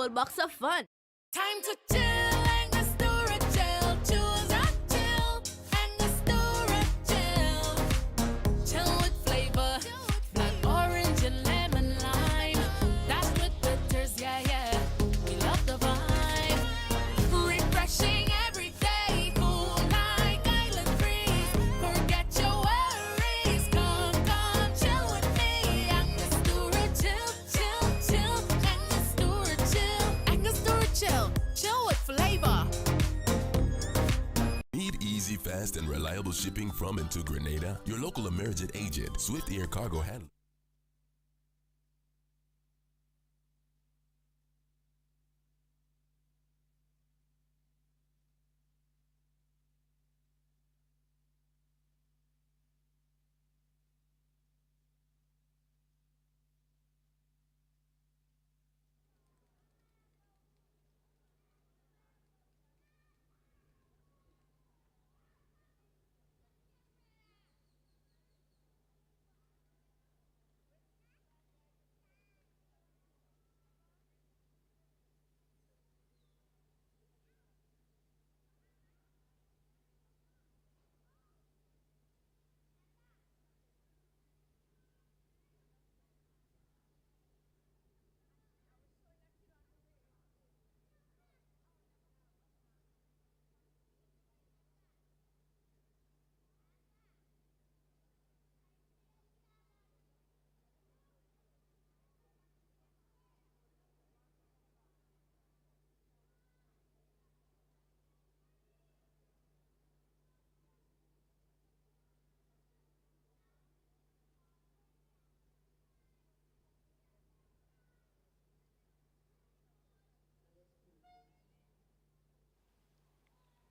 whole box of fun. Time to chill, Angostura chill. Choose a chill, Angostura chill. Chill with flavor, black, orange, and lemon lime. That's with bitters, yeah, yeah. We love the vibe. Refreshing every day, cool like island breeze. Forget your worries, come chill with me. Angostura chill, chill, chill. Angostura chill, Angostura chill. Chill with flavor. Need easy, fast, and reliable shipping from and to Grenada? Your local Amerijet agent, Swift Air Cargo Handling.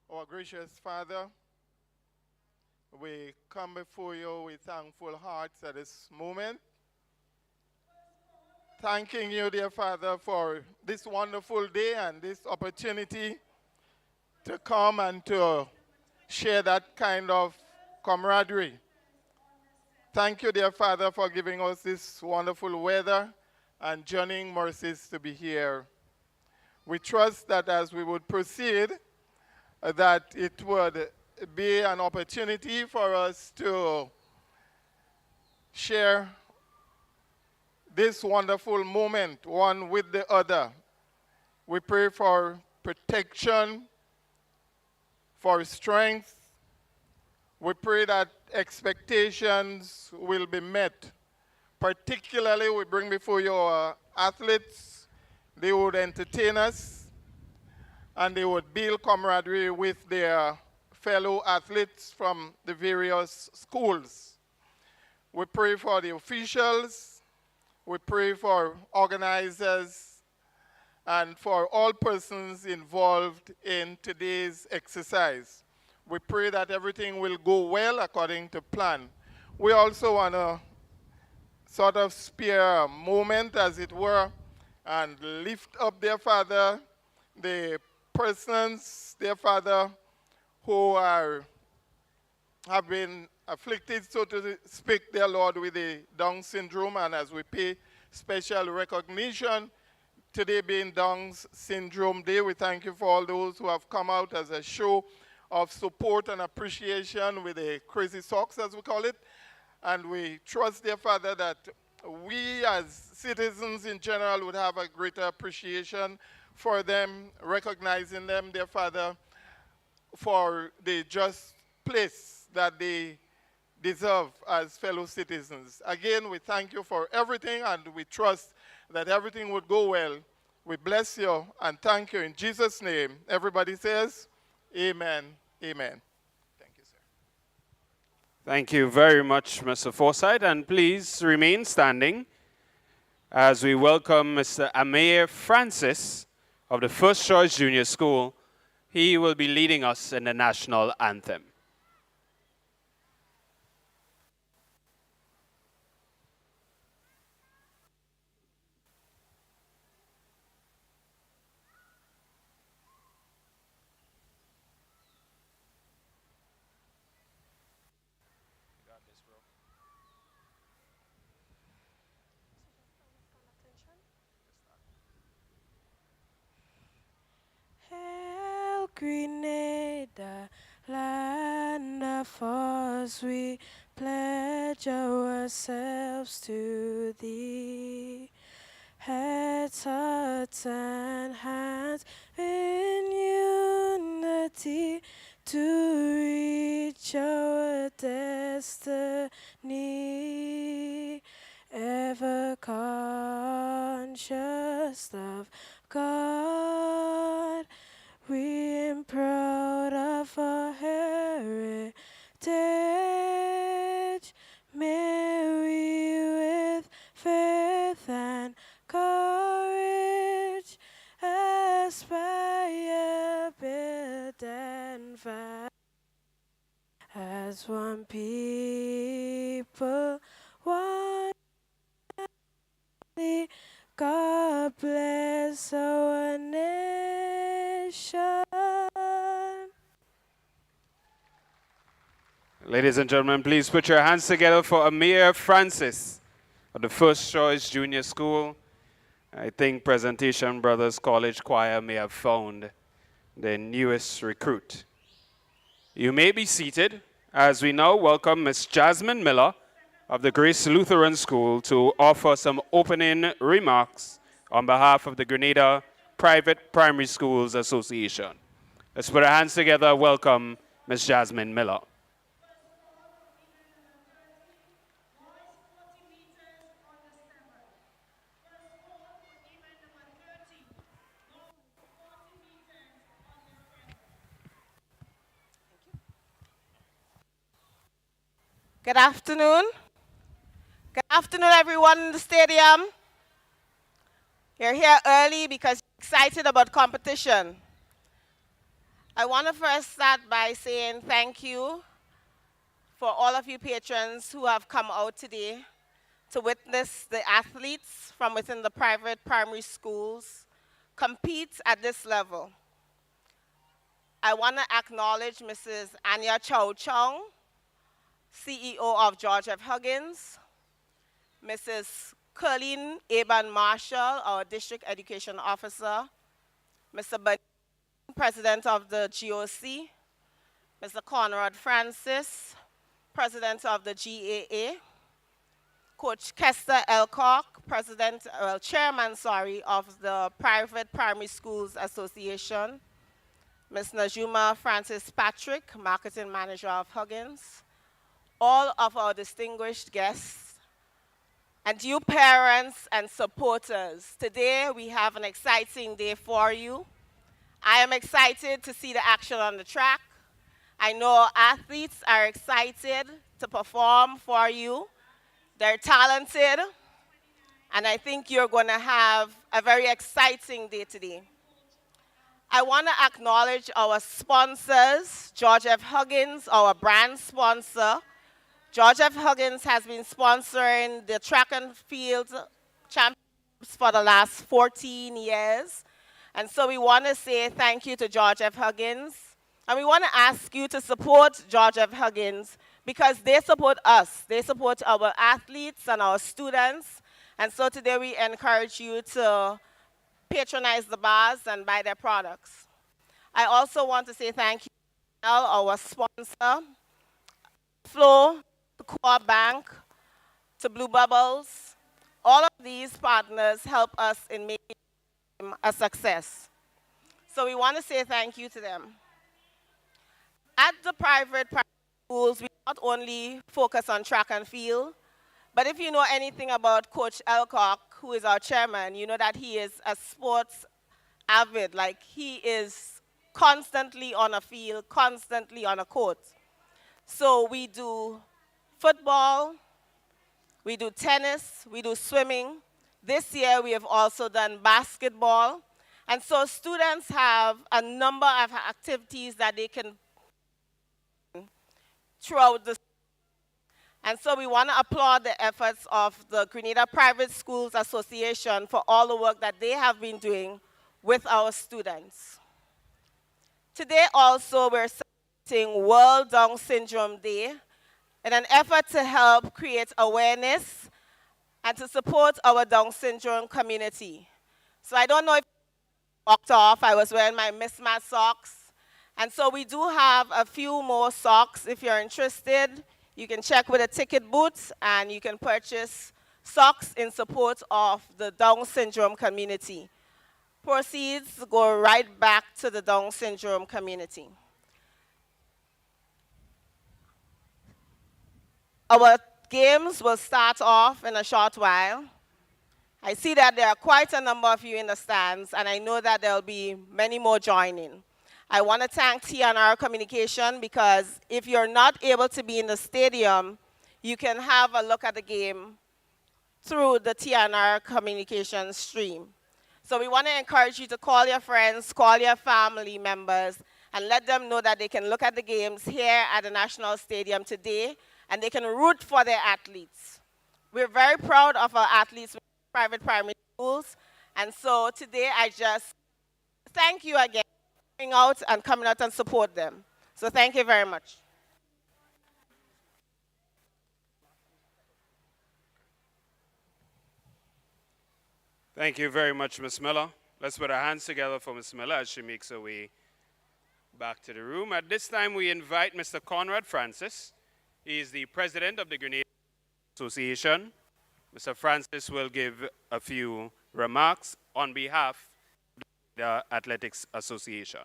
Our gracious Father, we come before you with thankful hearts at this moment. Thanking you, dear Father, for this wonderful day and this opportunity to come and to share that kind of camaraderie. Thank you, dear Father, for giving us this wonderful weather and journeying mercies to be here. We trust that as we would proceed, that it would be an opportunity for us to share this wonderful moment, one with the other. We pray for protection, for strength. We pray that expectations will be met. Particularly, we bring before you our athletes. They would entertain us, and they would build camaraderie with their fellow athletes from the various schools. We pray for the officials, we pray for organizers, and for all persons involved in today's exercise. We pray that everything will go well according to plan. We also want to sort of spare a moment, as it were, and lift up, dear Father, the persons, dear Father, who have been afflicted, so to speak, dear Lord, with the Down syndrome, and as we pay special recognition, today being Down Syndrome Day, we thank you for all those who have come out as a show of support and appreciation with the Crazy Socks, as we call it, and we trust, dear Father, that we as citizens in general would have a greater appreciation for them, recognizing them, dear Father, for the just place that they deserve as fellow citizens. Again, we thank you for everything, and we trust that everything would go well. We bless you and thank you in Jesus' name. Everybody says, amen, amen. Thank you, sir. Thank you very much, Mr. Forsyth, and please remain standing as we welcome Mr. Amir Francis of the First Choice Junior School. He will be leading us in the national anthem. Grenada, land of ours, we pledge ourselves to thee. Heads, hearts, and hands in unity to reach our destiny. Ever conscious of God, we am proud of our heritage. May we with faith and courage aspire, build, and fight as one people, one family. God bless our nation. Ladies and gentlemen, please put your hands together for Amir Francis of the First Choice Junior School. I think Presentation Brothers College Choir may have found their newest recruit. You may be seated as we now welcome Ms. Jasmine Miller of the Grace Lutheran School to offer some opening remarks on behalf of the Grenada Private Primary Schools Association. Let's put our hands together. Welcome Ms. Jasmine Miller. Good afternoon. Good afternoon, everyone in the stadium. You're here early because you're excited about competition. I want to first start by saying thank you for all of you patrons who have come out today to witness the athletes from within the private primary schools compete at this level. I want to acknowledge Mrs. Anya Chow Chong, CEO of George F. Huggins, Mrs. Colleen Aban Marshall, our District Education Officer, Mr. Bunny, President of the GOC, Mr. Conrad Francis, President of the GAA, Coach Kester Elcock, Chairman of the Private Primary Schools Association, Ms. Najuma Francis Patrick, Marketing Manager of Huggins, all of our distinguished guests, and you parents and supporters. Today we have an exciting day for you. I am excited to see the action on the track. I know our athletes are excited to perform for you. They're talented, and I think you're going to have a very exciting day today. I want to acknowledge our sponsors, George F. Huggins, our brand sponsor. George F. Huggins has been sponsoring the track and field championships for the last 14 years. And so we want to say thank you to George F. Huggins. And we want to ask you to support George F. Huggins because they support us. They support our athletes and our students. And so today we encourage you to patronize the bars and buy their products. I also want to say thank you to our sponsor, Flo, to Core Bank, to Blue Bubbles. All of these partners help us in making a success. So we want to say thank you to them. At the private schools, we not only focus on track and field, but if you know anything about Coach Elcock, who is our chairman, you know that he is a sports avid. Like, he is constantly on a field, constantly on a court. So we do football, we do tennis, we do swimming. This year we have also done basketball. And so students have a number of activities that they can throughout the. And so we want to applaud the efforts of the Grenada Private Schools Association for all the work that they have been doing with our students. Today also we're celebrating World Down Syndrome Day in an effort to help create awareness and to support our Down syndrome community. So I don't know if I walked off, I was wearing my mismatched socks. And so we do have a few more socks. If you're interested, you can check with the ticket booth and you can purchase socks in support of the Down syndrome community. Proceeds go right back to the Down syndrome community. Our games will start off in a short while. I see that there are quite a number of you in the stands, and I know that there will be many more joining. I want to thank TNR Communication because if you're not able to be in the stadium, you can have a look at the game through the TNR Communication stream. So we want to encourage you to call your friends, call your family members, and let them know that they can look at the games here at the National Stadium today, and they can root for their athletes. We're very proud of our athletes with private primary schools, and so today I just thank you again for coming out and support them. So thank you very much. Thank you very much, Ms. Miller. Let's put our hands together for Ms. Miller as she makes her way back to the room. At this time, we invite Mr. Conrad Francis. He is the president of the Grenada Association. Mr. Francis will give a few remarks on behalf of the Athletics Association.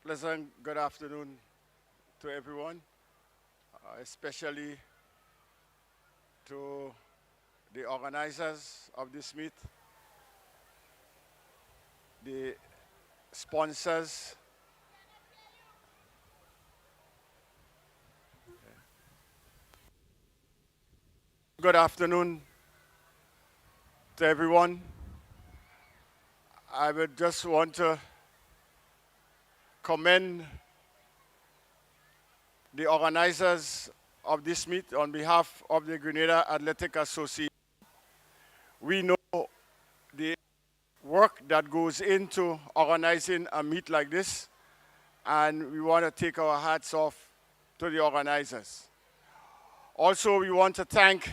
Pleasant good afternoon to everyone, especially to the organizers of this meet, the sponsors, good afternoon to everyone. I would just want to commend the organizers of this meet on behalf of the Grenada Athletic Association. We know the work that goes into organizing a meet like this, and we want to take our hats off to the organizers. Also, we want to thank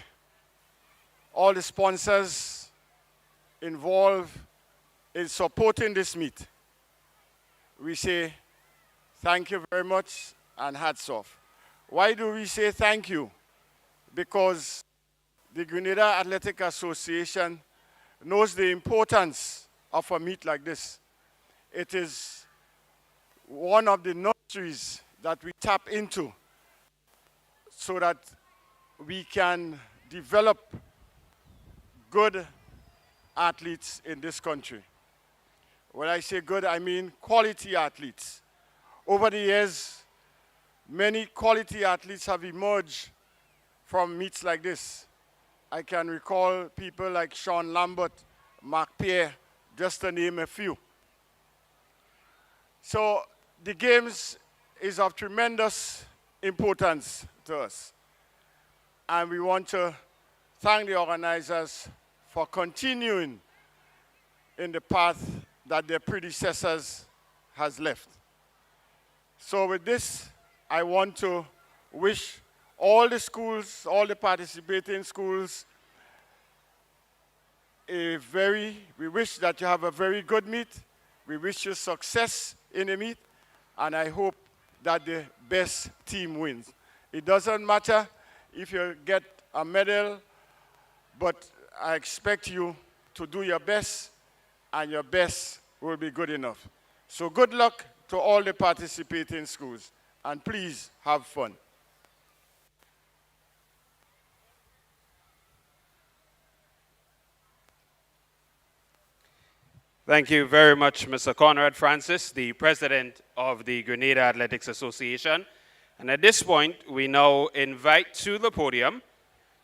all the sponsors involved in supporting this meet. We say thank you very much and hats off. Why do we say thank you? Because the Grenada Athletic Association knows the importance of a meet like this. It is one of the nurseries that we tap into so that we can develop good athletes in this country. When I say good, I mean quality athletes. Over the years, many quality athletes have emerged from meets like this. I can recall people like Sean Lambert, Mark Pierre, just to name a few. So the games is of tremendous importance to us. And we want to thank the organizers for continuing in the path that their predecessors has left. So with this, I want to wish all the schools, all the participating schools, we wish that you have a very good meet. We wish you success in the meet, and I hope that the best team wins. It doesn't matter if you get a medal, but I expect you to do your best, and your best will be good enough. So good luck to all the participating schools, and please have fun. Thank you very much, Mr. Conrad Francis, the president of the Grenada Athletics Association. And at this point, we now invite to the podium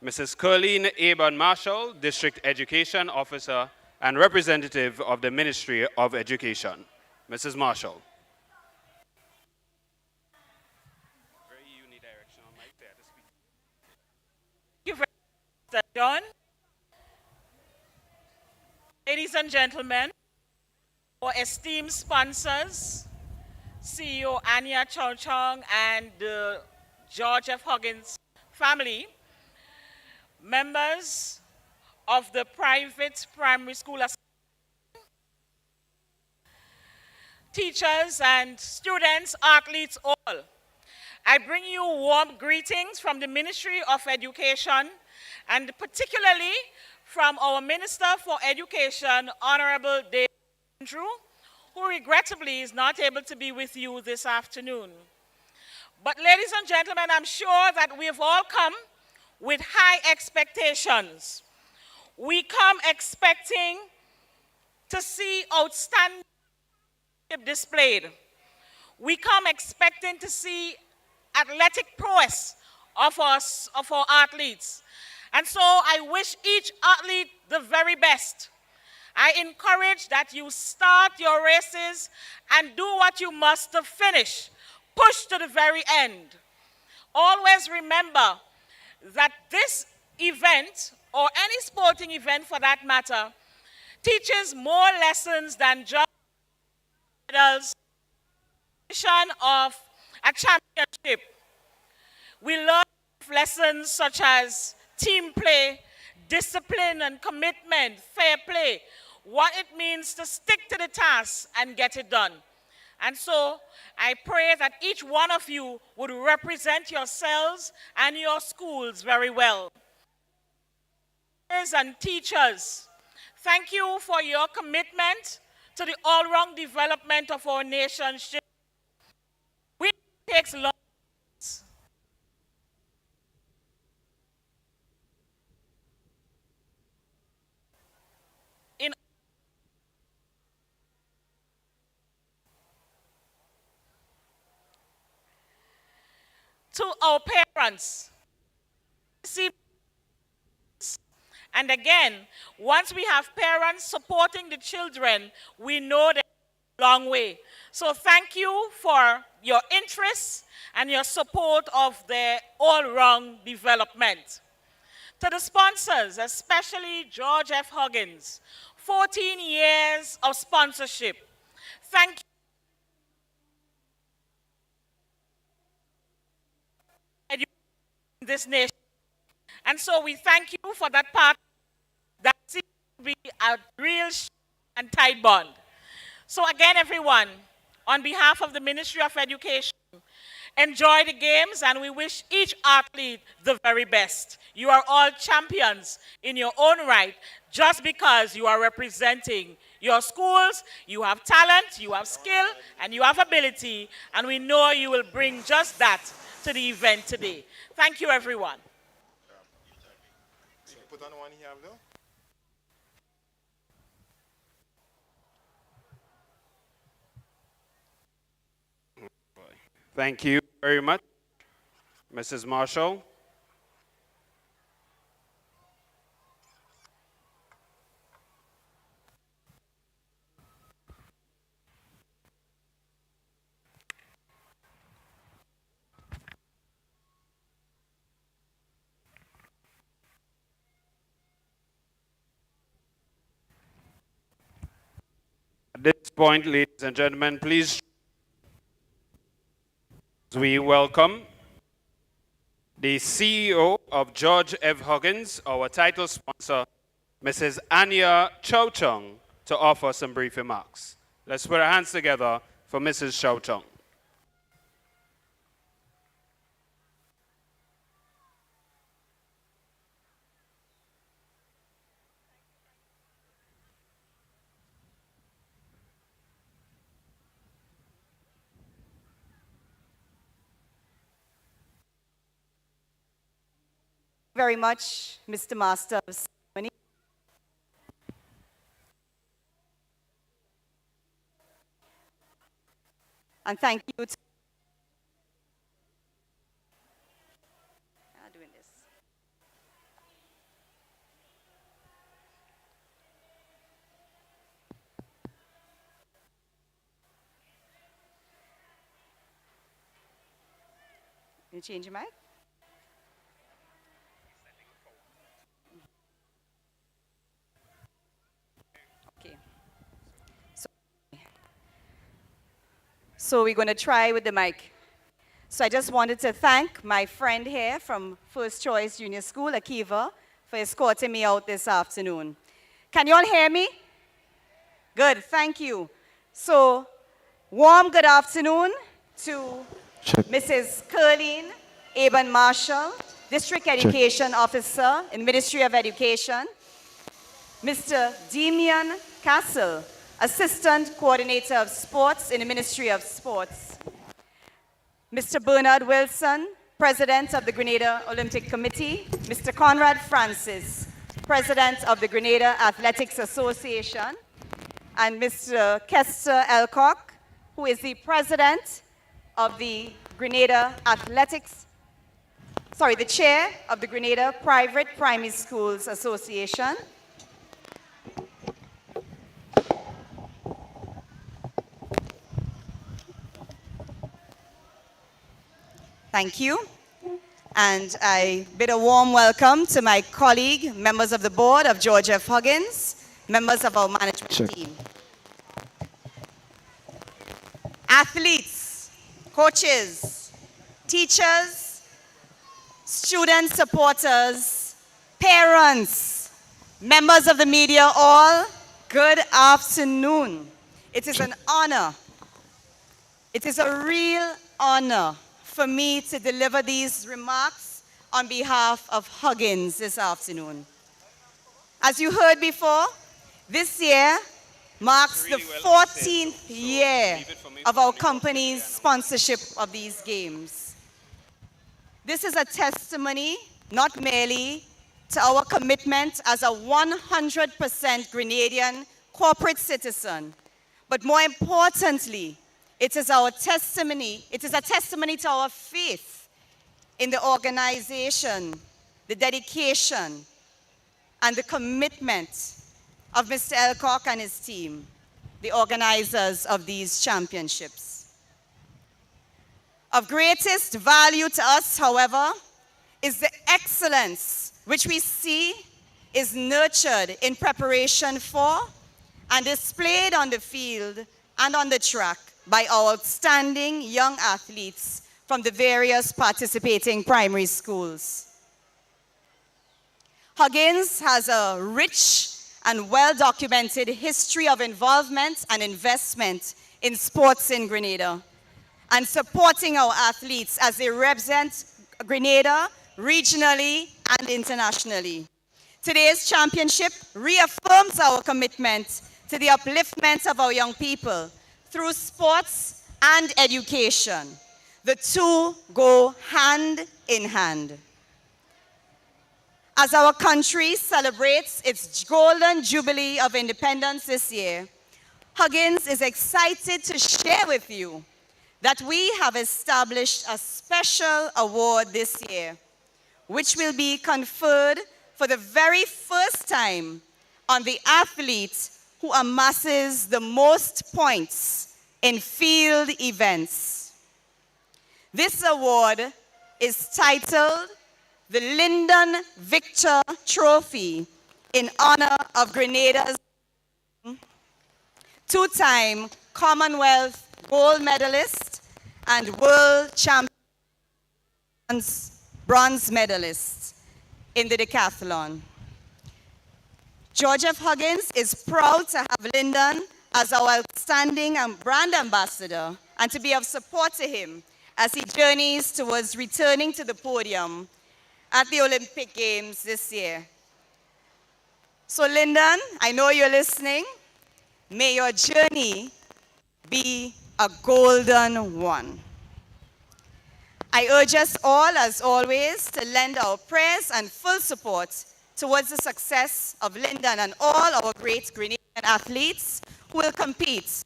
Mrs. Curleen Abon Marshall, District Education Officer and representative of the Ministry of Education. Mrs. Marshall. Thank you very much, Mr. John. Ladies and gentlemen, our esteemed sponsors, CEO Anya Chow Chong and the George F. Huggins family, members of the private primary school, teachers and students, athletes, all. I bring you warm greetings from the Ministry of Education and particularly from our Minister for Education, Honorable David Andrew, who regrettably is not able to be with you this afternoon. But ladies and gentlemen, I'm sure that we've all come with high expectations. We come expecting to see outstanding displayed. We come expecting to see athletic prowess of our athletes. And so I wish each athlete the very best. I encourage that you start your races and do what you must to finish. Push to the very end. Always remember that this event, or any sporting event for that matter, teaches more lessons than just medals of a championship. We learn lessons such as team play, discipline and commitment, fair play, what it means to stick to the task and get it done. And so I pray that each one of you would represent yourselves and your schools very well. And teachers, thank you for your commitment to the all-round development of our nation. It takes long. To our parents, and again, once we have parents supporting the children, we know they're a long way. So thank you for your interest and your support of their all-round development. To the sponsors, especially George F. Huggins, 14 years of sponsorship. Thank you. This nation. And so we thank you for that part that seems to be a real and tight bond. So again, everyone, on behalf of the Ministry of Education, enjoy the games and we wish each athlete the very best. You are all champions in your own right just because you are representing your schools, you have talent, you have skill, and you have ability, and we know you will bring just that to the event today. Thank you, everyone. Put on one here, though. Thank you very much, Mrs. Marshall. At this point, ladies and gentlemen, please, we welcome the CEO of George F. Huggins, our title sponsor, Mrs. Anya Chow Chong, to offer some brief remarks. Let's put our hands together for Mrs. Chow Chong. Very much, Mr. Master of Ceremony. And thank you to doing this. You change your mic? Okay. So we're going to try with the mic. So I just wanted to thank my friend here from First Choice Junior School, Akiva, for escorting me out this afternoon. Can you all hear me? Good, thank you. So, warm good afternoon to Mrs. Curleen Aben Marshall, District Education Officer in Ministry of Education, Mr. Demian Castle, Assistant Coordinator of Sports in the Ministry of Sports, Mr. Bernard Wilson, President of the Grenada Olympic Committee, Mr. Conrad Francis, President of the Grenada Athletics Association, and Mr. Kester Elcock, who is the President of the Grenada Athletics, the Chair of the Grenada Private Primary Schools Association. Thank you. And I bid a warm welcome to my colleague, members of the board of George F. Huggins, members of our management team. Athletes, coaches, teachers, student supporters, parents, members of the media, all, good afternoon. It is an honor. It is a real honor for me to deliver these remarks on behalf of Huggins this afternoon. As you heard before, this year marks the 14th year of our company's sponsorship of these games. This is a testimony, not merely to our commitment as a 100% Grenadian corporate citizen, but more importantly, it is a testimony to our faith in the organization, the dedication, and the commitment of Mr. Elcock and his team, the organizers of these championships. Of greatest value to us, however, is the excellence which we see is nurtured in preparation for and displayed on the field and on the track by our outstanding young athletes from the various participating primary schools. Huggins has a rich and well-documented history of involvement and investment in sports in Grenada and supporting our athletes as they represent Grenada regionally and internationally. Today's championship reaffirms our commitment to the upliftment of our young people through sports and education. The two go hand in hand. As our country celebrates its golden jubilee of independence this year, Huggins is excited to share with you that we have established a special award this year, which will be conferred for the very first time on the athlete who amasses the most points in field events. This award is titled the Lyndon Victor Trophy in honor of Grenada's two-time Commonwealth gold medalist and world champions bronze medalist in the decathlon. George F. Huggins is proud to have Lyndon as our outstanding brand ambassador and to be of support to him as he journeys towards returning to the podium at the Olympic Games this year. So Lyndon, I know you're listening. May your journey be a golden one. I urge us all, as always, to lend our prayers and full support towards the success of Lyndon and all our great Grenadian athletes who will compete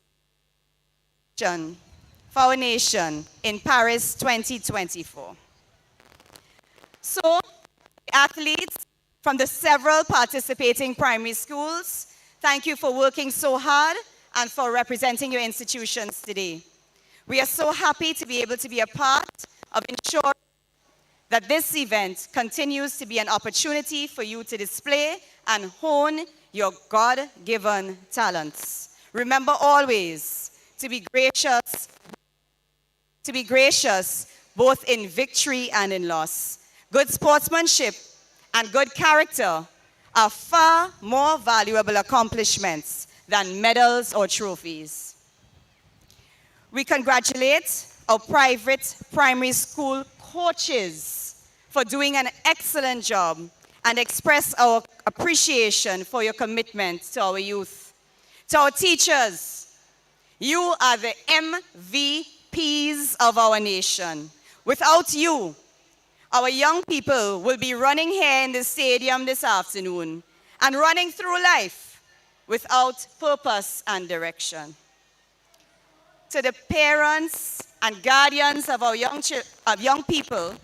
for our nation in Paris 2024. So, athletes from the several participating primary schools, thank you for working so hard and for representing your institutions today. We are so happy to be able to be a part of ensuring that this event continues to be an opportunity for you to display and hone your God-given talents. Remember always to be gracious both in victory and in loss. Good sportsmanship and good character are far more valuable accomplishments than medals or trophies. We congratulate our private primary school coaches for doing an excellent job and express our appreciation for your commitment to our youth. To our teachers, you are the MVPs of our nation. Without you, our young people will be running here in the stadium this afternoon and running through life without purpose and direction. To the parents and guardians of our young people,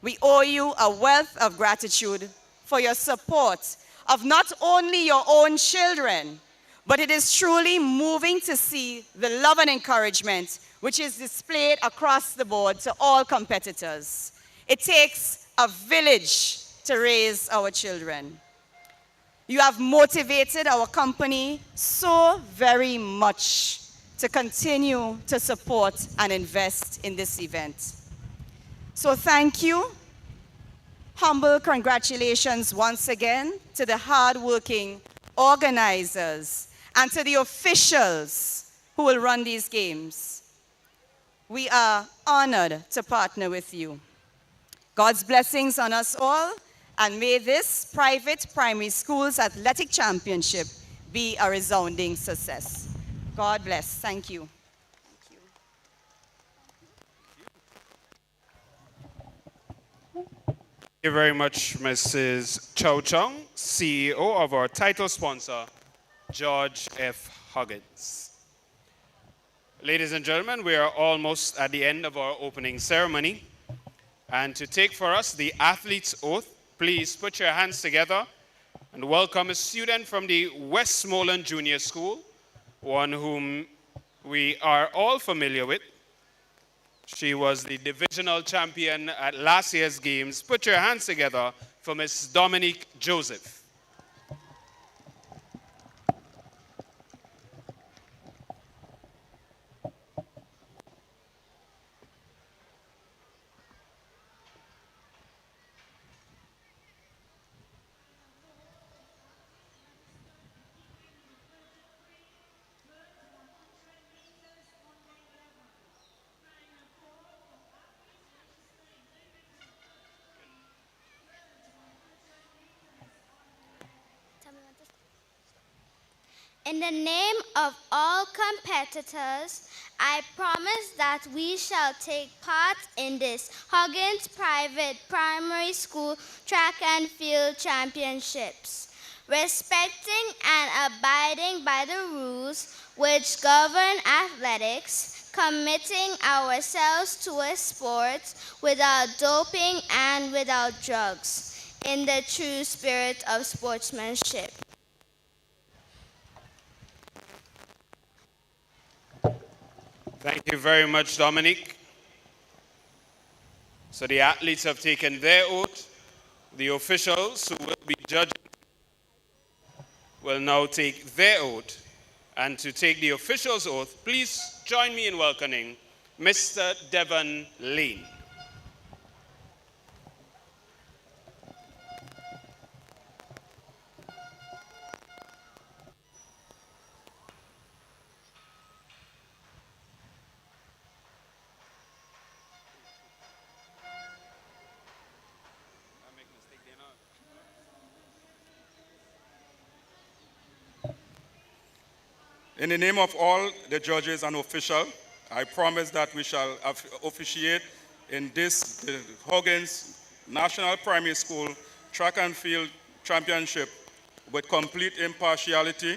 we owe you a wealth of gratitude for your support of not only your own children, but it is truly moving to see the love and encouragement which is displayed across the board to all competitors. It takes a village to raise our children. You have motivated our company so very much to continue to support and invest in this event. So thank you. Humble congratulations once again to the hardworking organizers and to the officials who will run these games. We are honored to partner with you. God's blessings on us all, and may this private primary school's athletic championship be a resounding success. God bless. Thank you. Thank you very much, Mrs. Chow Chung, CEO of our title sponsor, George F. Huggins. Ladies and gentlemen, we are almost at the end of our opening ceremony. And to take for us the athlete's oath, please put your hands together and welcome a student from the Westmoreland Junior School, one whom we are all familiar with. She was the divisional champion at last year's games. Put your hands together for Miss Dominique Joseph. In the name of all competitors, I promise that we shall take part in this Huggins Private Primary School Track and Field Championships, respecting and abiding by the rules which govern athletics, committing ourselves to a sport without doping and without drugs, in the true spirit of sportsmanship. Thank you very much, Dominique. So the athletes have taken their oath. The officials who will be judging will now take their oath. And to take the officials' oath, please join me in welcoming Mr. Devon Lane. In the name of all the judges and officials, I promise that we shall officiate in this the Huggins National Primary School Track and Field Championship with complete impartiality,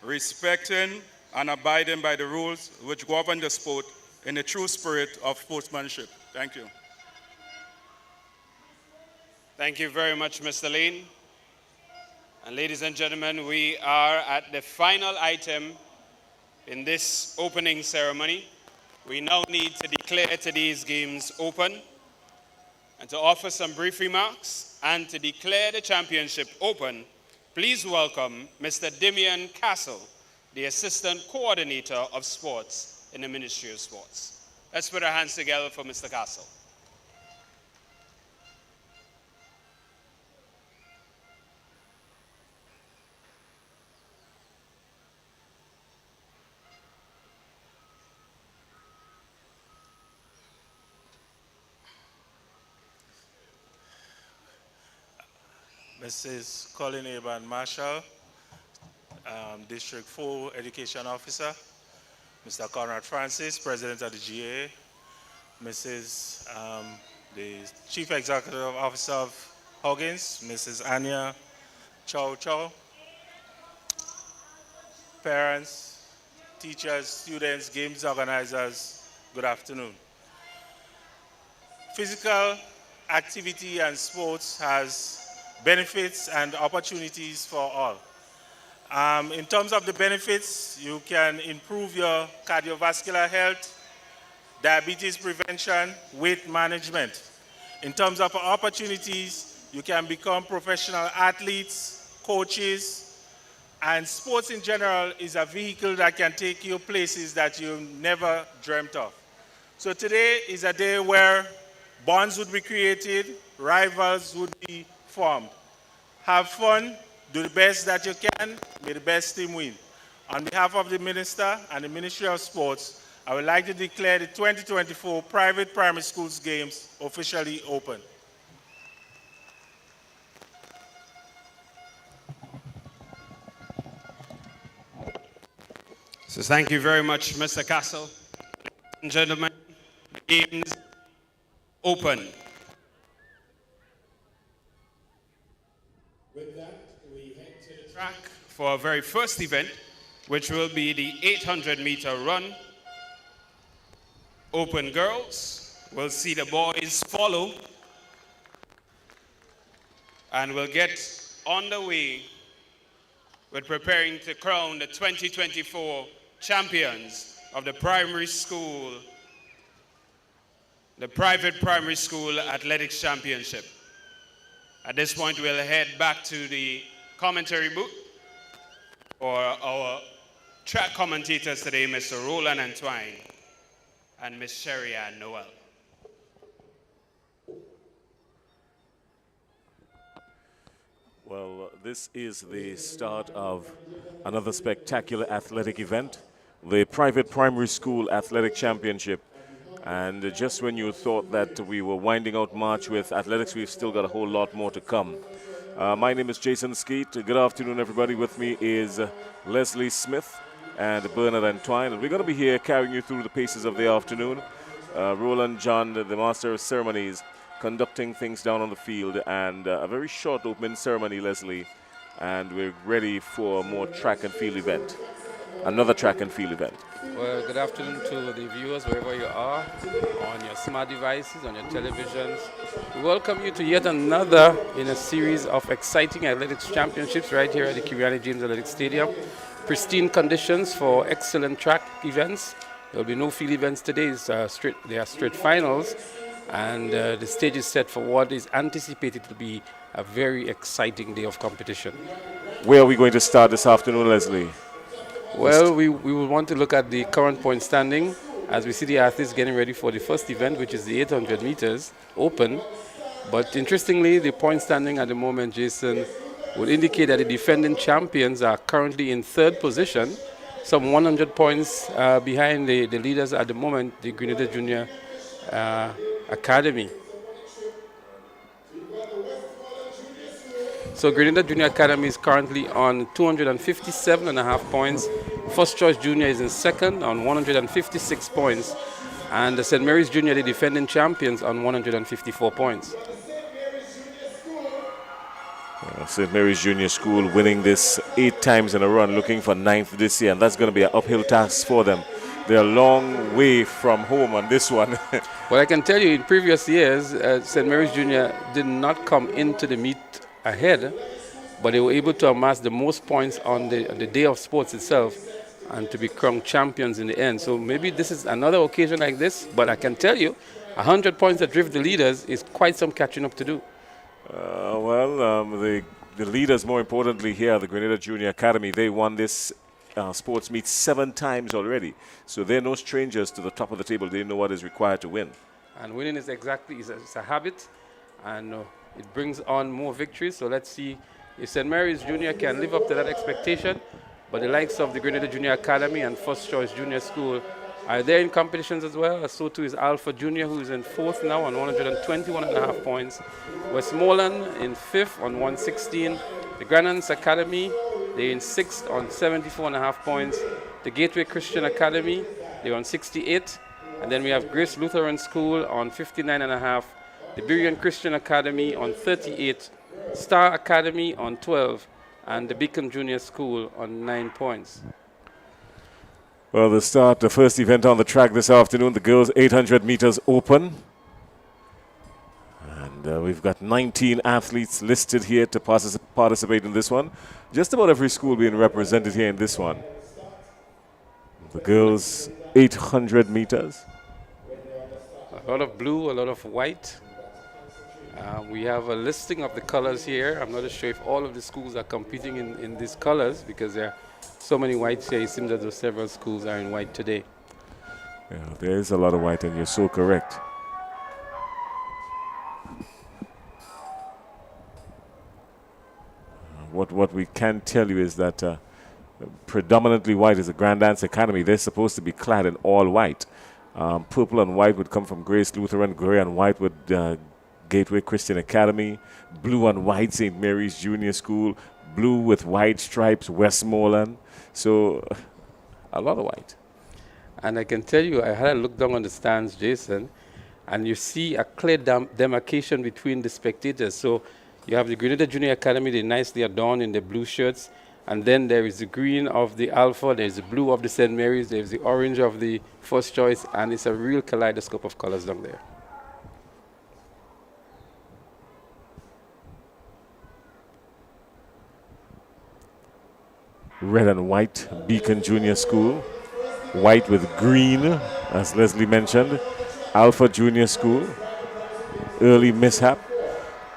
respecting and abiding by the rules which govern the sport in the true spirit of sportsmanship. Thank you. Thank you very much, Mr. Lane. And ladies and gentlemen, we are at the final item in this opening ceremony. We now need to declare today's games open. And to offer some brief remarks and to declare the championship open, please welcome Mr. Damian Castle, the Assistant Coordinator of Sports in the Ministry of Sports. Let's put our hands together for Mr. Castle. Mrs. Colin Aban Marshall, District 4 Education Officer, Mr. Conrad Francis, President of the GA, Mrs. The Chief Executive Officer of Huggins, Mrs. Anya Chow Chow, parents, teachers, students, games organizers, good afternoon. Physical activity and sports has benefits and opportunities for all. In terms of the benefits, you can improve your cardiovascular health, diabetes prevention, weight management. In terms of opportunities, you can become professional athletes, coaches, and sports in general is a vehicle that can take you places that you never dreamt of. So today is a day where bonds would be created, rivals would be formed. Have fun, do the best that you can, may the best team win. On behalf of the Minister and the Ministry of Sports, I would like to declare the 2024 Private Primary Schools Games officially open. So thank you very much, Mr. Castle. Ladies and gentlemen, the games open. With that, we head to the track for our very first event, which will be the 800-meter run. Open girls. We'll see the boys follow. And we'll get on the way with preparing to crown the 2024 champions of the primary school, the private primary school athletics championship. At this point, we'll head back to the commentary booth for our track commentators today, Mr. Roland Antoine and Ms. Sherry Ann Noel. Well, this is the start of another spectacular athletic event, the Private Primary School Athletic Championship. And just when you thought that we were winding out March with athletics, we've still got a whole lot more to come. My name is Jason Skeet. Good afternoon, everybody. With me is Leslie Smith and Bernard Antoine. And we're going to be here carrying you through the paces of the afternoon. Roland John, the Master of Ceremonies, conducting things down on the field, and a very short opening ceremony, Leslie. And we're ready for more track and field event. Another track and field event. Well, good afternoon to the viewers wherever you are, on your smart devices, on your televisions. We welcome you to yet another in a series of exciting athletics championships right here at the Kiriani James Athletic Stadium. Pristine conditions for excellent track events. There will be no field events today. They are straight finals, and the stage is set for what is anticipated to be a very exciting day of competition. Where are we going to start this afternoon, Leslie? Well, we will want to look at the current point standing as we see the athletes getting ready for the first event, which is the 800 meters open. But interestingly, the point standing at the moment, Jason, would indicate that the defending champions are currently in third position, some 100 points behind the leaders at the moment, the Grenada Junior Academy. So Grenada Junior Academy is currently on 257.5 points. First Choice Junior is in second on 156 points. And the St. Mary's Junior, the defending champions, on 154 points. St. Mary's Junior School winning this 8 times in a run, looking for 9th this year, and that's going to be an uphill task for them. They're a long way from home on this one. Well, I can tell you in previous years, St. Mary's Junior did not come into the meet ahead, but they were able to amass the most points on the day of sports itself and to be crowned champions in the end. So maybe this is another occasion like this, but I can tell you 100 points that drift the leaders is quite some catching up to do. The leaders, more importantly here, the Grenada Junior Academy, they won this sports meet 7 times already. So they're no strangers to the top of the table. They know what is required to win. And winning is it's a habit, and it brings on more victories. So let's see if St. Mary's Junior can live up to that expectation. But the likes of the Grenada Junior Academy and First Choice Junior School are there in competitions as well. So too is Alpha Junior, who is in 4th now on 121.5 points. Westmoreland in 5th on 116. The Grenada Academy, they're in 6th on 74.5 points. The Gateway Christian Academy, they're on 68. And then we have Grace Lutheran School on 59.5. The Berean Christian Academy on 38. Star Academy on 12. And the Beacon Junior School on 9 points. Well, the first event on the track this afternoon, the girls 800 meters open. And we've got 19 athletes listed here to participate in this one. Just about every school being represented here in this one. The girls 800 meters. A lot of blue, a lot of white. We have a listing of the colors here. I'm not sure if all of the schools are competing in these colors because there are so many whites here. It seems that several schools are in white today. Yeah, there is a lot of white, and you're so correct. What we can tell you is that predominantly white is the Grand Dance Academy. They're supposed to be clad in all white. Purple and white would come from Grace Lutheran, gray and white would Gateway Christian Academy, blue and white St. Mary's Junior School, blue with white stripes Westmoreland. So a lot of white. And I can tell you, I had a look down on the stands, Jason, and you see a clear demarcation between the spectators. So you have the Grenada Junior Academy, they're nicely adorned in the blue shirts, and then there is the green of the Alpha, there's the blue of the St. Mary's, there's the orange of the First Choice, and it's a real kaleidoscope of colors down there. Red and white, Beacon Junior School. White with green, as Leslie mentioned. Alpha Junior School. Early mishap.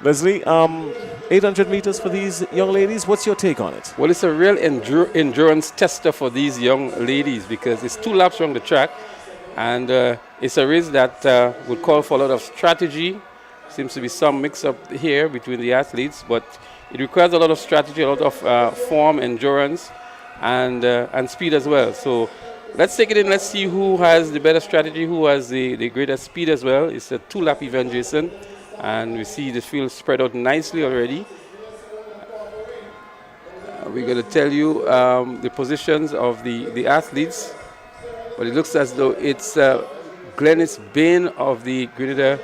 Leslie, 800 meters for these young ladies. What's your take on it? Well, it's a real endurance tester for these young ladies because it's 2 laps around the track. And it's a race that would call for a lot of strategy. Seems to be some mix-up here between the athletes, but it requires a lot of strategy, a lot of form, endurance, and speed as well. So let's take it in. Let's see who has the better strategy, who has the greater speed as well. It's a 2-lap event, Jason, and we see the field spread out nicely already. We're going to tell you the positions of the athletes, but it looks as though it's Glennis Bain of the Grenada.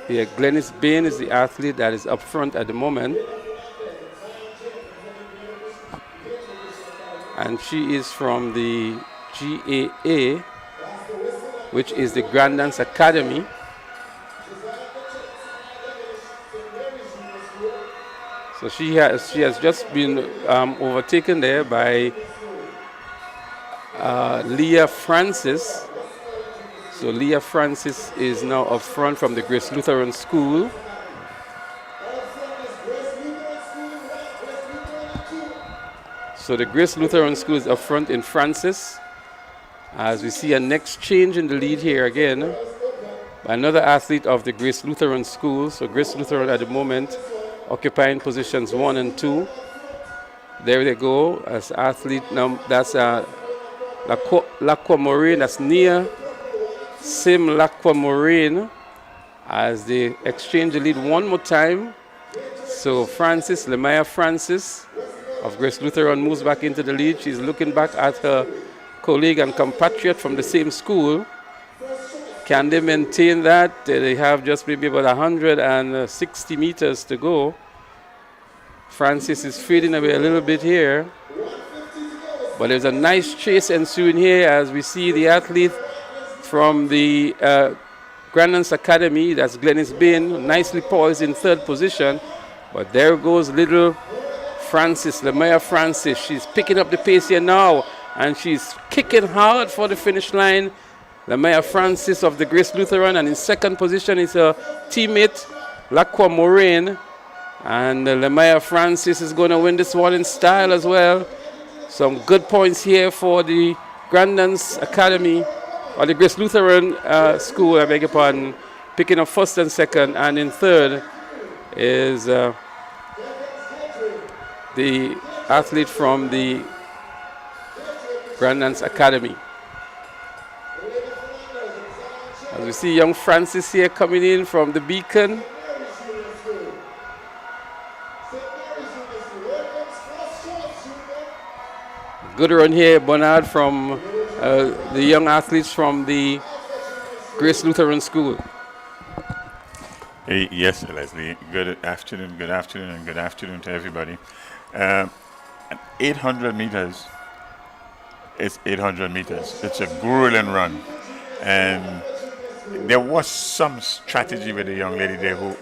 Yeah, Glennis Bain is the athlete that is up front at the moment. And she is from the GAA, which is the Grand Dance Academy. So she has just been overtaken there by Leah Francis. So Leah Francis is now up front from the Grace Lutheran School. So the Grace Lutheran School is up front in Francis. As we see a next change in the lead here again by another athlete of the Grace Lutheran School. So Grace Lutheran at the moment occupying positions 1 and 2. There they go as athlete. Now that's Lacqua Moraine, that's Nia Sim Lacqua Moraine, as they exchange the lead one more time. So Francis, Lemaya Francis of Grace Lutheran moves back into the lead. She's looking back at her colleague and compatriot from the same school. Can they maintain that? They have just maybe about 160 meters to go. Francis is fading away a little bit here. But there's a nice chase ensuing here as we see the athlete from the Grand Dance Academy, that's Glennis Bain, nicely poised in 3rd position. But there goes little Francis, Lemaya Francis. She's picking up the pace here now, and she's kicking hard for the finish line. Lamaya Francis of the Grace Lutheran, and in second position is her teammate, Lacqua Moraine. And Lamaya Francis is going to win this one in style as well. Some good points here for the Grandance Academy, or the Grace Lutheran School, I beg your pardon, picking up first and second, and in third is the athlete from the Grandance Academy. As we see young Francis here coming in from the Beacon. Good run here, Bernard, from the young athletes from the Grace Lutheran School. Yes, Leslie. Good afternoon, and good afternoon to everybody. 800 meters is 800 meters. It's a grueling run. And there was some strategy with the young lady there who,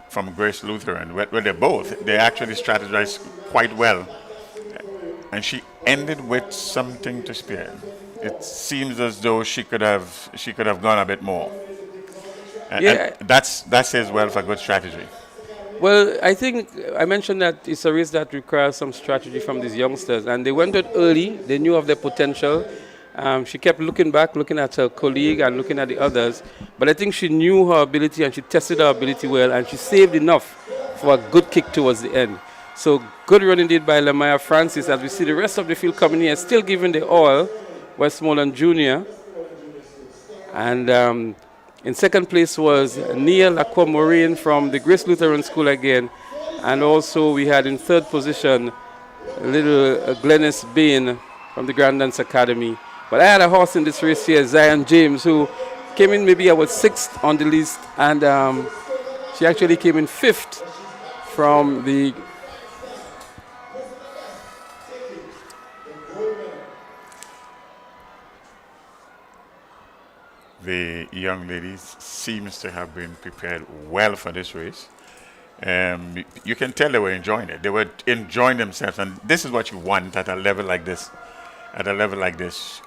from Grace Lutheran, where they actually strategized quite well. And she ended with something to spare. It seems as though she could have gone a bit more. And that says well for good strategy. Well, I think I mentioned that it's a race that requires some strategy from these youngsters, and they went out early. They knew of their potential. She kept looking back, looking at her colleague and looking at the others. But I think she knew her ability and she tested her ability well, and she saved enough for a good kick towards the end. So good run indeed by Lamaya Francis. As we see the rest of the field coming here, still giving the all, Westmoreland Jr. And in second place was Nia Lacqua Moraine from the Grace Lutheran School again. And also we had in third position little Glennis Bain from the Grandance Academy. But I had a horse in this race here, Zion James, who came in maybe about 6th on the list, and she actually came in 5th from the young ladies seems to have been prepared well for this race. You can tell they were enjoying it. They were enjoying themselves, and this is what you want at a level like this.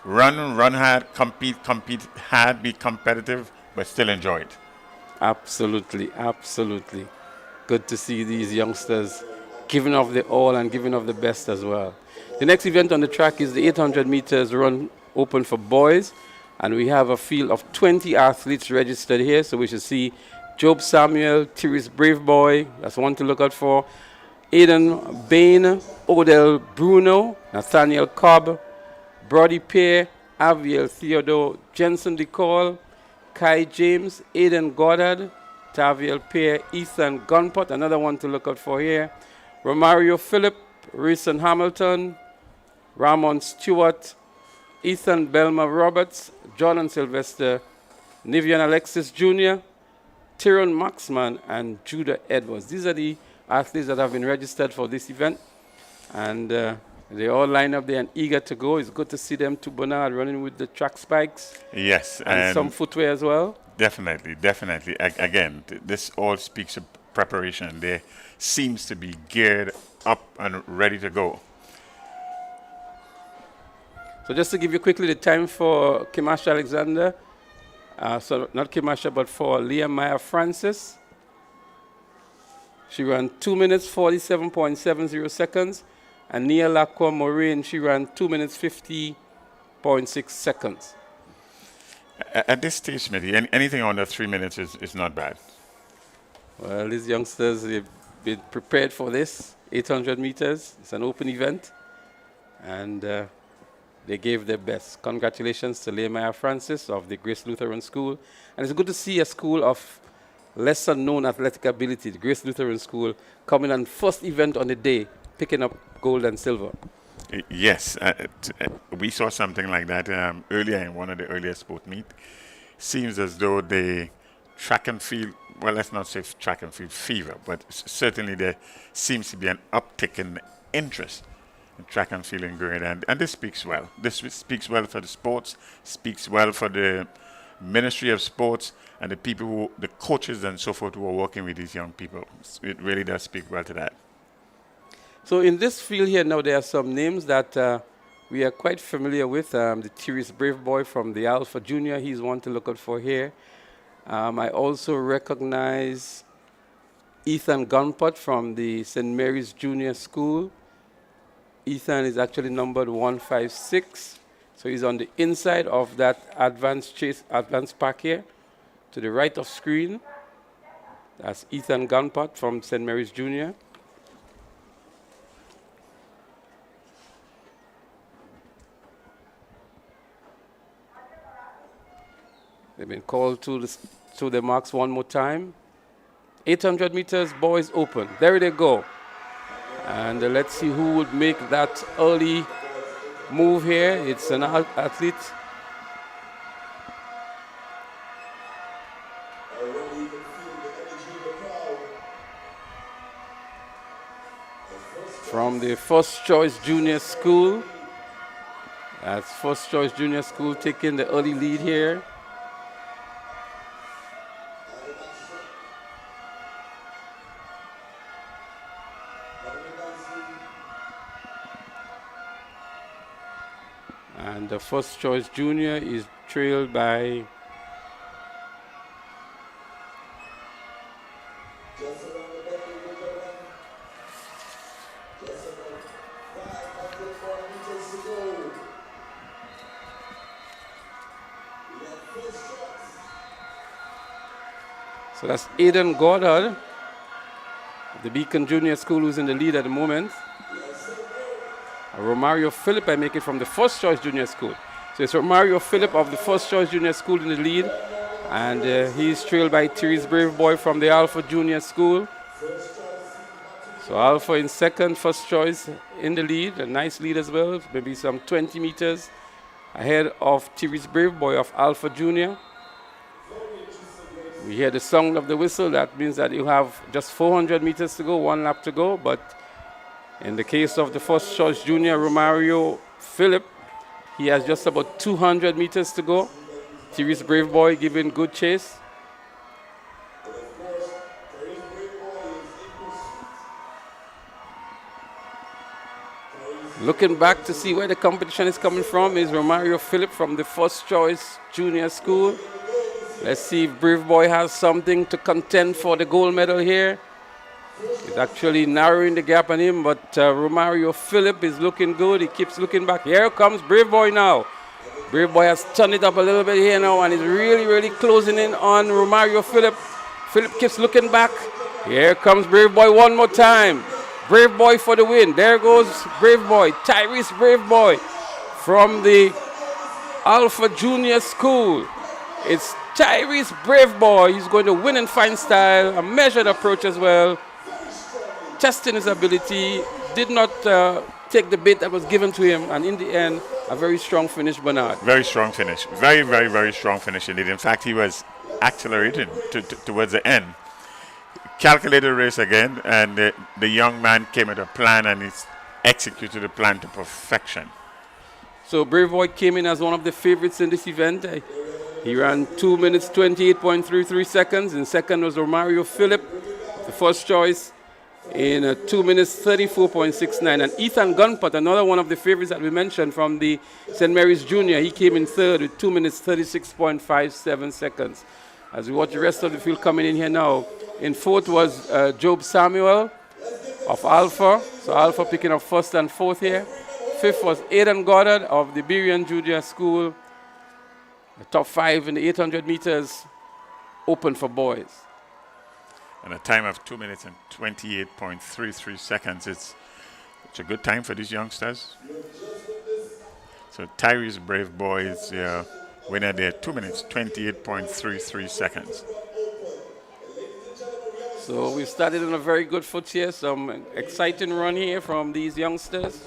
Run hard, compete hard, be competitive, but still enjoy it. Absolutely. Good to see these youngsters giving off the all and giving off the best as well. The next event on the track is the 800 meters run open for boys, and we have a field of 20 athletes registered here. So we should see Job Samuel, Therese Braveboy, that's one to look out for, Aidan Bain, Odell Bruno, Nathaniel Cobb, Brody Pear, Aviel Theodore, Jensen DeCall, Kai James, Aidan Goddard, Taviel Pear, Ethan Gunpot, another one to look out for here, Romario Phillip, Reeson Hamilton, Ramon Stewart, Ethan Belma Roberts, Jordan Sylvester, Nivian Alexis Jr., Tyrone Maxman, and Judah Edwards. These are the athletes that have been registered for this event, and they all line up there and eager to go. It's good to see them to Bernard running with the track spikes. Yes, and some footwear as well. Definitely. Again, this all speaks of preparation. They seems to be geared up and ready to go. So just to give you quickly the time for Kimasha Alexander, so not Kimasha, but for Leah Maya Francis. She ran 2 minutes 47.70 seconds, and Nia Lacqua Moraine, she ran 2 minutes 50.6 seconds. At this stage, Smitty, anything under 3 minutes is not bad. Well, these youngsters, they've been prepared for this 800 meters. It's an open event, and they gave their best. Congratulations to Leah Francis of the Grace Lutheran School. And it's good to see a school of lesser known athletic ability, the Grace Lutheran School, coming on first event on the day, picking up gold and silver. Yes, we saw something like that earlier in one of the earlier sport meet. Seems as though the track and field, well, let's not say track and field fever, but certainly there seems to be an uptick in interest in track and field in Grenada, and this speaks well. This speaks well for the sports, speaks well for the Ministry of Sports and the people the coaches and so forth who are working with these young people. It really does speak well to that. So in this field here now, there are some names that we are quite familiar with, the Tyrese Brave Boy from the Alpha Junior. He's one to look out for here. I also recognize Ethan Gunpot from the St. Mary's Junior School. Ethan is actually numbered 156. So he's on the inside of that advanced pack here, to the right of screen. That's Ethan Gunpot from St. Mary's Junior. They've been called to the marks one more time. 800 meters, boys open. There they go. And let's see who would make that early move here. It's an athlete. From the First Choice Junior School. That's First Choice Junior School taking the early lead here. And the First Choice Junior is trailed by so that's Aiden Goddard, the Beacon Junior School, who's in the lead at the moment. Romario Phillip, I make it from the First Choice Junior School. So it's Romario Phillip of the First Choice Junior School in the lead. And he's trailed by Therese Brave Boy from the Alpha Junior School. So Alpha in second, First Choice in the lead. A nice lead as well, maybe some 20 meters ahead of Therese Brave Boy of Alpha Junior. We hear the sound of the whistle. That means that you have just 400 meters to go, 1 lap to go. But in the case of the First Choice Junior, Romario Phillip, he has just about 200 meters to go. Therese Brave Boy giving good chase. Looking back to see where the competition is coming from is Romario Phillip from the First Choice Junior School. Let's see if Brave Boy has something to contend for the gold medal here. He's actually narrowing the gap on him, but Romario Phillip is looking good. He keeps looking back. Here comes Brave Boy now. Brave Boy has turned it up a little bit here now, and he's really, really closing in on Romario Phillip. Phillip keeps looking back. Here comes Brave Boy one more time. Brave Boy for the win. There goes Brave Boy, Tyrese Brave Boy from the Alpha Junior School. It's Tyrese Brave Boy. He's going to win in fine style, a measured approach as well. Testing his ability, did not take the bait that was given to him, and in the end, a very strong finish, Bernard. Very strong finish. Very, very, very strong finish indeed. In fact, he was accelerating towards the end. Calculated race again, and the young man came with a plan, and he's executed the plan to perfection. So Brave Boy came in as one of the favorites in this event. He ran 2 minutes 28.33 seconds. In second was Romario Phillip, the First Choice, in 2 minutes 34.69. And Ethan Gunpot, another one of the favorites that we mentioned from the St. Mary's Junior, he came in third with 2 minutes 36.57 seconds. As we watch the rest of the field coming in here now. In fourth was Job Samuel of Alpha. So Alpha picking up first and fourth here. Fifth was Aiden Goddard of the Beacon Junior School. The top 5 in the 800 meters open for boys. And a time of 2 minutes and 28.33 seconds. It's a good time for these youngsters. So Tyrese Brave Boy is winner there, 2 minutes 28.33 seconds. So we started on a very good foot here. Some exciting run here from these youngsters.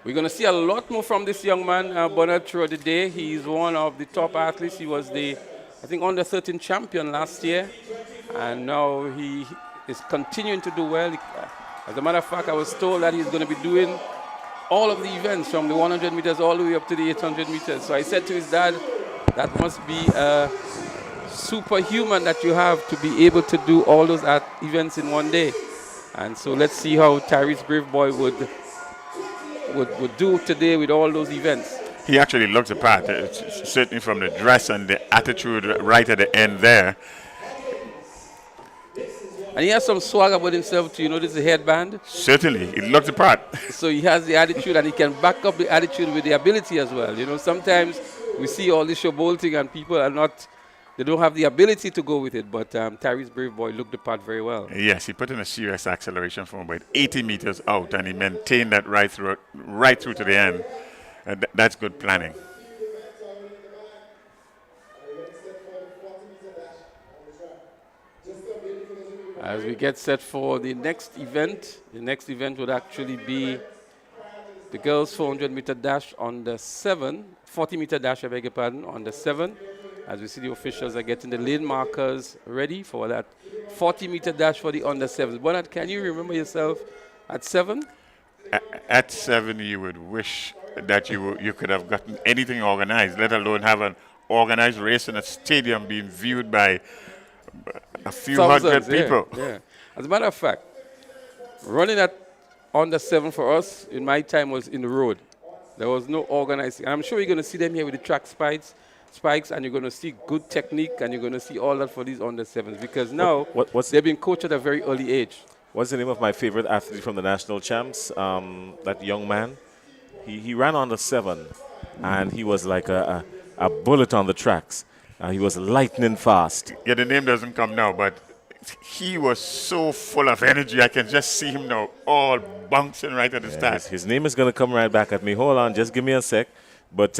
We're going to see a lot more from this young man, Bernard, throughout the day. He's one of the top athletes. He was the, I think, under 13 champion last year. And now he is continuing to do well. As a matter of fact, I was told that he's going to be doing all of the events from the 100 meters all the way up to the 800 meters. So I said to his dad, that must be superhuman that you have to be able to do all those events in one day. And so let's see how Tyrese Braveboy would do today with all those events. He actually looks the part, certainly from the dress and the attitude right at the end there. And he has some swag about himself too. You notice the headband? Certainly, he looks the part. So he has the attitude, and he can back up the attitude with the ability as well. You know, sometimes we see all this showbolting and people are not, they don't have the ability to go with it. But Tyrese Braveboy looked the part very well. Yes, he put in a serious acceleration from about 80 meters out, and he maintained that right through to the end. That's good planning. As we get set for the next event would actually be the girls 400-meter dash on the 40-meter dash, I beg your pardon, on the 7. As we see the officials are getting the lane markers ready for that 40-meter dash for the under 7s. Bernard, can you remember yourself at 7? At 7, you would wish that you could have gotten anything organized, let alone have an organized race in a stadium being viewed by a few hundred people. Yeah. As a matter of fact, running at under 7 for us in my time was in the road. There was no organizing. I'm sure you're going to see them here with the track spikes, and you're going to see good technique, and you're going to see all that for these under 7s, because now they've been coached at a very early age. What's the name of my favorite athlete from the national champs? That young man. He ran on the 7, and he was like a bullet on the tracks. He was lightning fast. Yeah, the name doesn't come now, but he was so full of energy. I can just see him now, all bouncing right at the start. His name is going to come right back at me. Hold on, just give me a sec. But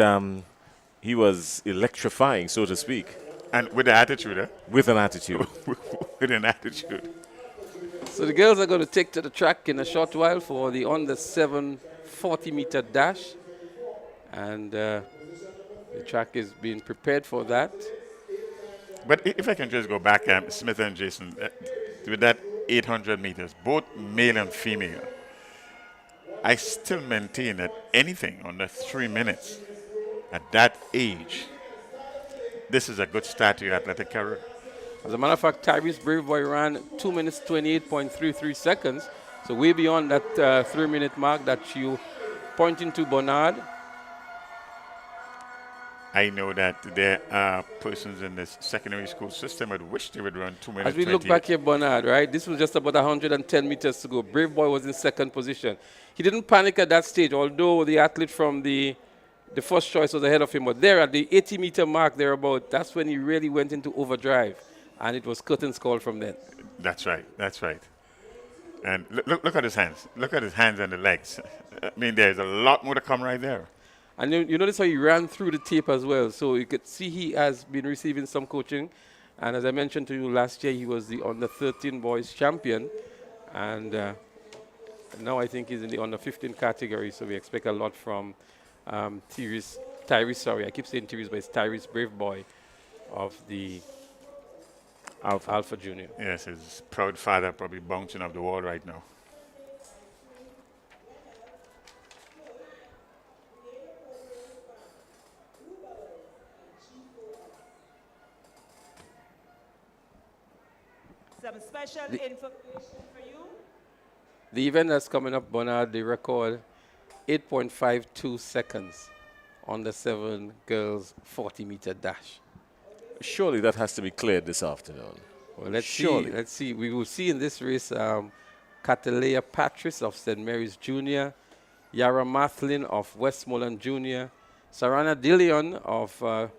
he was electrifying, so to speak. And with an attitude, eh? With an attitude. With an attitude. So the girls are going to take to the track in a short while for the under 7 40-meter dash. And the track is being prepared for that. But if I can just go back, Smith and Jason, with that 800 meters, both male and female, I still maintain that anything under 3 minutes at that age, this is a good start to your athletic career. As a matter of fact, Tyrese Braveboy ran 2 minutes 28.33 seconds, so way beyond that 3-minute mark that you pointing to, Bernard. I know that there are persons in this secondary school system that wish they would run 2 minutes. As we look back here, Bernard, right, this was just about 110 meters to go. Braveboy was in second position. He didn't panic at that stage, although the athlete from the first choice was ahead of him. But there at the 80-meter mark, thereabout, that's when he really went into overdrive. And it was curtains call from then. That's right. That's right. And look at his hands. Look at his hands and the legs. I mean, there's a lot more to come right there. And you notice how he ran through the tape as well. So you could see he has been receiving some coaching. And as I mentioned to you last year, he was the under-13 boys champion. And now I think he's in the under-15 category. So we expect a lot from Tyrese, sorry. I keep saying Tyrese, but it's Tyrese Braveboy of the Alpha Junior. Yes, his proud father probably bouncing off the wall right now. Some special information for you. The event that's coming up, Bernard, the record 8.52 seconds on the 7 girls 40-meter dash. Surely that has to be cleared this afternoon. Well, let's see. Let's see. We will see in this race Catalea Patris of St. Mary's Jr., Yara Mathlin of Westmoreland Jr., Sarana Dillion of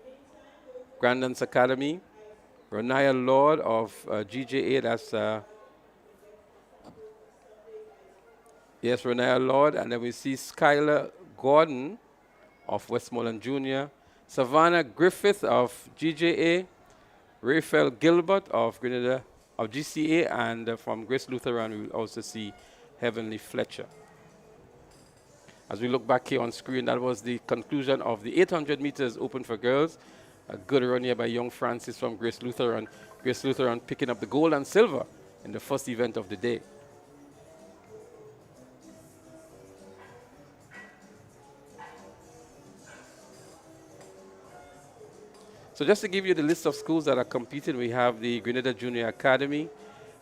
Grandon's Academy, Renaya Lord of GJA, that's yes, Renaya Lord, and then we see Skylar Gordon of Westmoreland Jr., Savannah Griffith of GJA, Raphael Gilbert of Grenada of GCA, and from Grace Lutheran we will also see Heavenly Fletcher. As we look back here on screen, that was the conclusion of the 800 meters open for girls. A good run here by young Francis from Grace Lutheran. Grace Lutheran picking up the gold and silver in the first event of the day. So just to give you the list of schools that are competing, we have the Grenada Junior Academy,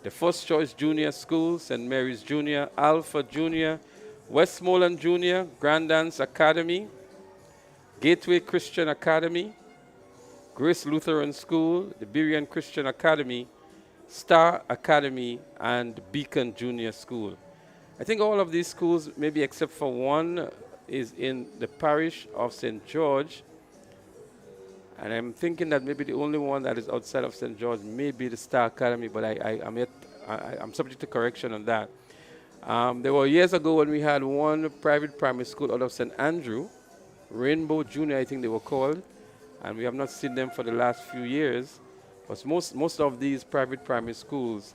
the First Choice Junior School, St. Mary's Junior, Alpha Junior, Westmoreland Junior, Grand Dance Academy, Gateway Christian Academy, Grace Lutheran School, the Berean Christian Academy, Star Academy, and Beacon Junior School. I think all of these schools, maybe except for one, is in the parish of St. George. And I'm thinking that maybe the only one that is outside of St. George may be the Star Academy, but I'm subject to correction on that. There were years ago when we had one private primary school out of St. Andrew, Rainbow Junior, I think they were called, and we have not seen them for the last few years. But most of these private primary schools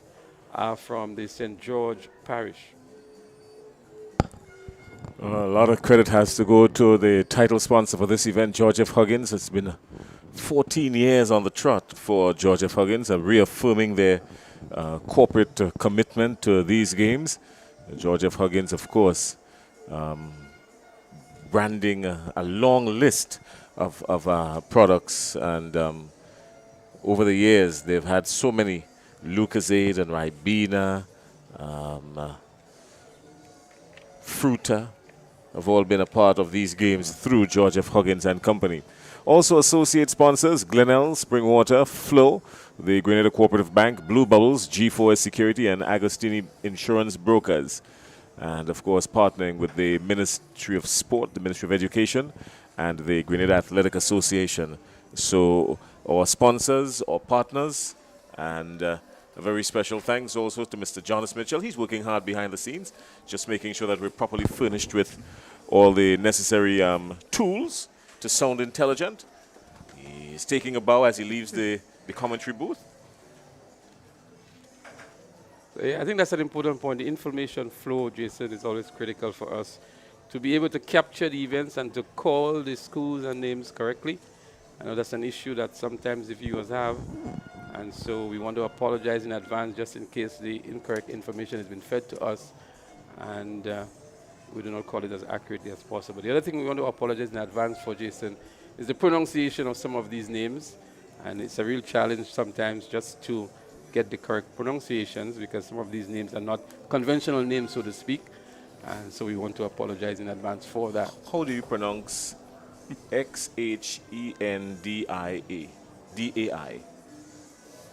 are from the St. George parish. A lot of credit has to go to the title sponsor for this event, George F. Huggins. It's been 14 years on the trot for George F. Huggins, reaffirming their corporate commitment to these games. George F. Huggins, of course, branding a long list of products, and over the years they've had so many. Lucasade and Ribena, Fruta have all been a part of these games through George F. Huggins and Company. Also associate sponsors, Glenelg, Springwater, Flow, the Grenada Cooperative Bank, Blue Bubbles, G4S Security, and Agostini Insurance Brokers. And of course, partnering with the Ministry of Sport, the Ministry of Education, and the Grenada Athletic Association. So our sponsors, our partners, and a very special thanks also to Mr. Jonas Mitchell. He's working hard behind the scenes, just making sure that we're properly furnished with all the necessary tools to sound intelligent. He's taking a bow as he leaves the commentary booth. I think that's an important point. The information flow, Jason, is always critical for us to be able to capture the events and to call the schools and names correctly. I know that's an issue that sometimes the viewers have, and so we want to apologize in advance just in case the incorrect information has been fed to us, and we do not call it as accurately as possible. The other thing we want to apologize in advance for, Jason, is the pronunciation of some of these names, and it's a real challenge sometimes just to get the correct pronunciations because some of these names are not conventional names, so to speak, and so we want to apologize in advance for that. How do you pronounce Xhendai? D-A-I.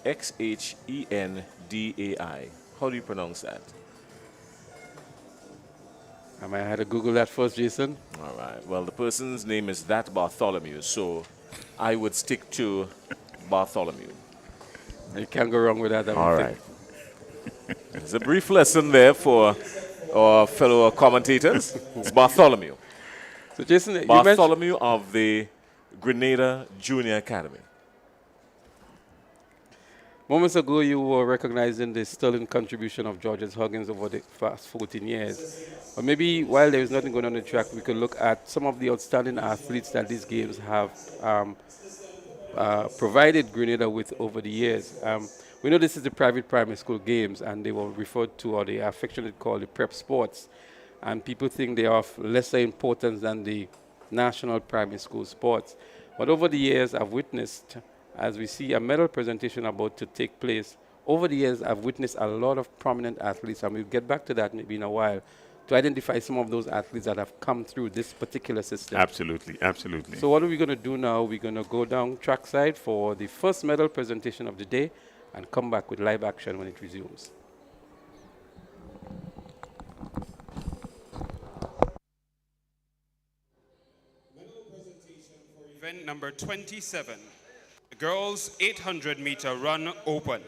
Xhendai. How do you pronounce that? I might have to Google that first, Jason. All right. Well, the person's name is that Bartholomew, so I would stick to Bartholomew. You can't go wrong with that. All right. There's a brief lesson there for our fellow commentators. It's Bartholomew. So, Jason, Bartholomew of the Grenada Junior Academy. Moments ago, you were recognizing the sterling contribution of George F. Huggins over the past 14 years. But maybe while there is nothing going on the track, we could look at some of the outstanding athletes that these games have provided Grenada with over the years. We know this is the private primary school games, and they were referred to, or they are affectionately called, the prep sports. And people think they are of lesser importance than the national primary school sports. But over the years, I've witnessed, as we see a medal presentation about to take place, over the years, I've witnessed a lot of prominent athletes, and we'll get back to that maybe in a while, to identify some of those athletes that have come through this particular system. Absolutely, absolutely. So what are we going to do now? We're going to go down trackside for the first medal presentation of the day and come back with live action when it resumes. Event number 27, the girls 800-meter run open.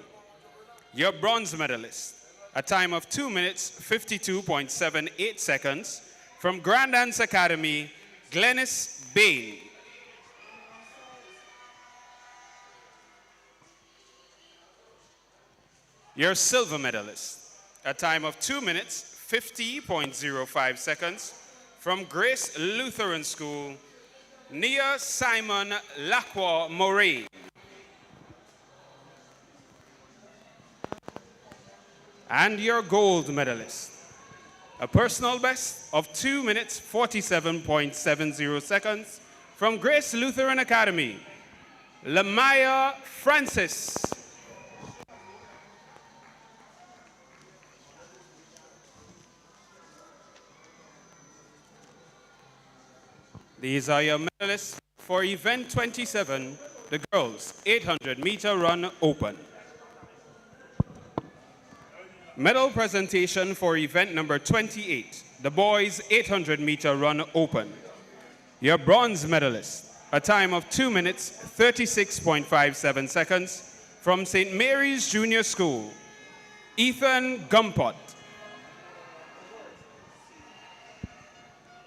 Your bronze medalist, a time of 2 minutes, 52.78 seconds, from Grand Dance Academy, Glennis Bain. Your silver medalist, a time of 2 minutes, 50.05 seconds, from Grace Lutheran School, Nia Simon Lacroix Moray. And your gold medalist, a personal best of 2 minutes, 47.70 seconds, from Grace Lutheran Academy, Lamaya Francis. These are your medalists for event 27, the girls 800-meter run open. Medal presentation for event number 28, the boys 800-meter run open. Your bronze medalist, a time of 2 minutes, 36.57 seconds, from St. Mary's Junior School, Ethan Gumpot.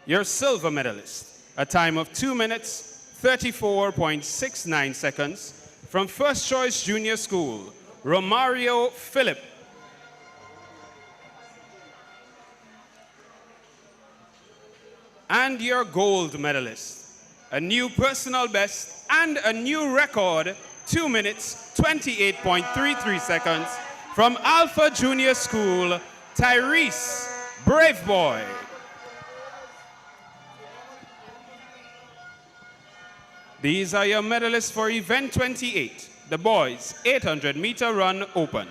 Your silver medalist, a time of 2 minutes, 34.69 seconds, from First Choice Junior School, Romario Philip. And your gold medalist, a new personal best and a new record, 2 minutes, 28.33 seconds, from Alpha Junior School, Tyrese Brave Boy. These are your medalists for event 28, the boys 800-meter run open.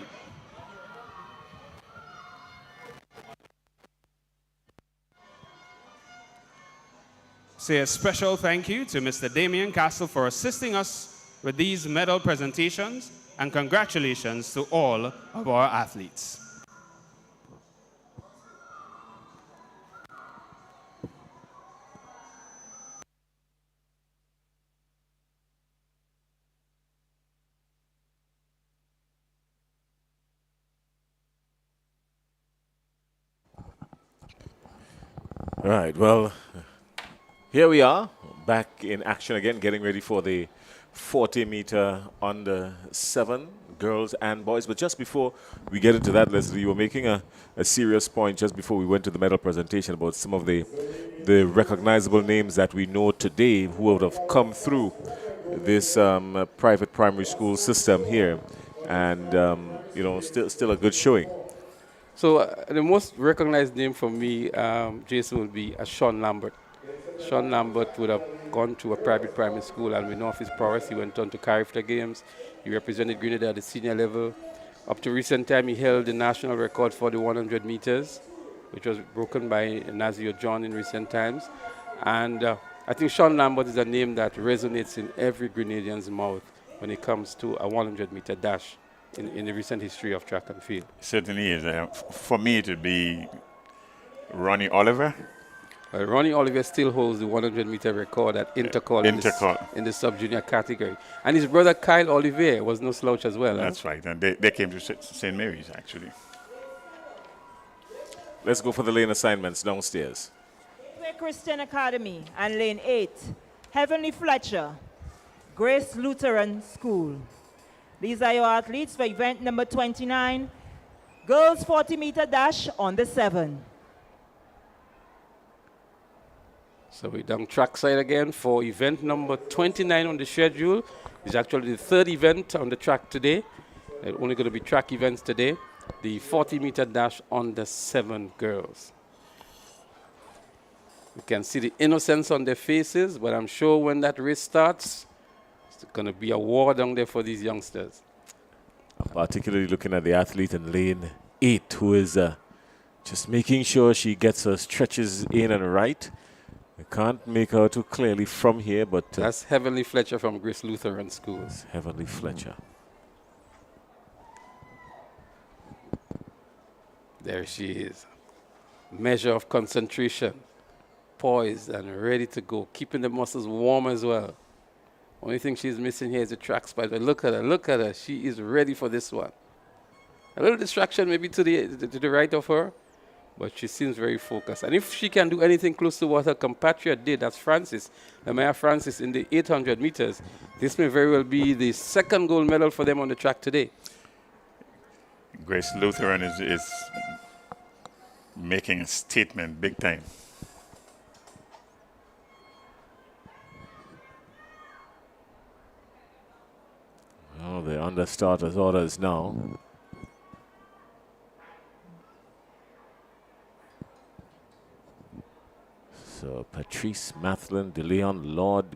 Say a special thank you to Mr. Damian Castle for assisting us with these medal presentations, and congratulations to all of our athletes. All right, well, here we are, back in action again, getting ready for the 40-meter under 7, girls and boys. But just before we get into that, Leslie, you were making a serious point just before we went to the medal presentation about some of the recognizable names that we know today who would have come through this private primary school system here. And, you know, still a good showing. So the most recognized name for me, Jason, would be Sean Lambert. Sean Lambert would have gone to a private primary school, and we know of his prowess. He went on to carry the games. He represented Grenada at the senior level. Up to recent time, he held the national record for the 100 meters, which was broken by Nazio John in recent times. And I think Sean Lambert is a name that resonates in every Grenadian's mouth when it comes to a 100-meter dash in the recent history of track and field. Certainly is. For me, it would be Ronnie Oliver. Ronnie Oliver still holds the 100-meter record at Intercol in the sub-junior category. And his brother Kyle Olivier was no slouch as well. That's right. And they came to St. Mary's, actually. Let's go for the lane assignments downstairs. Christian Academy and lane 8, Heavenly Fletcher, Grace Lutheran School. These are your athletes for event number 29, girls 40-meter dash on the 7. So we're down trackside again for event number 29 on the schedule. It's actually the third event on the track today. There are only going to be track events today. The 40-meter dash on the 7 girls. You can see the innocence on their faces, but I'm sure when that race starts, it's going to be a war down there for these youngsters. I'm particularly looking at the athlete in lane 8, who is just making sure she gets her stretches in and right. I can't make her too clearly from here, but... that's Heavenly Fletcher from Grace Lutheran School. Heavenly Fletcher. There she is. Measure of concentration. Poised and ready to go. Keeping the muscles warm as well. Only thing she's missing here is the track spider. Look at her, look at her. She is ready for this one. A little distraction maybe to the right of her, but she seems very focused. And if she can do anything close to what her compatriot did, that's Francis, Amaya Francis in the 800 meters, this may very well be the second gold medal for them on the track today. Grace Lutheran is making a statement big time. Oh, they're under starters orders now. So Patrice, Mathlin, DeLeon, Lord,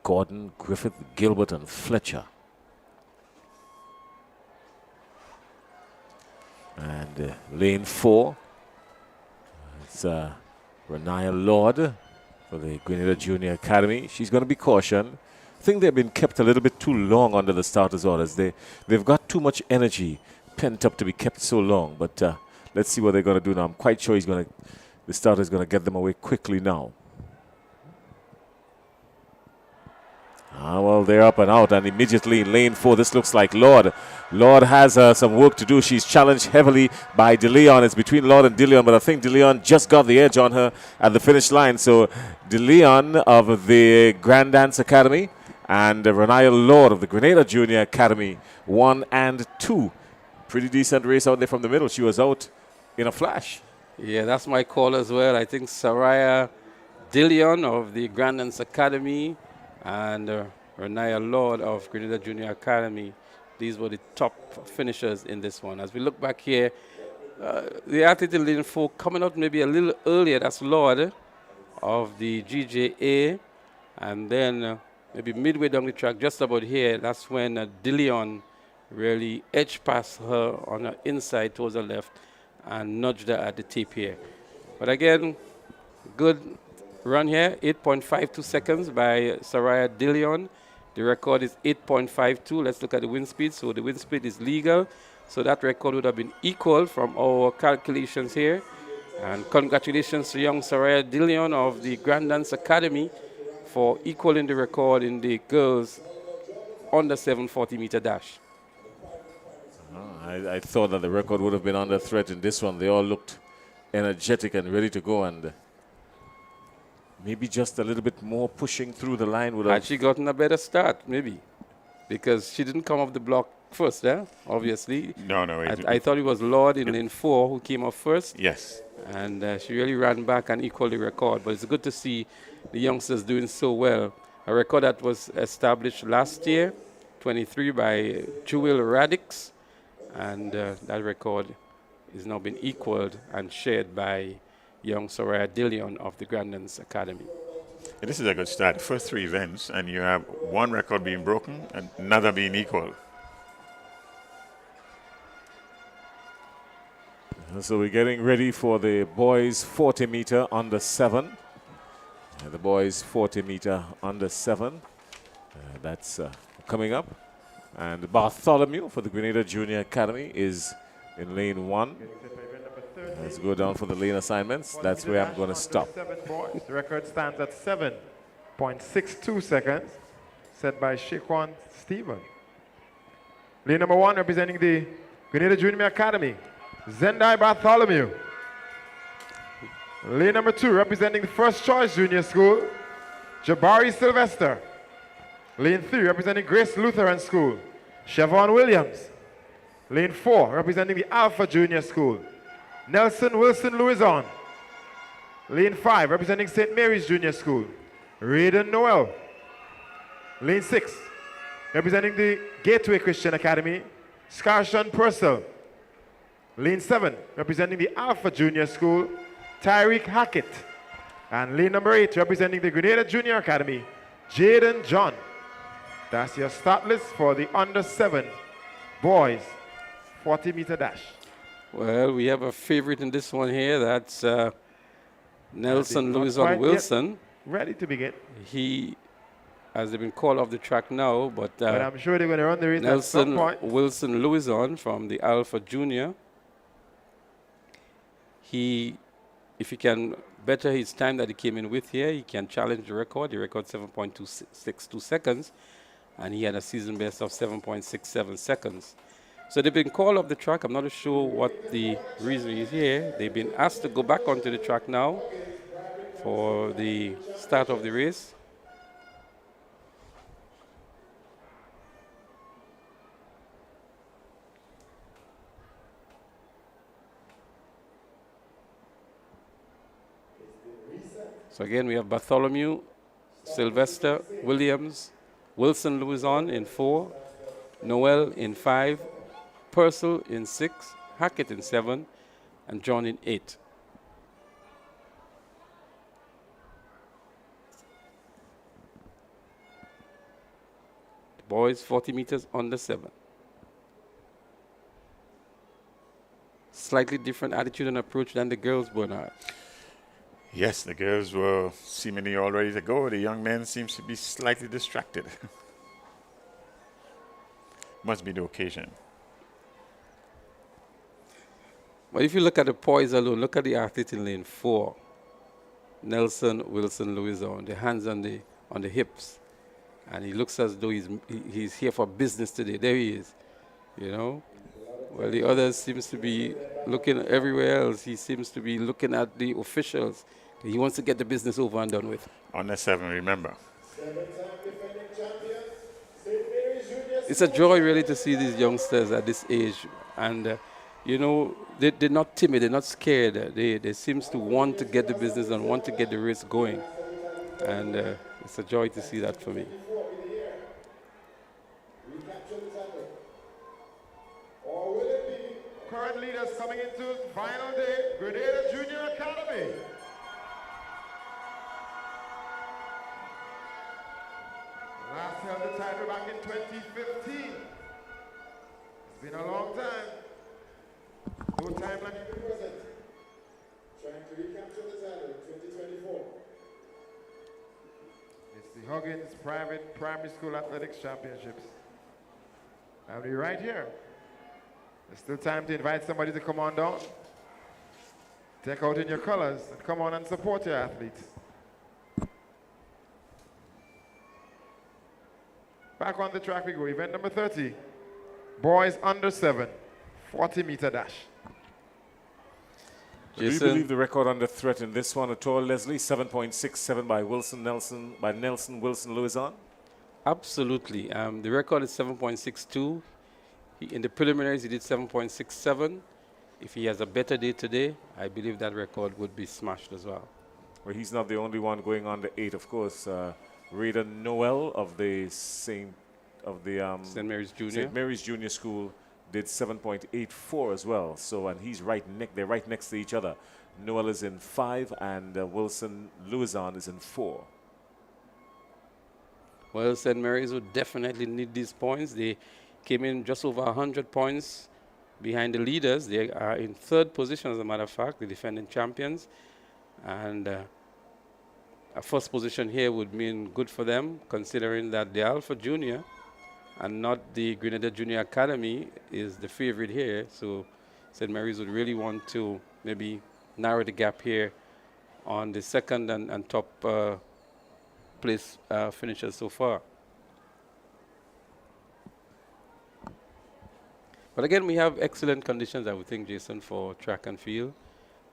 Gordon, Griffith, Gilbert, and Fletcher. And lane 4, it's Renaya Lord for the Grenada Junior Academy. She's going to be cautioned. I think they've been kept a little bit too long under the starters' orders. They've got too much energy pent up to be kept so long. But let's see what they're going to do now. I'm quite sure the starter is going to get them away quickly now. Well, they're up and out, and immediately in lane 4, this looks like Lord. Lord has some work to do. She's challenged heavily by DeLeon. It's between Lord and DeLeon, but I think DeLeon just got the edge on her at the finish line. So DeLeon of the Grand Dance Academy and Renaya Lord of the Grenada Junior Academy, 1 and 2. Pretty decent race out there from the middle. She was out in a flash. Yeah, that's my call as well. I think Saraya DeLeon of the Grand Dance Academy and Renaya Lord of Grenada Junior Academy, these were the top finishers in this one. As we look back here, the athlete in lane 4 coming out maybe a little earlier, that's Lord of the GJA, and then maybe midway down the track, just about here, that's when DeLeon really edged past her on her inside towards the left and nudged her at the tip here. But again, good run here, 8.52 seconds by Saraya DeLeon. The record is 8.52. Let's look at the wind speed. So the wind speed is legal. So that record would have been equal from our calculations here. And congratulations to young Saraya DeLeon of the Grand Dance Academy for equaling the record in the girls under 740-meter dash. I thought that the record would have been under threat in this one. They all looked energetic and ready to go, and maybe just a little bit more pushing through the line would have... Had she gotten a better start, maybe, because she didn't come off the block first, obviously. No. I thought it was Lord in lane 4 who came off first. Yes. And she really ran back and equaled the record. But it's good to see the youngsters doing so well. A record that was established last year, 23 by Jewel Radix. And that record is now been equaled and shared by young Saraya DeLeon of the Grand Dance Academy. Yeah, this is a good start. First 3 events, and you have one record being broken and another being equal. So we're getting ready for the boys 40-meter under 7. The boys 40-meter under 7. That's coming up. And Bartholomew for the Grenada Junior Academy is in lane 1. Let's go down for the lane assignments. That's where I'm going to stop. The record stands at 7.62 seconds, set by Shaquan Stephen. Lane number 1 representing the Grenada Junior Academy, Zendai Bartholomew. Lane number 2 representing the First Choice Junior School, Jabari Sylvester. Lane 3 representing Grace Lutheran School, Siobhan Williams. Lane 4 representing the Alpha Junior School, Nelson Wilson Louison. Lane 5 representing St. Mary's Junior School, Raiden Noel. Lane 6 representing the Gateway Christian Academy, Scarshan Purcell. Lane 7 representing the Alpha Junior School, Tyreek Hackett. And lane number 8 representing the Grenada Junior Academy, Jaden John. That's your start list for the under 7 boys 40-meter dash. Well, we have a favorite in this one here. That's Nelson Louison Wilson. Ready to begin. He has been called off the track now, but I'm sure they're going to run the race at some point. Nelson Wilson Louison from the Alpha Junior. If he can better his time that he came in with here, he can challenge the record. The record 7.262 seconds, and he had a season best of 7.67 seconds. So they've been called off the track. I'm not sure what the reason is here. They've been asked to go back onto the track now for the start of the race. So again, we have Bartholomew, Sylvester, Williams, Wilson Louison in 4, Noel in 5, Purcell in 6, Hackett in 7, and John in 8. The boys 40 meters under 7. Slightly different attitude and approach than the girls, Bernard. Yes, the girls were seemingly all ready to go. The young men seems to be slightly distracted. Must be the occasion. But if you look at the poise alone, look at the athlete in lane 4. Nelson Wilson Louison, the hands on the hips. And he looks as though he's here for business today. There he is, you know. Well, the others seems to be looking everywhere else. He seems to be looking at the officials. He wants to get the business over and done with. On the 7, remember. It's a joy really to see these youngsters at this age. And, you know, they're not timid, they're not scared. They seem to want to get the business and want to get the race going. And it's a joy to see that for me. Current leaders coming into final day, Grenada Junior Academy. Last held the title back in 2015. It's been a long time. No time like you present. Trying to recapture the title in 2024. It's the Huggins Private Primary School Athletics Championships. I'll be right here. There's still time to invite somebody to come on down. Take out in your colors and come on and support your athletes. Back on the track we go. Event number 30. Boys under 7, 40-meter dash. Do you believe the record under threat in this one at all, Leslie? 7.67 by Nelson Wilson Louison? Absolutely. The record is 7.62. In the preliminaries, he did 7.67. If he has a better day today, I believe that record would be smashed as well. Well, he's not the only one going on the 8, of course. Raider Noel of the St. Mary's Junior. St. Mary's Junior School did 7.84 as well. So, and he's they're right next to each other. Noel is in 5 and Wilson Louison is in 4. Well, St. Mary's would definitely need these points. They came in just over 100 points behind the leaders. They are in 3rd position, as a matter of fact, the defending champions. And a 1st position here would mean good for them, considering that the Alpha Junior and not the Grenada Junior Academy is the favorite here. So St. Mary's would really want to maybe narrow the gap here on the 2nd and top place finishers so far. But again, we have excellent conditions, I would think, Jason, for track and field.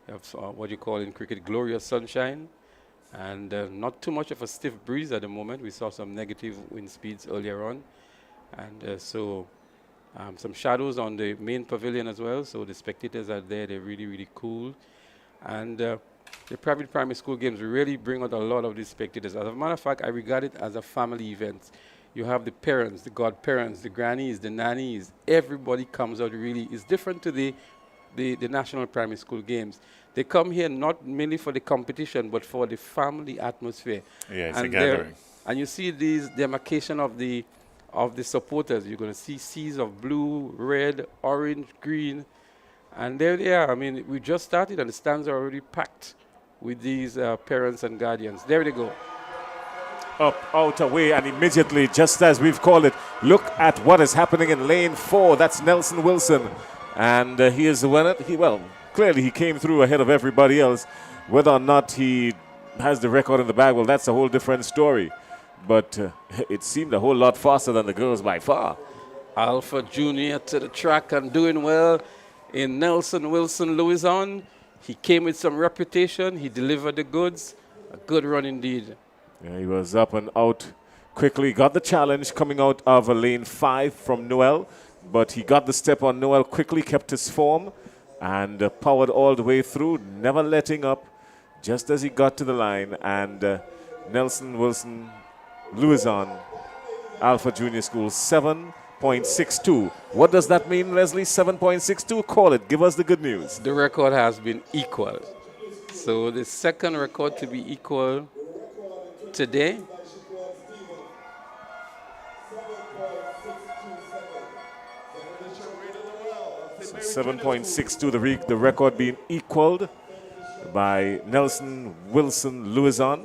We have what you call in cricket glorious sunshine, and not too much of a stiff breeze at the moment. We saw some negative wind speeds earlier on, and some shadows on the main pavilion as well. So the spectators are there. They're really, really cool. And the private primary school games really bring out a lot of these spectators. As a matter of fact, I regard it as a family event. You have the parents, the godparents, the grannies, the nannies. Everybody comes out really. It's different to the national primary school games. They come here not merely for the competition, but for the family atmosphere. Yeah, it's a gathering. And you see these demarcation of the supporters. You're going to see seas of blue, red, orange, green. And there they are. I mean, we just started and the stands are already packed with these parents and guardians. There they go. Up, out, away, and immediately, just as we've called it, look at what is happening in lane 4. That's Nelson Wilson. And he is the winner. Clearly he came through ahead of everybody else. Whether or not he has the record in the bag, well, that's a whole different story. But it seemed a whole lot faster than the girls by far. Alpha Junior to the track and doing well in Nelson Wilson Louison. He came with some reputation. He delivered the goods. A good run indeed. Yeah, he was up and out quickly. Got the challenge coming out of lane 5 from Noel. But he got the step on Noel quickly, kept his form, and powered all the way through, never letting up, just as he got to the line. And Nelson Wilson Louison, Alpha Junior School, 7.62. What does that mean, Leslie? 7.62? Call it. Give us the good news. The record has been equal. So the second record to be equal today. So 7.62, the record being equaled by Nelson Wilson Louison.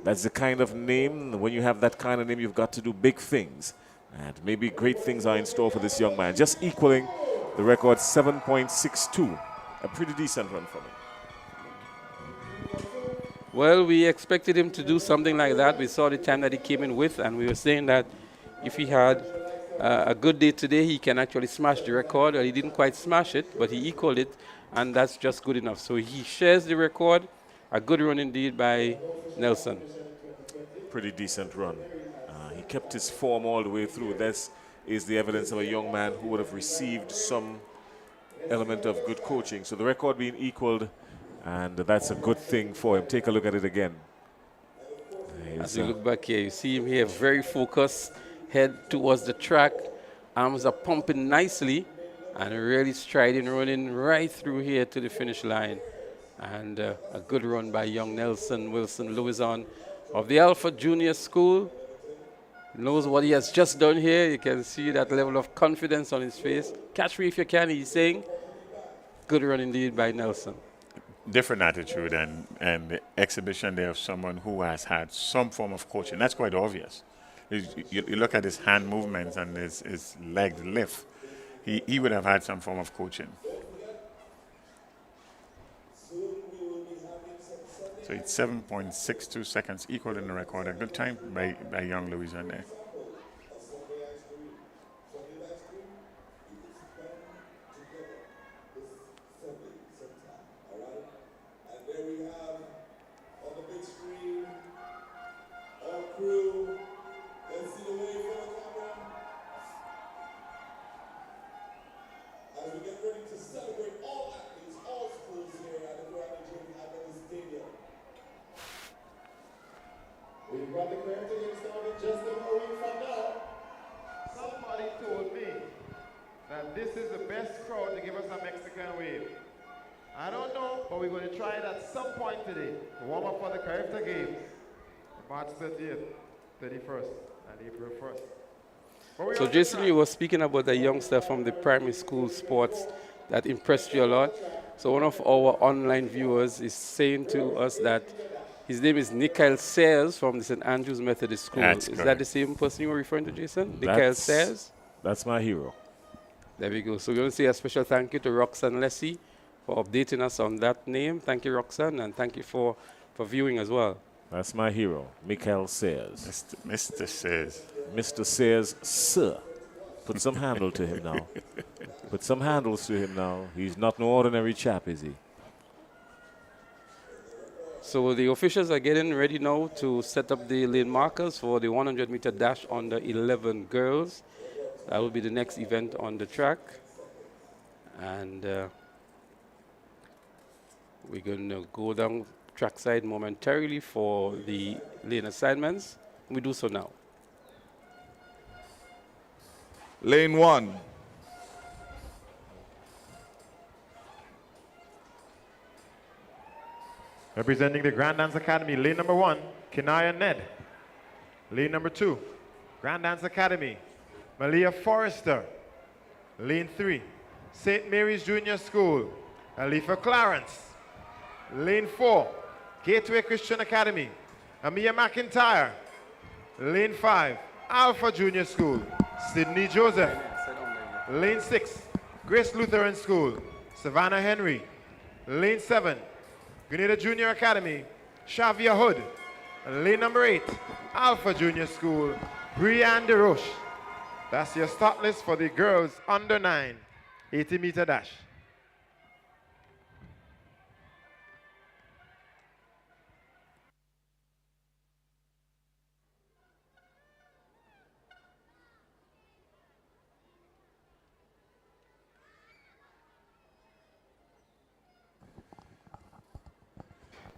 That's the kind of name, when you have that kind of name, you've got to do big things. And maybe great things are in store for this young man. Just equaling the record 7.62. A pretty decent run for him. Well, we expected him to do something like that. We saw the time that he came in with, and we were saying that if he had a good day today, he can actually smash the record. Well, he didn't quite smash it, but he equaled it, and that's just good enough. So he shares the record. A good run indeed by Nelson. Pretty decent run. He kept his form all the way through. This is the evidence of a young man who would have received some element of good coaching. So the record being equaled, and that's a good thing for him. Take a look at it again. As you look back here, you see him here, very focused, head towards the track. Arms are pumping nicely, and really striding, running right through here to the finish line. And a good run by young Nelson Wilson Louison of the Alpha Junior School. Knows what he has just done here. You can see that level of confidence on his face. Catch me if you can, he's saying. Good run indeed by Nelson. Different attitude and the exhibition there of someone who has had some form of coaching. That's quite obvious. You look at his hand movements and his leg lift. He would have had some form of coaching. So it's 7.62 seconds, equal in the record. A good time by young Louison there. We've got the clearance to get started just about a week from now. Somebody told me that this is the best crowd to give us a Mexican wave. I don't know, but we're going to try it at some point today to warm up for the Carifta Games, March 30th, 31st, and April 1st. So Jason, you were speaking about the youngster from the primary school sports that impressed you a lot. So one of our online viewers is saying to us that his name is Nikhil Sayers from the St. Andrews Methodist School. That's is correct. that the same person you were referring to, Jason? Nikhil Sayers? That's my hero. There we go. So we're going to say a special thank you to Roxanne Lessie for updating us on that name. Thank you, Roxanne, and thank you for viewing as well. That's my hero, Michael Sayers. Mr. Sayers. Mr. Sayers, sir. Put some handle to him now. Put some handles to him now. He's not no ordinary chap, is he? So the officials are getting ready now to set up the lane markers for the 100-meter dash on the 11 girls. That will be the next event on the track. And we're going to go down trackside momentarily for the lane assignments. We do so now. Lane 1. Representing the Grand Dance Academy, lane number 1, Kinaya Ned. Lane number 2, Grand Dance Academy, Malia Forrester. Lane 3, St. Mary's Junior School, Alifa Clarence. Lane 4, Gateway Christian Academy, Amia McIntyre. Lane 5, Alpha Junior School, Sydney Joseph. Lane 6, Grace Lutheran School, Savannah Henry. Lane 7, Grenada Junior Academy, Shavia Hood. And lane number 8, Alpha Junior School, Brianne DeRoche. That's your start list for the girls under 9, 80-meter dash.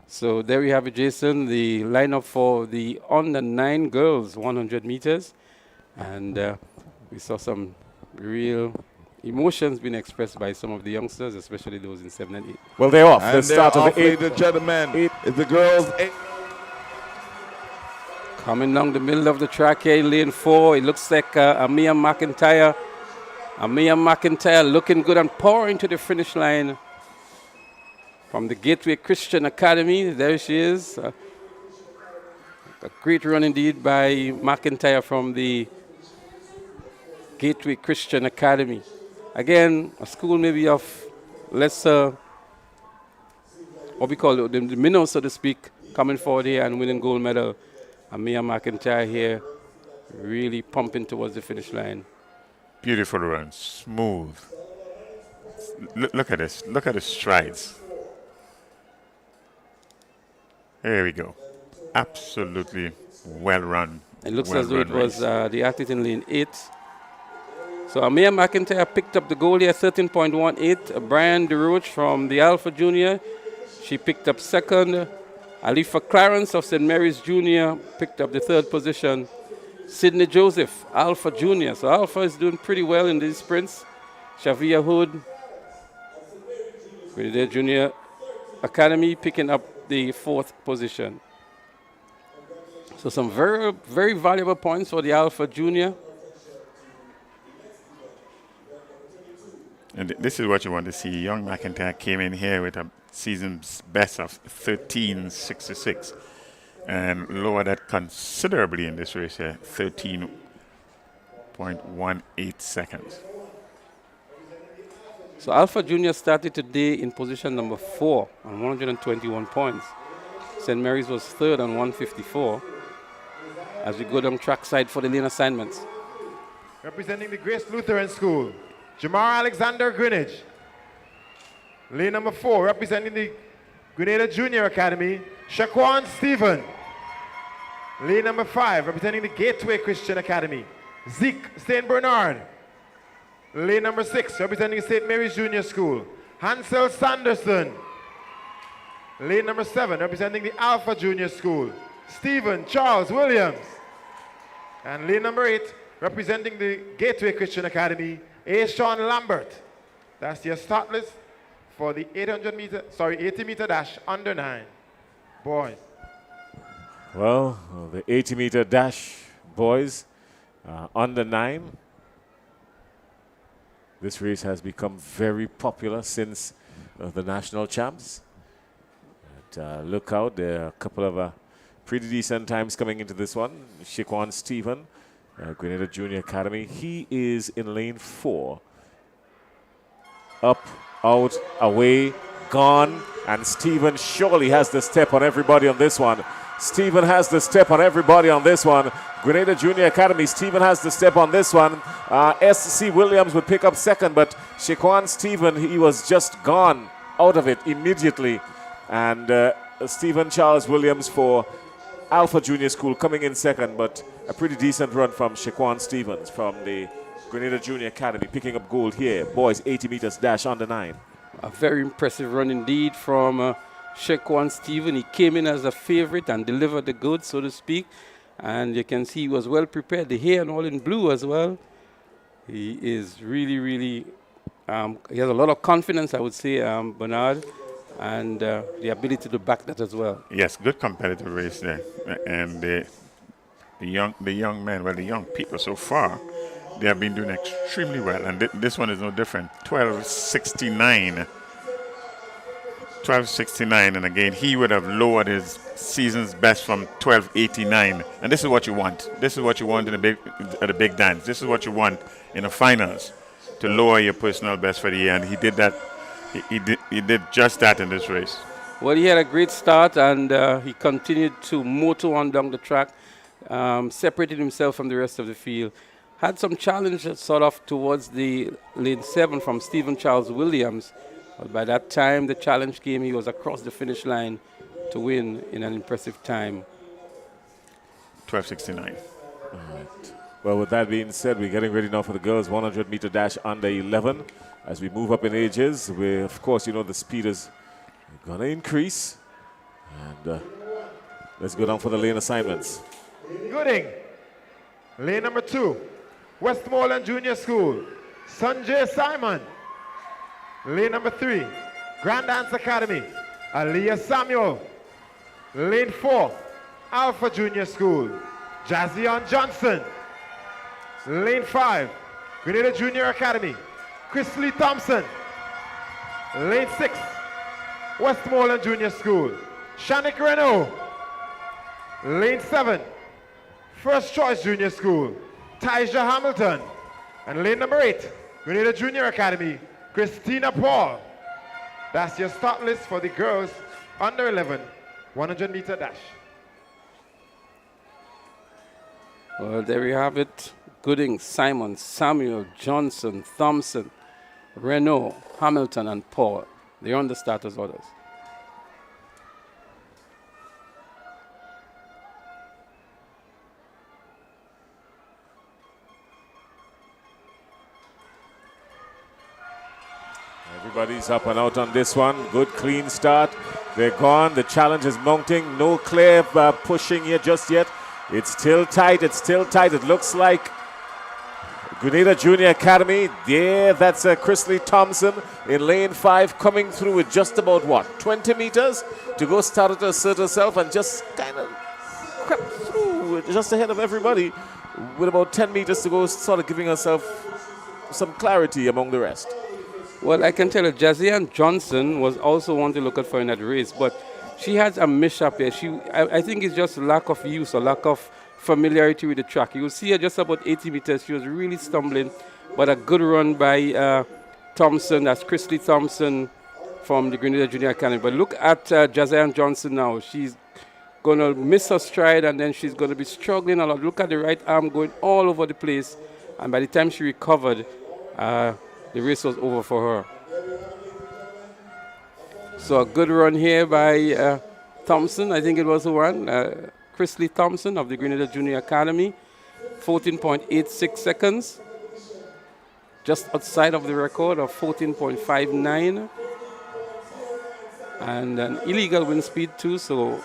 So there we have it, Jason, the lineup for the under 9 girls 100 meters. And we saw some real emotions being expressed by some of the youngsters, especially those in 7 and 8. Well, they're off. And the start of the 8. Ladies and gentlemen, it's the girls 8. Coming down the middle of the track here, lane 4, it looks like Amia McIntyre. Amia McIntyre looking good and pouring to the finish line. from the Gateway Christian Academy. There she is. A great run indeed by McIntyre from the Gateway Christian Academy. Again, a school maybe of lesser, what we call the minnows, so to speak, coming forward here and winning gold medal. And Mia McIntyre here really pumping towards the finish line. Beautiful run, smooth. Look at this. Look at the strides. There we go. Absolutely well run. It looks as though it was the athlete in lane 8. So Amir McIntyre picked up the goal here, 13.18. Brian DeRoche from the Alpha Junior, she picked up second. Alifa Clarence of St. Mary's Junior picked up the third position. Sidney Joseph, Alpha Junior. So Alpha is doing pretty well in these sprints. Shavia Hood, Grenada Junior Academy, picking up the fourth position. So some very, very valuable points for the Alpha Junior. And this is what you want to see. Young McIntyre came in here with a season's best of 13.66 and lowered that considerably in this race here, 13.18 seconds. So Alpha Junior started today in position number 4 on 121 points. St. Mary's was third on 154. As we go down trackside for the lane assignments. Representing the Grace Lutheran School, Jamar Alexander Greenwich. Lane number 4, representing the Grenada Junior Academy, Shaquan Stephen. Lane number 5, representing the Gateway Christian Academy, Zeke St. Bernard. Lane number 6, representing St. Mary's Junior School, Hansel Sanderson. Lane number 7, representing the Alpha Junior School, Stephen Charles Williams. And lane number 8, representing the Gateway Christian Academy, A. Sean Lambert. That's your start list for the 80-meter dash under 9. Boys. Well, the 80-meter dash boys under 9. This race has become very popular since the national champs. But, look out, there are a couple of pretty decent times coming into this one. Shaquan Stephen, Grenada Junior Academy. He is in lane 4. Up, out, away, gone. And Stephen surely has the step on everybody on this one. Stephen has the step on everybody on this one. Grenada Junior Academy, Stephen has the step on this one. S.C. Williams would pick up second, but Shaquan Stephen, he was just gone out of it immediately. And Stephen Charles Williams for Alpha Junior School coming in second, but a pretty decent run from Shaquan Stevens from the Grenada Junior Academy, picking up gold here. Boys 80 meters dash under 9. A very impressive run indeed from Shaquan Stephen. He came in as a favorite and delivered the goods, so to speak. And you can see he was well prepared. The hair and all in blue as well. He is really, really, he has a lot of confidence, I would say, Bernard. And the ability to back that as well. Yes, good competitive race there. And the young men, well, the young people so far, they have been doing extremely well. And this one is no different. 12.69. 12.69. And again, he would have lowered his season's best from 12.89. And this is what you want. This is what you want at a big dance. This is what you want in the finals, to lower your personal best for the year. And he did that. He did just that in this race. Well, he had a great start, and he continued to motor on down the track, separated himself from the rest of the field. Had some challenge sort of towards the lane 7 from Stephen Charles Williams. But by that time, the challenge came. He was across the finish line to win in an impressive time. 12.69. All right. Well, with that being said, we're getting ready now for the girls' 100-meter dash under 11. As we move up in ages, of course, you know, the speed is going to increase. And let's go down for the lane assignments. Gooding. Lane number 2, Westmoreland Junior School, Sanjay Simon. Lane number 3, Grand Dance Academy, Aliyah Samuel. Lane 4, Alpha Junior School, Jazzion Johnson. Lane 5, Grenada Junior Academy, Chris Lee Thompson. Lane 6, Westmoreland Junior School. Shanik Renault. Lane 7, First Choice Junior School. Tyja Hamilton. And lane number 8, Grenada Junior Academy, Christina Paul. That's your start list for the girls under 11 100-meter dash. Well, there we have it. Gooding, Simon, Samuel, Johnson, Thompson, Renault, Hamilton, and Paul. They're on the starters orders. Everybody's up and out on this one. Good clean start. They're gone. The challenge is mounting. No clear pushing here just yet. It's still tight. It's still tight. It looks like Grenada Junior Academy. Yeah, that's Chrisley Thompson in lane 5 coming through with just about what? 20 meters to go start to assert herself and just kind of crept through just ahead of everybody with about 10 meters to go, sort of giving herself some clarity among the rest. Well, I can tell you, Jazian Johnson was also one to look out for in that race, but she has a mishap here. I think it's just lack of use or lack of familiarity with the track. You will see her just about 80 meters. She was really stumbling, but a good run by Thompson. That's Chrisley Thompson from the Grenada Junior Academy. But look at Jazian Johnson now. She's going to miss her stride, and then she's going to be struggling a lot. Look at the right arm going all over the place, and by the time she recovered, the race was over for her. So a good run here by Thompson. I think it was the one. Chrisley Thompson of the Grenada Junior Academy. 14.86 seconds. Just outside of the record of 14.59. And an illegal wind speed too. So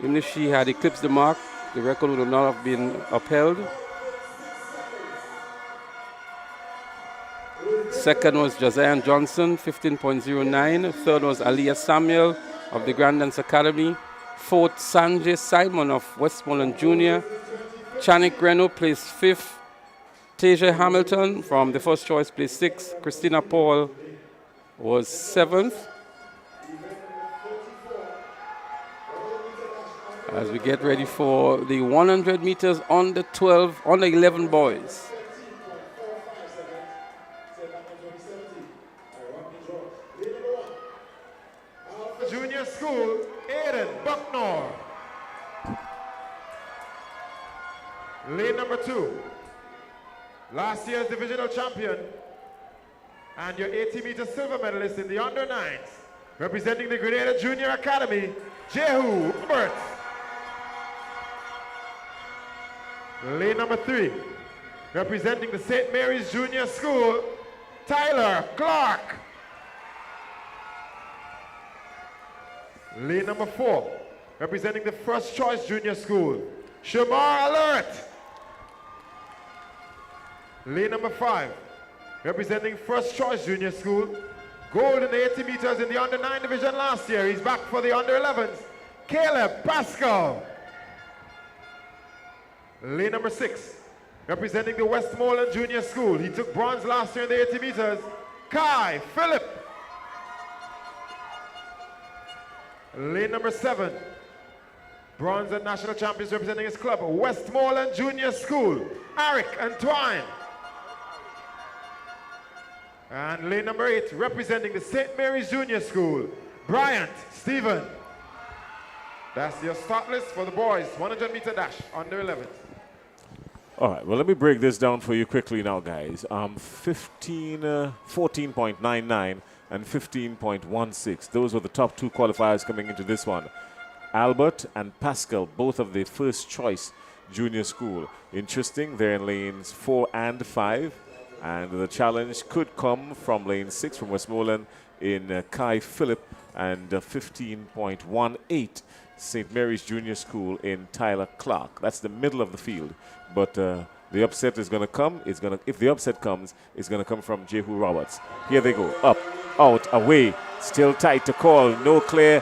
even if she had eclipsed the mark, the record would not have been upheld. Second was Jazian Johnson, 15.09. Third was Aliyah Samuel of the Grand Dance Academy. Fourth, Sanjay Simon of Westmoreland Junior. Chanik Renault placed 5th. Tasia Hamilton from the First Choice placed 6th. Christina Paul was 7th. As we get ready for the 100 meters on the 11 boys. Junior School, Aiden Bucknor. Lane number 2, last year's divisional champion and your 80-meter silver medalist in the under 9s, representing the Grenada Junior Academy, Jehu Roberts. Lane number 3, representing the St. Mary's Junior School, Tyler Clark. Lane number 4, representing the First Choice Junior School, Shamar Alert. Lane number 5, representing First Choice Junior School, gold in the 80 meters in the under 9 division last year. He's back for the under 11s, Caleb Pascal. Lane number 6, representing the Westmoreland Junior School. He took bronze last year in the 80 meters, Kai Phillip. Lane number 7, bronze and national champions representing his club, Westmoreland Junior School, Eric Antoine. And lane number 8, representing the St. Mary's Junior School, Bryant Stephen. That's your start list for the boys, 100-meter dash, under 11. All right, well, let me break this down for you quickly now, guys. 14.99 and 15.16. Those were the top 2 qualifiers coming into this one. Albert and Pascal, both of the First Choice Junior School. Interesting, they're in lanes 4 and 5. And the challenge could come from lane 6 from Westmoreland in Kai Phillip, and 15.18 St. Mary's Junior School in Tyler Clark. That's the middle of the field. But the upset is going to come. If the upset comes, it's going to come from Jehu Roberts. Here they go. Up, out, away. Still tight to call. No clear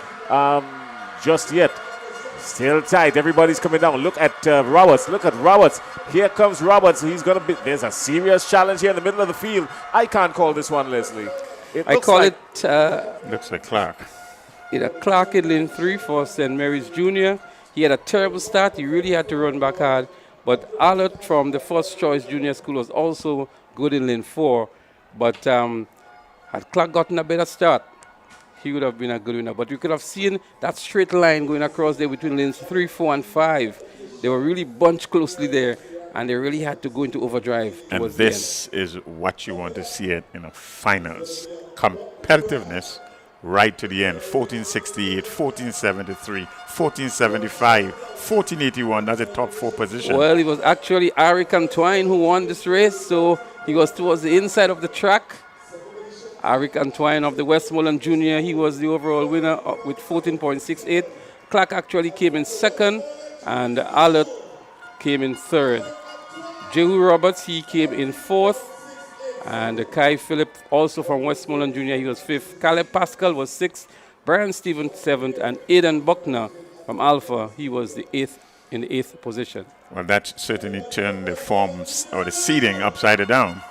just yet. Still tight. Everybody's coming down. Look at Roberts. Look at Roberts. Here comes Roberts. He's going to be. There's a serious challenge here in the middle of the field. I can't call this one, Leslie. I call it looks like Clark. Clark in lane 3 for St. Mary's Junior. He had a terrible start. He really had to run back hard. But Alert from the First Choice Junior School was also good in lane 4. But had Clark gotten a better start, he would have been a good winner. But you could have seen that straight line going across there between lanes 3, 4, and 5. They were really bunched closely there, and they really had to go into overdrive. And this is what you want to see it in the finals. Competitiveness right to the end. 1468, 1473, 1475, 1481. That's a top 4 position. Well, it was actually Arik Antoine who won this race, so he was towards the inside of the track. Arik Antoine of the Westmoreland Junior, he was the overall winner with 14.68. Clark actually came in second, and Alert came in third. Jehu Roberts, he came in fourth. And Kai Phillip, also from Westmoreland Junior, he was fifth. Caleb Pascal was sixth. Brian Stevens, seventh. And Aidan Buckner from Alpha, he was the in the eighth position. Well, that certainly turned the forms or the seeding upside down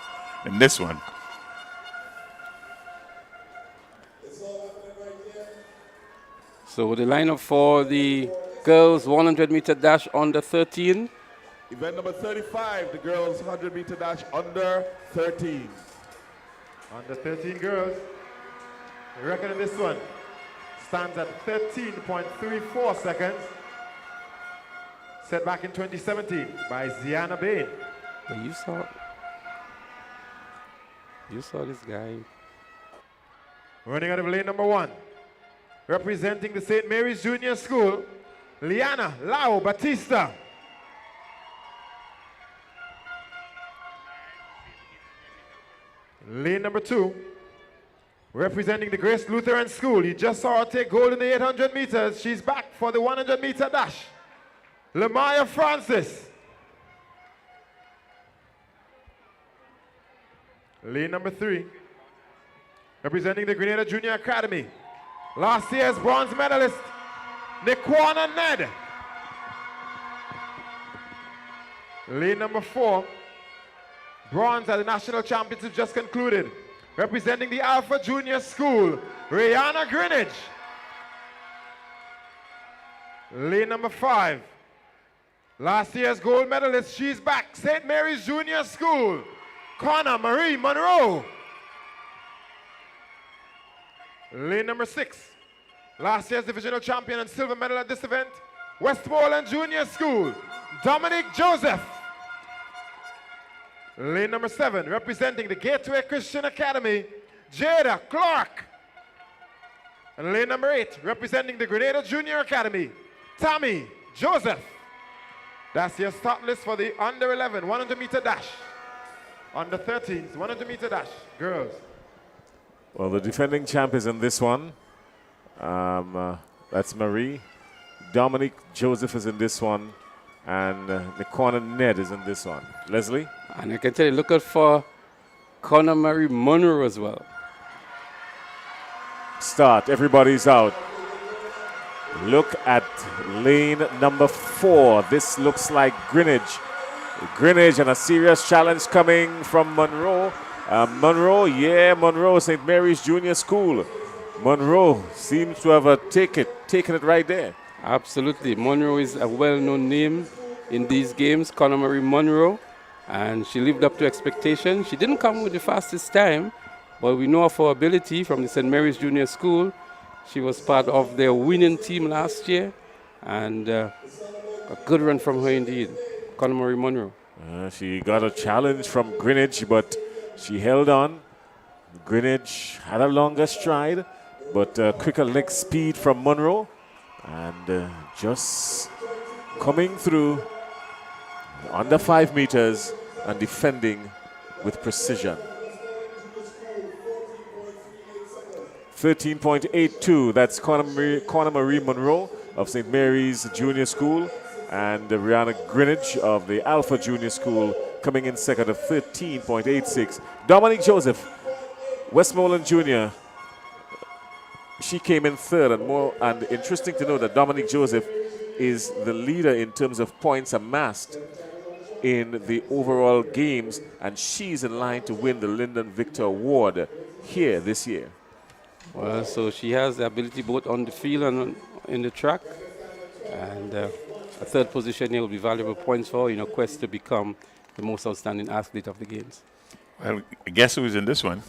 in this one. So the lineup for the girls 100-meter dash under 13. Event number 35, the girls 100-meter dash under 13. Under 13 girls. The record in this one stands at 13.34 seconds. Set back in 2017 by Ziana Bain. Well, you saw this guy. Running out of lane number 1. Representing the St. Mary's Junior School, Liana Lau Batista. Lane number 2, representing the Grace Lutheran School. You just saw her take gold in the 800 meters. She's back for the 100-meter dash. Lamaya Francis. Lane number 3, representing the Grenada Junior Academy. Last year's bronze medalist, Nikwana Ned. Lane number 4, bronze at the National Championship just concluded. Representing the Alpha Junior School, Rihanna Greenwich. Lane number 5, last year's gold medalist, she's back, St. Mary's Junior School, Connor Marie Monroe. Lane number 6, last year's divisional champion and silver medal at this event, Westmoreland Junior School, Dominic Joseph. Lane number 7, representing the Gateway Christian Academy, Jada Clark. And lane number 8, representing the Grenada Junior Academy, Tammy Joseph. That's your start list for the under 11 100-meter dash. Under 13s 100-meter dash, girls. Well, the defending champ is in this one. That's Marie. Dominic Joseph is in this one. And Nikwana Ned is in this one. Leslie? And I can tell you, look out for Connor Marie Monroe as well. Start. Everybody's out. Look at lane number 4. This looks like Greenwich. Greenwich and a serious challenge coming from Monroe. Monroe, St. Mary's Junior School. Monroe seems to have taken it right there. Absolutely. Monroe is a well-known name in these games, Connor Marie Monroe, and she lived up to expectation. She didn't come with the fastest time, but we know of her ability from the St. Mary's Junior School. She was part of their winning team last year, and a good run from her indeed, Connor Marie Monroe. She got a challenge from Greenwich, but she held on. Greenwich had a longer stride, but quicker leg speed from Monroe. And just coming through under 5 meters and defending with precision. 13.82, that's Connor Marie Monroe of St. Mary's Junior School, and Rihanna Greenwich of the Alpha Junior School coming in second of 13.86. Dominic Joseph, Westmoreland Junior, she came in third, and interesting to know that Dominic Joseph is the leader in terms of points amassed in the overall games, and she's in line to win the Lyndon Victor Award here this year? Well, so she has the ability both on the field and in the track. And a third position here will be valuable points for her in a quest to become the most outstanding athlete of the games. Well, guess who's in this one?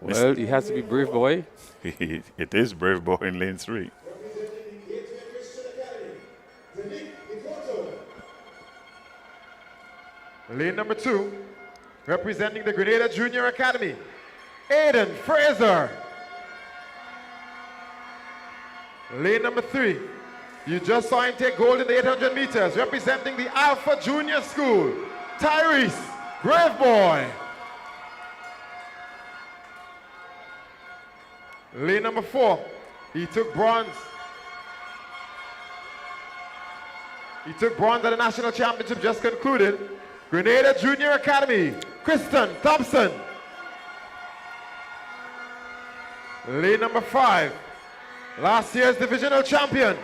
Well, it has to be Brave Boy. It is Brave Boy in lane 3. Lane number 2, representing the Grenada Junior Academy, Aiden Fraser. Lane number 3, you just saw him take gold in the 800 meters, representing the Alpha Junior School, Tyrese Brave Boy. Lane number 4, he took bronze. He took bronze at the national championship just concluded. Grenada Junior Academy, Kristen Thompson. Lane number 5, last year's divisional champion,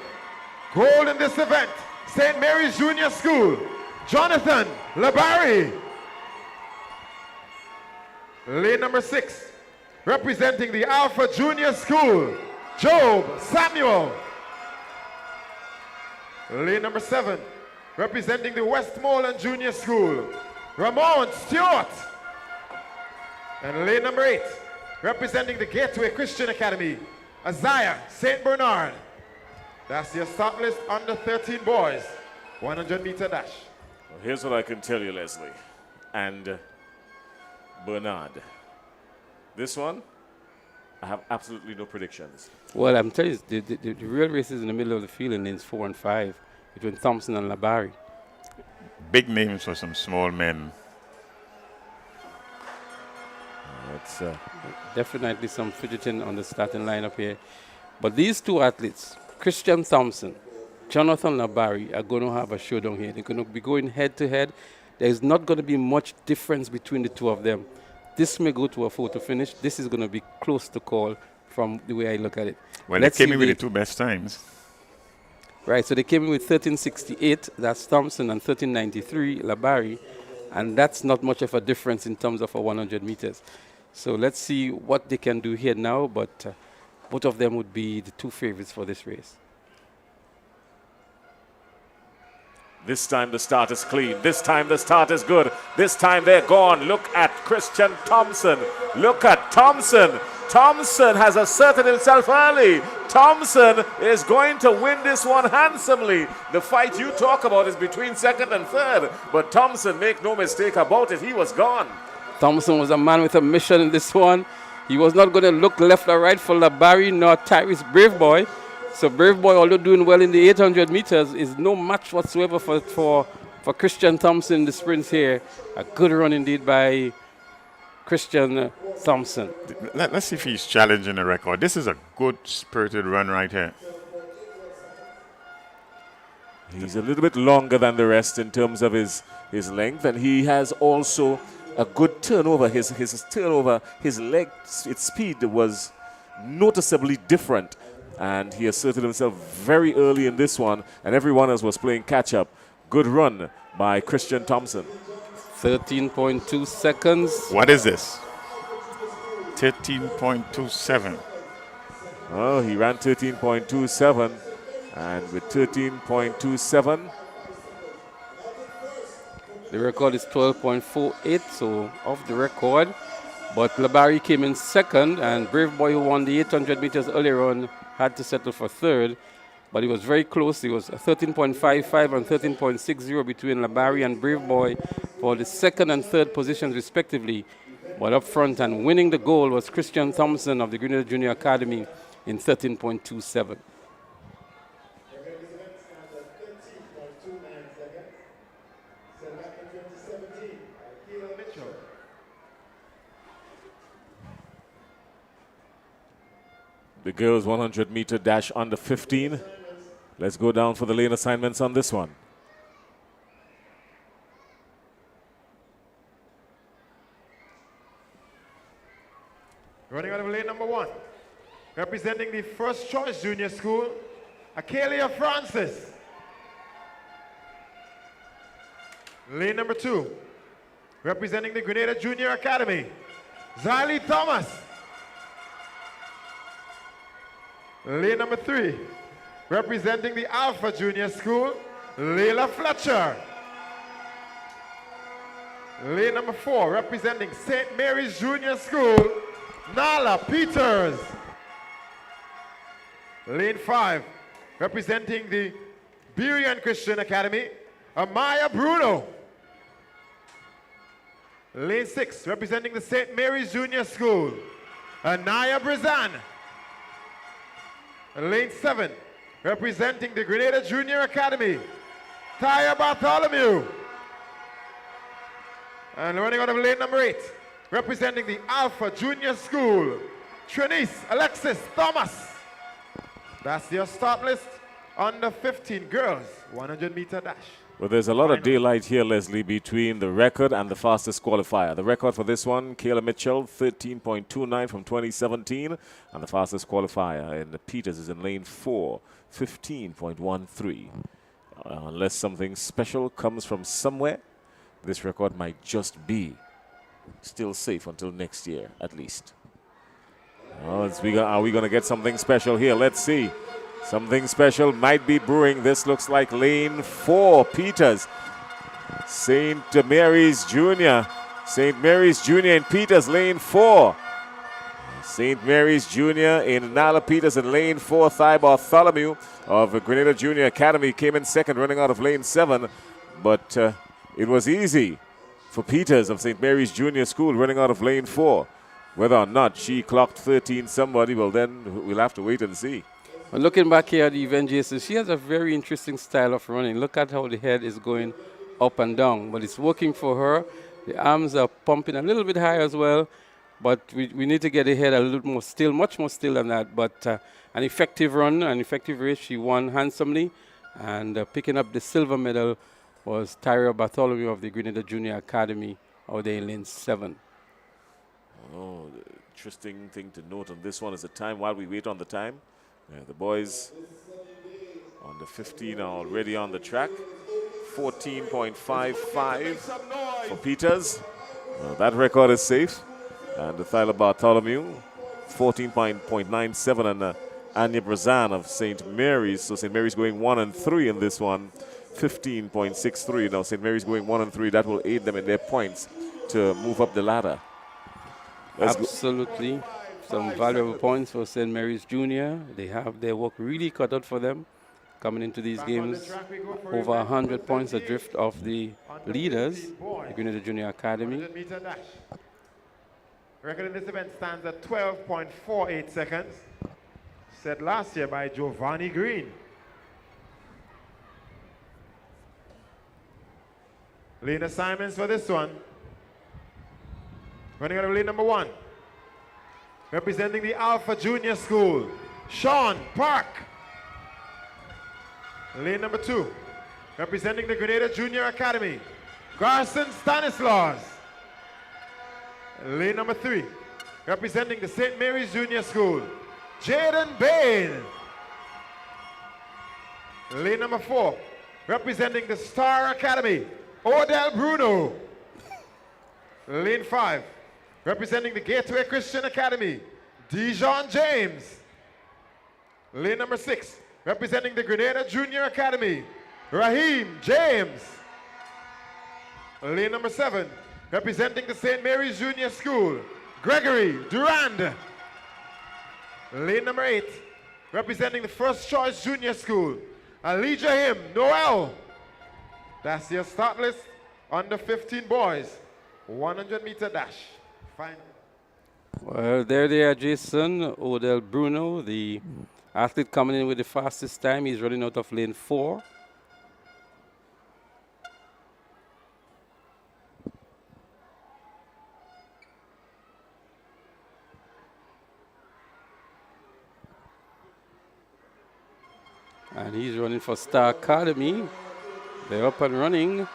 gold in this event, St. Mary's Junior School, Jonathan Labari. Lane number 6, representing the Alpha Junior School, Job Samuel. Lane number 7, representing the Westmoreland Junior School, Ramon Stewart. And lane number 8, representing the Gateway Christian Academy, Isaiah St. Bernard. That's your start list under 13 boys, 100-meter dash. Well, here's what I can tell you, Leslie and Bernard. This one, I have absolutely no predictions. Well, I'm telling you, the real race is in the middle of the field in lanes 4 and 5 between Thompson and Labari. Big names for some small men. It's definitely some fidgeting on the starting lineup here. But these two athletes, Christian Thompson, Jonathan Labari, are going to have a showdown here. They're going to be going head to head. There's not going to be much difference between the two of them. This may go to a photo finish. This is going to be close to call from the way I look at it. Well, they came in with the two best times. Right, so they came in with 13:68, that's Thompson, and 13:93, Labari, and that's not much of a difference in terms of a 100 meters. So let's see what they can do here now, but both of them would be the two favorites for this race. This time the start is clean. This time the start is good. This time they're gone. Look at Christian Thompson. Look at Thompson. Thompson has asserted himself early. Thompson is going to win this one handsomely. The fight you talk about is between second and third, but Thompson, make no mistake about it, he was gone. Thompson was a man with a mission in this one. He was not going to look left or right for Labari nor Tyrese Brave Boy. So Brave Boy, although doing well in the 800 meters, is no match whatsoever for Christian Thompson in the sprints here. A good run indeed by Christian Thompson. Let's see if he's challenging the record. This is a good spirited run right here. He's a little bit longer than the rest in terms of his length, and he has also a good turnover. His turnover, his leg, its speed was noticeably different. And he asserted himself very early in this one, and everyone else was playing catch-up. Good run by Christian Thompson. 13.2 seconds. What is this? 13.27. Oh, he ran 13.27, and with 13.27, the record is 12.48, so off the record. But Labari came in second, and Brave Boy, who won the 800 meters earlier on, had to settle for third. But he was very close. He was 13.55 and 13.60 between Labari and Brave Boy for the second and third positions, respectively. But up front and winning the gold was Christian Thompson of the Grenada Junior Academy in 13.27. the girls 100-meter dash under 15. Let's go down for the lane assignments on this one. Running out of lane number 1, representing the First Choice Junior School, Akelia Francis. Lane number 2, representing the Grenada Junior Academy, Ziley Thomas. Lane number 3, representing the Alpha Junior School, Layla Fletcher. Lane number 4, representing St. Mary's Junior School, Nala Peters. Lane 5, representing the Berean Christian Academy, Amaya Bruno. Lane 6, representing the St. Mary's Junior School, Anaya Brazan. Lane 7, representing the Grenada Junior Academy, Taya Bartholomew. And running out of lane number 8, representing the Alpha Junior School, Trinice Alexis Thomas. That's your start list. Under 15 girls, 100-meter dash. Well, there's a lot of daylight here, Leslie, between the record and the fastest qualifier. The record for this one, Kayla Mitchell, 13.29 from 2017. And the fastest qualifier in the Peters is in lane 4, 15.13. Unless something special comes from somewhere, this record might just be still safe until next year, at least. Are we going to get something special here? Let's see. Something special might be brewing. This looks like lane 4, Peters. St. Mary's Junior. St. Mary's Junior in Peters, lane 4. St. Mary's Junior in Nala Peters in lane 4. Thai Bartholomew of Grenada Junior Academy came in second, running out of lane 7. But it was easy for Peters of St. Mary's Junior School, running out of lane 4. Whether or not she clocked 13 somebody, well, then we'll have to wait and see. Well, looking back here at the event, Jason, she has a very interesting style of running. Look at how the head is going up and down, but it's working for her. The arms are pumping a little bit higher as well, but we need to get the head a little more still, much more still than that. But an effective run, an effective race, she won handsomely, and picking up the silver medal was Tyra Bartholomew of the Grenada Junior Academy out there in lane 7. Oh, the interesting thing to note on this one is the time. While we wait on the time, the boys on the 15 are already on the track. 14.55 for Peters. That record is safe. And the Thyla Bartholomew, 14.97, and Anya Brazan of St. Mary's. So St. Mary's going 1 and 3 in this one. 15.63. Now St. Mary's going 1 and 3. That will aid them in their points to move up the ladder. Absolutely. Some valuable points for St. Mary's Junior. They have their work really cut out for them coming into these games. Over 100 points adrift of the leaders, the Grenada Junior Academy. Record in this event stands at 12.48 seconds. Set last year by Giovanni Green. Lane assignments for this one. Running out of lane number 1. Representing the Alpha Junior School, Sean Park. Lane number 2. Representing the Grenada Junior Academy, Garson Stanislaus. Lane number 3. Representing the St. Mary's Junior School, Jaden Bain. Lane number 4. Representing the Star Academy, Odell Bruno. Lane 5. Representing the Gateway Christian Academy, Dijon James. Lane number 6, representing the Grenada Junior Academy, Raheem James. Lane number 7, representing the St. Mary's Junior School, Gregory Durand. Lane number 8, representing the First Choice Junior School, Elijah Him Noel. That's your start list. Under 15 boys, 100-meter dash. Fine. Well, there they are, Jason. Odell Bruno, the athlete coming in with the fastest time. He's running out of lane 4. And he's running for Star Academy. They're up and running.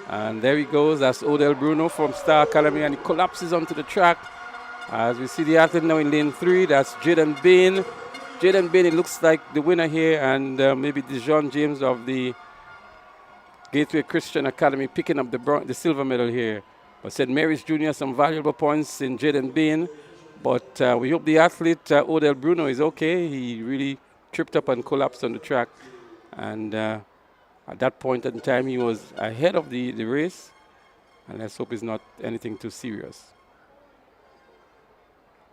And there he goes. That's Odell Bruno from Star Academy, and he collapses onto the track. As we see the athlete now in lane 3, that's Jaden Bain. Jaden Bain, it looks like the winner here, and maybe Dijon James of the Gateway Christian Academy picking up the silver medal here But St. Mary's Junior, some valuable points in Jaden Bain. But we hope the athlete, Odell Bruno, is okay. He really tripped up and collapsed on the track. And at that point in time, he was ahead of the race. And let's hope it's not anything too serious.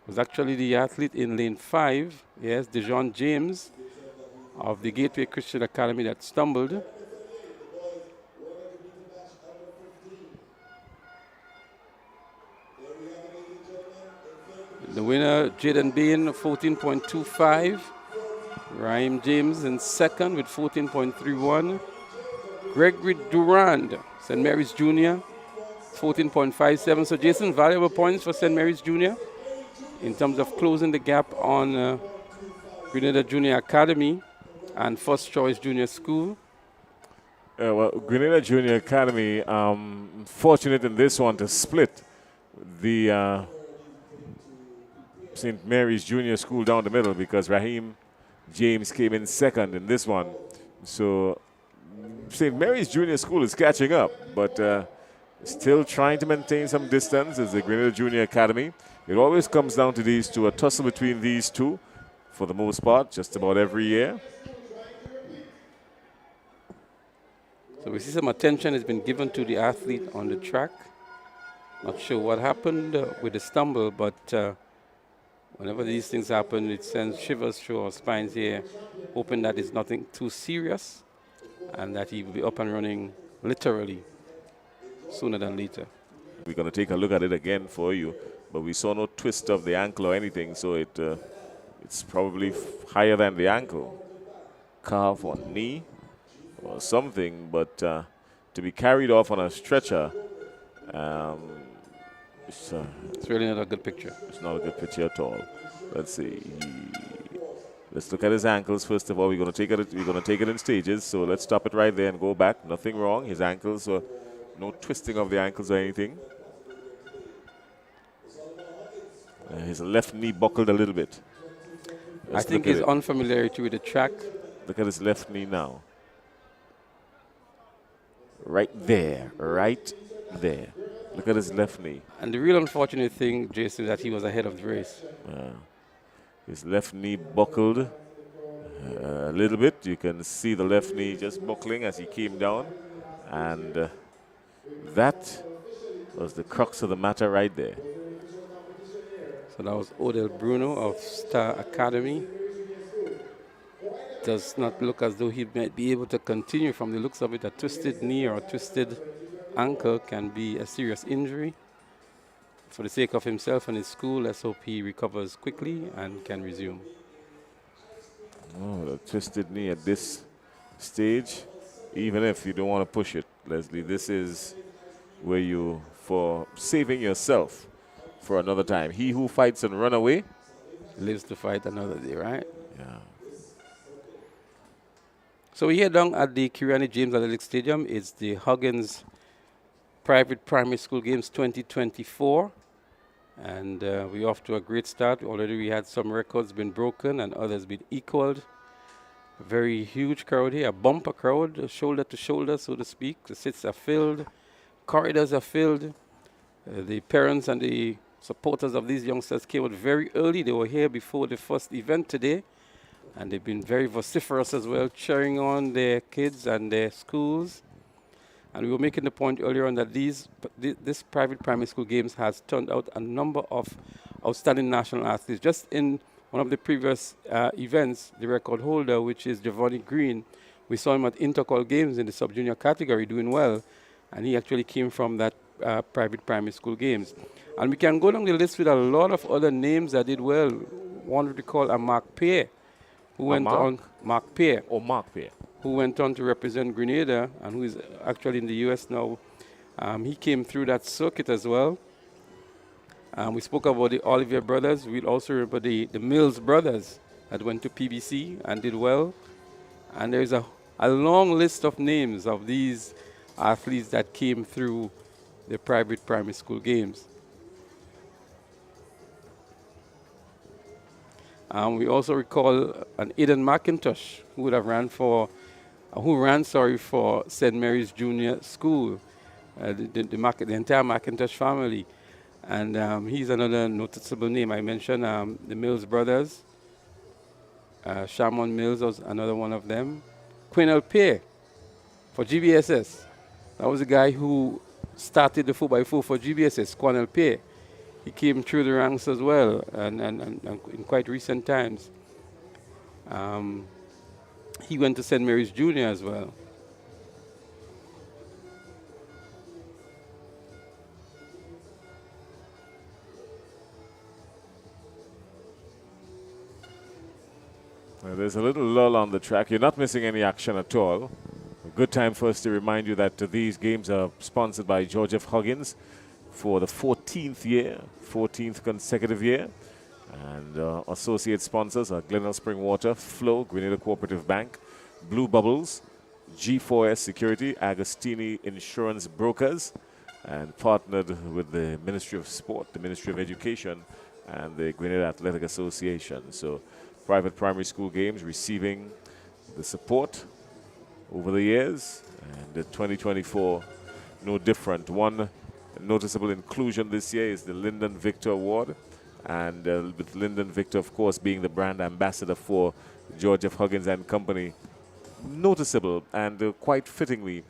It was actually the athlete in lane 5, yes, Dejon James of the Gateway Christian Academy that stumbled. The winner, Jaden Bain, 14.25. Raheem James in second with 14.31. Gregory Durand, St. Mary's Junior, 14.57. So, Jason, valuable points for St. Mary's Junior in terms of closing the gap on Grenada Junior Academy and First Choice Junior School. Well, Grenada Junior Academy, fortunate in this one to split the St. Mary's Junior School down the middle because Raheem James came in second in this one. So St. Mary's Junior School is catching up, but still trying to maintain some distance as the Grenada Junior Academy. It always comes down to these two, a tussle between these two for the most part, just about every year. So we see some attention has been given to the athlete on the track. Not sure what happened with the stumble, but whenever these things happen, it sends shivers through our spines here, hoping that it's nothing too serious and that he will be up and running literally sooner than later. We're going to take a look at it again for you, but we saw no twist of the ankle or anything, so it's probably higher than the ankle. Calf or knee or something, but to be carried off on a stretcher, it's really not a good picture. It's not a good picture at all. Let's see. Let's look at his ankles first of all. We're going to take it in stages. So let's stop it right there and go back. Nothing wrong. His ankles were no twisting of the ankles or anything. His left knee buckled a little bit. I think his unfamiliarity with the track. Look at his left knee now. Right there. Right there. Look at his left knee. And the real unfortunate thing, Jason, is that he was ahead of the race. His left knee buckled a little bit. You can see the left knee just buckling as he came down. And that was the crux of the matter right there. So that was Odell Bruno of Star Academy. Does not look as though he might be able to continue. From the looks of it, a twisted knee or a twisted ankle can be a serious injury. For the sake of himself and his school, let's hope he recovers quickly and can resume. Oh, the twisted knee at this stage, even if you don't want to push it, Leslie, this is where you, for saving yourself for another time. He who fights and run away lives to fight another day, right? Yeah. So we're here down at the Kirani James Athletic Stadium. It's the Huggins Private Primary School Games 2024. And we're off to a great start. Already we had some records been broken and others been equaled. A very huge crowd here, a bumper crowd, shoulder to shoulder, so to speak. The seats are filled, corridors are filled. The parents and the supporters of these youngsters came out very early. They were here before the first event today. And they've been very vociferous as well, cheering on their kids and their schools. And we were making the point earlier on that this private primary school games has turned out a number of outstanding national athletes. Just in one of the previous events, the record holder, which is Giovanni Green, we saw him at Intercol Games in the sub-junior category doing well. And he actually came from that private primary school games. And we can go down the list with a lot of other names that did well. One would recall a Mark Pear, who went on, Mark Pear. Oh, Mark Pear. Who went on to represent Grenada and who is actually in the U.S. now. He came through that circuit as well. We spoke about the Olivier brothers. We'll also remember the Mills brothers that went to PBC and did well. And there's a long list of names of these athletes that came through the private primary school games. We also recall an Aidan McIntosh who ran for St. Mary's Junior School. the entire McIntosh family. And he's another noticeable name. I mentioned the Mills brothers. Shamon Mills was another one of them. Quinel Pear for GBSS. That was the guy who started the 4x4 for GBSS, Quinel Pear. He came through the ranks as well, and in quite recent times. He went to St. Mary's Junior as well. There's a little lull on the track. You're not missing any action at all. A good time for us to remind you that these games are sponsored by George F. Huggins for the 14th consecutive year. And associate sponsors are Glenelg Spring Water, Flow, Grenada Cooperative Bank, Blue Bubbles, G4S Security, Agostini Insurance Brokers, and partnered with the Ministry of Sport, the Ministry of Education, and the Grenada Athletic Association. So private primary school games receiving the support over the years, and the 2024 no different. One noticeable inclusion this year is the Lyndon Victor Award, and with Lyndon Victor, of course, being the brand ambassador for George F. Huggins and Company. Noticeable and quite fittingly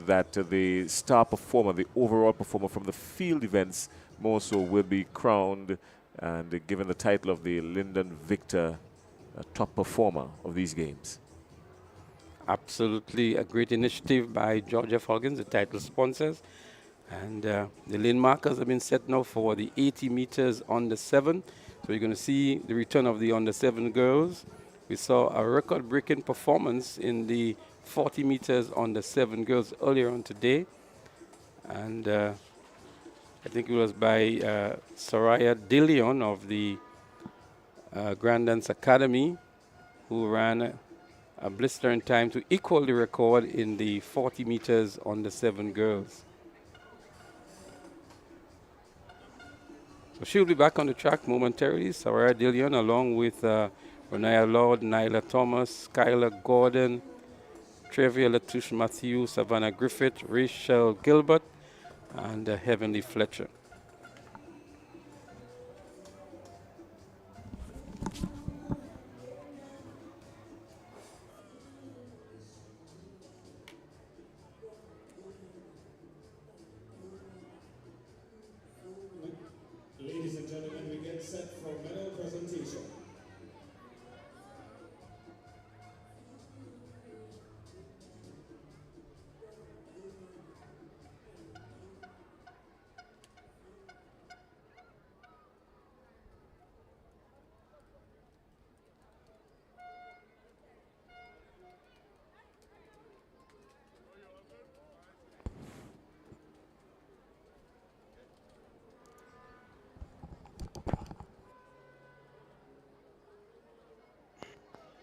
that the star performer, the overall performer from the field events more so, will be crowned and given the title of the Lyndon Victor top performer of these games. Absolutely a great initiative by George F. Huggins, the title sponsors. And the lane markers have been set now for the 80 meters under 7. So you're going to see the return of the under 7 girls. We saw a record-breaking performance in the 40 meters under 7 girls earlier on today. And I think it was by Soraya DeLeon of the Grand Dance Academy, who ran a blistering time to equal the record in the 40 meters under 7 girls. So she'll be back on the track momentarily. Soraya DeLeon, along with Renaya Lord, Nyla Thomas, Skylar Gordon, Trevia Latouche Matthew, Savannah Griffith, Rachel Gilbert, and Heavenly Fletcher. Ladies and gentlemen, we get set for medal presentation.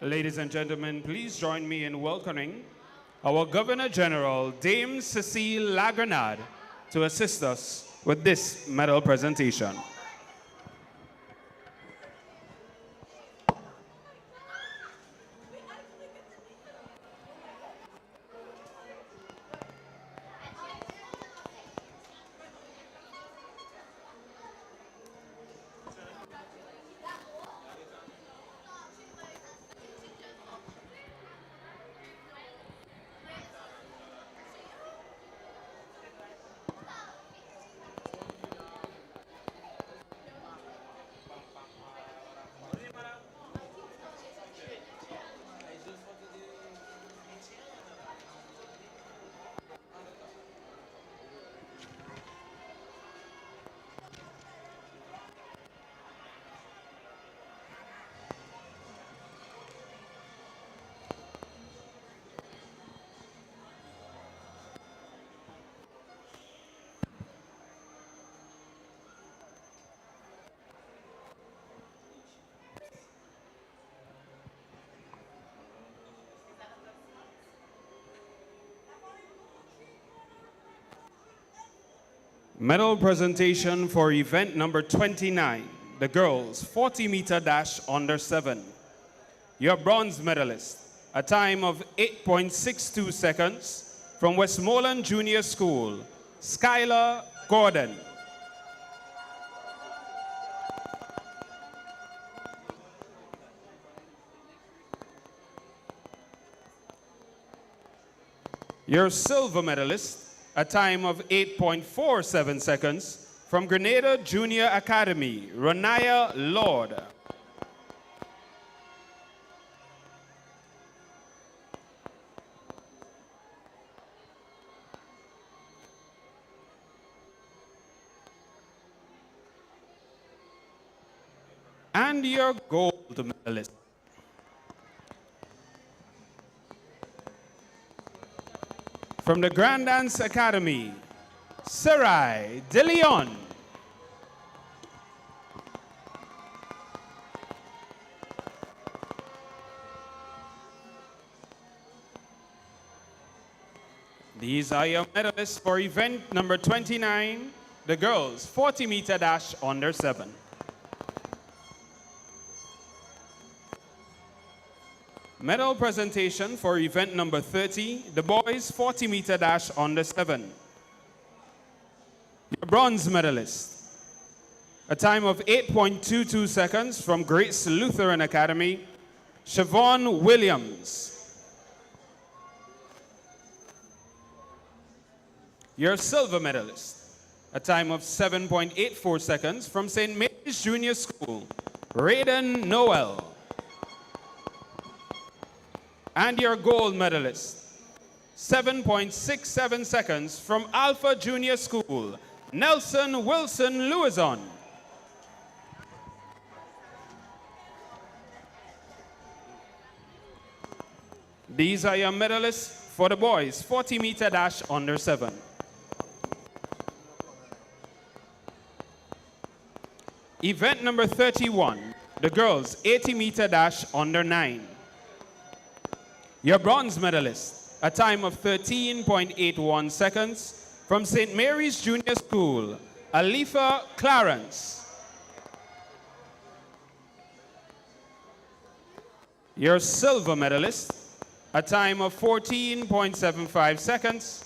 Ladies and gentlemen, please join me in welcoming our Governor General, Dame Cecile Lagrenade, to assist us with this medal presentation. Medal presentation for event number 29, the girls 40-meter dash under 7. Your bronze medalist, a time of 8.62 seconds from Westmoreland Junior School, Skylar Gordon. Your silver medalist, a time of 8.47 seconds, from Grenada Junior Academy, Ronaya Lord. And your gold medalist. From the Grand Dance Academy, Sarai De Leon. These are your medalists for event number 29, the girls 40-meter dash under 7. Medal presentation for event number 30, the boys 40-meter dash under 7. Your bronze medalist, a time of 8.22 seconds from Grace Lutheran Academy, Siobhan Williams. Your silver medalist, a time of 7.84 seconds from St. Mary's Junior School, Raiden Noel. And your gold medalist, 7.67 seconds from Alpha Junior School, Nelson Wilson Lewison. These are your medalists for the boys 40-meter dash under 7. Event number 31, the girls 80-meter dash under 9. Your bronze medalist, a time of 13.81 seconds from St. Mary's Junior School, Alifa Clarence. Your silver medalist, a time of 14.75 seconds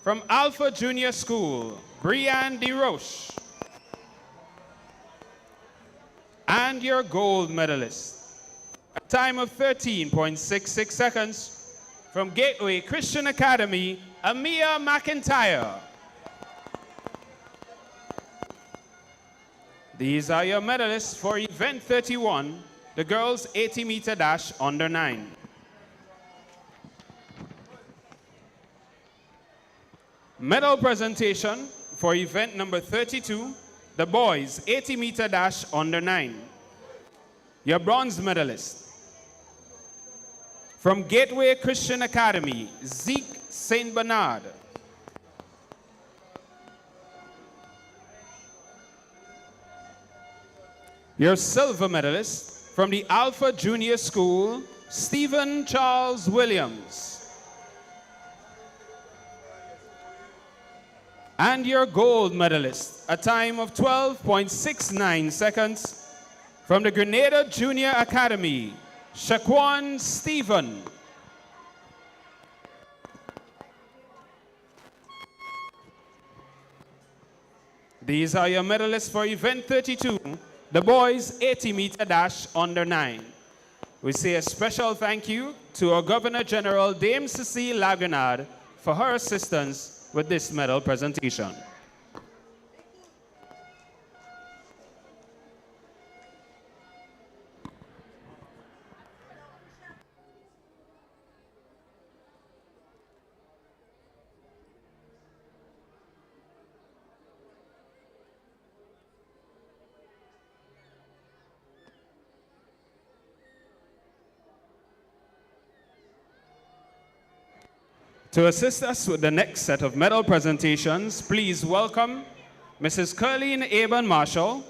from Alpha Junior School, Brianne DeRoche. And your gold medalist, a time of 13.66 seconds from Gateway Christian Academy, Amia McIntyre. These are your medalists for event 31, the girls 80-meter dash under 9. Medal presentation for event number 32, the boys 80-meter dash under 9. Your bronze medalist, from Gateway Christian Academy, Zeke St. Bernard. Your silver medalist, from the Alpha Junior School, Stephen Charles Williams. And your gold medalist, a time of 12.69 seconds, from the Grenada Junior Academy, Shaquan Stephen. These are your medalists for event 32, the boys 80-meter dash under 9. We say a special thank you to our Governor General Dame Cecile Laguenard for her assistance with this medal presentation. To assist us with the next set of medal presentations, please welcome Mrs. Curleen Aben Marshall,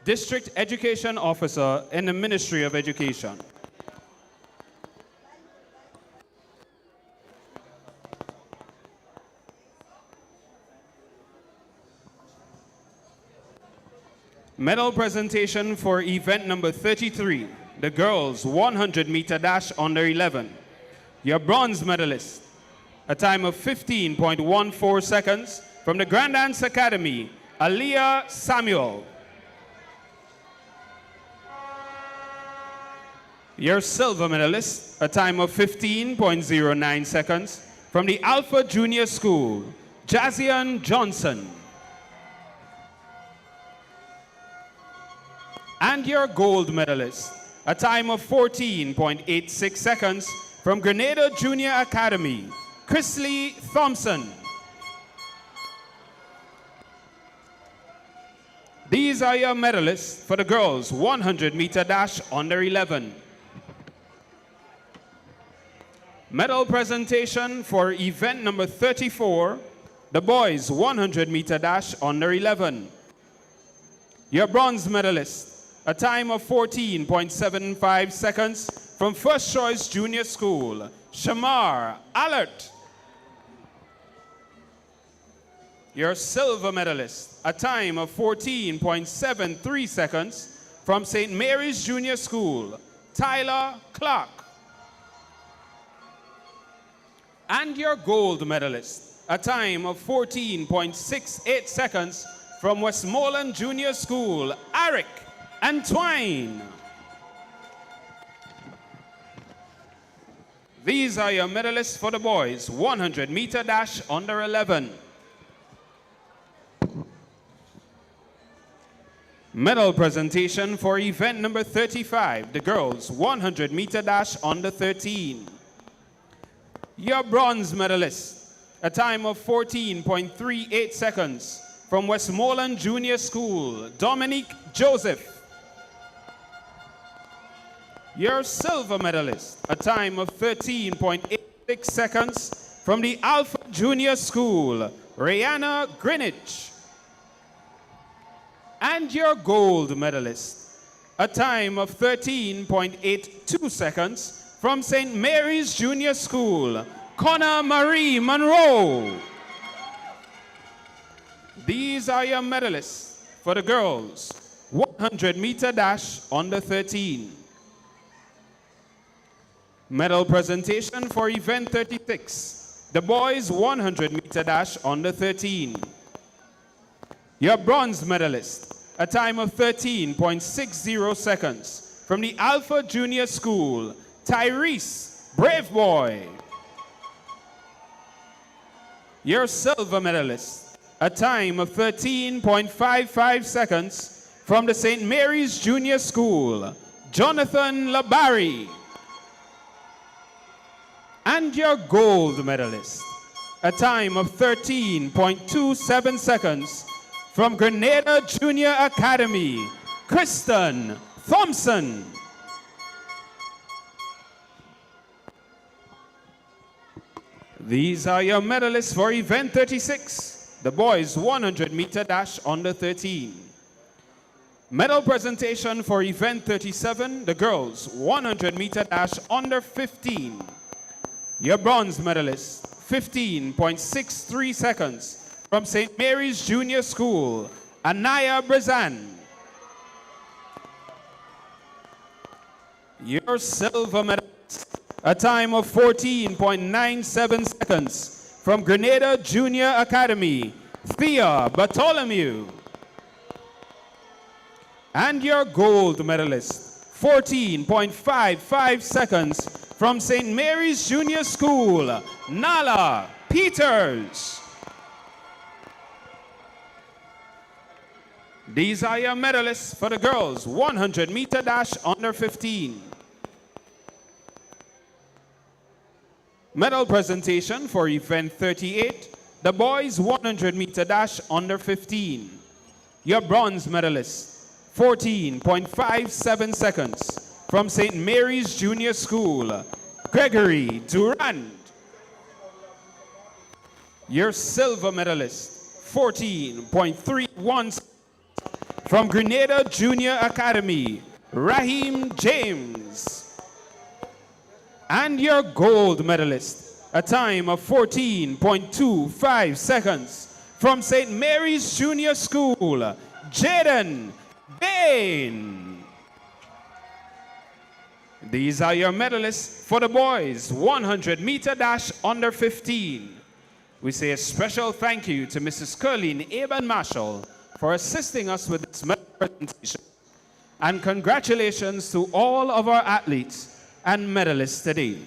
District Education Officer in the Ministry of Education. Medal presentation for event number 33, the girls 100-meter dash under 11. Your bronze medalist, a time of 15.14 seconds. From the Grand Dance Academy, Aliyah Samuel. Your silver medalist, a time of 15.09 seconds. From the Alpha Junior School, Jazian Johnson. And your gold medalist, a time of 14.86 seconds. From Grenada Junior Academy, Chrisley Thompson. These are your medalists for the girls' 100-meter dash under 11. Medal presentation for event number 34, the boys' 100-meter dash under 11. Your bronze medalist, a time of 14.75 seconds from First Choice Junior School, Shamar Alert. Your silver medalist, a time of 14.73 seconds from St. Mary's Junior School, Tyler Clark. And your gold medalist, a time of 14.68 seconds from Westmoreland Junior School, Eric Antwine. These are your medalists for the boys' 100-meter dash under 11. Medal presentation for event number 35, the girls' 100-meter dash under 13. Your bronze medalist, a time of 14.38 seconds from Westmoreland Junior School, Dominique Joseph. Your silver medalist, a time of 13.86 seconds from the Alpha Junior School, Rihanna Greenwich. And your gold medalist, a time of 13.82 seconds from St. Mary's Junior School, Connor Marie Monroe. These are your medalists for the girls' 100-meter dash under 13. Medal presentation for event 36, the boys' 100-meter dash under 13. Your bronze medalist, a time of 13.60 seconds from the Alpha Junior School, Tyrese Brave Boy. Your silver medalist, a time of 13.55 seconds from the St. Mary's Junior School, Jonathan Labari. And your gold medalist, a time of 13.27 seconds from Grenada Junior Academy, Kristen Thompson. These are your medalists for event 36, the boys' 100-meter dash under 13. Medal presentation for event 37, the girls' 100-meter dash under 15. Your bronze medalist, 15.63 seconds from St. Mary's Junior School, Anaya Brazan. Your silver medalist, a time of 14.97 seconds from Grenada Junior Academy, Thea Bartholomew. And your gold medalist, 14.55 seconds from St. Mary's Junior School, Nala Peters. These are your medalists for the girls' 100-meter dash under 15. Medal presentation for event 38, the boys' 100-meter dash under 15. Your bronze medalist, 14.57 seconds from St. Mary's Junior School, Gregory Durand. Your silver medalist, 14.31 from Grenada Junior Academy, Raheem James. And your gold medalist, a time of 14.25 seconds from St. Mary's Junior School, Jaden Bain. These are your medalists for the boys 100-meter dash under 15. We say a special thank you to Mrs. Curleen Aben Marshall for assisting us with this medal presentation. And congratulations to all of our athletes and medalists today.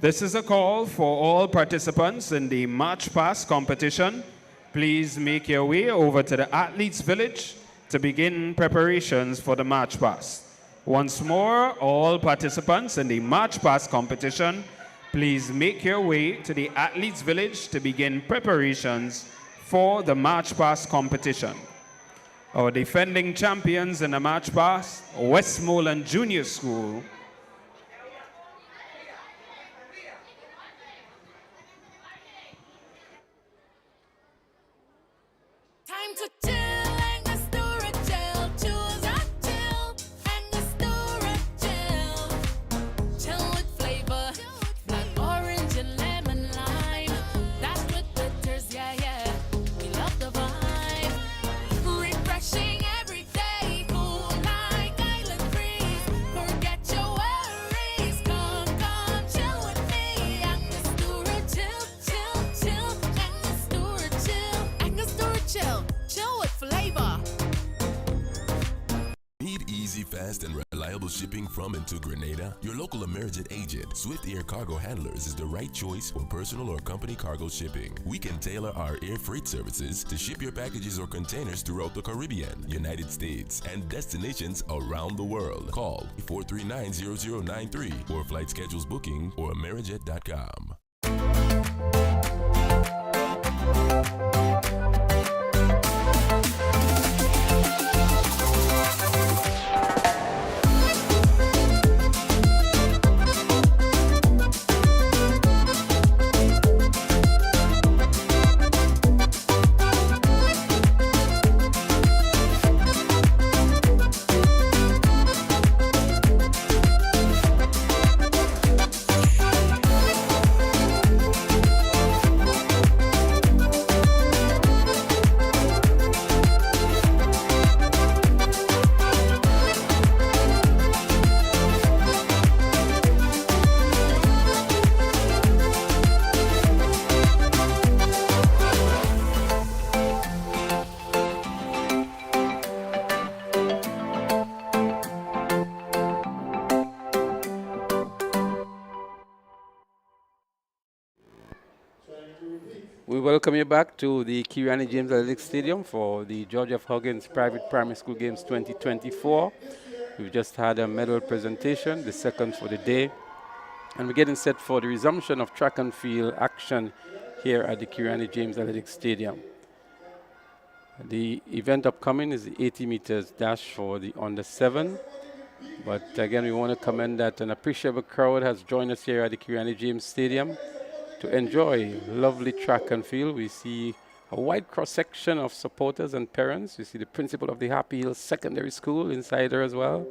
This is a call for all participants in the March Past competition. Please make your way over to the Athletes Village to begin preparations for the March Past. Once more, all participants in the March Past competition, please make your way to the Athletes Village to begin preparations for the March Past competition. Our defending champions in the March Past, Westmoreland Junior School, Time to chill and the story chill. Choose a chill and the story chill. Chill with flavor, like orange and lemon lime. That's with bitters, yeah, yeah. We love the vibe. Refreshing every day, cool like island breeze. Forget your worries, come, chill with me. And the story chill, and the story chill, and the story chill. Chill with flavor. Need easy, fast, and reliable shipping from and to Grenada? Your local Amerijet agent, Swift Air Cargo Handlers, is the right choice for personal or company cargo shipping. We can tailor our air freight services to ship your packages or containers throughout the Caribbean, United States, and destinations around the world. Call 439-0093 for flight schedules booking or Amerijet.com. We welcome you back to the Kirani James Athletic Stadium for the George F. Huggins Private Primary School Games 2024. We've just had a medal presentation, the second for the day, and we're getting set for the resumption of track and field action here at the Kirani James Athletic Stadium. The event upcoming is the 80 meters dash for the under 7. But again, we want to commend that an appreciable crowd has joined us here at the Kirani James Stadium to enjoy lovely track and field. We see a wide cross-section of supporters and parents. We see the principal of the Happy Hills Secondary School inside there as well.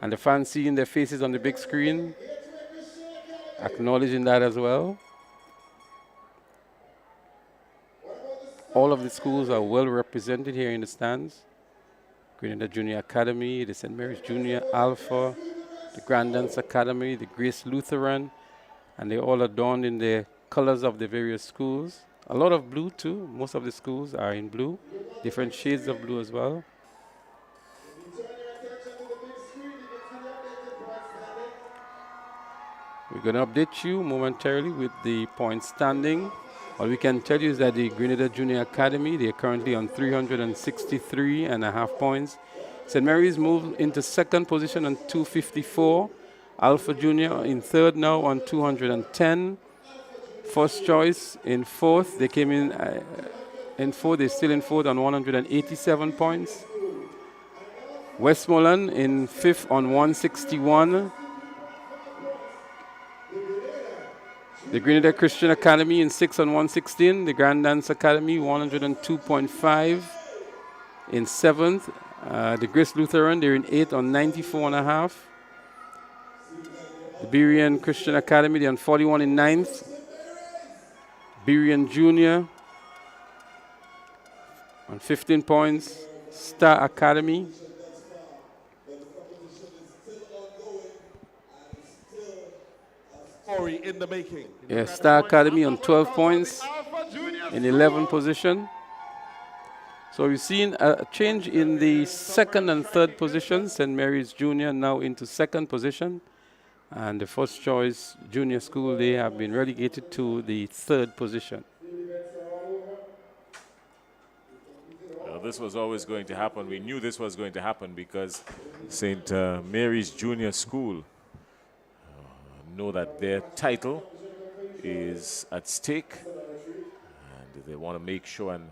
And the fans seeing their faces on the big screen, acknowledging that as well. All of the schools are well represented here in the stands. Grenada Junior Academy, the St. Mary's Junior Alpha, the Grand Dance Academy, the Grace Lutheran, and they all adorned in the colors of the various schools. A lot of blue too. Most of the schools are in blue, different shades of blue as well. We're going to update you momentarily with the point standing. All we can tell you is that the Grenada Junior Academy, they are currently on 363.5 points. St. Mary's moved into second position on 254. Alpha Junior in third now on 210. First Choice in fourth. They came in fourth. They're still in fourth on 187 points. Westmoreland in fifth on 161. The Grenada Christian Academy in sixth on 116. The Grand Dance Academy 102.5 in seventh. The Grace Lutheran, they're in 8th on 94.5. The Berean Christian Academy, they're on 41 in 9th. Berean Junior on 15 points. Star Academy. Story in the making. Yeah, Star Academy on 12 points in 11th position. So we've seen a change in the 2nd and 3rd position. St. Mary's Junior now into 2nd position. And the first choice junior school, they have been relegated to the 3rd position. Well, this was always going to happen. We knew this was going to happen because St. Mary's Junior School know that their title is at stake, and they want to make sure and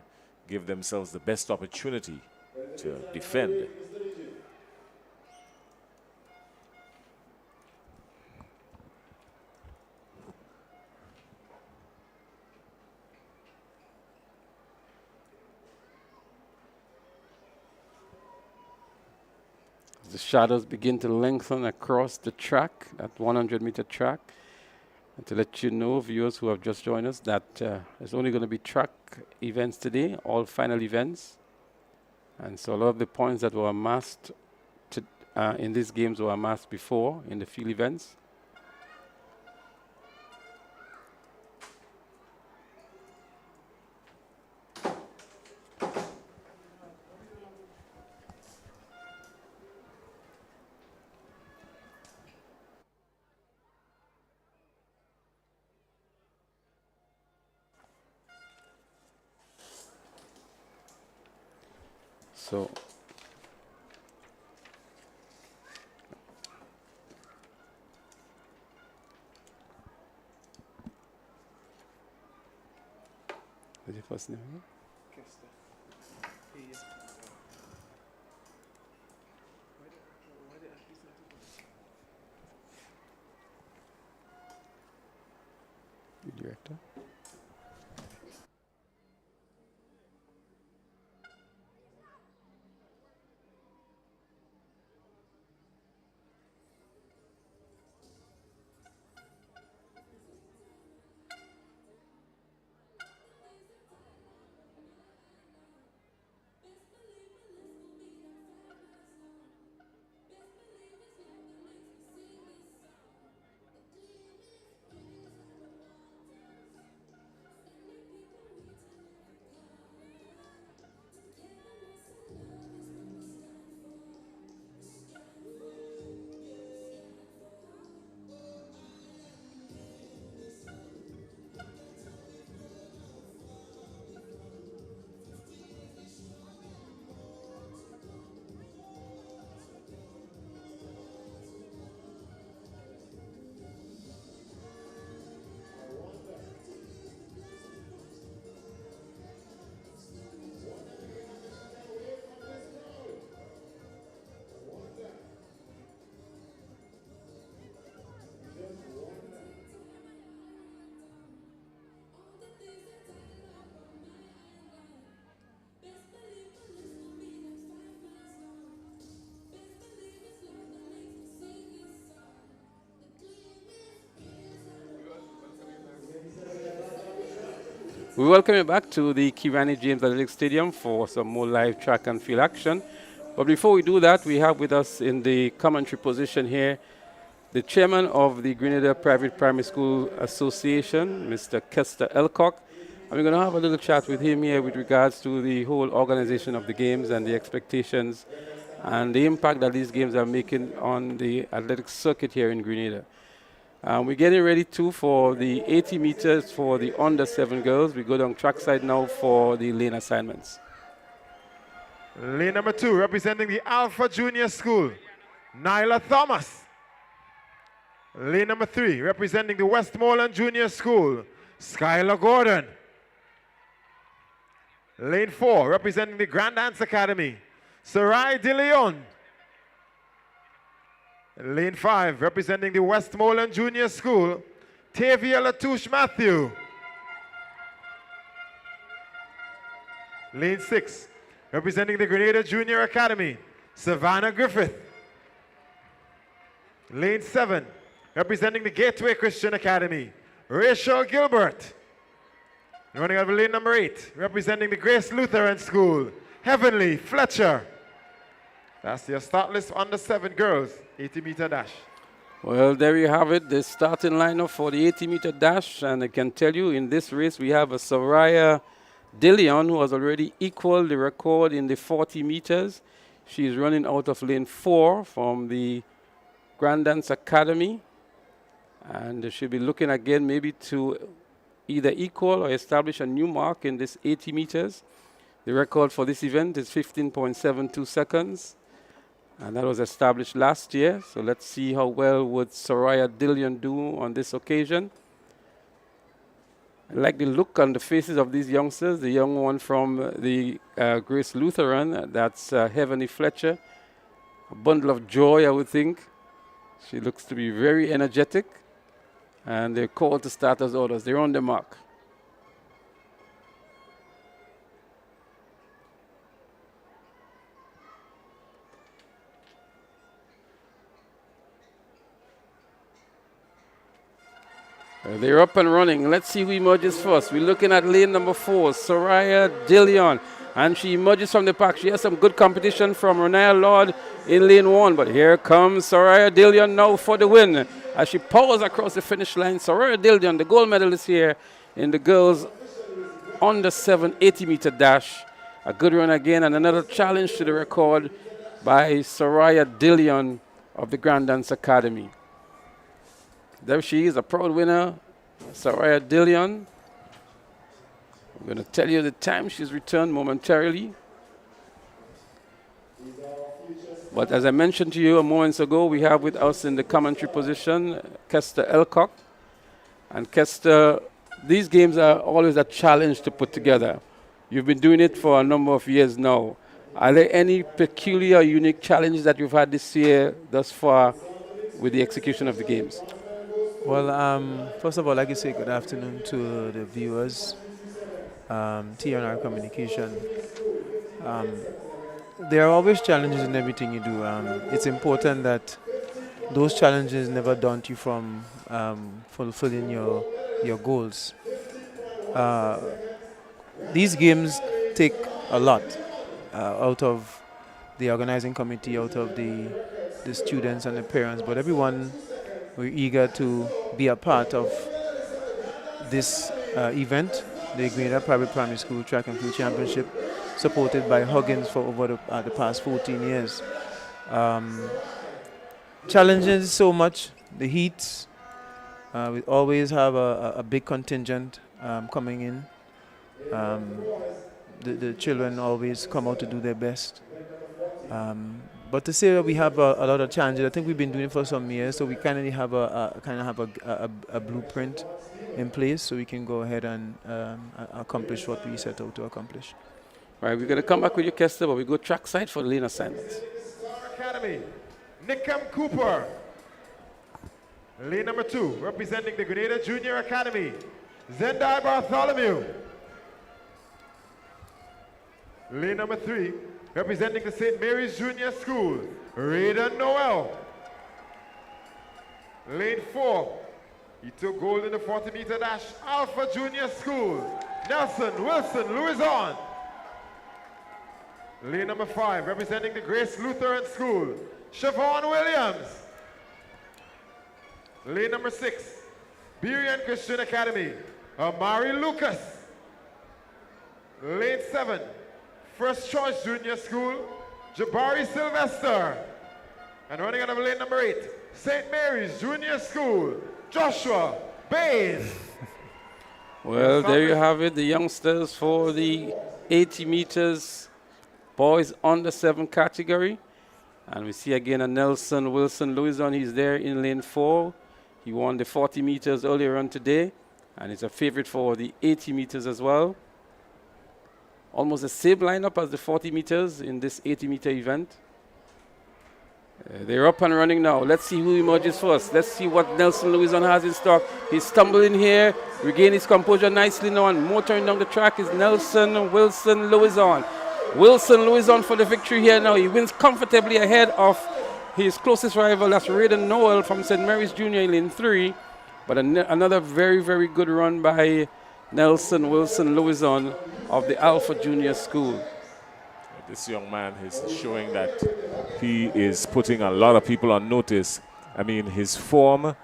give themselves the best opportunity to defend. The shadows begin to lengthen across the track, that 100-meter track. And to let you know, viewers who have just joined us, that there's only going to be track events today, all final events. And so a lot of the points that were amassed in these games were amassed before in the field events. So what's your first name again? Director. We welcome you back to the Kirani James Athletic Stadium for some more live track and field action. But before we do that, we have with us in the commentary position here the chairman of the Grenada Private Primary School Association, Mr. Kester Elcock. And we're going to have a little chat with him here with regards to the whole organization of the games and the expectations and the impact that these games are making on the athletic circuit here in Grenada. We're getting ready too for the 80 meters for the under 7 girls. We go down trackside now for the lane assignments. Lane number 2, representing the Alpha Junior School, Nyla Thomas. Lane number 3, representing the Westmoreland Junior School, Skylar Gordon. Lane 4, representing the Grand Dance Academy, Sarai De Leon. Lane 5, representing the Westmoreland Junior School, Tavia Latouche Matthew. Lane 6, Representing the Grenada Junior Academy, Savannah Griffith. Lane 7, representing the Gateway Christian Academy, Rachel Gilbert. Running out of lane number 8, representing the Grace Lutheran School, Heavenly Fletcher. That's your start list on the 7 girls, 80-meter dash. Well, there you have it, the starting lineup for the 80-meter dash. And I can tell you, in this race, we have a Soraya Dillion, who has already equaled the record in the 40 meters. She's running out of lane 4 from the Grand Dance Academy. And she'll be looking again maybe to either equal or establish a new mark in this 80 meters. The record for this event is 15.72 seconds. And that was established last year. So let's see how well would Soraya Dillion do on this occasion. I like the look on the faces of these youngsters. The young one from the Grace Lutheran, that's Heavenly Fletcher. A bundle of joy, I would think. She looks to be very energetic. And they're called to starters orders. They're on the mark. They're up and running. Let's see who emerges first. We're looking at lane number 4, Soraya Dillion. And she emerges from the pack. She has some good competition from Renaya Lord in lane 1. But here comes Soraya Dillion now for the win. As she powers across the finish line. Soraya Dillion, the gold medalist here in the girls under 7 80-meter dash. A good run again, and another challenge to the record by Soraya Dillion of the Grand Dance Academy. There she is, a proud winner, Soraya Dillion. I'm going to tell you the time she's returned momentarily. But as I mentioned to you a moment ago, we have with us in the commentary position, Kester Elcock. And Kester, these games are always a challenge to put together. You've been doing it for a number of years now. Are there any peculiar, unique challenges that you've had this year thus far with the execution of the games? Well, first of all, I'd like to say good afternoon to the viewers, TNR Communication. There are always challenges in everything you do. It's important that those challenges never daunt you from fulfilling your goals. These games take a lot out of the organizing committee, out of the students and the parents, but everyone, we're eager to be a part of this event, the Grenada Private Primary School Track and Field Championship, supported by Huggins for over the past 14 years. Challenges so much, the heats. We always have a big contingent coming in. The children always come out to do their best. But to say that we have a lot of challenges, I think we've been doing it for some years, so we kind of have a blueprint in place, so we can go ahead and accomplish what we set out to accomplish. All right, we're going to come back with you, Kester, but we go trackside for the lane assignments. Academy, Nickham Cooper. Lane number 2, representing the Grenada Junior Academy, Zendai Bartholomew. Lane number 3, representing the St. Mary's Junior School, Raiden Noel. Lane 4, he took gold in the 40-meter dash, Alpha Junior School, Nelson Wilson Louison. Lane number 5, representing the Grace Lutheran School, Siobhan Williams. Lane number 6, Berean Christian Academy, Amari Lucas. Lane 7, First Choice Junior School, Jabari Sylvester. And running out of lane number 8, St. Mary's Junior School, Joshua Bays. Well, there you have it, the youngsters for the 80 meters boys under 7 category. And we see again a Nelson Wilson Louison. He's there in lane 4. He won the 40 meters earlier on today, and he's a favorite for the 80 meters as well. Almost the same lineup as the 40 meters in this 80-meter event. They're up and running now. Let's see who emerges first. Let's see what Nelson Louison has in stock. He's stumbling here, regain his composure nicely now, and motoring down the track is Nelson Wilson Louison. Wilson Lewis on for the victory here now. He wins comfortably ahead of his closest rival, that's Raiden Noel from St. Mary's Junior in lane 3. But another very, very good run by Nelson Wilson Lewison of the Alpha Junior School. This young man is showing that he is putting a lot of people on notice. I mean, his form,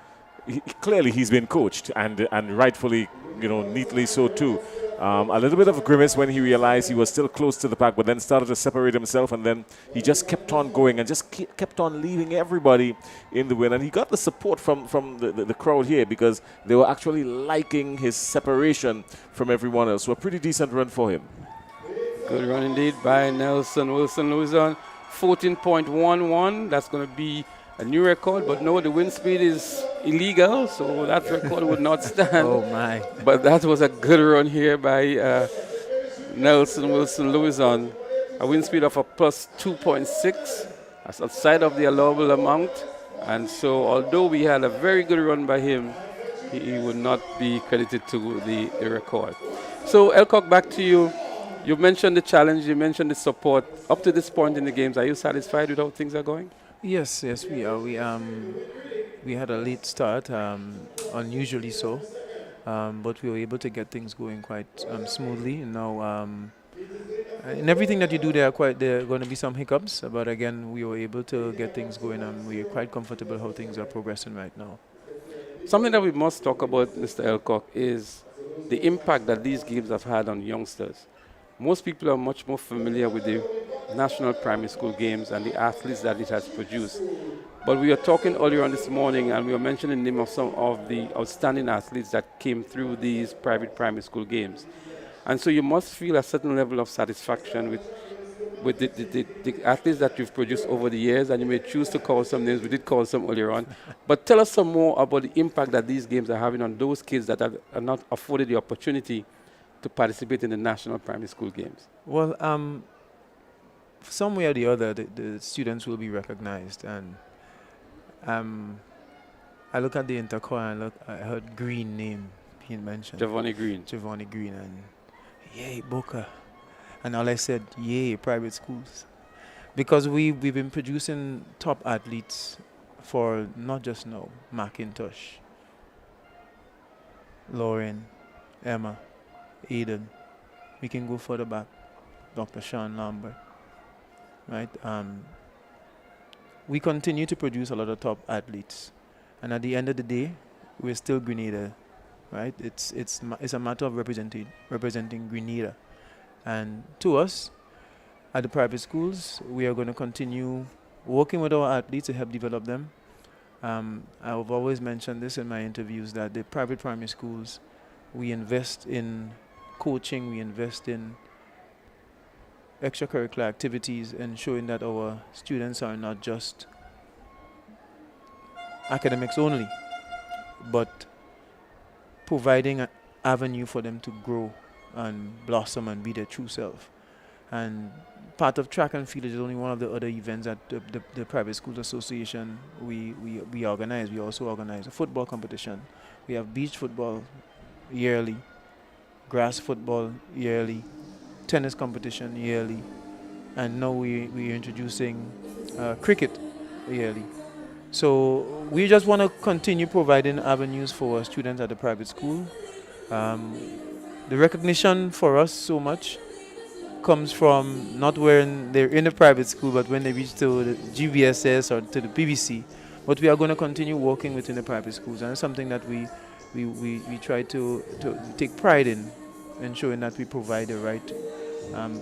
clearly he's been coached, and rightfully, neatly so too. A little bit of a grimace when he realized he was still close to the pack, but then started to separate himself, and then he just kept on going and just kept on leaving everybody in the win. And he got the support from the crowd here because they were actually liking his separation from everyone else. So a pretty decent run for him. Good run indeed by Nelson Wilson Lewison. 14.11. That's going to be a new record, but no, the wind speed is illegal, so that record would not stand. Oh my. But that was a good run here by Nelson Wilson Lewison. A wind speed of a plus 2.6. That's outside of the allowable amount. And so although we had a very good run by him, he would not be credited to the record. So Elcock, back to you. You mentioned the challenge, you mentioned the support. Up to this point in the games, are you satisfied with how things are going? Yes, we are. We had a late start, unusually so, but we were able to get things going quite smoothly. And now, in everything that you do, there are going to be some hiccups, but again, we were able to get things going, and we are quite comfortable how things are progressing right now. Something that we must talk about, Mr. Elcock, is the impact that these games have had on youngsters. Most people are much more familiar with the National Primary School Games and the athletes that it has produced. But we were talking earlier on this morning, and we were mentioning the name of some of the outstanding athletes that came through these private primary school games. And so you must feel a certain level of satisfaction with the athletes that you've produced over the years, and you may choose to call some names. We did call some earlier on. But tell us some more about the impact that these games are having on those kids that are not afforded the opportunity to participate in the National Primary School Games. Well, some way or the other, the students will be recognized. And I look at the intercore and I heard Green name being mentioned. Javonne Green. Javonne Green, and yay, Boca. And all I said, yay, private schools. Because we've been producing top athletes for not just now, Macintosh, Lauren, Emma, Aiden. We can go further back, Dr. Sean Lambert. Right? We continue to produce a lot of top athletes, and at the end of the day, we're still Grenada, right? It's a matter of representing Grenada, and to us, at the private schools, we are going to continue working with our athletes to help develop them. I've always mentioned this in my interviews that the private primary schools, we invest in coaching, we invest in extracurricular activities, ensuring that our students are not just academics only, but providing an avenue for them to grow and blossom and be their true self. And part of track and field is only one of the other events that the Private Schools Association we organize. We also organize a football competition. We have beach football yearly, grass football yearly, tennis competition yearly, and now we're introducing cricket yearly. So we just want to continue providing avenues for our students at the private school. The recognition for us so much comes from not when they're in a private school, but when they reach to the GBSS or to the PVC. But we are going to continue working within the private schools, and it's something that we try to take pride in, ensuring that we provide the right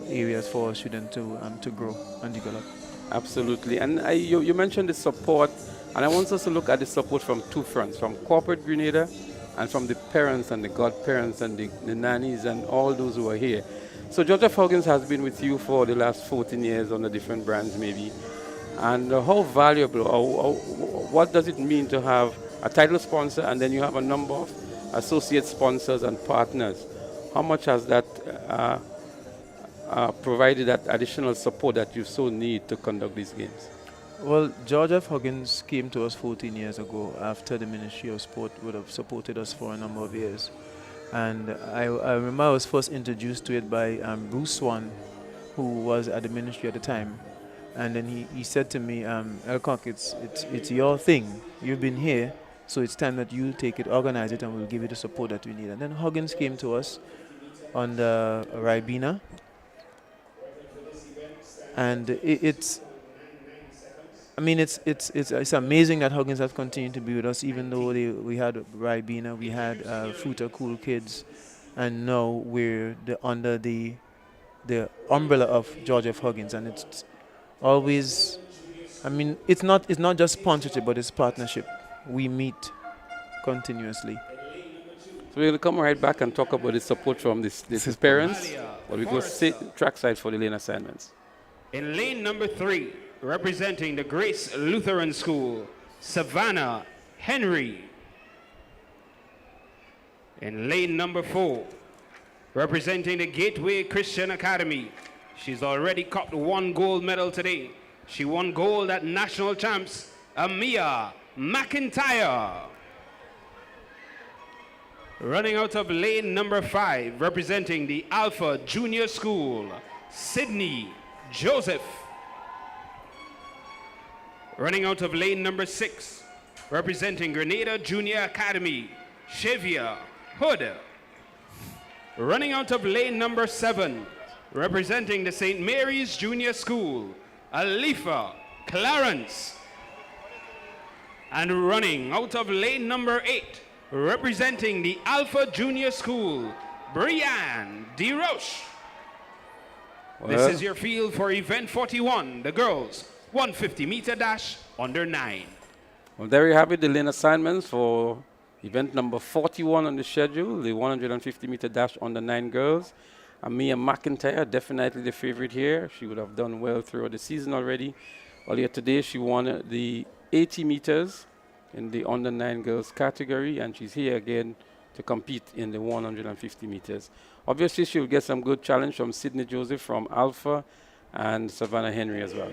areas for our students to grow and develop. Absolutely. And you mentioned the support, and I want us to look at the support from two fronts, from corporate Grenada and from the parents and the godparents and the nannies and all those who are here. So Joseph Huggins has been with you for the last 14 years on the different brands maybe. And how valuable, or what does it mean to have a title sponsor and then you have a number of associate sponsors and partners? How much has that provided that additional support that you so need to conduct these games? Well, George F. Huggins came to us 14 years ago after the Ministry of Sport would have supported us for a number of years. And I remember I was first introduced to it by Bruce Swan, who was at the ministry at the time. And then he said to me, Elcock, it's your thing. You've been here, so it's time that you take it, organize it, and we'll give you the support that we need. And then Huggins came to us on the Ribena. And it's amazing that Huggins has continued to be with us, even though we had Ribena, we had Futa Cool Kids, and now we're under the umbrella of George F. Huggins, and it's always, it's not just sponsorship, but it's partnership. We meet continuously. So we're going to come right back and talk about the support from this parents, but we go trackside for the lane assignments. In lane number 3, representing the Grace Lutheran School, Savannah Henry. In lane number 4, representing the Gateway Christian Academy, she's already copped 1 gold medal today. She won gold at national champs, Amia McIntyre. Running out of lane number 5, representing the Alpha Junior School, Sydney Joseph. Running out of lane number 6, representing Grenada Junior Academy, Shavia Hood. Running out of lane number 7, representing the St. Mary's Junior School, Alifa Clarence. And running out of lane number 8, representing the Alpha Junior School, Brianne DeRoche. This is your field for event 41, the girls' 150-meter dash under 9. Well, there you have it, the lane assignments for event number 41 on the schedule, the 150-meter dash under 9 girls. Amia McIntyre, definitely the favorite here. She would have done well throughout the season already. Earlier today, she won the 80 meters in the under 9 girls category, and she's here again to compete in the 150 meters. Obviously, she'll get some good challenge from Sydney Joseph from Alpha and Savannah Henry as well.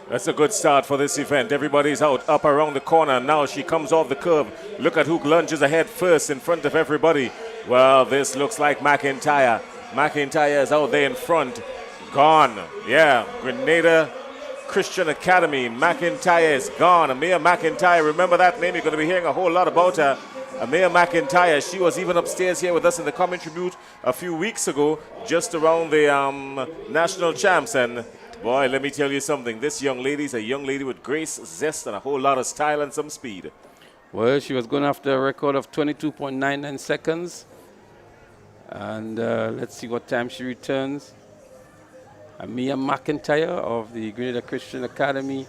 That's a good start for this event. Everybody's out, up around the corner. Now she comes off the curve. Look at who lunges ahead first in front of everybody. Well, this looks like McIntyre. McIntyre is out there in front. Gone. Yeah, Grenada Christian Academy. McIntyre is gone. Amir McIntyre, remember that name. You're going to be hearing a whole lot about her. Amir McIntyre, she was even upstairs here with us in the commentary booth a few weeks ago, just around the national champs. And boy, let me tell you something. This young lady is a young lady with grace, zest, and a whole lot of style and some speed. Well, she was going after a record of 22.99 seconds. And let's see what time she returns. Amia McIntyre of the Grenada Christian Academy,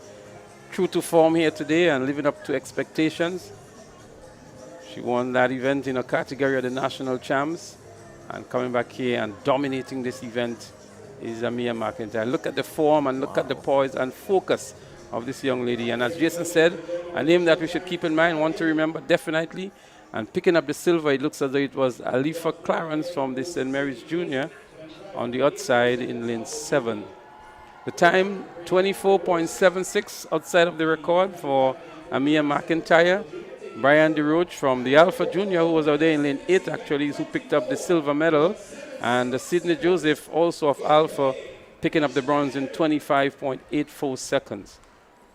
true to form here today and living up to expectations. She won that event in a category of the national champs, and coming back here and dominating this event is Amia McIntyre. Look at the form and look at the poise and focus of this young lady. And as Jason said, a name that we should keep in mind, want to remember definitely. And picking up the silver, it looks as though it was Alifa Clarence from the St. Mary's Junior on the outside in lane 7. The time, 24.76 outside of the record for Amia McIntyre. Brian DeRoche from the Alpha Junior, who was out there in lane 8 actually, who picked up the silver medal. And Sydney Joseph, also of Alpha, picking up the bronze in 25.84 seconds.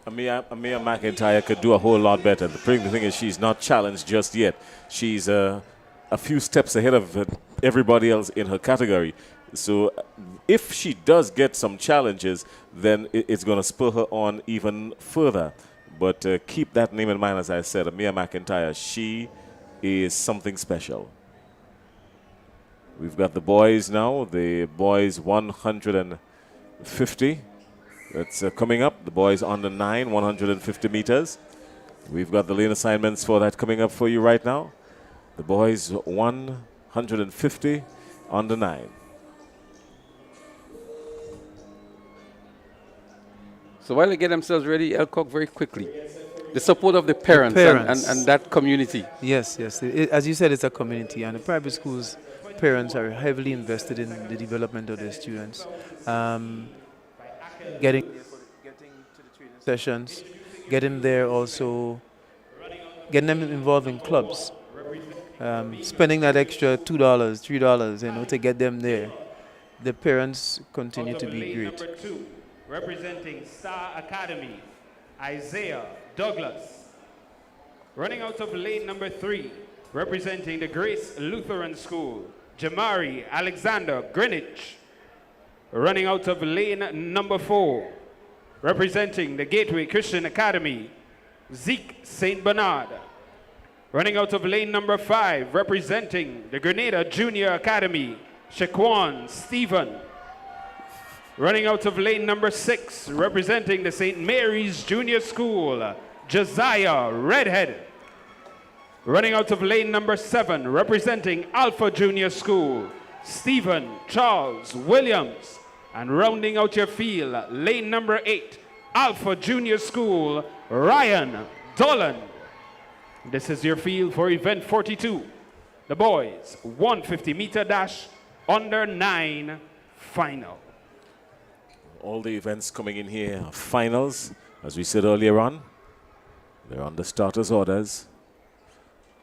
Amia McIntyre could do a whole lot better. The thing is she's not challenged just yet. She's a few steps ahead of everybody else in her category. So if she does get some challenges, then it's going to spur her on even further. But keep that name in mind, as I said, Amia McIntyre, she is something special. We've got the boys now, the boys 150. That's coming up. The boys under 9, 150 meters. We've got the lane assignments for that coming up for you right now. The boys 150 under 9. So while they get themselves ready, Elcock, very quickly, the support of the parents, and that community. Yes. As you said, it's a community, and the private schools' parents are heavily invested in the development of their students. Getting to the training sessions, getting there also, getting them involved in clubs, spending that extra $2, $3, to get them there. the parents continue Out to of be lane great. number 2, representing Star Academy, Isaiah Douglas. Running out of lane number 3, representing the Grace Lutheran School, Jamari Alexander Greenwich. Running out of lane number 4, representing the Gateway Christian Academy, Zeke St. Bernard. Running out of lane number 5, representing the Grenada Junior Academy, Shaquan Stephen. Running out of lane number 6, representing the St. Mary's Junior School, Josiah Redhead. Running out of lane number 7, representing Alpha Junior School, Stephen Charles Williams. And rounding out your field, lane number 8, Alpha Junior School, Ryan Dolan. This is your field for event 42. The boys 150-meter dash under 9 final. All the events coming in here are finals. As we said earlier on, they're on the starters' orders.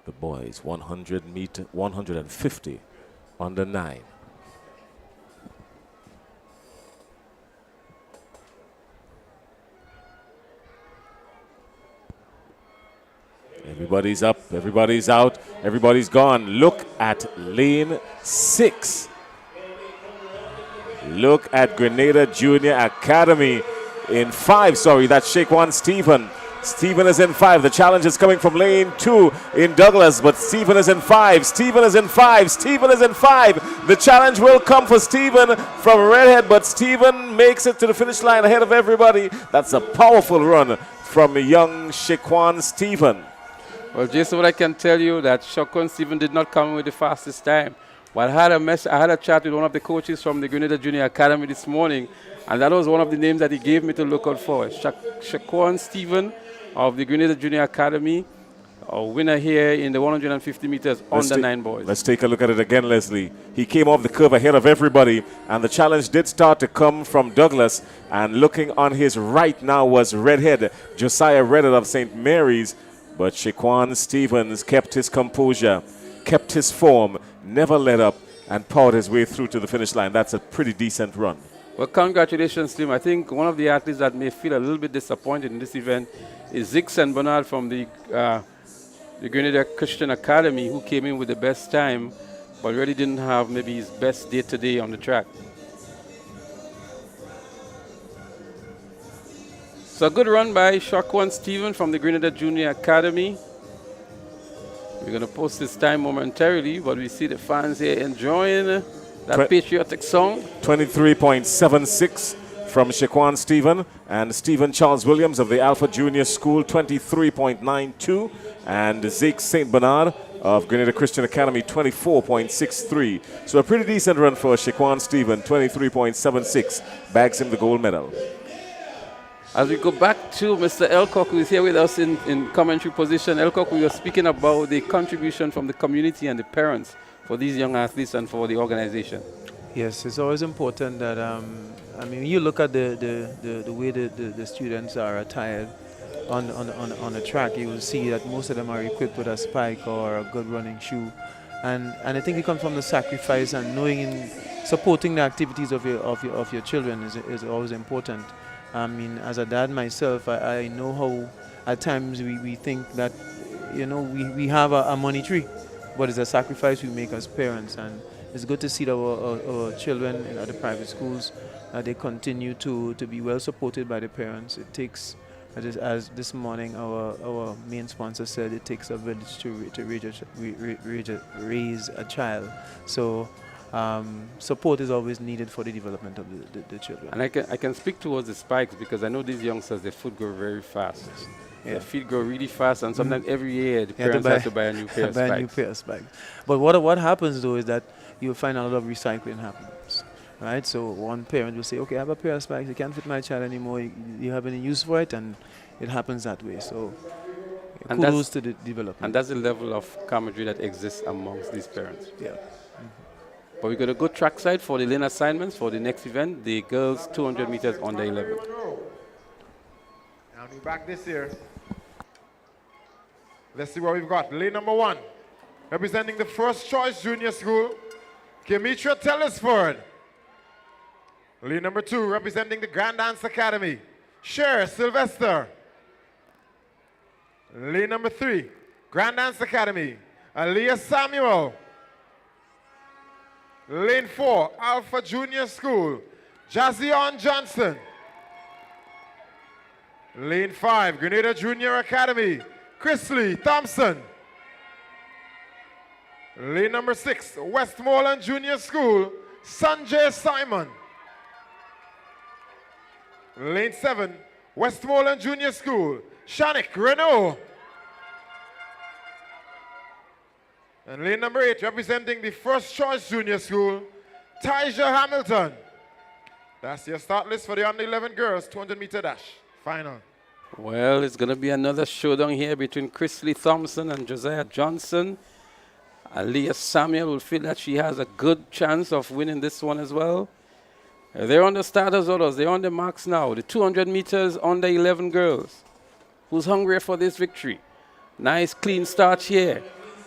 The boys 100-meter, 150 under 9. Everybody's up, everybody's out, everybody's gone. Look at lane 6. Look at Grenada Junior Academy in 5. Sorry, that's Shaquan Stephen. Stephen is in 5. The challenge is coming from lane 2 in Douglas, but Stephen is in 5. Stephen is in 5. Stephen is in 5. The challenge will come for Stephen from Redhead, but Stephen makes it to the finish line ahead of everybody. That's a powerful run from young Shaquan Stephen. Well, Jason, what I can tell you that Shaquan Stephen did not come with the fastest time. But I had a chat with one of the coaches from the Grenada Junior Academy this morning, and that was one of the names that he gave me to look out for. Shaquan Stephen of the Grenada Junior Academy, a winner here in the 150 meters under 9 boys. Let's take a look at it again, Leslie. He came off the curve ahead of everybody, and the challenge did start to come from Douglas. And looking on his right now was Redhead, Josiah Redhead of St. Mary's. But Shaquan Stevens kept his composure, kept his form, never let up, and powered his way through to the finish line. That's a pretty decent run. Well, congratulations to him. I think one of the athletes that may feel a little bit disappointed in this event is Zeke St. Bernard from the Grenada Christian Academy, who came in with the best time, but really didn't have maybe his best day today on the track. So a good run by Shaquan Stephen from the Grenada Junior Academy. We're going to post this time momentarily, but we see the fans here enjoying that patriotic song. 23.76 from Shaquan Stephen, and Stephen Charles Williams of the Alpha Junior School, 23.92, and Zeke St. Bernard of Grenada Christian Academy, 24.63. So a pretty decent run for Shaquan Stephen, 23.76, bags him the gold medal. As we go back to Mr. Elcock, who is here with us in commentary position. Elcock, we were speaking about the contribution from the community and the parents for these young athletes and for the organization. Yes, it's always important that, I mean, you look at the way the students are attired on the track, you will see that most of them are equipped with a spike or a good running shoe. And I think it comes from the sacrifice and knowing and supporting the activities of your children is always important. I mean, as a dad myself, I know how at times we think that, you know, we have a money tree, but it's a sacrifice we make as parents. And it's good to see that our children at the private schools, they continue to be well supported by the parents. It takes, as this morning our main sponsor said, it takes a village to raise a child. So support is always needed for the development of the children. And I can speak towards the spikes because I know these youngsters, their foot grow very fast. Yeah. Their feet grow really fast, and sometimes every year the parents have to buy a new pair of spikes. A new pair of spikes. But what happens though is that you'll find a lot of recycling happens, right? So one parent will say, okay, I have a pair of spikes, it can't fit my child anymore, you have any use for it? And it happens that way. So and kudos to the development. And that's the level of camaraderie that exists amongst these parents. Yeah. But we're going to go trackside for the lane assignments for the next event, the girls 200 meters under 11. Now we back this year. Let's see what we've got. Lane number 1, representing the First Choice Junior School, Kimitra Telesford. Lane number 2, representing the Grand Dance Academy, Cher Sylvester. Lane number 3, Grand Dance Academy, Aaliyah Samuel. Lane 4, Alpha Junior School, Jazion Johnson. Lane 5, Grenada Junior Academy, Chrisley Thompson. Lane number 6, Westmoreland Junior School, Sanjay Simon. Lane 7, Westmoreland Junior School, Shanik Renault. And lane number 8, representing the First Choice Junior School, Tyja Hamilton. That's your start list for the under 11 girls 200-meter dash final. Well, it's going to be another showdown here between Chrisley Thompson and Josiah Johnson. Aaliyah Samuel will feel that she has a good chance of winning this one as well. They're on the starters' orders. They're on the marks now. The 200 meters under 11 girls. Who's hungrier for this victory? Nice clean start here.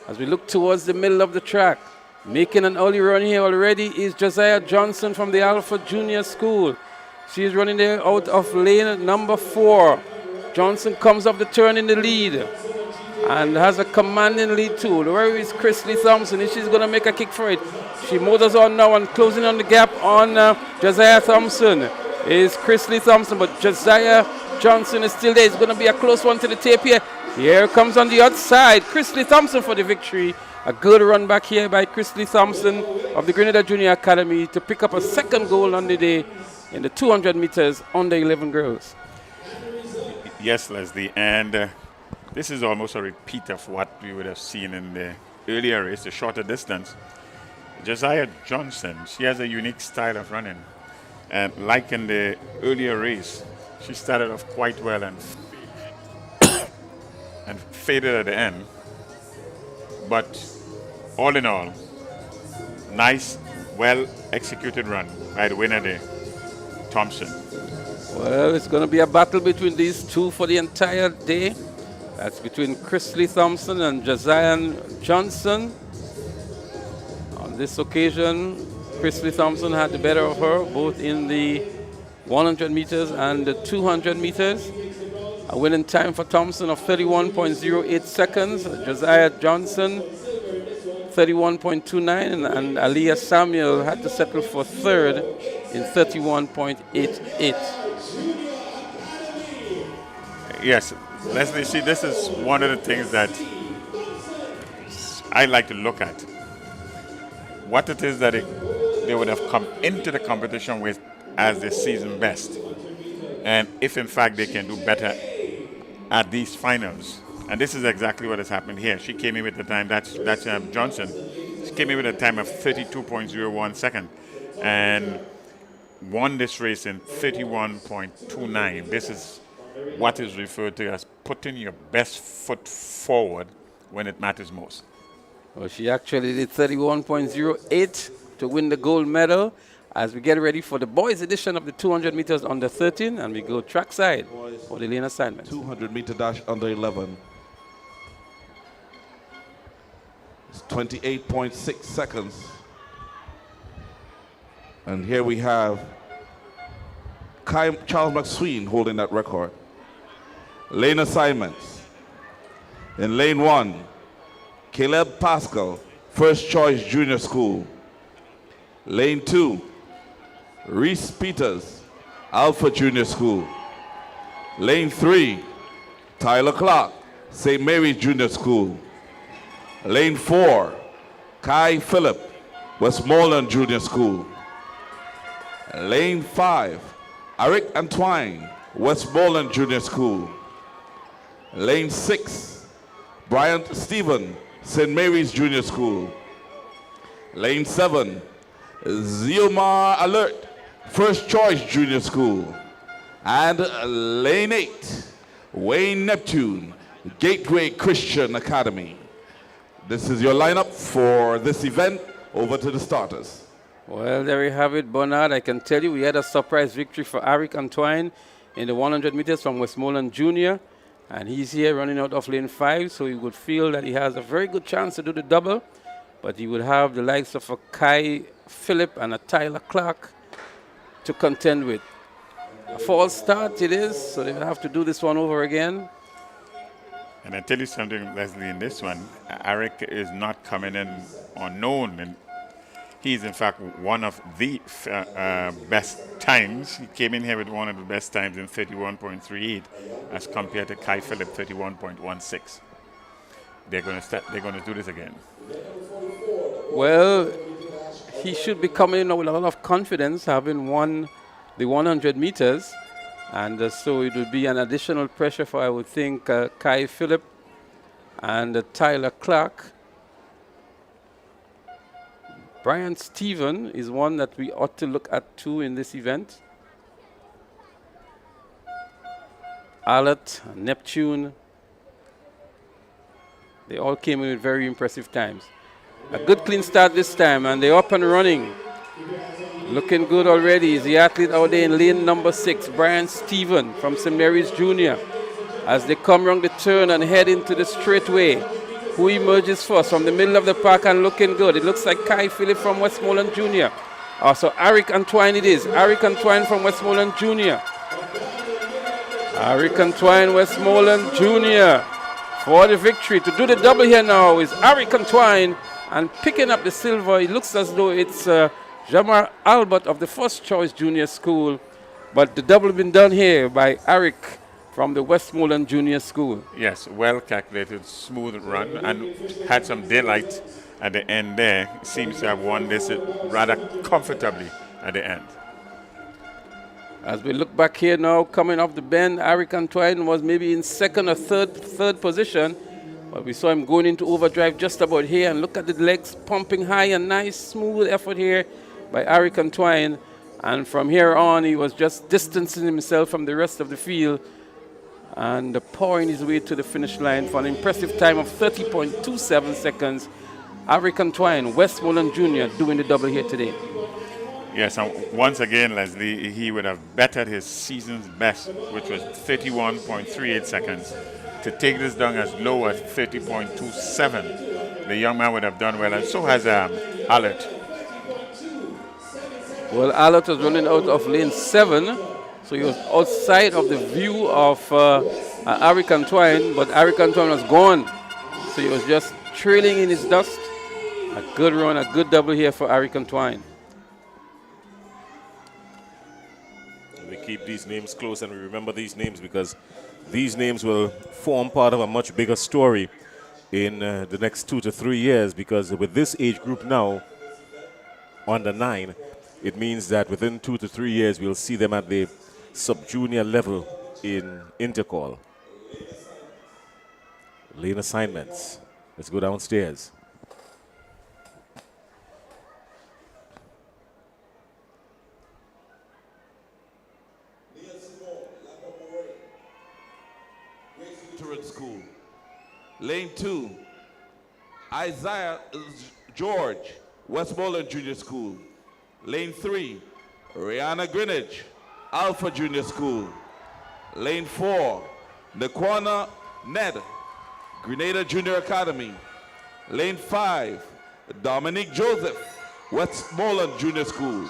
As we look towards the middle of the track, making an early run here already is Josiah Johnson from the Alpha Junior School. She's running there out of lane number 4. Johnson comes up the turn in the lead and has a commanding lead too. Where is Chrisley Thompson? If she's going to make a kick for it. She motors on now and closing on the gap on Josiah Thompson is Chrisley Thompson, but Josiah Johnson is still there. It's going to be a close one to the tape here. Here comes on the outside, Chrisley Thompson for the victory. A good run back here by Chrisley Thompson of the Grenada Junior Academy to pick up a second goal on the day in the 200 meters under 11 girls. Yes, Leslie, and this is almost a repeat of what we would have seen in the earlier race, the shorter distance. Josiah Johnson, she has a unique style of running. And like in the earlier race, she started off quite well and faded at the end. But all in all, nice, well-executed run by the winner there, Thompson. Well, it's going to be a battle between these two for the entire day. That's between Chrisley Thompson and Josiah Johnson. On this occasion, Chrisley Thompson had the better of her, both in the 100 meters and the 200 meters. A winning time for Thompson of 31.08 seconds. Josiah Johnson, 31.29, and Aaliyah Samuel had to settle for third in 31.88. Yes, Leslie, see, this is one of the things that I like to look at. What it is that they would have come into the competition with as their season best. And if, in fact, they can do better at these finals. And this is exactly what has happened here. She came in with the time, that's Johnson. She came in with a time of 32.01 seconds and won this race in 31.29. This is what is referred to as putting your best foot forward when it matters most. Well, she actually did 31.08 to win the gold medal as we get ready for the boys edition of the 200 meters under 13, and we go trackside for the lane assignment. 200 meter dash under 11. It's 28.6 seconds. And here we have Charles McSween holding that record. Lane assignments. In lane 1, Caleb Pascal, First Choice Junior School. Lane 2, Reese Peters, Alpha Junior School. Lane 3, Tyler Clark, St. Mary's Junior School. Lane 4, Kai Phillip, Westmoreland Junior School. Lane 5, Eric Antoine, Westmoreland Junior School. Lane 6, Bryant Stephen, St. Mary's Junior School. Lane 7, Ziomar Alert, First Choice Junior School. And lane 8, Wayne Neptune, Gateway Christian Academy. This is your lineup for this event. Over to the starters. Well, there you have it, Bernard. I can tell you we had a surprise victory for Eric Antoine in the 100 meters from Westmoreland Junior. And he's here running out of lane 5, so he would feel that he has a very good chance to do the double. But he would have the likes of a Kai Phillip and a Tyler Clark to contend with. A false start it is, so they will have to do this one over again. And I tell you something, Leslie, in this one, Eric is not coming in unknown. And he's, in fact, one of the best times. He came in here with one of the best times in 31.38 as compared to Kai Phillip, 31.16. They're going to do this again. Well, he should be coming in with a lot of confidence, having won the 100 meters. And so it would be an additional pressure for, I would think, Kai Phillip and Tyler Clark. Brian Stephen is one that we ought to look at too in this event. Alert, Neptune, they all came in with very impressive times. A good clean start this time, and they're up and running. Looking good already is the athlete out there in lane number 6, Brian Stephen from St. Mary's Junior. As they come around the turn and head into the straightaway, who emerges first from the middle of the pack and looking good? It looks like Kai Phillip from Westmoreland Junior. Also, Eric Antoine it is. Eric Antoine from Westmoreland Junior. Eric Antoine, Westmoreland Junior. For the victory. To do the double here now is Eric Antoine. And picking up the silver, it looks as though it's Jamar Albert of the First Choice Junior School. But the double been done here by Eric from the Westmoreland Junior School. Yes, well calculated, smooth run, and had some daylight at the end there. Seems to have won this rather comfortably at the end. As we look back here now, coming off the bend, Eric Antoine was maybe in second or third position. But we saw him going into overdrive just about here. And look at the legs pumping high, and nice smooth effort here by Eric Antoine. And from here on, he was just distancing himself from the rest of the field and pouring his way to the finish line for an impressive time of 30.27 seconds. Eric Antoine, Westmoreland Junior, doing the double here today. Yes, and once again, Leslie, he would have bettered his season's best, which was 31.38 seconds. To take this down as low as 30.27, the young man would have done well, and so has Alert. Well, Alert was running out of lane 7, so he was outside of the view of Eric Antoine, but Eric Antoine was gone, so he was just trailing in his dust. A good run, a good double here for Eric Antoine. We keep these names close and we remember these names because these names will form part of a much bigger story in the next 2 to 3 years, because with this age group now, under 9, it means that within 2 to 3 years we'll see them at the sub-junior level in intercall. Lane assignments. Let's go downstairs. School. Lane 2, Isaiah George, Westmoreland Junior School. Lane 3, Rihanna Greenwich, Alpha Junior School. Lane 4, Naquana Ned, Grenada Junior Academy. Lane 5, Dominique Joseph, Westmoreland Junior School.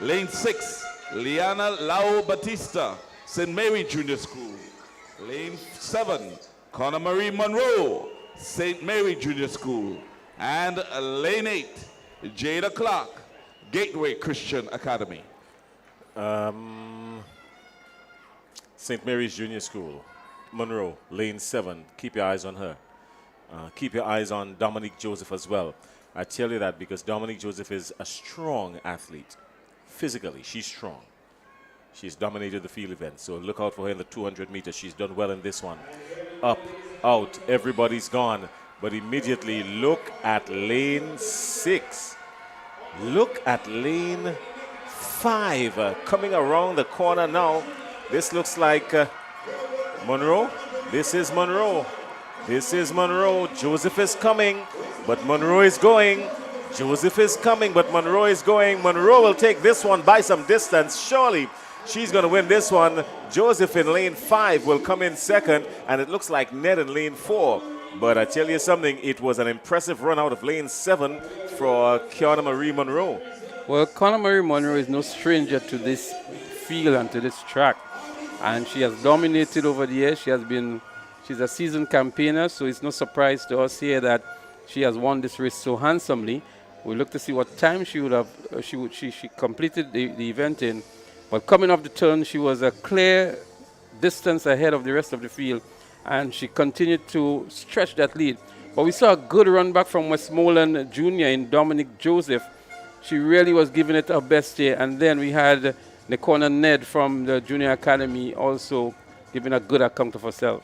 Lane 6, Liana Lau Batista, St. Mary Junior School. Lane 7, Connor Marie Monroe, St. Mary Junior School. And lane 8, Jada Clark, Gateway Christian Academy. St. Mary's Junior School, Monroe, lane 7. Keep your eyes on her. Keep your eyes on Dominique Joseph as well. I tell you that because Dominique Joseph is a strong athlete. Physically, she's strong. She's dominated the field event, so look out for her in the 200 meters. She's done well in this one. Up, out, everybody's gone. But immediately look at lane 6. Look at lane 5 coming around the corner now. This looks like Monroe. This is Monroe. This is Monroe. Joseph is coming, but Monroe is going. Joseph is coming, but Monroe is going. Monroe will take this one by some distance, surely. She's going to win this one. Joseph in lane 5 will come in second, and it looks like Ned in lane 4. But I tell you something, it was an impressive run out of lane 7 for Kiana Marie Monroe. Well, Conor Marie Monroe is no stranger to this field and to this track. And she has dominated over the years. She's a seasoned campaigner, so it's no surprise to us here that she has won this race so handsomely. We look to see what time she would have, she completed the event in. But coming off the turn, she was a clear distance ahead of the rest of the field, and she continued to stretch that lead. But we saw a good run back from Westmoreland Jr. in Dominic Joseph. She really was giving it her best here. And then we had the corner Ned from the Junior Academy also giving a good account of herself.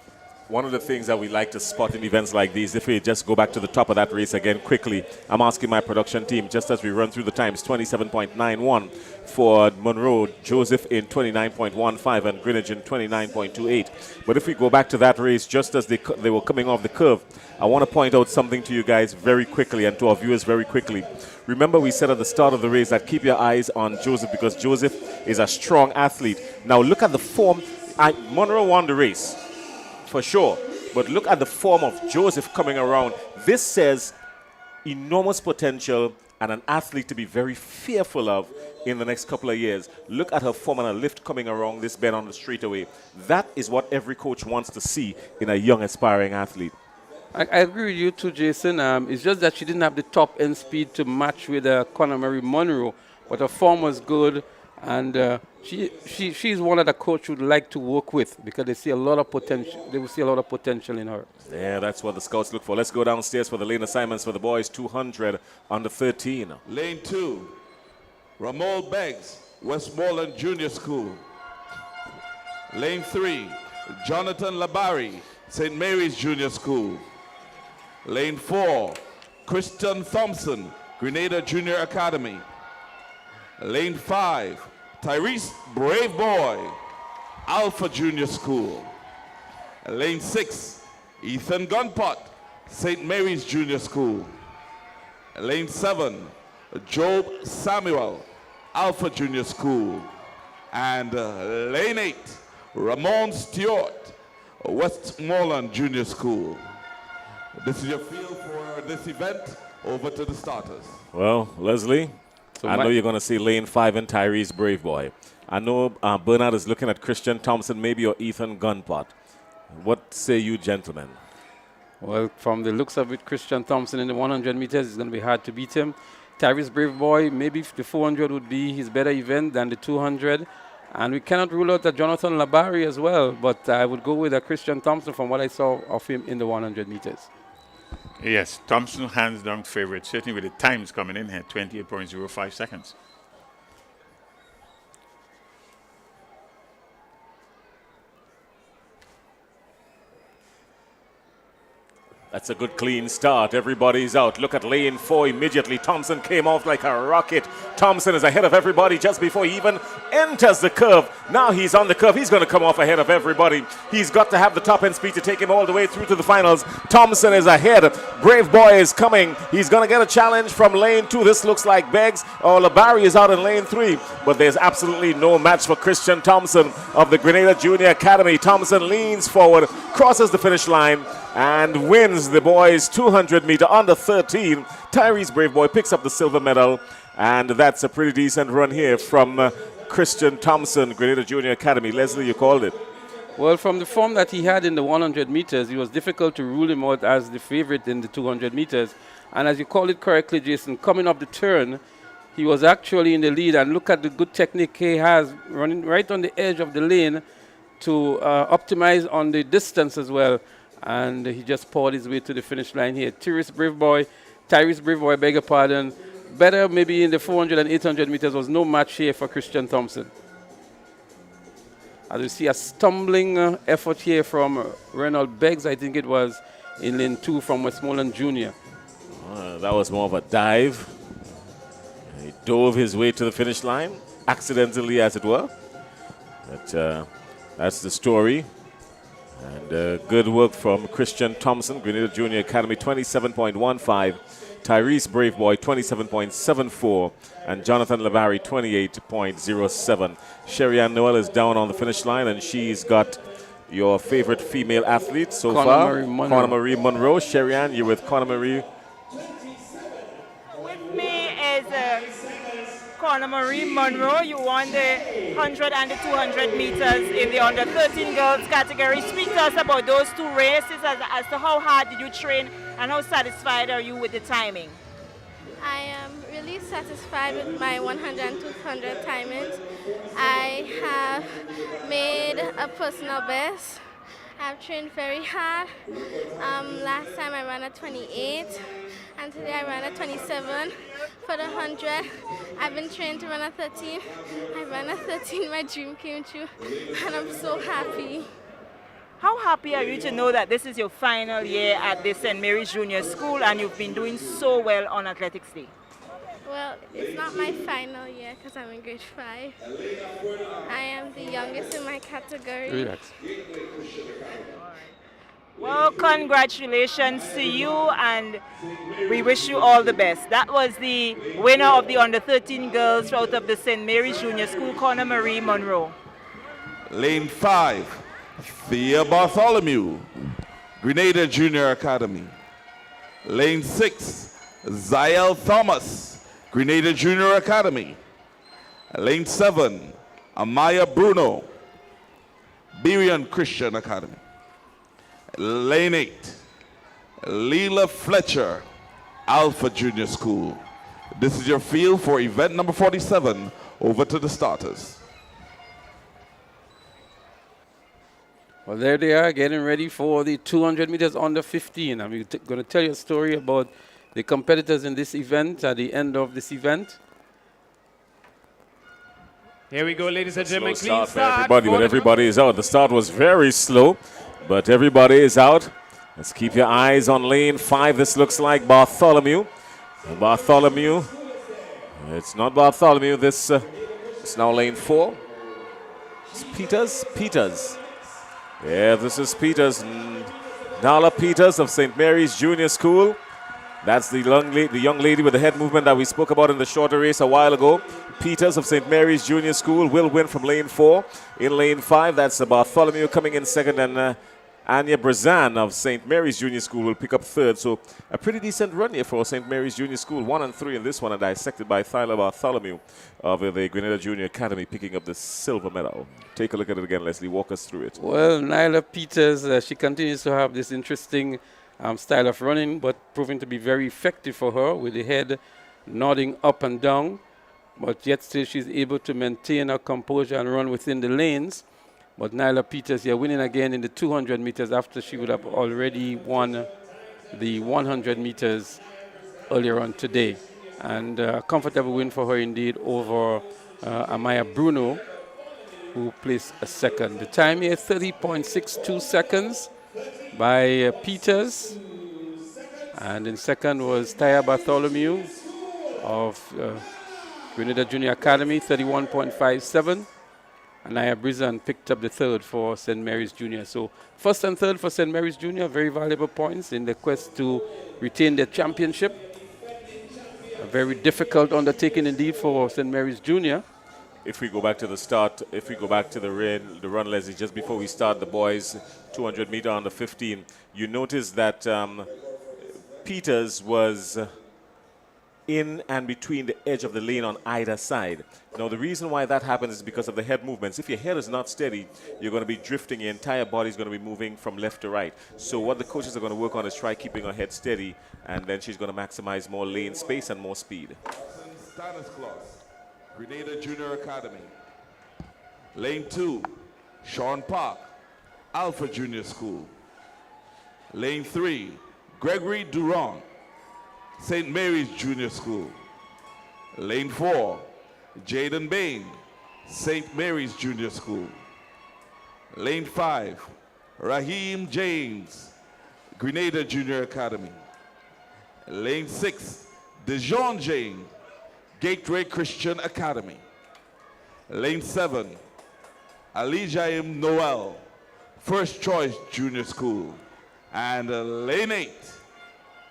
One of the things that we like to spot in events like these, if we just go back to the top of that race again quickly, I'm asking my production team, just as we run through the times, 27.91 for Monroe, Joseph in 29.15, and Greenwich in 29.28. But if we go back to that race, just as they were coming off the curve, I want to point out something to you guys very quickly and to our viewers very quickly. Remember, we said at the start of the race that keep your eyes on Joseph because Joseph is a strong athlete. Now look at the form. Monroe won the race, for sure. But look at the form of Joseph coming around. This says enormous potential and an athlete to be very fearful of in the next couple of years. Look at her form and her lift coming around this bend on the straightaway. That is what every coach wants to see in a young aspiring athlete. I agree with you too, Jason. It's just that she didn't have the top end speed to match with Conor Marie Monroe, but her form was good, and she's one that the coach would like to work with because they see a lot of potential. They will see a lot of potential in her. Yeah, that's what the scouts look for. Let's go downstairs for the lane assignments for the boys. 200 under 13. Lane 2, Ramol Beggs, Westmoreland Junior School. Lane 3, Jonathan Labari, St. Mary's Junior School. Lane 4, Christian Thompson, Grenada Junior Academy. Lane 5, Tyrese Brave Boy, Alpha Junior School. Lane 6, Ethan Gunpot, St. Mary's Junior School. Lane 7, Job Samuel, Alpha Junior School. And Lane 8, Ramon Stewart, Westmoreland Junior School. This is your field for this event. Over to the starters. Well, Leslie, I know you're going to see Lane 5 and Tyrese Brave Boy. I know Bernard is looking at Christian Thompson, maybe, or Ethan Gunpot. What say you, gentlemen? Well, from the looks of it, Christian Thompson in the 100 meters is going to be hard to beat him. Tyrese Brave Boy, maybe the 400 would be his better event than the 200. And we cannot rule out that Jonathan Labari as well, but I would go with Christian Thompson from what I saw of him in the 100 meters. Yes, Thompson hands down favorite, certainly with the times coming in here, 28.05 seconds. That's a good clean start. Everybody's out. Look at lane 4 immediately. Thompson came off like a rocket. Thompson is ahead of everybody just before he even enters the curve. Now he's on the curve. He's going to come off ahead of everybody. He's got to have the top end speed to take him all the way through to the finals. Thompson is ahead. Brave Boy is coming. He's going to get a challenge from lane 2. This looks like Beggs or Labari is out in lane 3. But there's absolutely no match for Christian Thompson of the Grenada Junior Academy. Thompson leans forward, crosses the finish line, and wins the boys 200 meter under 13. Tyrese Brave Boy picks up the silver medal, and that's a pretty decent run here from Christian Thompson, Grenada Junior Academy. Leslie, you called it. Well, from the form that he had in the 100 meters, it was difficult to rule him out as the favorite in the 200 meters. And as you called it correctly, Jason, coming up the turn, he was actually in the lead. And look at the good technique he has, running right on the edge of the lane to optimize on the distance as well. And he just poured his way to the finish line here. Tyrese Brave Boy, I beg your pardon. Better maybe in the 400 and 800 meters was no match here for Christian Thompson. As you see a stumbling effort here from Reynold Beggs, I think it was, in lane 2 from Westmoreland Jr. That was more of a dive. He dove his way to the finish line, accidentally as it were. But that's the story. And good work from Christian Thompson, Grenada Junior Academy, 27.15. Tyrese Brave Boy, 27.74. And Jonathan Labari, 28.07. Sherry-Ann Noel is down on the finish line, and she's got your favorite female athlete so far, Conor Marie Monroe. Sherry-Ann, you're with Conor Marie. With me is Corner Marie Monroe. You won the 100 and the 200 meters in the under 13 girls category. Speak to us about those two races as to how hard did you train and how satisfied are you with the timing? I am really satisfied with my 100 and 200 timings. I have made a personal best. I've trained very hard. Last time I ran at 28, and today I ran at 27. For the 100, I've been trained to run at 13. I ran at 13, my dream came true, and I'm so happy. How happy are you to know that this is your final year at the St. Mary's Junior School and you've been doing so well on Athletics Day? Well, it's not my final year because I'm in grade 5. I am the youngest in my category. Relax. Well, congratulations to you and we wish you all the best. That was the winner of the under 13 girls out of the St. Mary's Junior School, Corner Marie Monroe. Lane 5, Thea Bartholomew, Grenada Junior Academy. Lane 6, Zael Thomas, Grenada Junior Academy. Lane 7, Amaya Bruno, Berean Christian Academy. Lane 8, Leela Fletcher, Alpha Junior School. This is your field for event number 47. Over to the starters. Well, there they are, getting ready for the 200 meters under 15. I'm going to tell you a story about the competitors in this event at the end of this event. Here we go, ladies and gentlemen. Slow Clean start for start. everybody, but everybody is out. The start was very slow, but everybody is out. Let's keep your eyes on lane 5. This looks like Bartholomew. Bartholomew. It's not Bartholomew. This is now lane 4. It's Peters. Peters. Yeah, this is Peters. Nala Peters of St. Mary's Junior School. That's the young lady with the head movement that we spoke about in the shorter race a while ago. Peters of St. Mary's Junior School will win from lane 4. In lane 5, that's Bartholomew coming in second, and Anya Brazan of St. Mary's Junior School will pick up third. So a pretty decent run here for St. Mary's Junior School. 1 and 3 in this one, and dissected by Thyla Bartholomew of the Grenada Junior Academy, picking up the silver medal. Take a look at it again, Leslie. Walk us through it. Well, Nyla Peters, she continues to have this interesting style of running, but proving to be very effective for her with the head nodding up and down. But yet still she's able to maintain her composure and run within the lanes. But Nyla Peters here winning again in the 200 meters after she would have already won the 100 meters earlier on today. And a comfortable win for her indeed over Amaya Bruno, who placed a second. The time here, 30.62 seconds by Peters. And in second was Taya Bartholomew of Grenada Junior Academy, 31.57. And Naya Brizan picked up the third for St. Mary's Junior. So first and third for St. Mary's Junior, very valuable points in the quest to retain their championship. A very difficult undertaking indeed for St. Mary's Junior. If we go back to the start, if we go back to the run, Leslie, just before we start the boys 200 meter under 15, you notice that Peters was in and between the edge of the lane on either side. Now, the reason why that happens is because of the head movements. If your head is not steady, you're going to be drifting. Your entire body is going to be moving from left to right. So what the coaches are going to work on is try keeping her head steady, and then she's going to maximize more lane space and more speed. Stanislaus, Grenada Junior Academy. Lane 2, Sean Park, Alpha Junior School. Lane 3, Gregory Durand, St. Mary's Junior School. Lane 4, Jaden Bain, St. Mary's Junior School. Lane 5, Raheem James, Grenada Junior Academy. Lane 6, Dejon James, Gateway Christian Academy. Lane 7, Alijaim Noel, First Choice Junior School. And lane 8,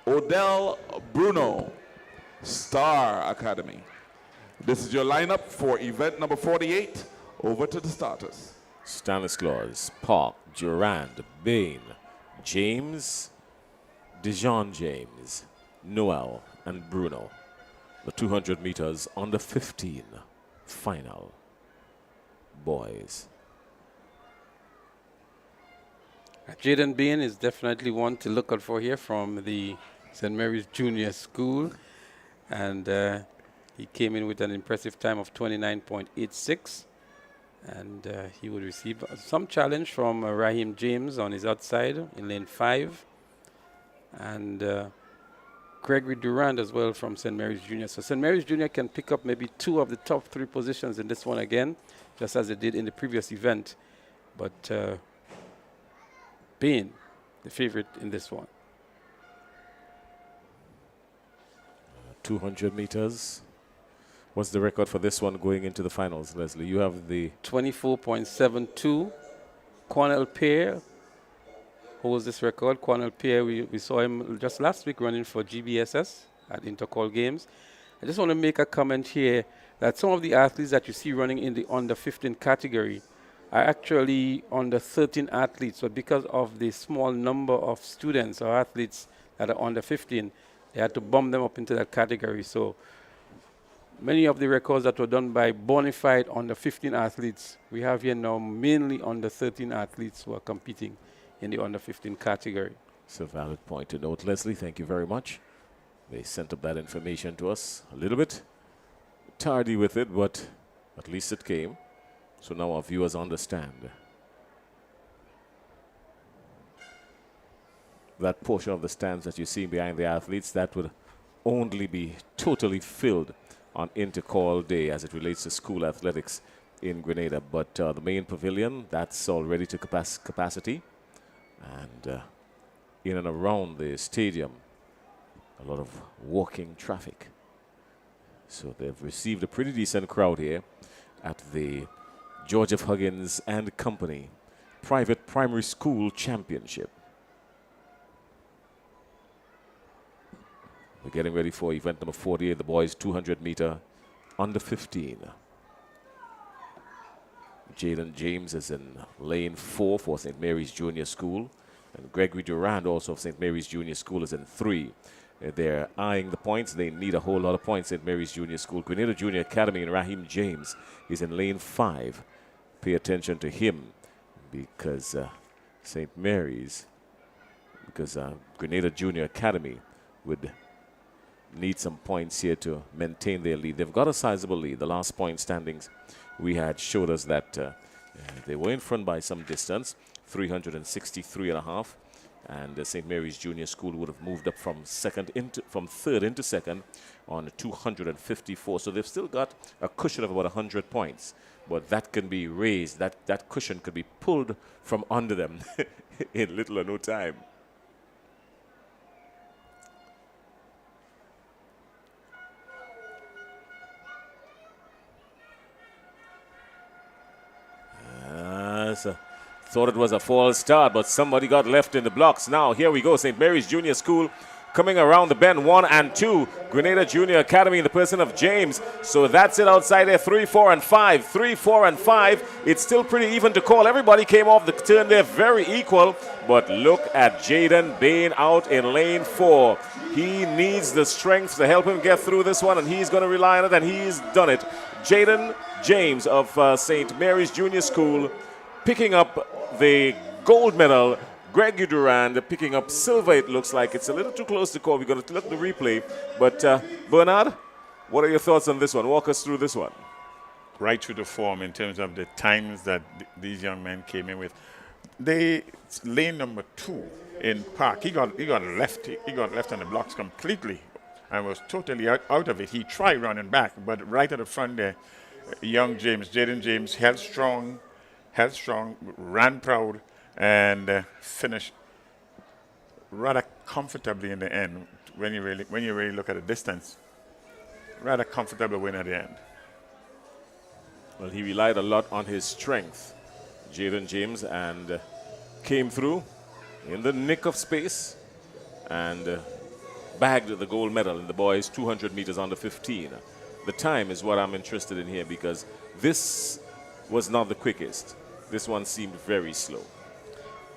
Odell Bruno, Star Academy. This is your lineup for event number 48. Over to the starters. Stanislaus, Park, Durand, Bain, James, Dejon James, Noel, and Bruno. The 200 meters under 15 final. Boys. Jaden Bain is definitely one to look out for here from the St. Mary's Junior School. And he came in with an impressive time of 29.86. And he would receive some challenge from Raheem James on his outside in lane 5. And Gregory Durand as well from St. Mary's Junior. So St. Mary's Junior can pick up maybe 2 of the top 3 positions in this one again, just as they did in the previous event. But Bain, the favorite in this one. 200 meters. What's the record for this one going into the finals, Leslie? You have the 24.72. Cornell Pear holds this record. Cornell Pear, we saw him just last week running for GBSS at Intercall Games. I just want to make a comment here that some of the athletes that you see running in the under 15 category are actually under 13 athletes, but because of the small number of students or athletes that are under 15, they had to bump them up into that category. So many of the records that were done by bona fide under 15 athletes, we have here now mainly under 13 athletes who are competing in the under 15 category. It's a valid point to note, Leslie. Thank you very much. They sent up that information to us a little bit tardy with it, but at least it came. So now our viewers understand. That portion of the stands that you see behind the athletes, that would only be totally filled on Intercall Day as it relates to school athletics in Grenada. But the main pavilion, that's already to capacity. And in and around the stadium, a lot of walking traffic. So they've received a pretty decent crowd here at the George F. Huggins and Company Private Primary School Championship. We're getting ready for event number 48, the boys 200 meter under 15. Jaden James is in lane 4 for St. Mary's Junior School. And Gregory Durand, also of St. Mary's Junior School, is in 3. They're eyeing the points. They need a whole lot of points at Mary's Junior School. Grenada Junior Academy and Raheem James is in lane 5. Pay attention to him because St. Mary's, because Grenada Junior Academy would need some points here to maintain their lead. They've got a sizable lead. The last point standings we had showed us that they were in front by some distance, 363.5. And St. Mary's Junior School would have moved up from third into second on 254. So they've still got a cushion of about 100 points. But that can be raised. That cushion could be pulled from under them in little or no time. Thought it was a false start, but somebody got left in the blocks. Now, here we go. St. Mary's Junior School coming around the bend, 1 and 2. Grenada Junior Academy in the person of James. So that's it outside there, 3, 4, and 5. 3, 4, and 5. It's still pretty even to call. Everybody came off the turn there very equal. But look at Jaden Bain out in lane 4. He needs the strength to help him get through this one, and he's going to rely on it, and he's done it. Jaden James of St. Mary's Junior School picking up the gold medal. Gregory Durand picking up silver, it looks like. It's a little too close to call. We're going to look at the replay. But Bernard, what are your thoughts on this one? Walk us through this one. Right through the form in terms of the times that these young men came in with. Lane number 2 in Park, he got left on the blocks completely and was totally out of it. He tried running back, but right at the front there, young Jaden James held strong, ran proud, and finished rather comfortably in the end. When you really look at the distance, rather comfortable win at the end. Well, he relied a lot on his strength, Jaden James, and came through in the nick of space and bagged the gold medal in the boys 200 meters under 15. The time is what I'm interested in here because this was not the quickest. This one seemed very slow.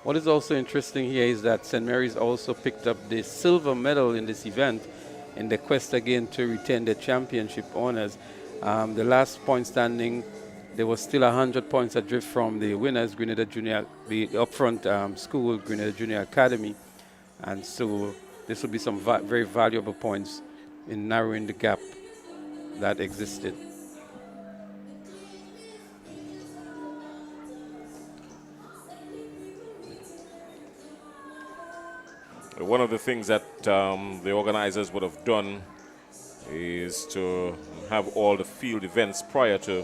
What is also interesting here is that St. Mary's also picked up the silver medal in this event, in the quest again to retain the championship honors. The last point standing, there was still 100 points adrift from the winners, Grenada Junior, the upfront school, Grenada Junior Academy. And so this will be some very valuable points in narrowing the gap that existed. One of the things that the organizers would have done is to have all the field events prior to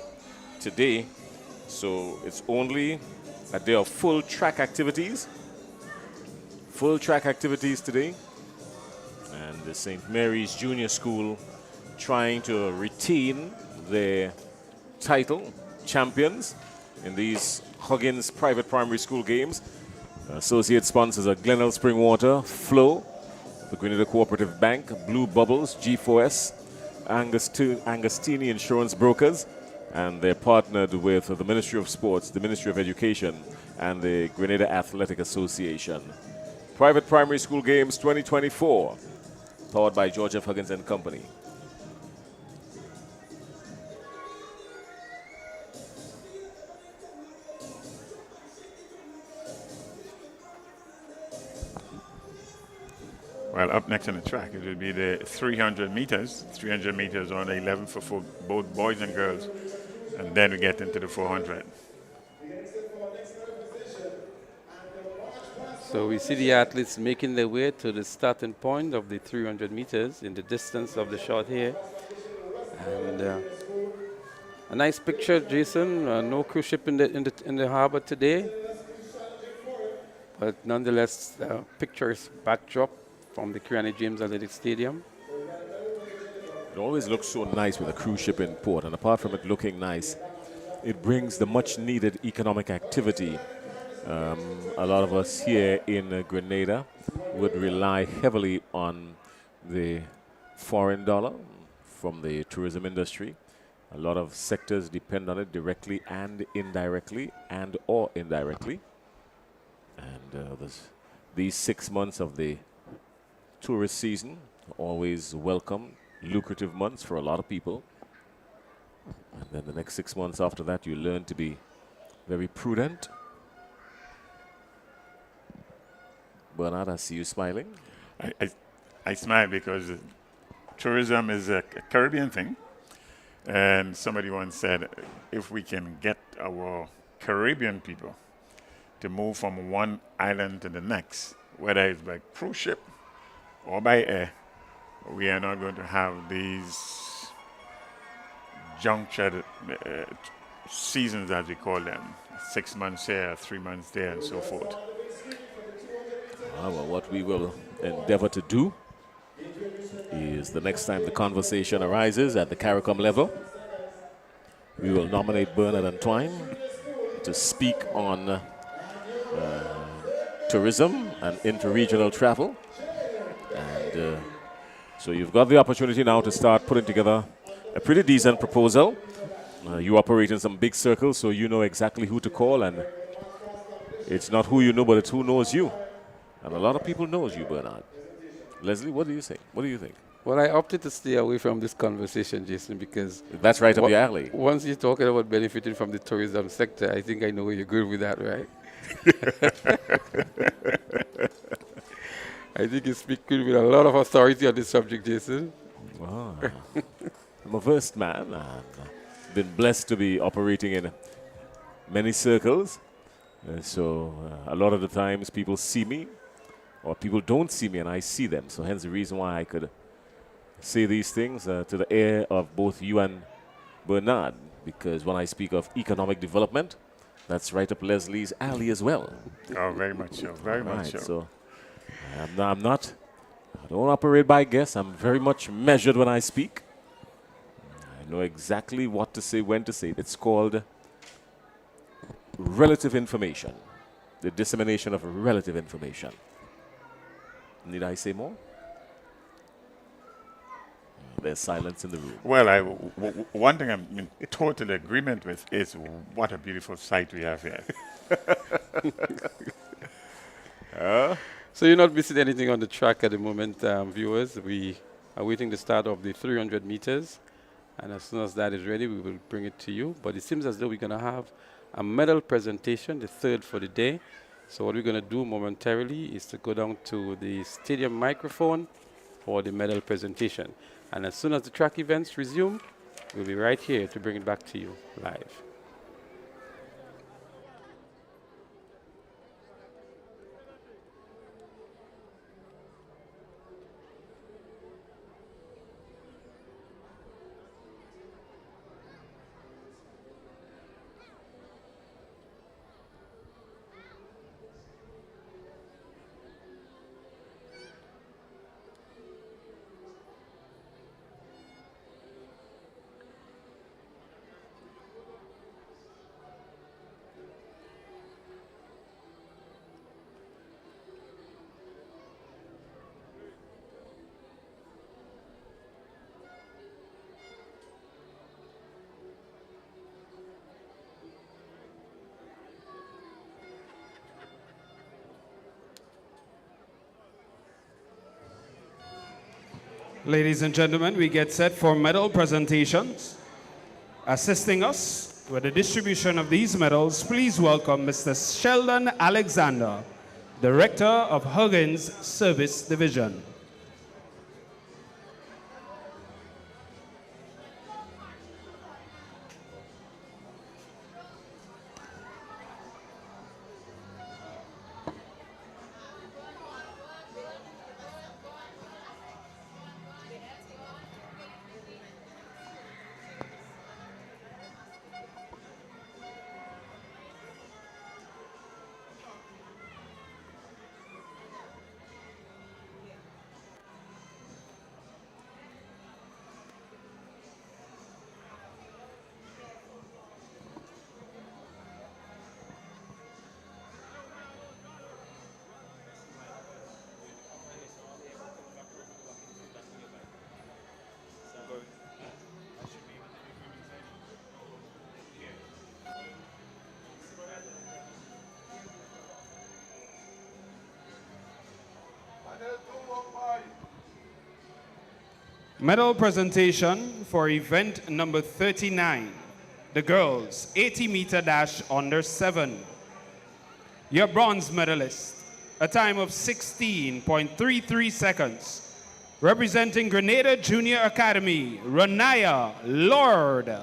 today. So it's only a day of full track activities. Full track activities today. And the St. Mary's Junior School trying to retain their title, champions, in these Huggins Private Primary School games. Associate sponsors are Glenelg Spring Water, Flow, the Grenada Cooperative Bank, Blue Bubbles, G4S, Angostini Insurance Brokers, and they're partnered with the Ministry of Sports, the Ministry of Education, and the Grenada Athletic Association. Private Primary School Games 2024, powered by George F. Huggins and Company. Well, up next on the track, it will be the 300 meters. 300 meters on 11 for both boys and girls. And then we get into the 400. So we see the athletes making their way to the starting point of the 300 meters in the distance of the shot here. And a nice picture, Jason. No cruise ship in the harbor today. But nonetheless, pictures backdrop from the Kiani James Athletic Stadium. It always looks so nice with a cruise ship in port, and apart from it looking nice, it brings the much needed economic activity. A lot of us here in Grenada would rely heavily on the foreign dollar from the tourism industry. A lot of sectors depend on it directly and indirectly and or indirectly. And these 6 months of the tourist season, always welcome, lucrative months for a lot of people. And then the next 6 months after that, you learn to be very prudent. Bernard, I see you smiling. I smile because tourism is a Caribbean thing. And somebody once said, if we can get our Caribbean people to move from one island to the next, whether it's by cruise ship or by air, we are not going to have these junctured seasons, as we call them, 6 months here, 3 months there, and so forth. Well, what we will endeavor to do is the next time the conversation arises at the CARICOM level, we will nominate Bernard Antoine to speak on tourism and interregional travel. And so you've got the opportunity now to start putting together a pretty decent proposal. You operate in some big circles, so you know exactly who to call, and it's not who you know, but it's who knows you. And a lot of people knows you, Bernard. Leslie, what do you think? What do you think? Well, I opted to stay away from this conversation, Jason, because that's right up your alley. Once you're talking about benefiting from the tourism sector, I think I know you're good with that, right? I think you speak with a lot of authority on this subject, Jason. Wow. I'm a versed man. I've been blessed to be operating in many circles. So a lot of the times people see me, or people don't see me and I see them. So hence the reason why I could say these things to the ear of both you and Bernard. Because when I speak of economic development, that's right up Leslie's alley as well. Oh, very much so. Very much so. So I don't operate by guess. I'm very much measured when I speak. I know exactly what to say, when to say it. It's called relative information, the dissemination of relative information. Need I say more? There's silence in the room. Well, one thing I'm in total agreement with is what a beautiful sight we have here. So you're not missing anything on the track at the moment, viewers. We awaiting the start of the 300 meters. And as soon as that is ready, we will bring it to you. But it seems as though we're going to have a medal presentation, the third for the day. So what we're going to do momentarily is to go down to the stadium microphone for the medal presentation. And as soon as the track events resume, we'll be right here to bring it back to you live. Ladies and gentlemen, we get set for medal presentations. Assisting us with the distribution of these medals, please welcome Mr. Sheldon Alexander, Director of Huggins Service Division. Medal presentation for event number 39, the girls 80-meter dash under 7. Your bronze medalist, a time of 16.33 seconds, representing Grenada Junior Academy, Renaya Lord.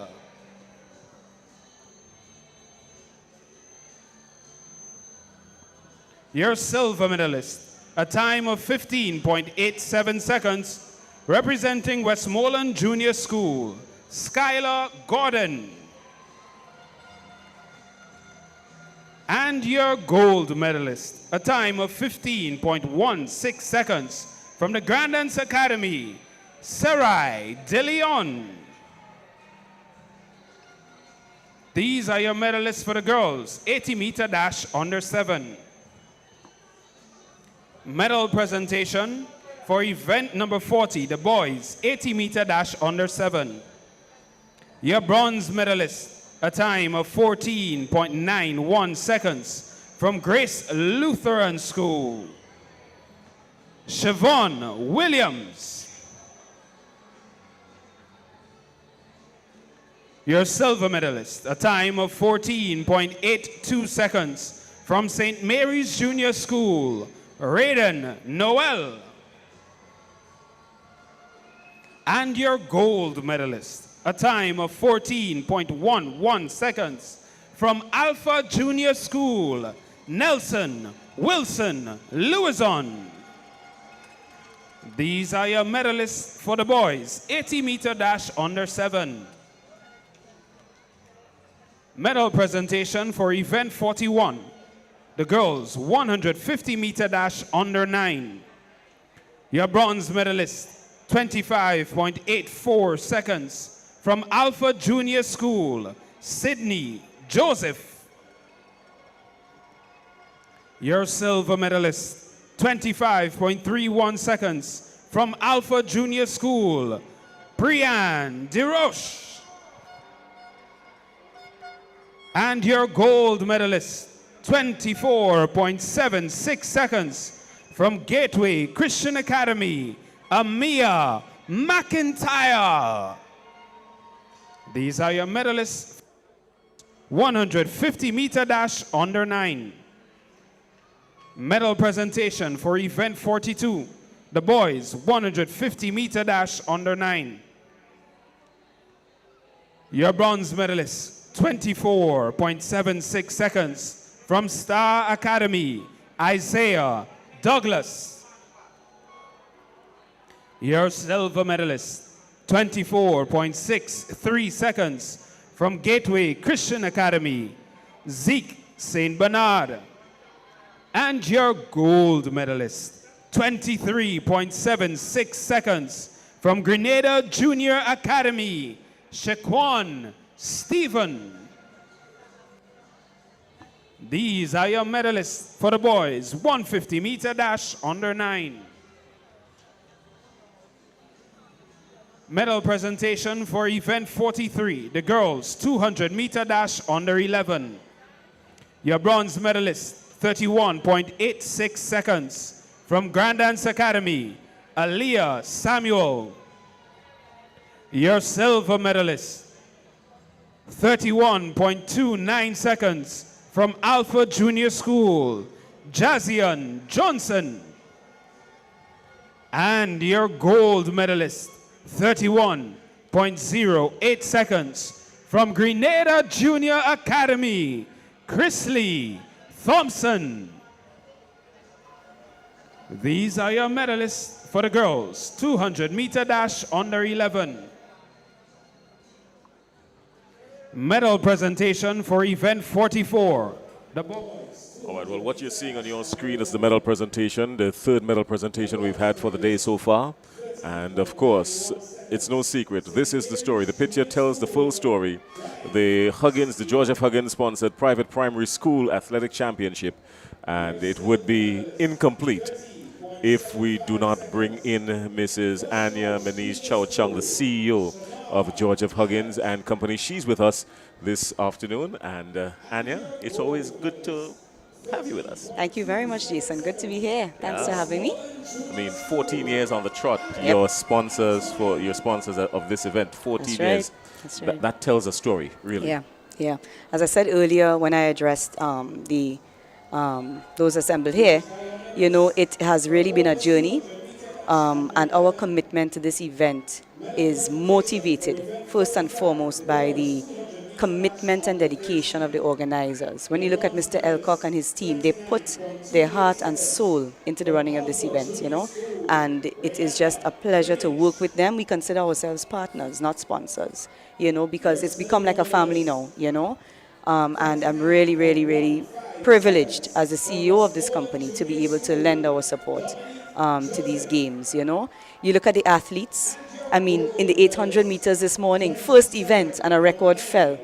Your silver medalist, a time of 15.87 seconds, representing Westmoreland Junior School, Skylar Gordon. And your gold medalist, a time of 15.16 seconds, from the Grandance Academy, Sarai De Leon. These are your medalists for the girls, 80-meter dash under 7. Medal presentation for event number 40, the boys, 80-meter dash under 7. Your bronze medalist, a time of 14.91 seconds, from Grace Lutheran School, Siobhan Williams. Your silver medalist, a time of 14.82 seconds, from St. Mary's Junior School, Raiden Noel. And your gold medalist, a time of 14.11 seconds, from Alpha Junior School, Nelson Wilson Lewison. These are your medalists for the boys, 80-meter dash under 7. Medal presentation for event 41, the girls, 150-meter dash under 9. Your bronze medalist, 25.84 seconds, from Alpha Junior School, Sydney Joseph. Your silver medalist, 25.31 seconds, from Alpha Junior School, Brianne DeRoche. And your gold medalist, 24.76 seconds, from Gateway Christian Academy, Amia McIntyre. These are your medalists. 150 meter dash under 9. Medal presentation for event 42. The boys 150 meter dash under 9. Your bronze medalist 24.76 seconds from Star Academy, Isaiah Douglas. Your silver medalist 24.63 seconds from Gateway Christian Academy, Zeke St. Bernard. And your gold medalist, 23.76 seconds from Grenada Junior Academy, Shaquan Stephen. These are your medalists for the boys, 150 meter dash under 9. Medal presentation for event 43, the girls 200 meter dash under 11. Your bronze medalist, 31.86 seconds from Grand Dance Academy, Aliyah Samuel. Your silver medalist, 31.29 seconds from Alpha Junior School, Jazian Johnson. And your gold medalist, 31.08 seconds from Grenada Junior Academy, Chrisley Thompson. These are your medalists for the girls, 200 meter dash under 11. Medal presentation for event 44. The boys. All right, well, what you're seeing on your screen is the medal presentation, the third medal presentation we've had for the day so far. And of course, it's no secret. This is the story. The picture tells the full story. The George F. Huggins sponsored private primary school athletic championship. And it would be incomplete if we do not bring in Mrs. Anya Manish Chow Chung, the CEO of George F. Huggins and Company. She's with us this afternoon. And Anya, it's always good to have you with us. Thank you very much, Jason. Good to be here. Thanks for having me. I mean, 14 years on the trot. Yep. Your sponsors of this event, 14 That's right. years. That's right. That tells a story, really. Yeah. As I said earlier when I addressed those assembled here, you know, it has really been a journey, and our commitment to this event is motivated first and foremost by the commitment and dedication of the organizers. When you look at Mr. Elcock and his team, they put their heart and soul into the running of this event, you know, and it is just a pleasure to work with them. We consider ourselves partners, not sponsors, you know, because it's become like a family now, you know, and I'm really, really, really privileged as the CEO of this company to be able to lend our support to these games, you know. You look at the athletes. I mean, in the 800 meters this morning, first event, and a record fell.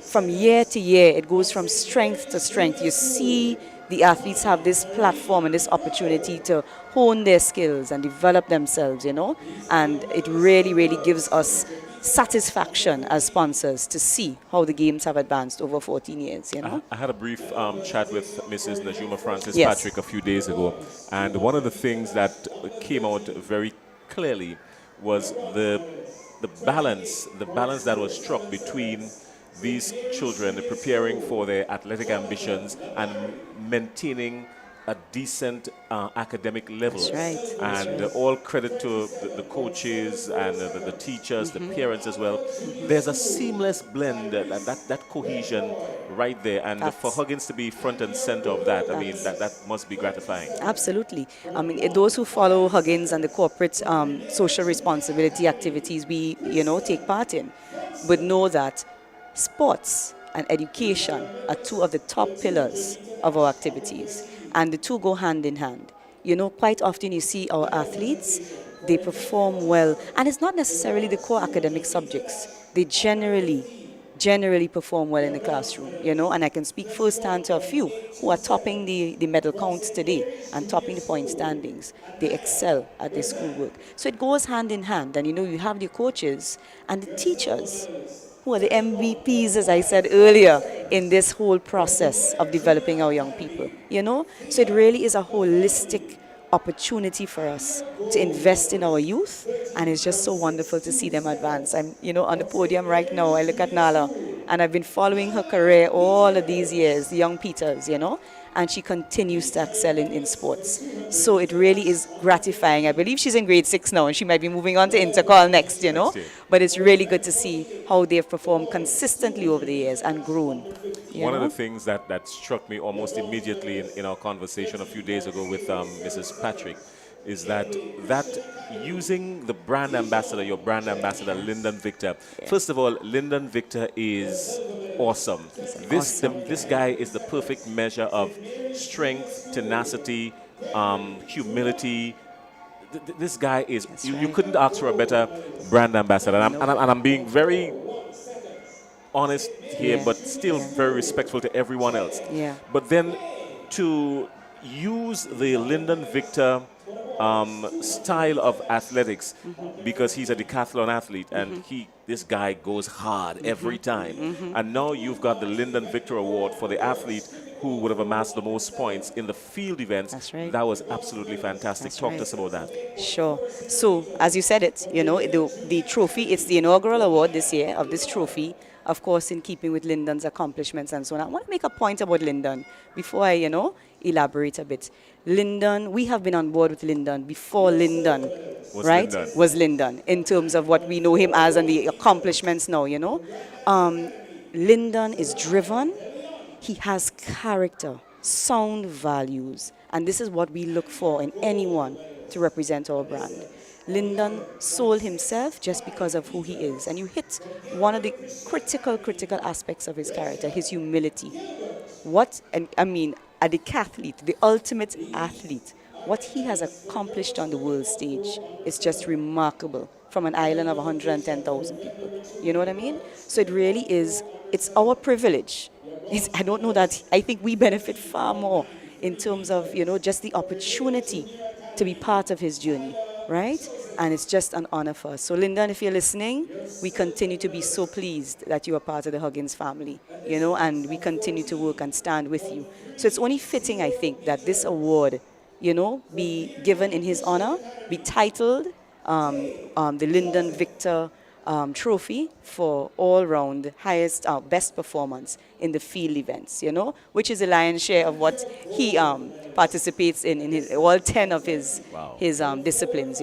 From year to year, it goes from strength to strength. You see the athletes have this platform and this opportunity to hone their skills and develop themselves, you know, and it really, really gives us satisfaction as sponsors to see how the games have advanced over 14 years, you know. I had a brief chat with Mrs. Najuma Francis Yes. Patrick a few days ago, and one of the things that came out very clearly was the balance that was struck between these children preparing for their athletic ambitions and maintaining a decent academic level. That's right. That's And right. all credit to the coaches and the teachers, the parents as well. There's a seamless blend, that cohesion right there. And for Huggins to be front and center of that, I mean, that must be gratifying. Absolutely. I mean, those who follow Huggins and the corporate social responsibility activities we, you know, take part in, would know that sports and education are two of the top pillars of our activities, and the two go hand in hand. You know, quite often you see our athletes, they perform well, and it's not necessarily the core academic subjects. They generally perform well in the classroom, you know, and I can speak firsthand to a few who are topping the medal counts today and topping the point standings. They excel at their schoolwork. So it goes hand in hand, and you know, you have the coaches and the teachers who are the MVPs, as I said earlier, in this whole process of developing our young people, you know? So it really is a holistic opportunity for us to invest in our youth And it's just so wonderful to see them advance. I'm, on the podium right now, I look at Nala, and I've been following her career all of these years, the young Peters, and she continues to excel in sports. So it really is gratifying. I believe she's in grade 6 now, and she might be moving on to Intercol next, But it's really good to see how they've performed consistently over the years and grown. One of the things that struck me almost immediately in our conversation a few days ago with Mrs. Patrick is that using the brand ambassador, your brand ambassador, Lyndon Victor. First of all, Lyndon Victor is awesome. This guy is the perfect measure of strength, tenacity, humility. This guy is, you couldn't ask for a better brand ambassador. And I'm being very honest here, but still very respectful to everyone else. Yeah. But then to use the Lyndon Victor style of athletics, because he's a decathlon athlete, and this guy goes hard every time. And now you've got the Lyndon Victor Award for the athlete who would have amassed the most points in the field events. That's right. That was absolutely fantastic. Talk to us about that. Sure. So, as you said it, the trophy, it's the inaugural award this year of this trophy, of course, in keeping with Lyndon's accomplishments and so on. I want to make a point about Lyndon before I, elaborate a bit. Lyndon, we have been on board with Lyndon before Lyndon, was Lyndon, in terms of what we know him as and the accomplishments now, Lyndon is driven. He has character, sound values, and this is what we look for in anyone to represent our brand. Lyndon sold himself just because of who he is, and you hit one of the critical aspects of his character, his humility. A decathlete, the ultimate athlete, what he has accomplished on the world stage is just remarkable from an island of 110,000 people. You know what I mean? So it really is, it's our privilege. I don't know that, I think we benefit far more in terms of, just the opportunity to be part of his journey, right? And it's just an honor for us. So Lyndon, if you're listening, we continue to be so pleased that you are part of the Huggins family, and we continue to work and stand with you. So it's only fitting, I think, that this award, be given in his honor, be titled the Lyndon Victor trophy for all-round highest, best performance in the field events, which is the lion's share of what he participates in his, all 10 of his disciplines,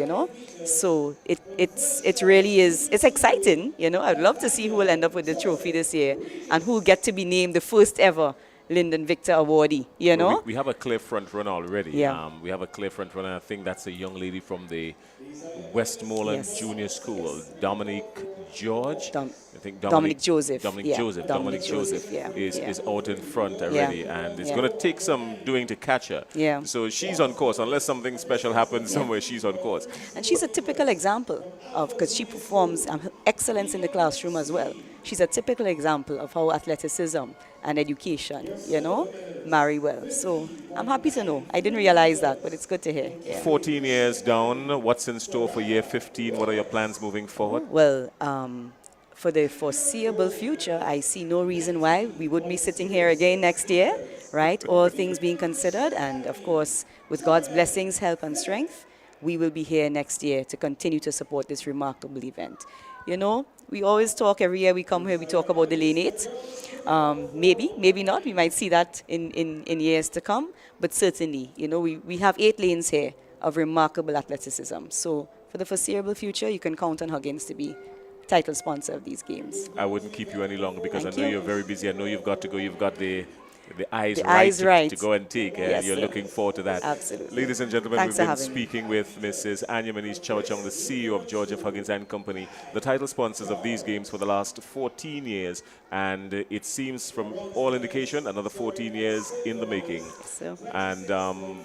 So it really is, it's exciting, I'd love to see who will end up with the trophy this year and who will get to be named the first ever Lyndon Victor awardee, Well, we have a clear front runner already. Yeah. We have a clear front runner. I think that's a young lady from the Westmoreland Junior School, Dominique George. Dominic Joseph. Dominic Joseph is out in front already, and it's going to take some doing to catch her. Yeah. So she's on course. Unless something special happens somewhere, she's on course. And she's a typical example of, because she performs excellence in the classroom as well. She's a typical example of how athleticism and education, marry well. So I'm happy to know. I didn't realize that, but it's good to hear. Yeah. 14 years down, what's in store for year 15? What are your plans moving forward? Well, for the foreseeable future, I see no reason why we wouldn't be sitting here again next year, right? All things being considered, and of course, with God's blessings, help, and strength, we will be here next year to continue to support this remarkable event. We always talk, every year we come here, we talk about the Lane 8. Maybe not. We might see that in years to come. But certainly, we have 8 lanes here of remarkable athleticism. So for the foreseeable future, you can count on Huggins to be title sponsor of these games. I wouldn't keep you any longer because I know you're very busy. I know you've got to go. You've got the eyes right to go and take. Yes, you're looking forward to that. Absolutely. Ladies and gentlemen, Thanks we've been speaking with Mrs. Anya Manish Chowchong, the CEO of George F. Huggins and Company, the title sponsors of these games for the last 14 years. And it seems from all indication, another 14 years in the making. So. And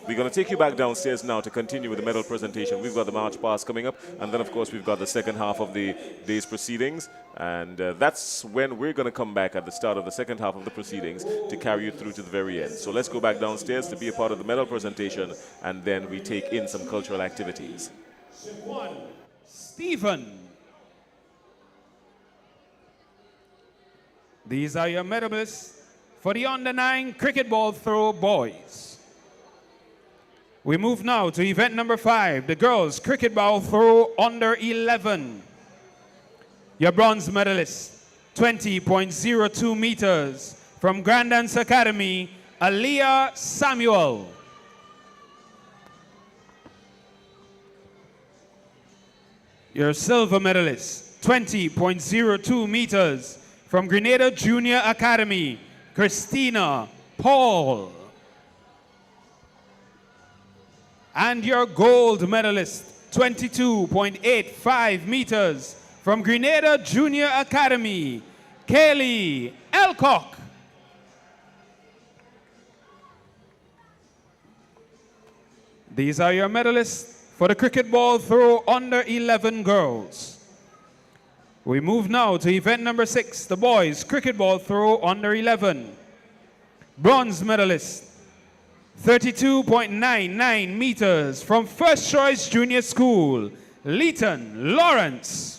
we're going to take you back downstairs now to continue with the medal presentation. We've got the march past coming up. And then, of course, we've got the second half of the day's proceedings. And that's when we're going to come back at the start of the second half of the proceedings to carry you through to the very end. So let's go back downstairs to be a part of the medal presentation, and then we take in some cultural activities. Stephen. These are your medalists for the under-9 cricket ball throw boys. We move now to event number 5, the girls cricket ball throw under 11. Your bronze medalist, 20.02 meters from Grandance Academy, Aliyah Samuel. Your silver medalist, 20.02 meters from Grenada Junior Academy, Christina Paul. And your gold medalist, 22.85 meters from Grenada Junior Academy, Kaylee Elcock. These are your medalists for the cricket ball throw under 11 girls. We move now to event number 6, the boys cricket ball throw under 11. Bronze medalist, 32.99 meters from First Choice Junior School, Leighton Lawrence.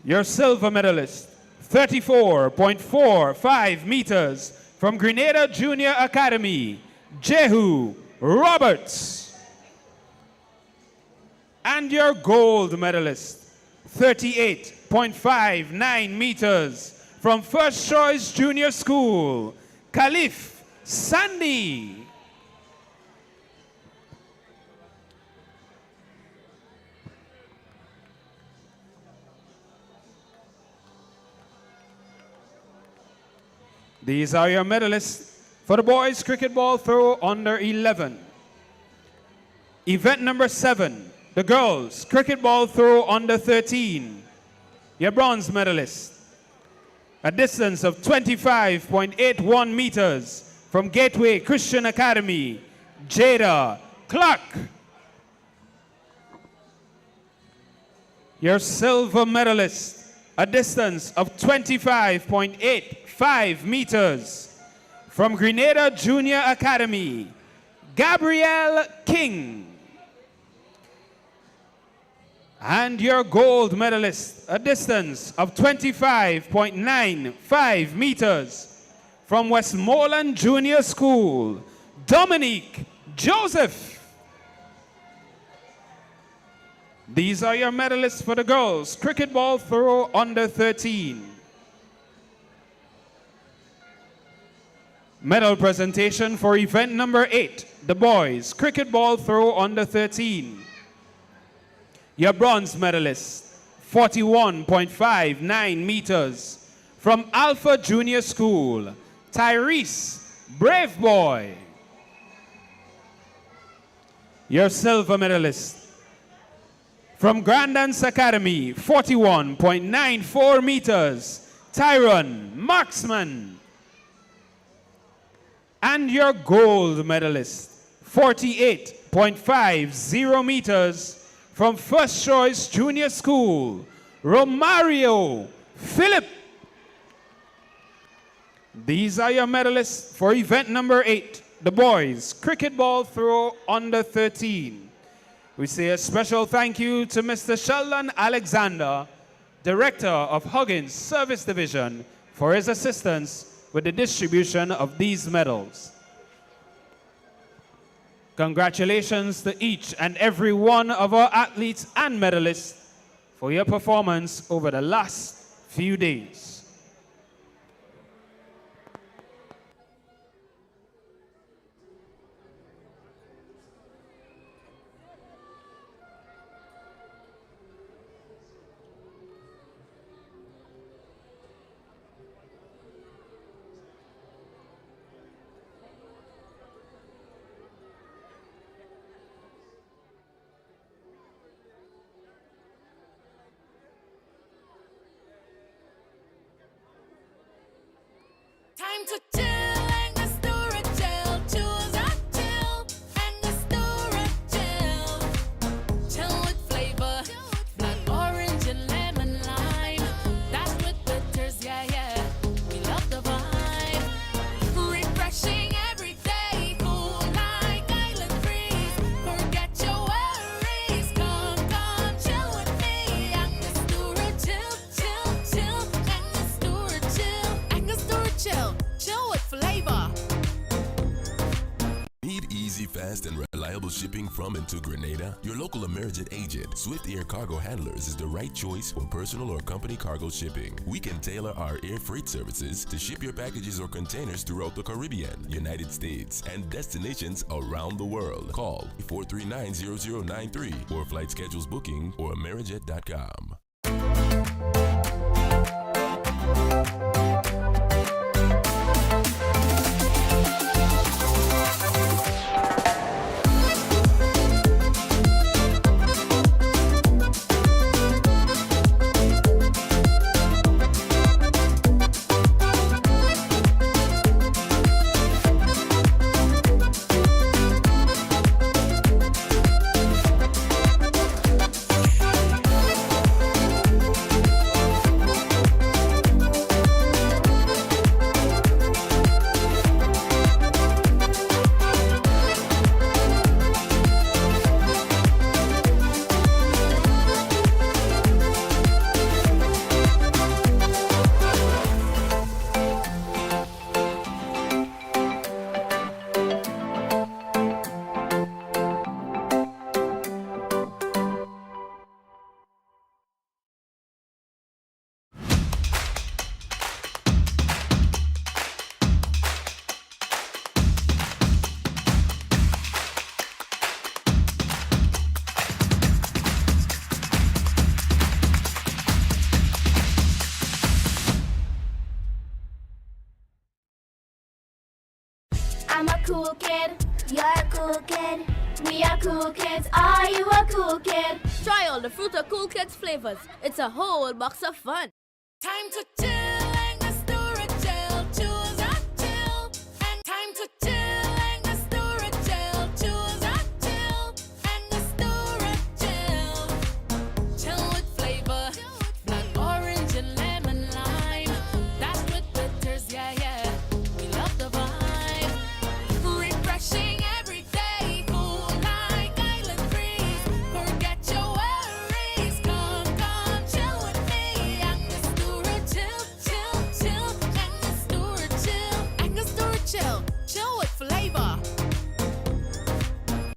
Your silver medalist, 34.45 meters from Grenada Junior Academy, Jehu Roberts. And your gold medalist, 38.59 meters from First Choice Junior School, Khalif Sandy. These are your medalists for the boys cricket ball throw under 11. Event number 7, the girls cricket ball throw under 13. Your bronze medalist, a distance of 25.81 meters from Gateway Christian Academy, Jada Clark. Your silver medalist, a distance of 25.85 meters from Grenada Junior Academy, Gabrielle King. And your gold medalist, a distance of 25.95 meters from Westmoreland Junior School, Dominique Joseph. These are your medalists for the girls cricket ball throw under 13. Medal presentation for event number 8, the boys cricket ball throw under 13. Your bronze medalist, 41.59 meters from Alpha Junior School, Tyrese Brave Boy. Your silver medalist, from Grandance Academy, 41.94 meters, Tyron Marksman. And your gold medalist, 48.50 meters from First Choice Junior School, Romario Philip. These are your medalists for event number 8, the boys cricket ball throw under 13. We say a special thank you to Mr. Sheldon Alexander, Director of Huggins Service Division, for his assistance with the distribution of these medals. Congratulations to each and every one of our athletes and medalists for your performance over the last few days. reliable shipping from and to Grenada, your local Amerijet agent, Swift Air Cargo Handlers, is the right choice for personal or company cargo shipping. We can tailor our air freight services to ship your packages or containers throughout the Caribbean, United States, and destinations around the world. Call 439-0093 for flight schedules booking or Amerijet.com. I'm a cool kid, you're a cool kid, we are cool kids, are you a cool kid? Try all the fruit of Cool Kids flavors. It's a whole box of fun. Time to chill and the storage gel. Choose a chill. And time to chill and the storage gel. Choose a chill and the storage gel. Chill with flavor. Black, orange, and lemon lime. That's with bitters, yeah, yeah. We love the vibe. Refreshing every day. Cool like island breeze. Forget your worries. Come, come, chill with me. Angostura chill, chill, chill. Angostura chill. Angostura chill. Chill with flavor.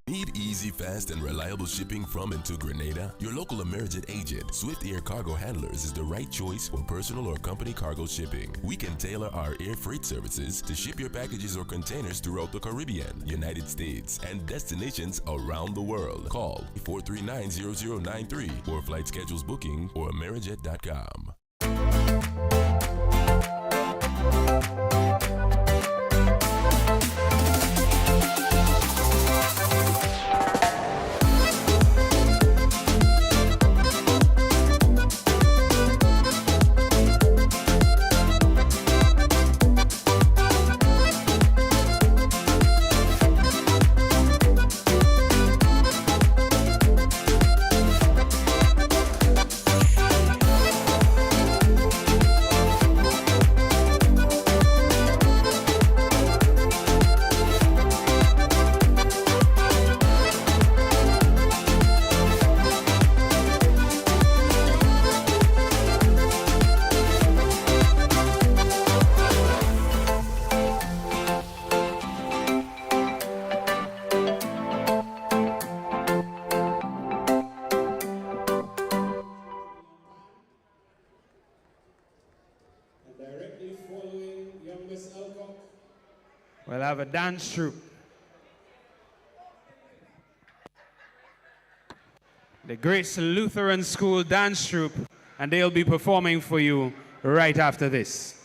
Need easy, fast, and reliable shipping from and to Grenada? Your local Amerijet agent, Swift Air Cargo Handlers, is the right choice for personal or company cargo shipping. We can tailor our air freight services to ship your packages or containers throughout the Caribbean, United States, and destinations around the world. Call 439-0093 for flight schedules booking or Amerijet.com. Directly following young Miss Alcock. We'll have a dance troupe. The Grace Lutheran School Dance Troupe, and they'll be performing for you right after this.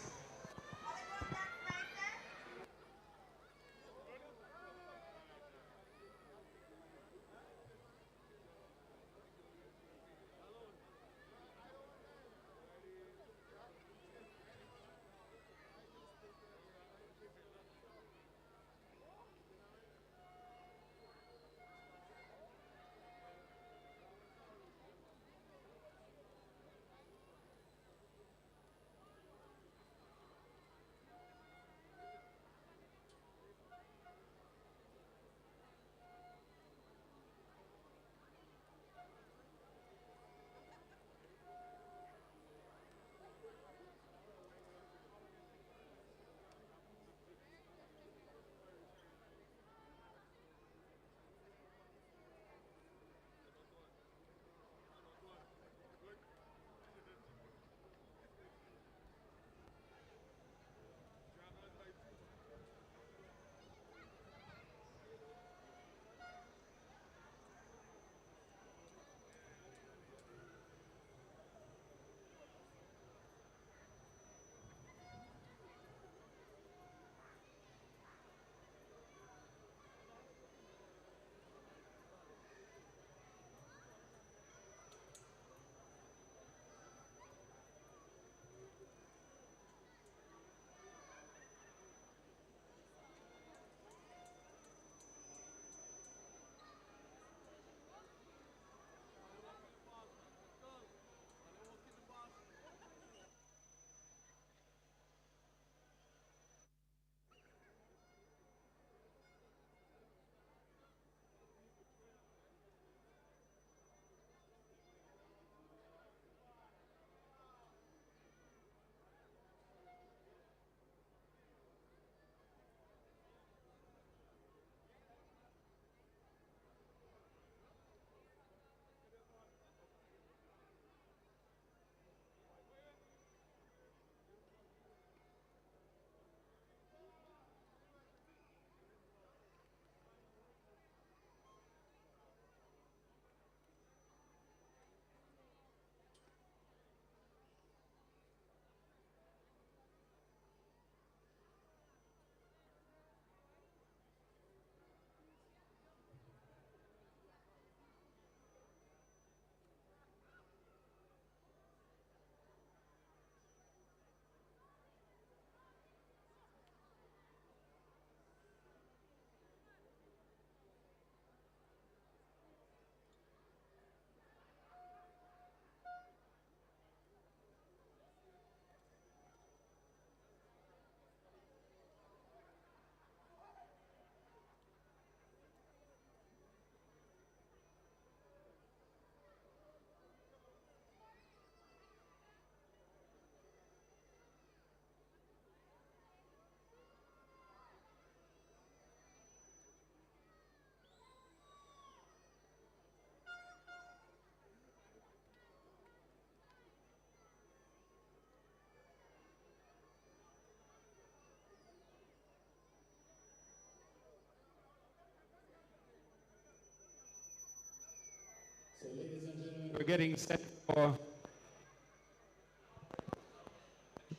We're getting set for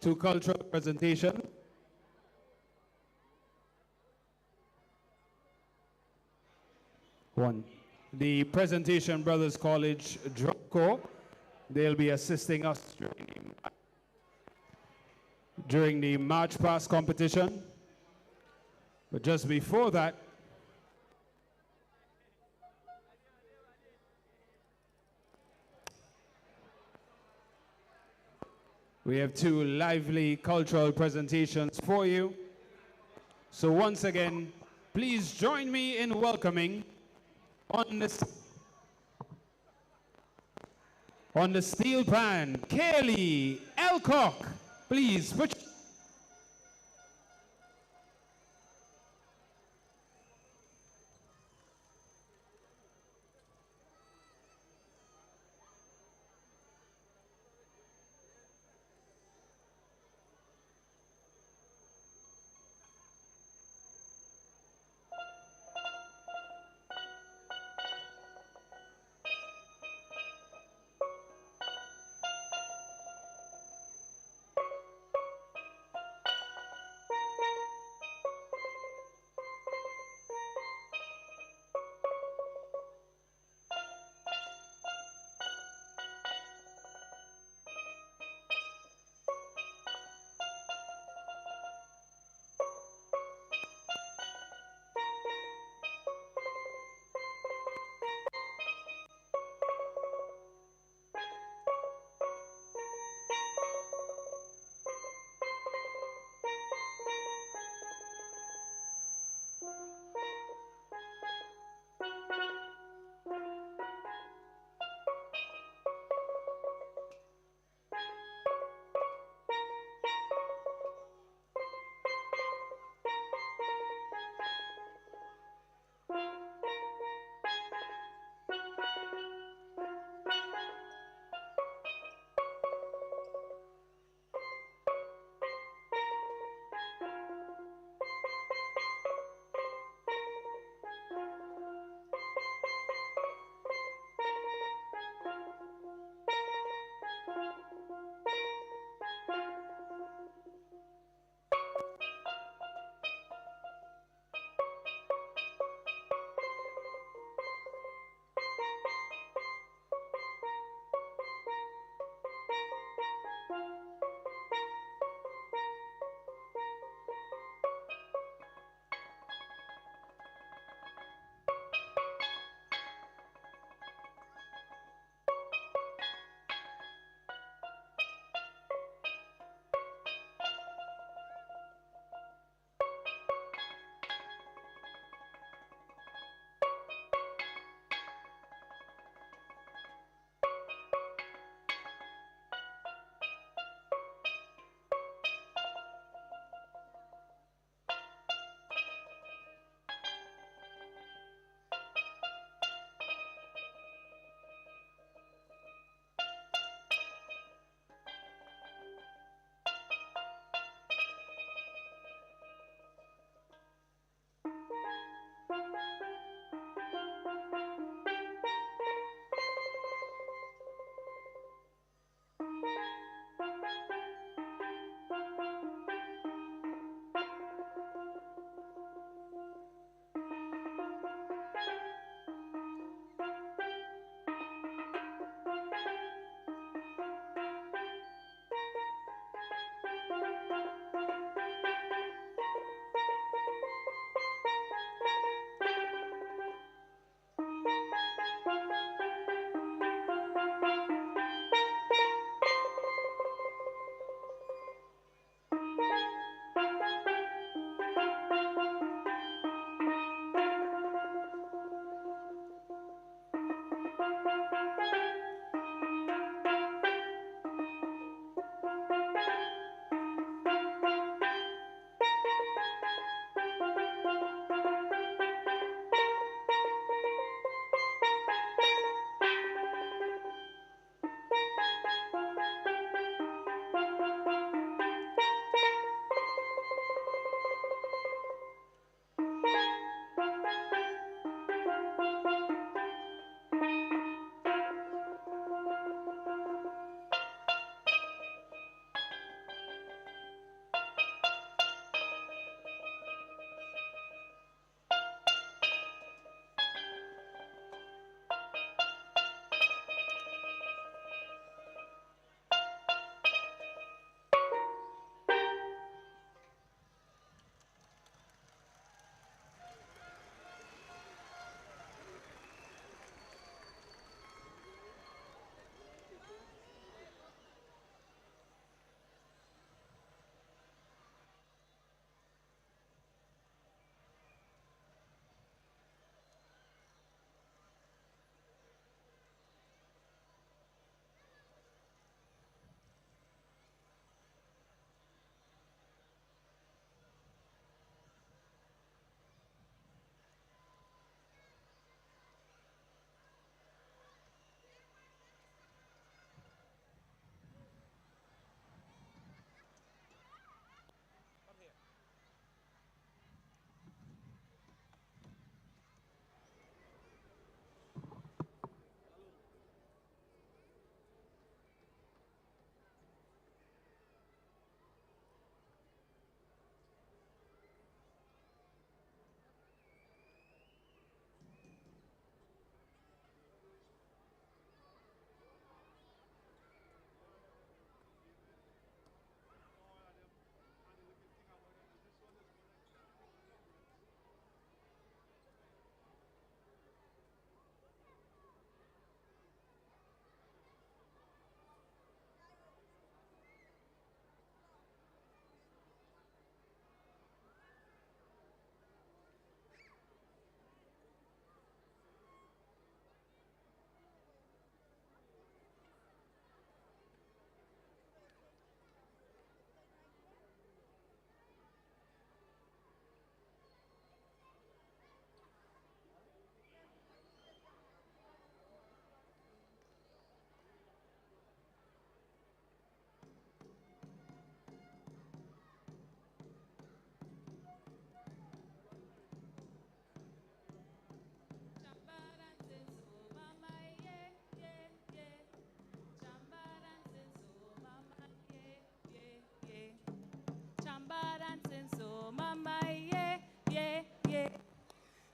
two cultural presentation. One. The Presentation Brothers College Drum Corps. They'll be assisting us during the March Past competition. But just before that, we have two lively cultural presentations for you. So once again, please join me in welcoming on the steel pan, Kaylee Elcock. Please put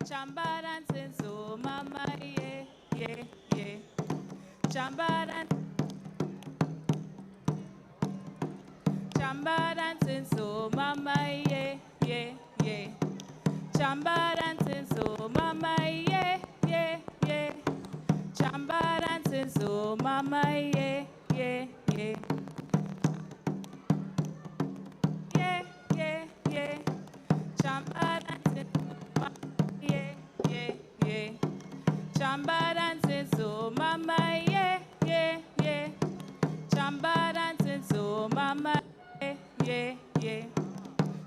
Chamba dancing so mama, yeah, yeah, yeah. Chamba dancing so mama, yeah, yeah, yeah. Chamba dancing so mama, yeah, yeah, yeah. Chamba dancing so mama, yeah, yeah, yeah. Yeah, yeah, yeah. Chamba dancing so mama, yeah, yeah, yeah. Chamba dancing so mama, yeah, yeah, yeah. Chamba dancing so mama, yeah, yeah, yeah.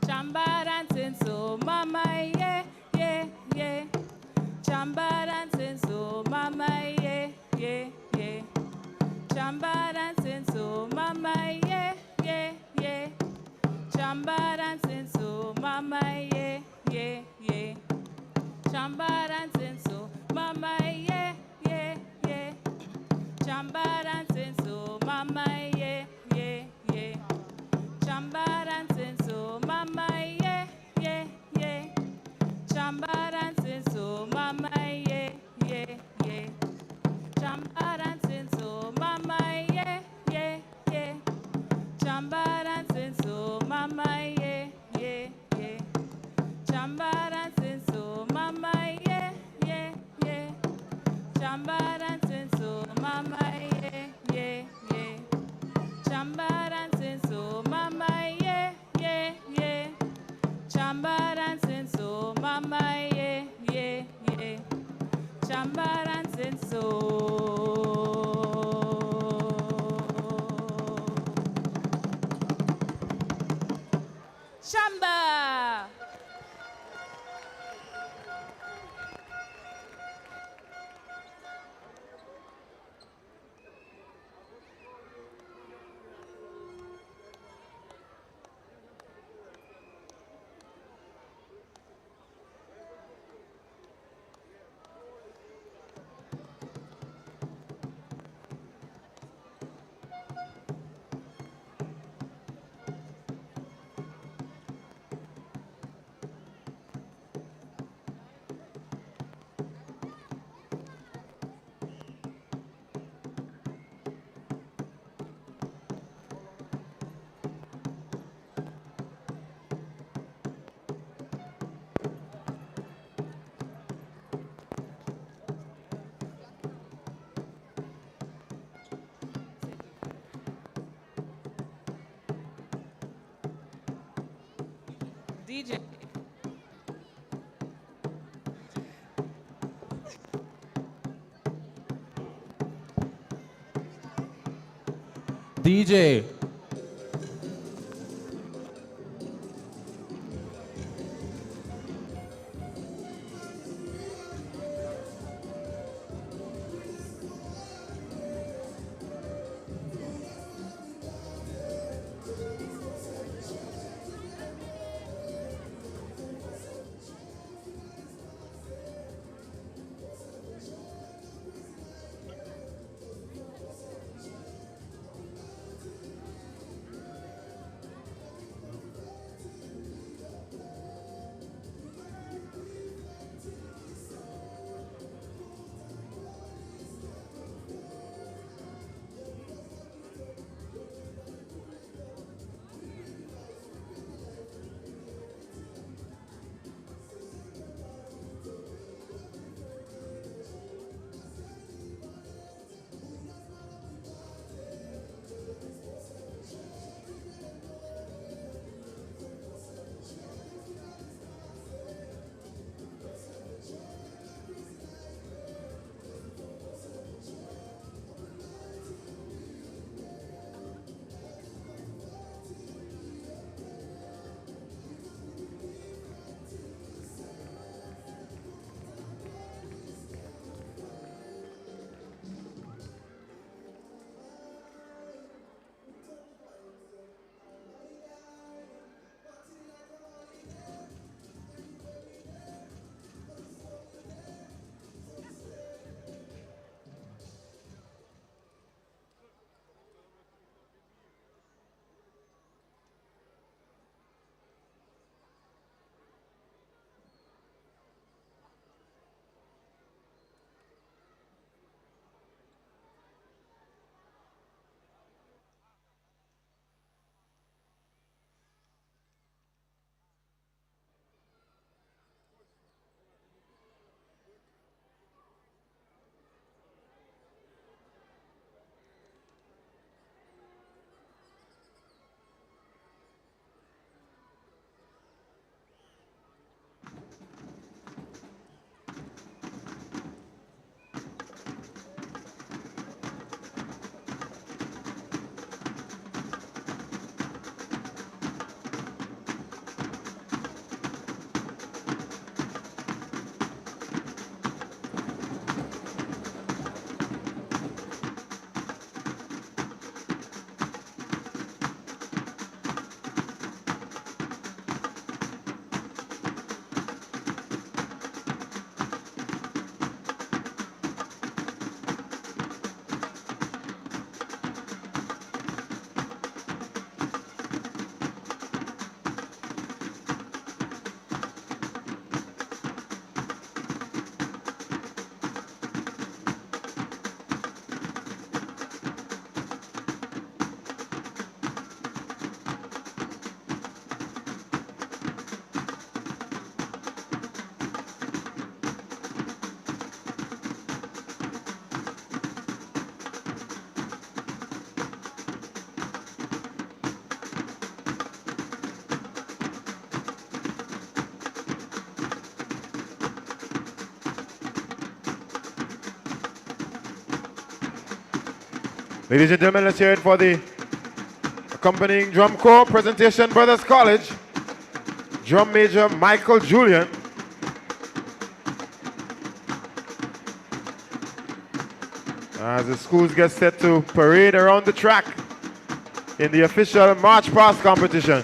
Chamba dancing so mama, yeah, yeah, yeah. Chamba dancing so mama, yeah, yeah, yeah. Chamba dancing so mama, yeah, yeah, yeah. Chamba dancing so mama, yeah, yeah, yeah. Chamba dancing so mama, yeah, yeah, yeah. Chamba dancing so mama, yeah, yeah, yeah. Chamba dancing so mama, yeah, yeah, yeah. Chamba dancing so mama, yeah, yeah, yeah. Chamba dancing so mama, yeah, yeah, yeah. Chamba dancing so mama, yeah, yeah, yeah. Chamba dancing so mama, yeah, yeah, yeah. Chamba dancing so mama, yeah, yeah, yeah. Chamba dancing so mama, yeah, yeah, yeah. Chamba dancing so mama, yeah, yeah, yeah. Chamba dancing so. Chamba. DJ. DJ. Ladies and gentlemen, let's hear it for the accompanying drum corps presentation, Brothers College. Drum major Michael Julian. As the schools get set to parade around the track in the official March Past competition.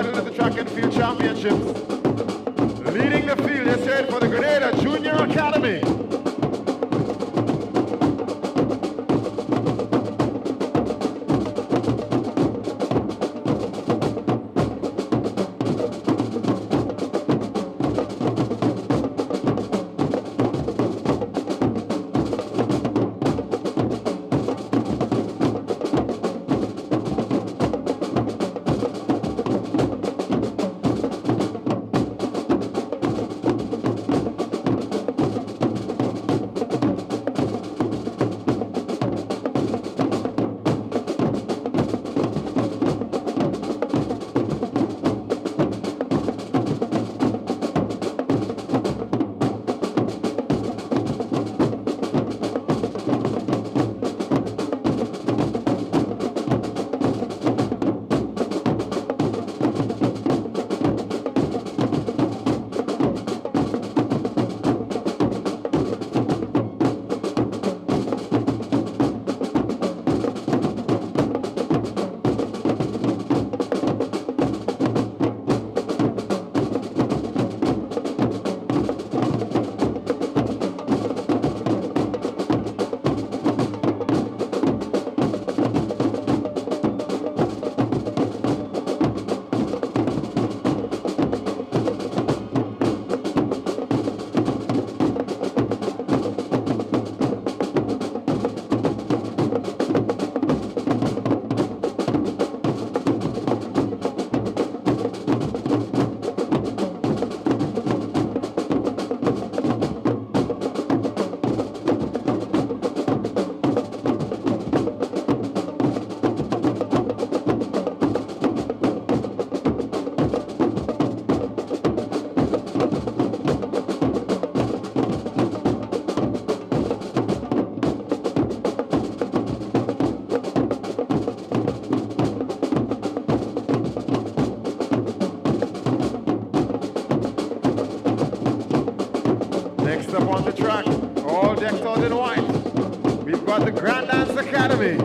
title is the Track and Field Championships. Leading the field is straight for the Grenada Junior Academy. Up on the track, all decked out in white. We've got the Grand Dance Academy.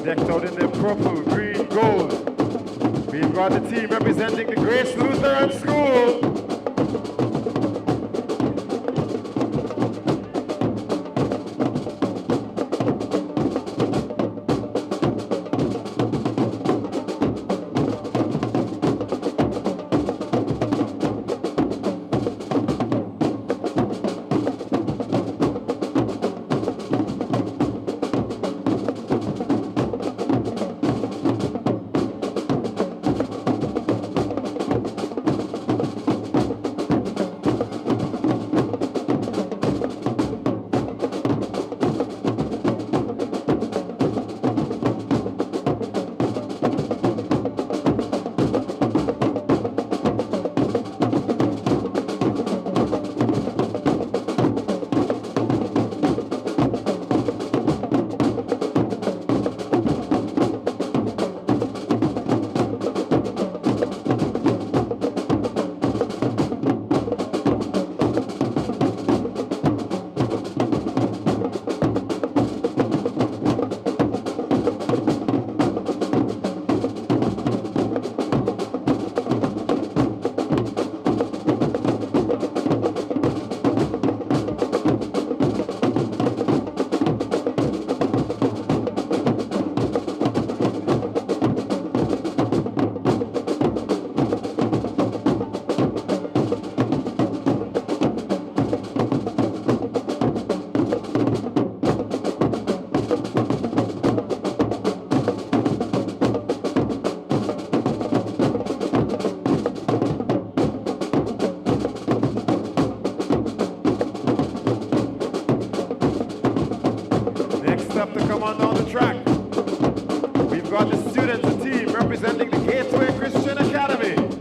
Decked out in their purple, green, gold. We've got the team representing the Grace Lutheran School. up to come on down the track. We've got the students team representing the Gateway Christian Academy.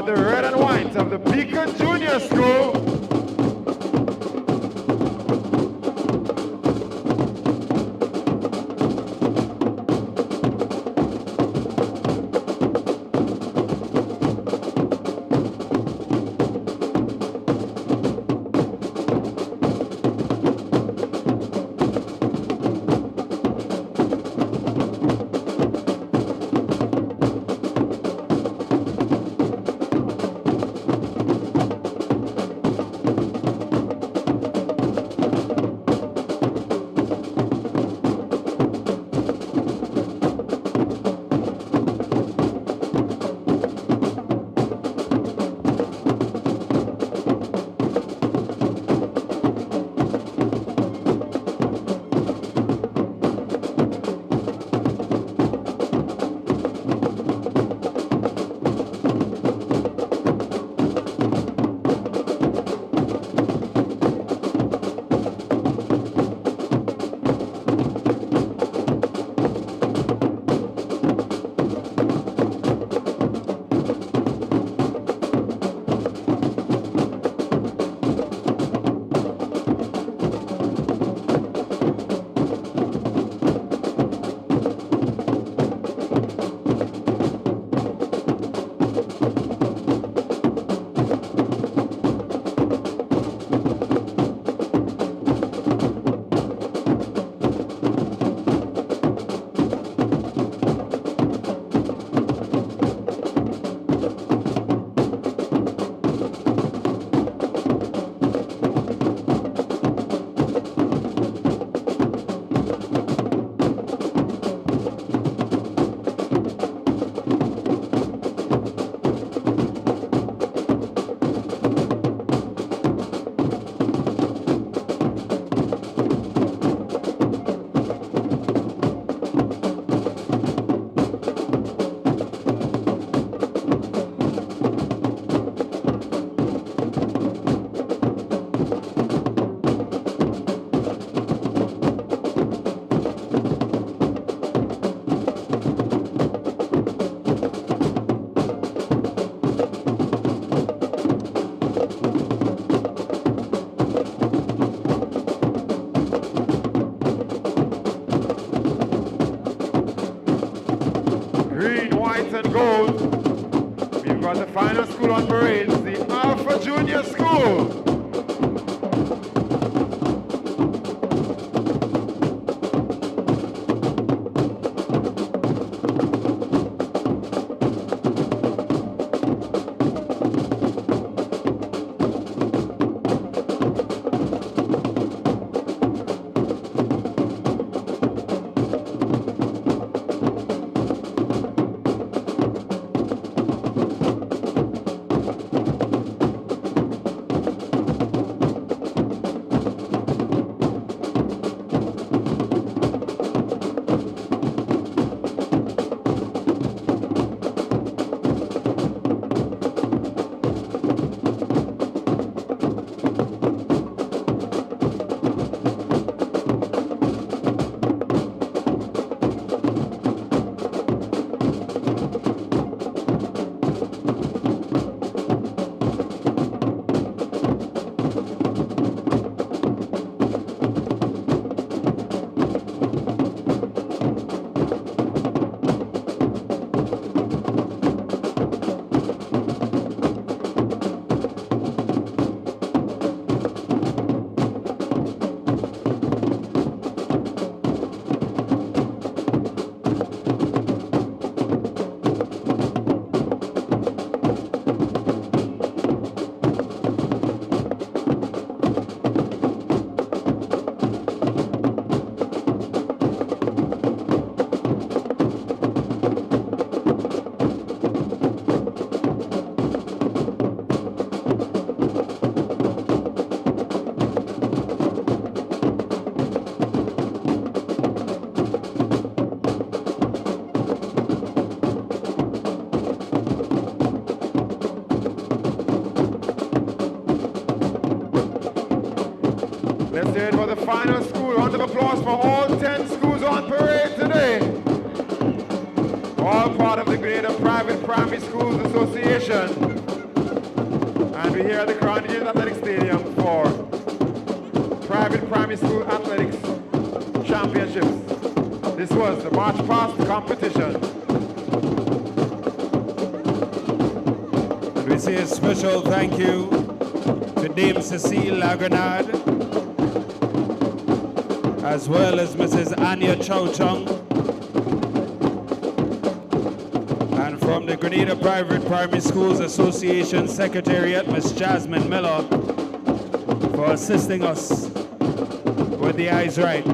the red and white of the Beacon Junior School. and gold. We've got the final school on parade, the Alpha Junior School. Let's hear it for the final school. Round of applause for all 10 schools on parade today. All part of the Grenada Private Primary Schools Association. James Athletic Stadium for private primary school athletics championships. This was the March Past competition. And we say a special thank you to Dame Cecile Lagrenade, as well as Mrs. Anya Chow Chung, and from the Grenada Private Primary Schools Association Secretariat, Ms. Jasmine Miller, for assisting us with the eyes right.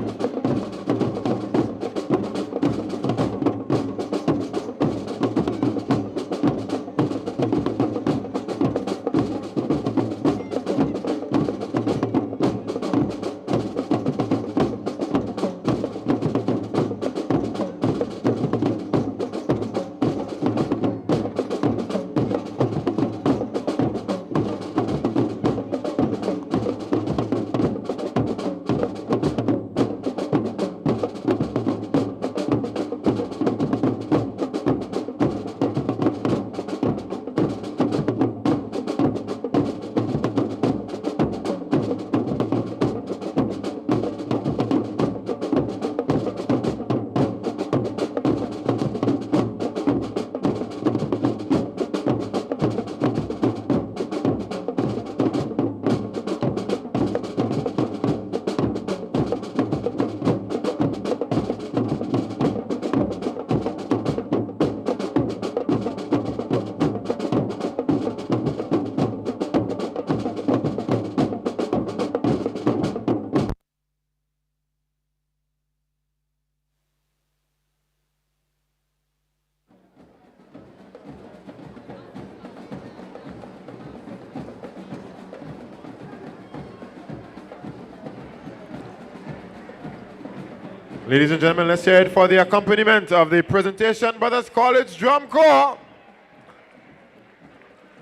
Ladies and gentlemen, let's hear it for the accompaniment of the Presentation Brothers College Drum Corps,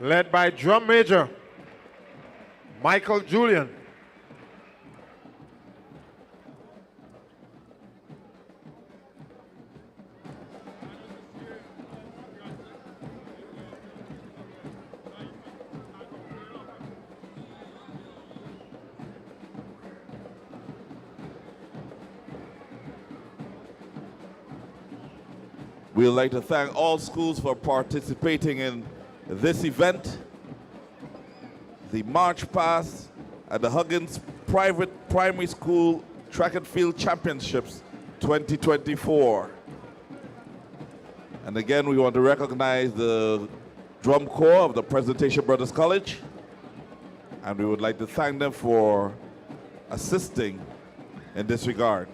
led by Drum Major Michael Julian. We would like to thank all schools for participating in this event. The March Past at the Huggins Private Primary School Track and Field Championships 2024. And again, we want to recognize the drum corps of the Presentation Brothers College. And we would like to thank them for assisting in this regard.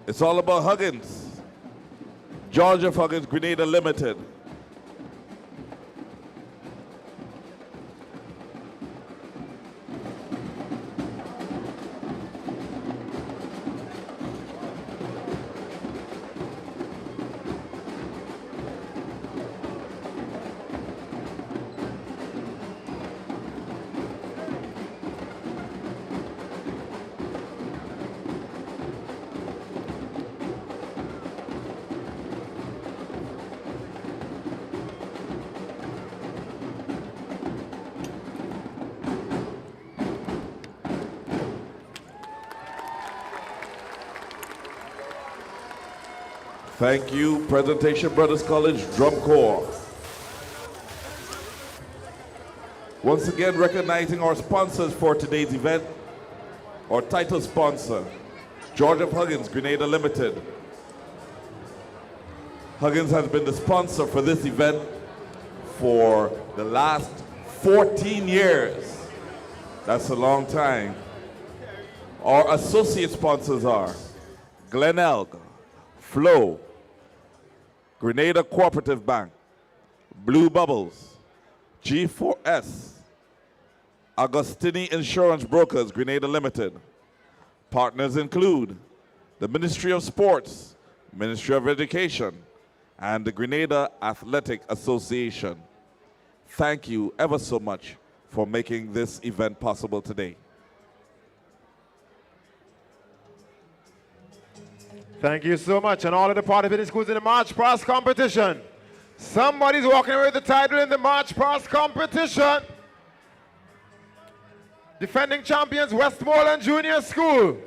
It's all about Huggins, George of Huggins, Grenada Limited. Thank you, Presentation Brothers College Drum Corps. Once again, recognizing our sponsors for today's event. Our title sponsor, George of Huggins, Grenada Limited. Huggins has been the sponsor for this event for the last 14 years. That's a long time. Our associate sponsors are Glenelg, Flow, Grenada Cooperative Bank, Blue Bubbles, G4S, Agostini Insurance Brokers, Grenada Limited. Partners include the Ministry of Sports, Ministry of Education, and the Grenada Athletic Association. Thank you ever so much for making this event possible today. Thank you so much, and all of the participating schools in the March Past competition. Somebody's walking away with the title in the March Past competition. Defending champions, Westmoreland Junior School.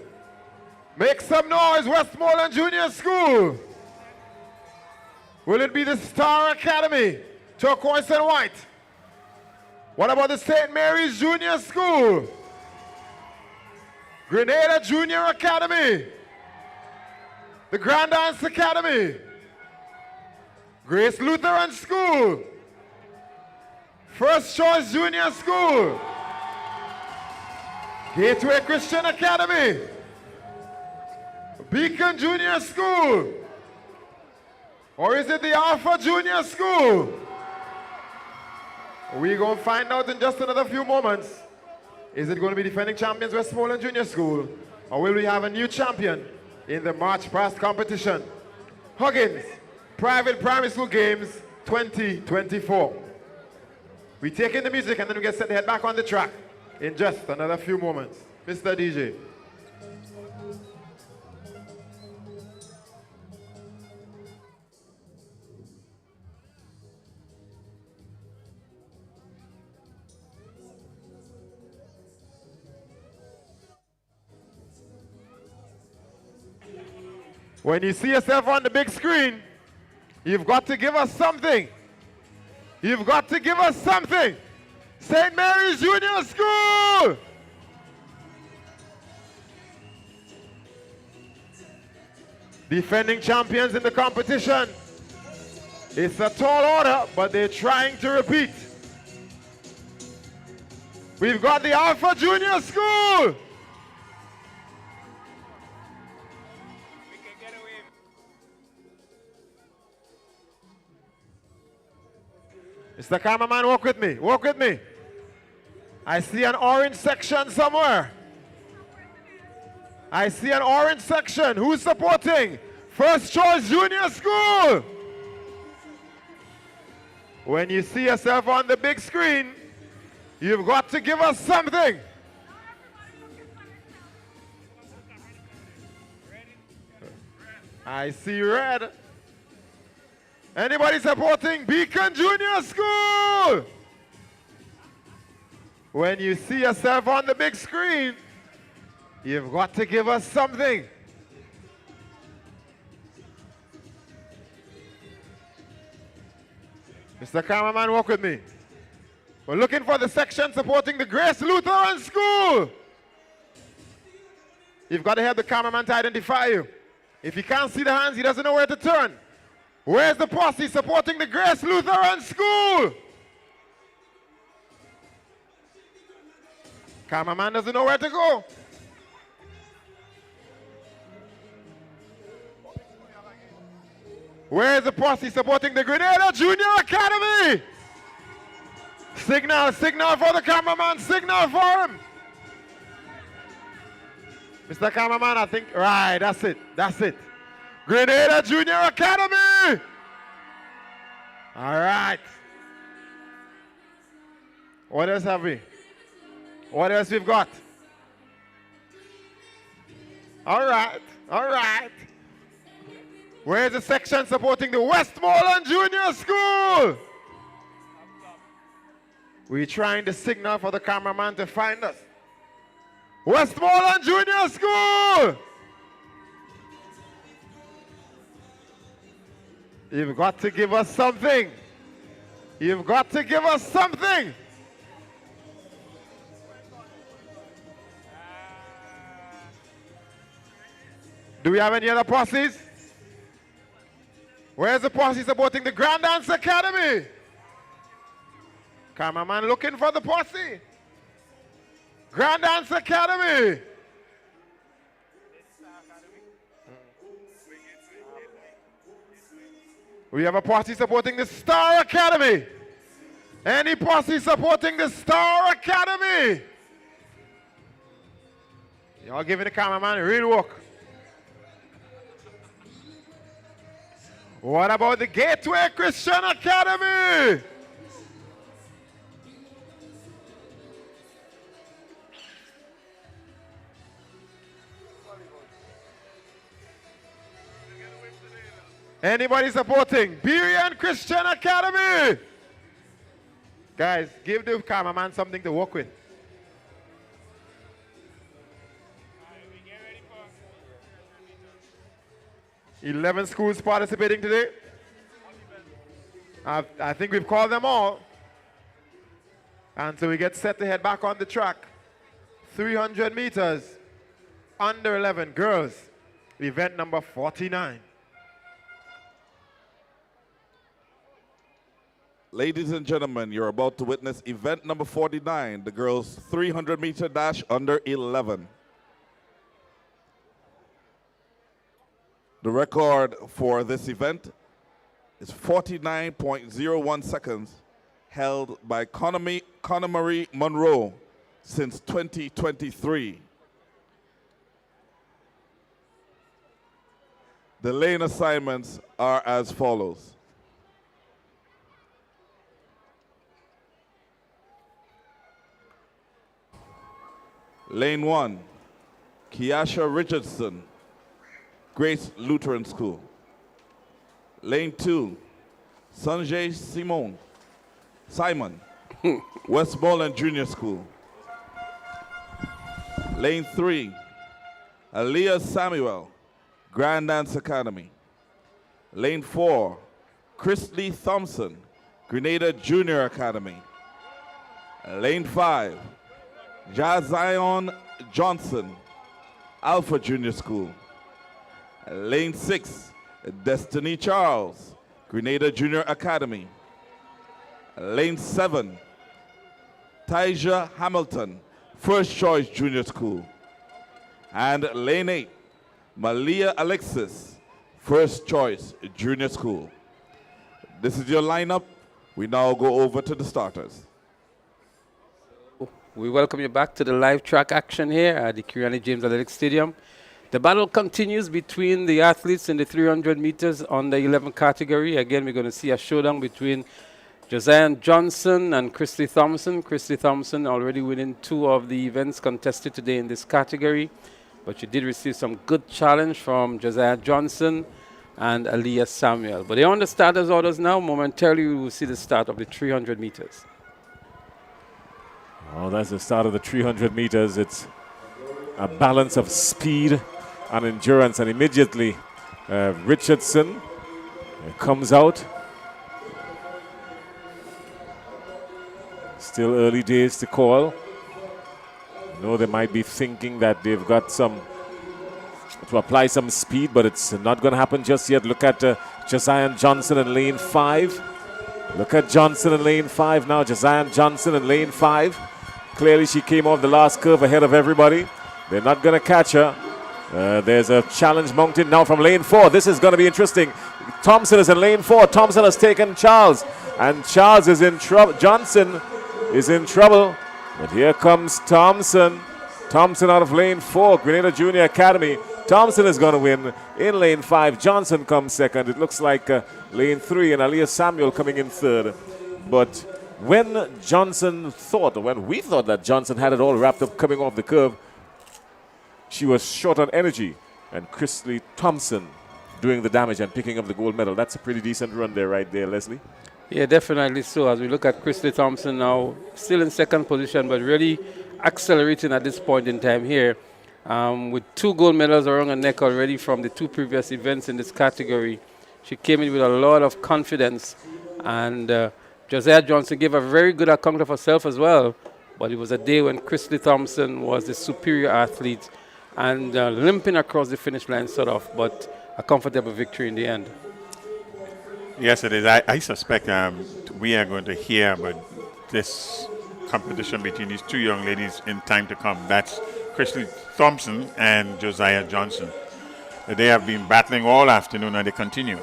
Make some noise, Westmoreland Junior School. Will it be the Star Academy, turquoise and white? What about the St. Mary's Junior School? Grenada Junior Academy. The Grand Dance Academy. Grace Lutheran School. First Choice Junior School. Gateway Christian Academy. Beacon Junior School. Or is it the Alpha Junior School? We're going to find out in just another few moments. Is it going to be defending champions Westmoreland Junior School? Or will we have a new champion in the March Past competition? Huggins Private Primary School Games 2024. We take in the music and then we get set to head back on the track in just another few moments. Mr. DJ. When you see yourself on the big screen, you've got to give us something. You've got to give us something. St. Mary's Junior School. Defending champions in the competition. It's a tall order, but they're trying to repeat. We've got the Alpha Junior School. Mr. Cameraman, walk with me. Walk with me. I see an orange section somewhere. I see an orange section. Who's supporting? First Choice Junior School. When you see yourself on the big screen, you've got to give us something. I see red. Anybody supporting Beacon Junior School? When you see yourself on the big screen, you've got to give us something. Mr. Cameraman, walk with me. We're looking for the section supporting the Grace Lutheran School. You've got to have the cameraman to identify you. If he can't see the hands, he doesn't know where to turn. Where's the posse supporting the Grace Lutheran School? Cameraman doesn't know where to go. Where's the posse supporting the Grenada Junior Academy? Signal, signal for the cameraman, signal for him. Mr. Cameraman, I think, right, that's it, that's it. Grenada Junior Academy. All right. What else have we? What else we've got? All right, all right. Where's the section supporting the Westmoreland Junior School? We're trying to signal for the cameraman to find us. Westmoreland Junior School. You've got to give us something. You've got to give us something. Do we have any other posses? Where's the posse supporting the Grand Dance Academy? Cameraman looking for the posse. Grand Dance Academy. We have a posse supporting the Star Academy. Any posse supporting the Star Academy? Y'all giving the cameraman real work. What about the Gateway Christian Academy? Anybody supporting Berean Christian Academy? Guys, give the cameraman something to work with. "11 schools participating today. I think we've called them all. And so we get set to head back on the track. 300 meters, under 11 girls, event number 49. Ladies and gentlemen, you're about to witness event number 49, the girls' 300-meter dash under 11. The record for this event is 49.01 seconds, held by Conor Marie Monroe since 2023. The lane assignments are as follows. Lane 1, Kiasha Richardson, Grace Lutheran School. Lane 2, Sanjay Simon, Westmoreland Junior School. Lane 3, Aliyah Samuel, Grand Dance Academy. Lane 4, Chrisley Thompson, Grenada Junior Academy. Lane 5, Jazion Johnson, Alpha Junior School. Lane 6, Destiny Charles, Grenada Junior Academy. Lane 7, Tyja Hamilton, First Choice Junior School. And Lane 8, Malia Alexis, First Choice Junior School. This is your lineup. We now go over to the starters. We welcome you back to the live track action here at the Kiriani James Athletic Stadium. The battle continues between the athletes in the 300 meters on the 11 category. Again, we're going to see a showdown between Josiah Johnson and Chrisley Thompson. Chrisley Thompson already winning 2 of the events contested today in this category. But she did receive some good challenge from Josiah Johnson and Aliyah Samuel. But they're on the starters' orders now. Momentarily, we will see the start of the 300 meters. Oh, that's the start of the 300 meters. It's a balance of speed and endurance. And immediately, Richardson comes out. Still early days to call. No, they might be thinking that they've got to apply some speed, but it's not going to happen just yet. Look at Josiah Johnson in lane 5. Look at Johnson in lane 5 now. Josiah Johnson in lane 5. Clearly, she came off the last curve ahead of everybody. They're not going to catch her. There's a challenge mounted now from lane 4. This is going to be interesting. Thompson is in lane 4. Thompson has taken Charles, and Charles is in trouble. Johnson is in trouble. But here comes Thompson. Thompson out of lane 4, Grenada Junior Academy. Thompson is going to win in lane 5. Johnson comes second. It looks like lane 3 and Aliyah Samuel coming in third. But when Johnson thought, or when we thought that Johnson had it all wrapped up coming off the curve, she was short on energy. And Chrisley Thompson doing the damage and picking up the gold medal. That's a pretty decent run there, right there, Leslie. Yeah, definitely so. As we look at Chrisley Thompson now, still in second position, but really accelerating at this point in time here. With 2 gold medals around her neck already from the 2 previous events in this category. She came in with a lot of confidence. And Josiah Johnson gave a very good account of herself as well. But it was a day when Chrisley Thompson was the superior athlete and limping across the finish line sort of, but a comfortable victory in the end. Yes, it is. I suspect we are going to hear about this competition between these 2 young ladies in time to come. That's Chrisley Thompson and Josiah Johnson. They have been battling all afternoon and they continue.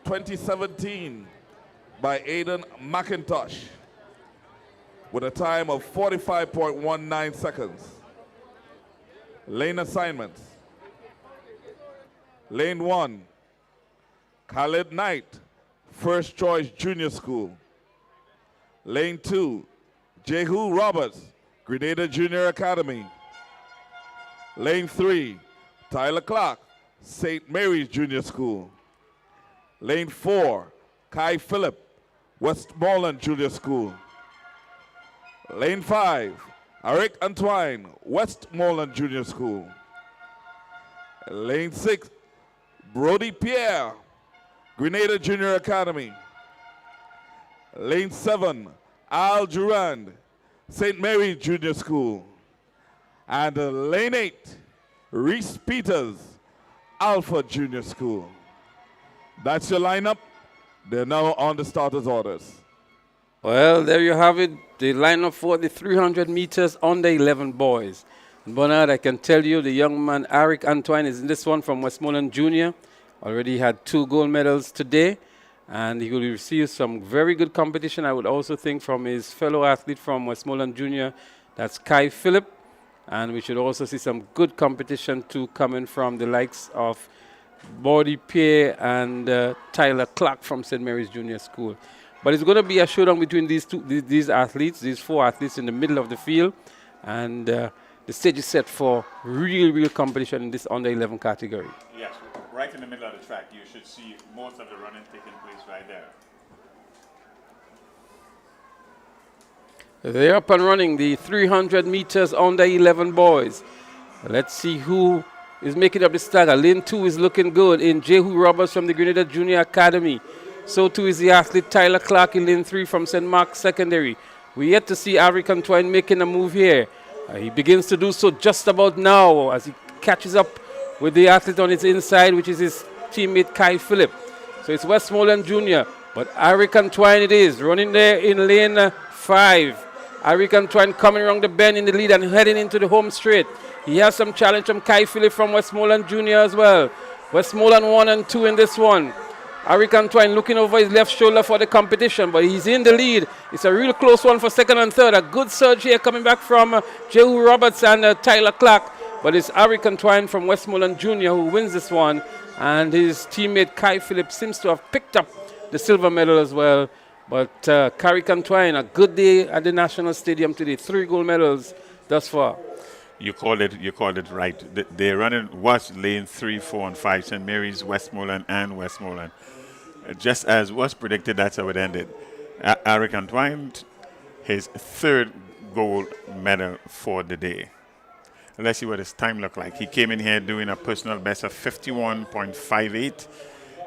(2017) by Aidan McIntosh with a time of 45.19 seconds. Lane assignments. Lane 1, Khalid Knight, First Choice Junior School. Lane 2, Jehu Roberts, Grenada Junior Academy. Lane 3, Tyler Clark, St. Mary's Junior School. Lane 4, Kai Phillip, Westmoreland Junior School. Lane 5, Eric Antoine, Westmoreland Junior School. Lane 6, Brody Pierre, Grenada Junior Academy. Lane 7, Al Durand, St. Mary's Junior School. And Lane 8, Reese Peters, Alpha Junior School. That's your lineup. They're now on the starters' orders. Well, there you have it, the lineup for the 300 meters under 11 boys. And Bernard, I can tell you the young man Eric Antoine is in this one from Westmoreland Junior. Already had 2 gold medals today, and he will receive some very good competition, I would also think, from his fellow athlete from Westmoreland Junior, that's Kai Phillip. And we should also see some good competition too coming from the likes of Brody Pierre and Tyler Clark from St. Mary's Junior School. But it's going to be a showdown between these 4 athletes in the middle of the field. And the stage is set for real competition in this under 11 category. Yes, right in the middle of the track. You should see most of the running taking place right there. They're up and running, the 300 meters under 11 boys. Let's see who is making up the stagger. Lane 2 is looking good in Jehu Roberts from the Grenada Junior Academy. So too is the athlete Tyler Clark in lane 3 from St. Mark's Secondary. We're yet to see Eric Antoine making a move here. He begins to do so just about now as he catches up with the athlete on his inside, which is his teammate Kai Phillip. So it's Westmoreland Junior, but Eric Antoine it is, running there in lane 5. Eric Antoine coming around the bend in the lead and heading into the home straight. He has some challenge from Kai Phillip from Westmoreland Junior as well. Westmoreland 1 and 2 in this one. Eric Antoine looking over his left shoulder for the competition, but he's in the lead. It's a real close one for second and third. A good surge here coming back from Jehu Roberts and Tyler Clark. But it's Eric Antoine from Westmoreland Junior who wins this one. And his teammate Kai Phillip seems to have picked up the silver medal as well. But Eric Antoine, a good day at the National Stadium today. 3 gold medals thus far. You called it right. Their running was lane 3, 4, and 5, St. Mary's, Westmoreland, and Westmoreland. Just as was predicted, that's how it ended. Eric Antoine, his 3rd gold medal for the day. Let's see what his time looked like. He came in here doing a personal best of 51.58.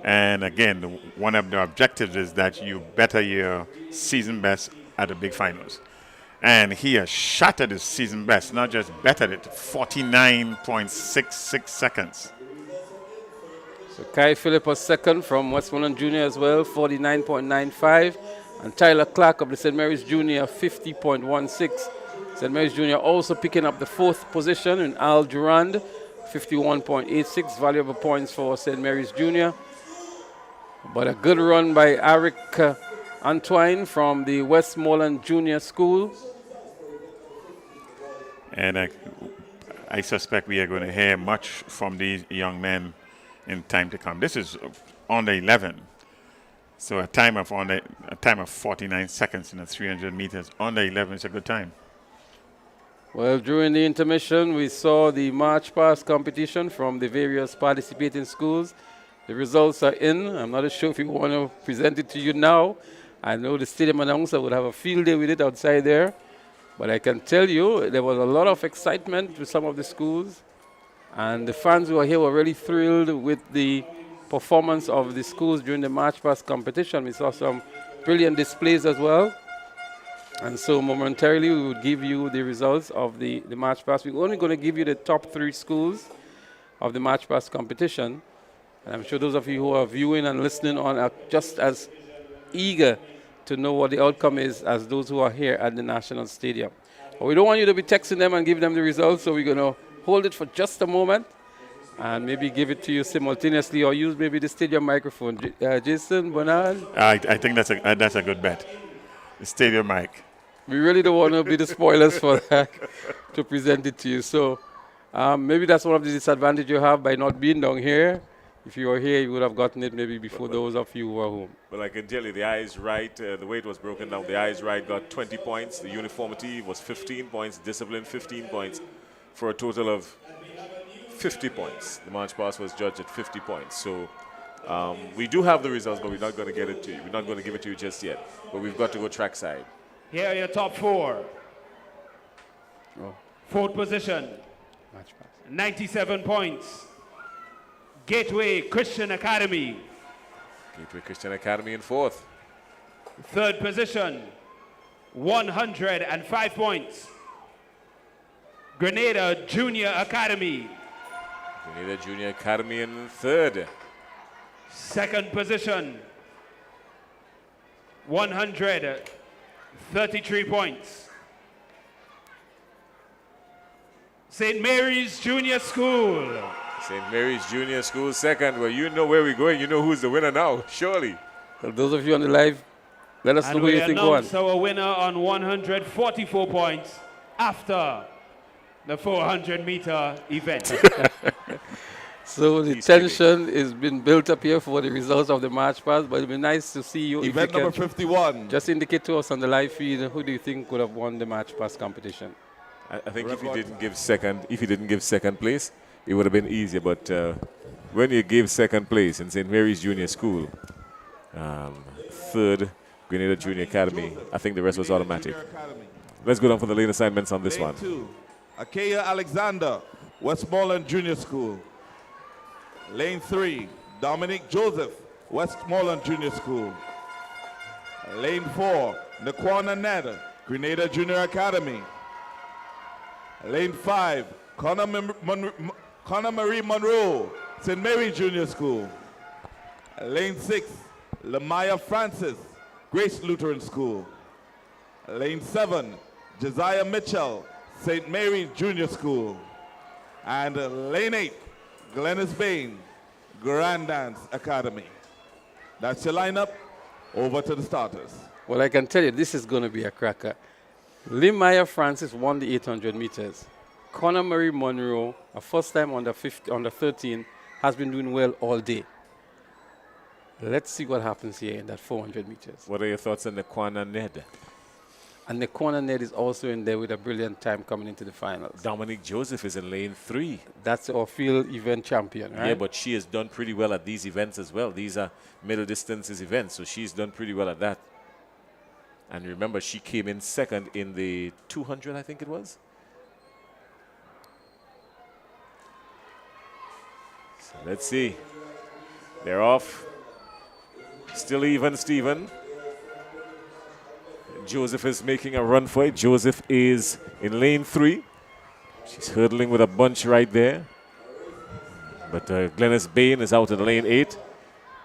And again, one of the objectives is that you better your season best at the big finals. And he has shattered his season best, not just bettered it, 49.66 seconds. So Kai Phillip was second from Westmoreland Junior as well, 49.95. And Tyler Clark of the St. Mary's Junior, 50.16. St. Mary's Junior also picking up the 4th position in Al Durand, 51.86. Valuable points for St. Mary's Junior. But a good run by Eric Antoine from the Westmoreland Junior School. And I suspect we are going to hear much from these young men in time to come. This is under 11. So a time of 49 seconds in the 300 meters. Under 11 is a good time. Well, during the intermission, we saw the march past competition from the various participating schools. The results are in. I'm not sure if you want to present it to you now. I know the stadium announcer would have a field day with it outside there. But I can tell you there was a lot of excitement with some of the schools. And the fans who are here were really thrilled with the performance of the schools during the march past competition. We saw some brilliant displays as well. And so momentarily we will give you the results of the march past. We're only going to give you the top 3 schools of the march past competition. And I'm sure those of you who are viewing and listening on are just as eager to know what the outcome is as those who are here at the National Stadium. But we don't want you to be texting them and give them the results, so we're going to hold it for just a moment and maybe give it to you simultaneously or use maybe the stadium microphone. Jason, Bernard? I think that's a good bet. The stadium mic. We really don't want to be the spoilers for that to present it to you. So Maybe that's one of the disadvantages you have by not being down here. If you were here, you would have gotten it maybe before those of you who were home. Well, I can tell you the Eyes Right, the way it was broken down, the Eyes Right got 20 points. The uniformity was 15 points. Discipline, 15 points, for a total of 50 points. The march pass was judged at 50 points. So we do have the results, but we're not going to get it to you. We're not going to give it to you just yet. But we've got to go trackside. Here are your top four. Oh. Fourth position, 97 points. Gateway Christian Academy. Gateway Christian Academy in fourth. Third position, 105 points. Grenada Junior Academy. Grenada Junior Academy in third. Second position, 133 points. St. Mary's Junior School. St. Mary's Junior School second. Well, you know where we're going. You know who's the winner now, surely. Well, those of you on the live, let us know who you think won. And we announce our winner on 144 points after the 400-meter event. So the tension is being built up here for the results of the march past, but it'll be nice to see you. Event number 51. Just indicate to us on the live feed who do you think could have won the march past competition. I think if he didn't give second place, it would have been easier. But when you gave second place in St. Mary's Junior School, third Grenada Junior Academy, I think the rest was automatic. Let's go down for the lane assignments on this one. 2, Akeya Alexander, Westmoreland Junior School. Lane 3, Dominic Joseph, Westmoreland Junior School. Lane 4, Nakwana Ned, Grenada Junior Academy. Lane 5, Connor Marie Monroe, St. Mary Junior School. Lane 6, Lamaya Francis, Grace Lutheran School. Lane 7, Josiah Mitchell, St. Mary Junior School. And Lane 8, Glennis Bain, Grand Dance Academy. That's your lineup. Over to the starters. Well, I can tell you, this is going to be a cracker. Limaya Francis won the 800 meters. Connor Marie Monroe, a first time under 13, has been doing well all day. Let's see what happens here in that 400 meters. What are your thoughts on Nakwana Ned? And Nakwana Ned is also in there with a brilliant time coming into the finals. Dominic Joseph is in lane 3. That's our field event champion, right? Yeah, but she has done pretty well at these events as well. These are middle distances events, so she's done pretty well at that. And remember, she came in second in the 200, I think it was. So let's see. They're off. Still even, Stephen. Joseph is making a run for it. Joseph is in lane 3. She's hurdling with a bunch right there. But Glennis Bain is out in lane 8.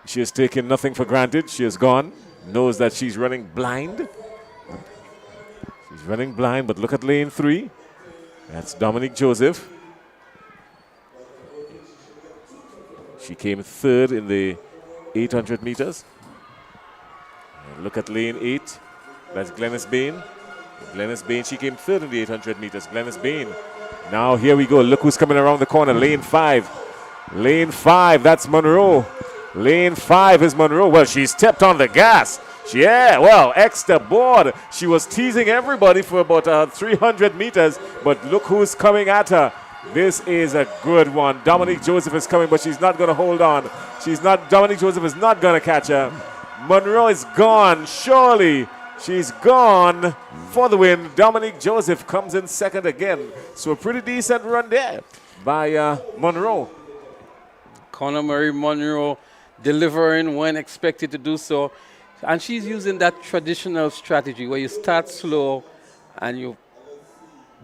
She has taken nothing for granted. She has gone. Knows that she's running blind. She's running blind, but look at lane 3. That's Dominic Joseph. She came third in the 800 meters. And look at lane 8. That's Glennis Bain. Glennis Bain, she came third in the 800 meters. Glennis Bain. Now here we go. Look who's coming around the corner. Lane 5. Lane 5, that's Monroe. Lane 5 is Monroe. Well, she stepped on the gas. Yeah, well, extra board. She was teasing everybody for about 300 meters, but look who's coming at her. This is a good one. Dominic Joseph is coming, but she's not going to hold on. Dominic Joseph is not going to catch her. Monroe is gone, surely. She's gone for the win. Dominic Joseph comes in second again. So a pretty decent run there by Monroe. Connor Marie Monroe delivering when expected to do so. And she's using that traditional strategy where you start slow and you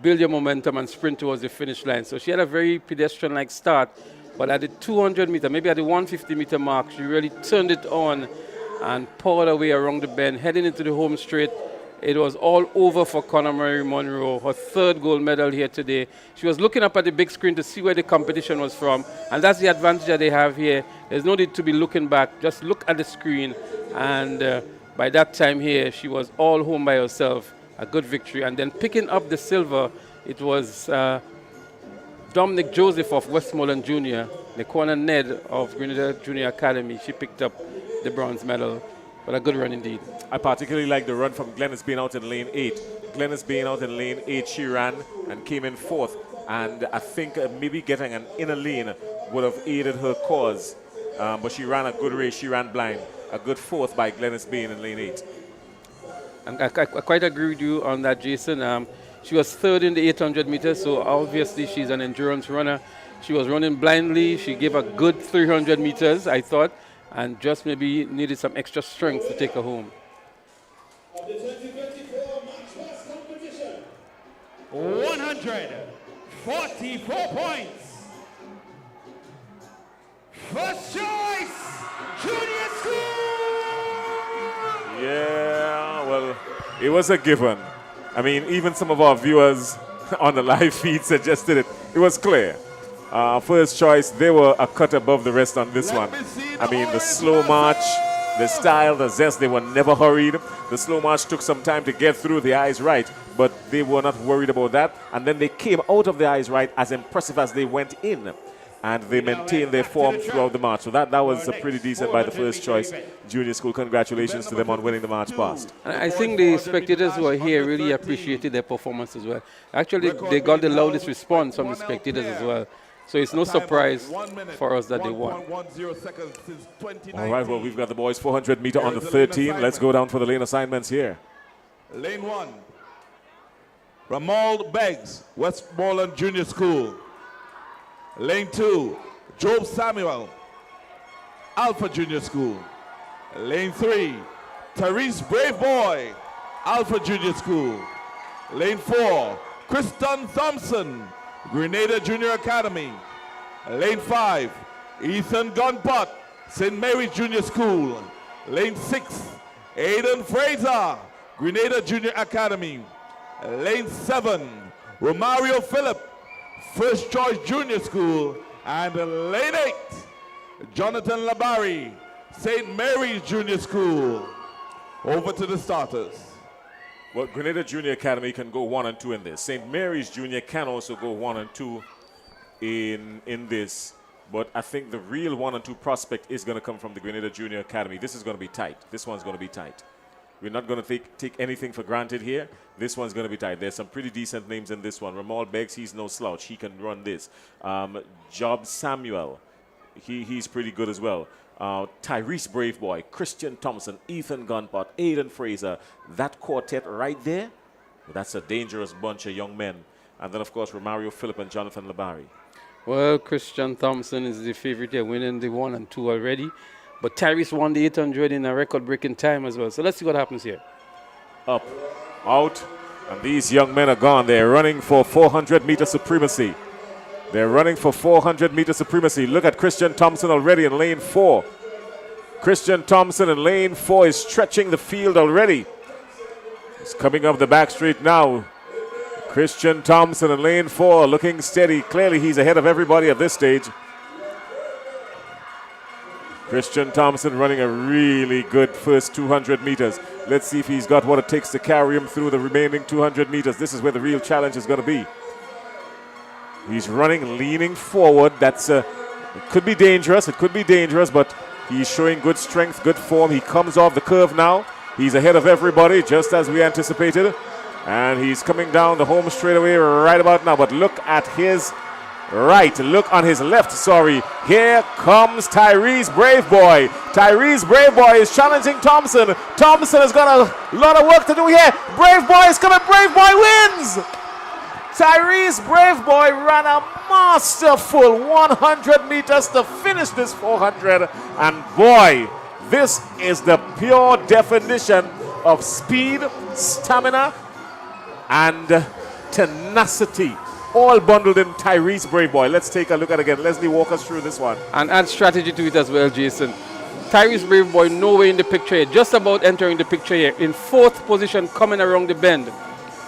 build your momentum and sprint towards the finish line. So she had a very pedestrian-like start, but at the 200 meter, maybe at the 150 meter mark, she really turned it on and poured her way around the bend, heading into the home straight. It was all over for Connor Marie Monroe, her third gold medal here today. She was looking up at the big screen to see where the competition was from, and that's the advantage that they have here. There's no need to be looking back. Just look at the screen, and by that time here, she was all home by herself. A good victory. And then picking up the silver, it was Dominic Joseph of Westmoreland Junior, Laquana Ned of Grenada Junior Academy. She picked up the bronze medal. But a good run indeed. I particularly like the run from Glennis being out in lane 8. Glennis being out in lane 8, she ran and came in 4th. And I think maybe getting an inner lane would have aided her cause. But she ran a good race. She ran blind. A good 4th by Glennis being in lane 8. And I quite agree with you on that, Jason. She was 3rd in the 800 meters, so obviously she's an endurance runner. She was running blindly. She gave a good 300 meters, I thought, and just maybe needed some extra strength to take her home. 144 points. First choice, junior school. Yeah, well, it was a given. I mean, even some of our viewers on the live feed suggested it. It was clear. First choice, they were a cut above the rest on this one. I mean, the slow march, the style, the zest, they were never hurried. The slow march took some time to get through the eyes right, but they were not worried about that. And then they came out of the eyes right as impressive as they went in. And they maintained their form throughout the march. So that was pretty decent by the first choice junior school. Congratulations to them on winning the march past. And I think the spectators who are here really appreciated their performance as well. Actually, they got the loudest response from the spectators as well. So it's no surprise for us that they won. All right, well, we've got the boys 400 meter on the 13. Let's go down for the lane assignments here. Lane 1, Ramal Beggs, Westmoreland Junior School. Lane 2, Job Samuel, Alpha Junior School. Lane 3, Therese Brave Boy, Alpha Junior School. Lane 4, Kristen Thompson, Grenada Junior Academy. Lane 5, Ethan Gunpot, St. Mary's Junior School. Lane 6, Aidan Fraser, Grenada Junior Academy. Lane 7, Romario Phillip, First Choice Junior School. And lane 8, Jonathan Labari, St. Mary's Junior School. Over to the starters. Well, Grenada Junior Academy can go 1 and 2 in this. St. Mary's Junior can also go 1 and 2 in this. But I think the real 1 and 2 prospect is going to come from the Grenada Junior Academy. This is going to be tight. This one's going to be tight. We're not going to take anything for granted here. This one's going to be tight. There's some pretty decent names in this one. Ramal Beggs, he's no slouch. He can run this. Job Samuel, he's pretty good as well. Tyrese Braveboy, Christian Thompson, Ethan Gunpot, Aidan Fraser. That quartet right there, that's a dangerous bunch of young men. And then, of course, Romario Phillip and Jonathan Labari. Well, Christian Thompson is the favorite here, winning the 1 and 2 already. But Tyrese won the 800 in a record-breaking time as well. So let's see what happens here. Up, out, and these young men are gone. They're running for 400-meter supremacy. They're running for 400-meter supremacy. Look at Christian Thompson already in lane 4. Christian Thompson in lane 4 is stretching the field already. He's coming up the back straight now. Christian Thompson in lane 4 looking steady. Clearly he's ahead of everybody at this stage. Christian Thompson running a really good first 200 meters. Let's see if he's got what it takes to carry him through the remaining 200 meters. This is where the real challenge is going to be. He's running, leaning forward. That's it could be dangerous. It could be dangerous, but he's showing good strength, good form. He comes off the curve now. He's ahead of everybody, just as we anticipated. And he's coming down the home straightaway right about now. But look at his right. Look on his left, sorry. Here comes Tyrese Braveboy. Tyrese Braveboy is challenging Thompson. Thompson has got a lot of work to do here. Braveboy is coming. Braveboy wins. Tyrese Braveboy ran a masterful 100 meters to finish this 400. And boy, this is the pure definition of speed, stamina, and tenacity. All bundled in Tyrese Braveboy. Let's take a look at it again. Leslie, walk us through this one. And add strategy to it as well, Jason. Tyrese Braveboy nowhere in the picture here, just about entering the picture here, in 4th position coming around the bend.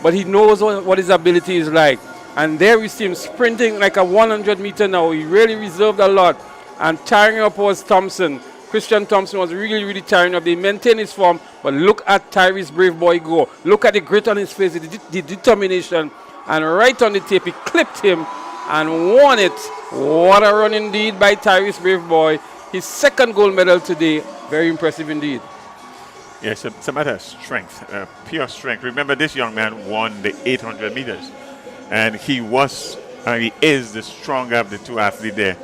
But he knows what his ability is like. And there we see him sprinting like a 100 meter now. He really reserved a lot. And tiring up was Thompson. Christian Thompson was really, really tiring up. They maintained his form, but look at Tyrese Braveboy go. Look at the grit on his face, the determination. And right on the tape, he clipped him and won it. What a run indeed by Tyrese Braveboy. His second gold medal today. Very impressive indeed. Yes, it's a matter of strength, pure strength. Remember, this young man won the 800 meters, and he is the stronger of the two athletes there.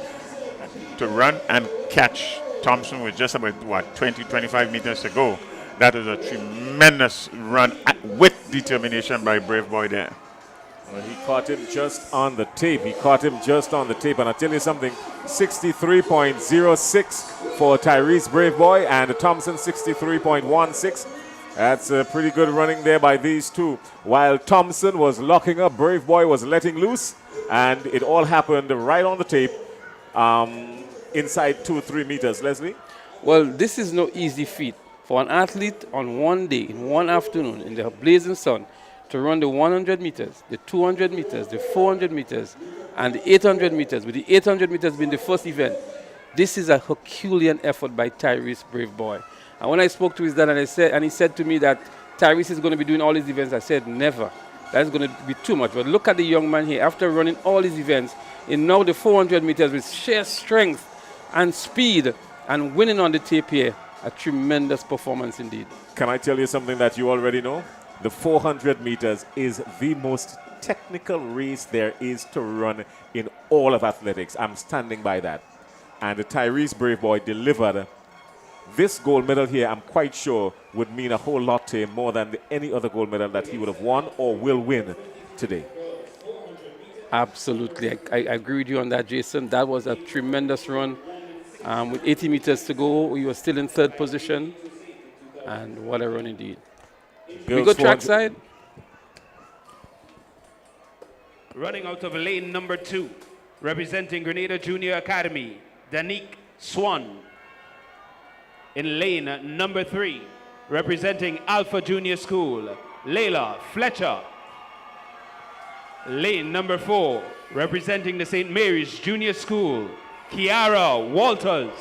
To run and catch Thompson with just about, 20, 25 meters to go. That was a tremendous run with determination by Brave Boy there. Well, he caught him just on the tape. And I'll tell you something, 63.06 for Tyrese Braveboy and Thompson 63.16. That's a pretty good running there by these two. While Thompson was locking up, Braveboy was letting loose, and it all happened right on the tape inside 2-3 meters. Leslie? Well, this is no easy feat for an athlete on one day, in one afternoon, in the blazing sun, to run the 100 meters, the 200 meters, the 400 meters, and the 800 meters, with the 800 meters being the first event. This is a Herculean effort by Tyrese Braveboy. And when I spoke to his dad, and he said to me that Tyrese is going to be doing all these events, I said, never. That's going to be too much. But look at the young man here. After running all these events, in now the 400 meters with sheer strength and speed and winning on the tape here, a tremendous performance indeed. Can I tell you something that you already know? The 400 meters is the most technical race there is to run in all of athletics. I'm standing by that. And the Tyrese Braveboy delivered. This gold medal here, I'm quite sure, would mean a whole lot to him, more than any other gold medal that he would have won or will win today. Absolutely. I agree with you on that, Jason. That was a tremendous run. With 80 meters to go, we were still in third position. And what a run indeed. We go trackside. Running out of lane number 2, representing Grenada Junior Academy, Danique Swan. In lane number 3, representing Alpha Junior School, Layla Fletcher. Lane number 4, representing the St. Mary's Junior School, Kiara Walters.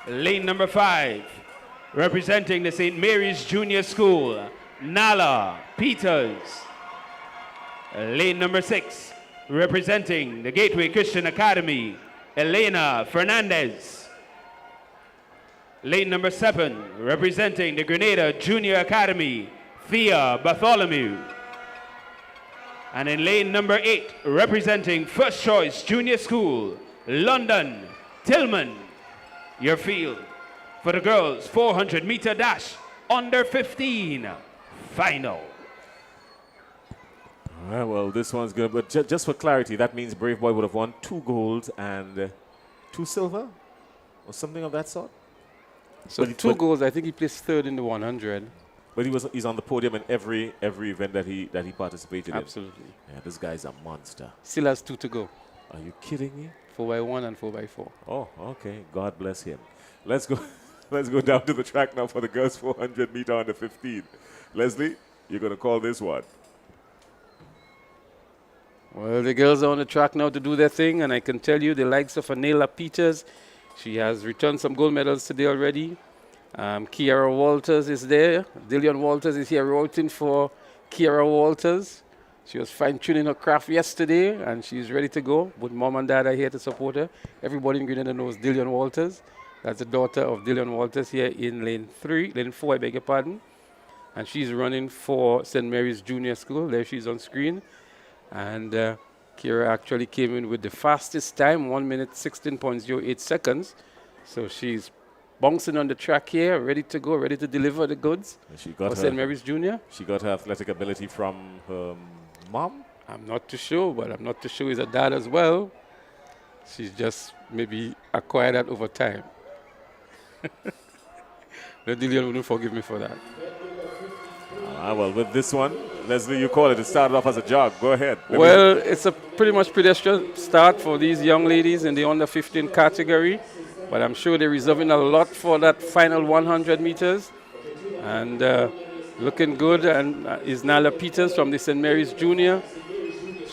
Lane number 5, representing the St. Mary's Junior School, Nala Peters. Lane number 6, representing the Gateway Christian Academy, Elena Fernandez. Lane number 7, representing the Grenada Junior Academy, Thea Bartholomew. And in lane number 8, representing First Choice Junior School, London Tillman. Your field for the girls' 400-meter dash under 15 final. All right, well, this one's good. But just for clarity, that means Braveboy would have won 2 golds and 2 silver or something of that sort? So 2 golds. I think he placed third in the 100. But he's on the podium in every event that he participated in. Absolutely. Yeah, this guy's a monster. Still has 2 to go. Are you kidding me? 4x1 and 4x4. Oh, okay. God bless him. Let's go. Let's go down to the track now for the girls' 400-meter under 15. Leslie, you're going to call this one. Well, the girls are on the track now to do their thing, and I can tell you the likes of Anela Peters, she has returned some gold medals today already. Kiara Walters is there. Dillian Walters is here rooting for Kiara Walters. She was fine-tuning her craft yesterday, and she's ready to go. But mom and dad are here to support her. Everybody in Grenada knows Dillian Walters. That's the daughter of Dillian Walters here in lane 4, I beg your pardon. And she's running for St. Mary's Junior School. There she's on screen. And Kira actually came in with the fastest time, 1 minute 16.08 seconds. So she's bouncing on the track here, ready to go, ready to deliver the goods for St. Mary's Junior. She got her athletic ability from her mom? I'm not too sure, but I'm not too sure he's a dad as well. She's just maybe acquired that over time. No, Dillian wouldn't forgive me for that. Well, with this one, Leslie, you call it. It started off as a jog. Go ahead. Well, it's a pretty much pedestrian start for these young ladies in the under 15 category. But I'm sure they're reserving a lot for that final 100 meters. And looking good and is Nala Peters from the St. Mary's Junior.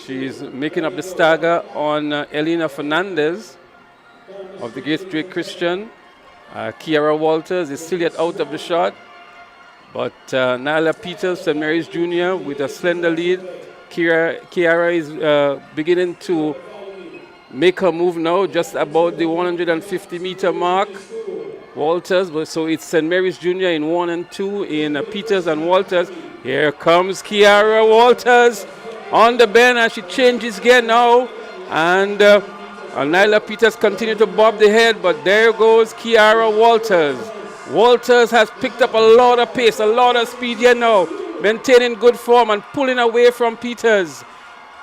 She's making up the stagger on Elena Fernandez of the Gateway Christian. Kiara Walters is still yet out of the shot. But Nala Peters, St. Mary's Junior, with a slender lead. Kiara is beginning to make her move now, just about the 150-meter mark. Walters, so it's St. Mary's Junior in 1 and 2 in Peters and Walters. Here comes Kiara Walters on the bend, and she changes gear now. And Nyla Peters continue to bob the head, but there goes Kiara Walters. Walters has picked up a lot of pace, a lot of speed here now, maintaining good form and pulling away from Peters.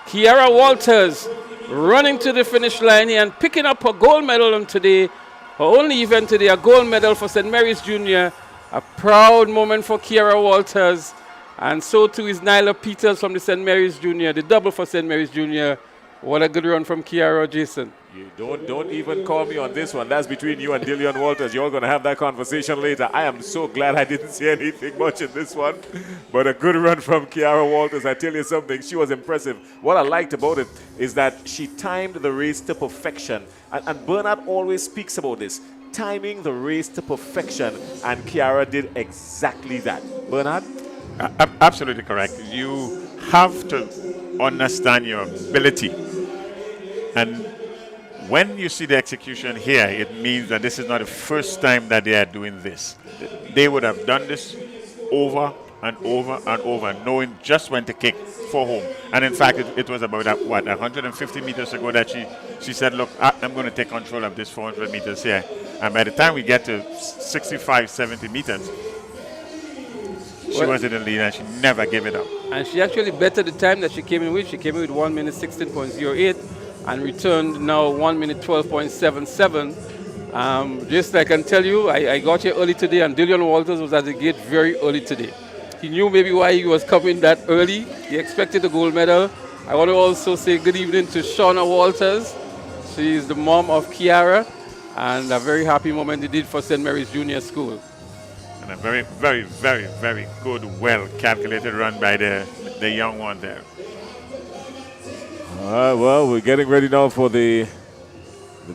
Kiara Walters running to the finish line here and picking up her gold medal on today. Her only event today, a gold medal for St. Mary's Junior. A proud moment for Kiara Walters. And so too is Nyla Peters from the St. Mary's Junior, the double for St. Mary's Junior. What a good run from Kiara, Jason. You don't even call me on this one. That's between you and Dillian Walters. You're going to have that conversation later. I am so glad I didn't see anything much in this one. But a good run from Kiara Walters. I tell you something, she was impressive. What I liked about it is that she timed the race to perfection. And Bernard always speaks about this, timing the race to perfection. And Kiara did exactly that. Bernard? Absolutely correct. You have to understand your ability. And when you see the execution here, it means that this is not the first time that they are doing this. They would have done this over and over and over, knowing just when to kick for home. And in fact, it was about, 150 meters ago that she said, look, I'm going to take control of this 400 meters here. And by the time we get to 65, 70 meters, she was in the lead and she never gave it up. And she actually bettered the time that she came in with. She came in with 1 minute 16.08 and returned now 1 minute 12.77. Just I can tell you, I got here early today, and Dillian Walters was at the gate very early today. He knew maybe why he was coming that early. He expected the gold medal. I want to also say good evening to Shauna Walters. She is the mom of Kiara, and a very happy moment they did for St. Mary's Junior School. And a very, very, very, very good, well-calculated run by the young one there. All right, well, we're getting ready now for the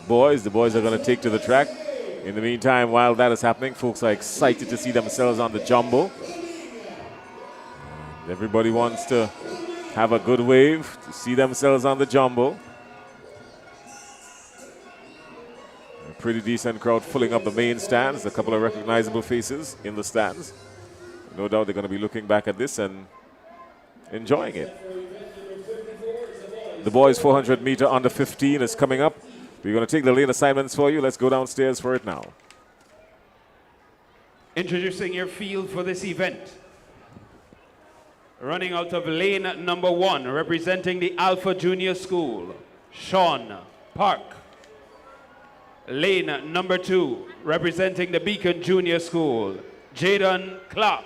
boys. The boys are going to take to the track. In the meantime, while that is happening, folks are excited to see themselves on the jumbo. And everybody wants to have a good wave to see themselves on the jumbo. A pretty decent crowd filling up the main stands. A couple of recognizable faces in the stands. No doubt they're going to be looking back at this and enjoying it. The boys 400 meter under 15 is coming up. We're going to take the lane assignments for you. Let's go downstairs for it now. Introducing your field for this event. Running out of lane number 1, representing the Alpha Junior School, Sean Park. Lane number 2, representing the Beacon Junior School, Jaden Clark.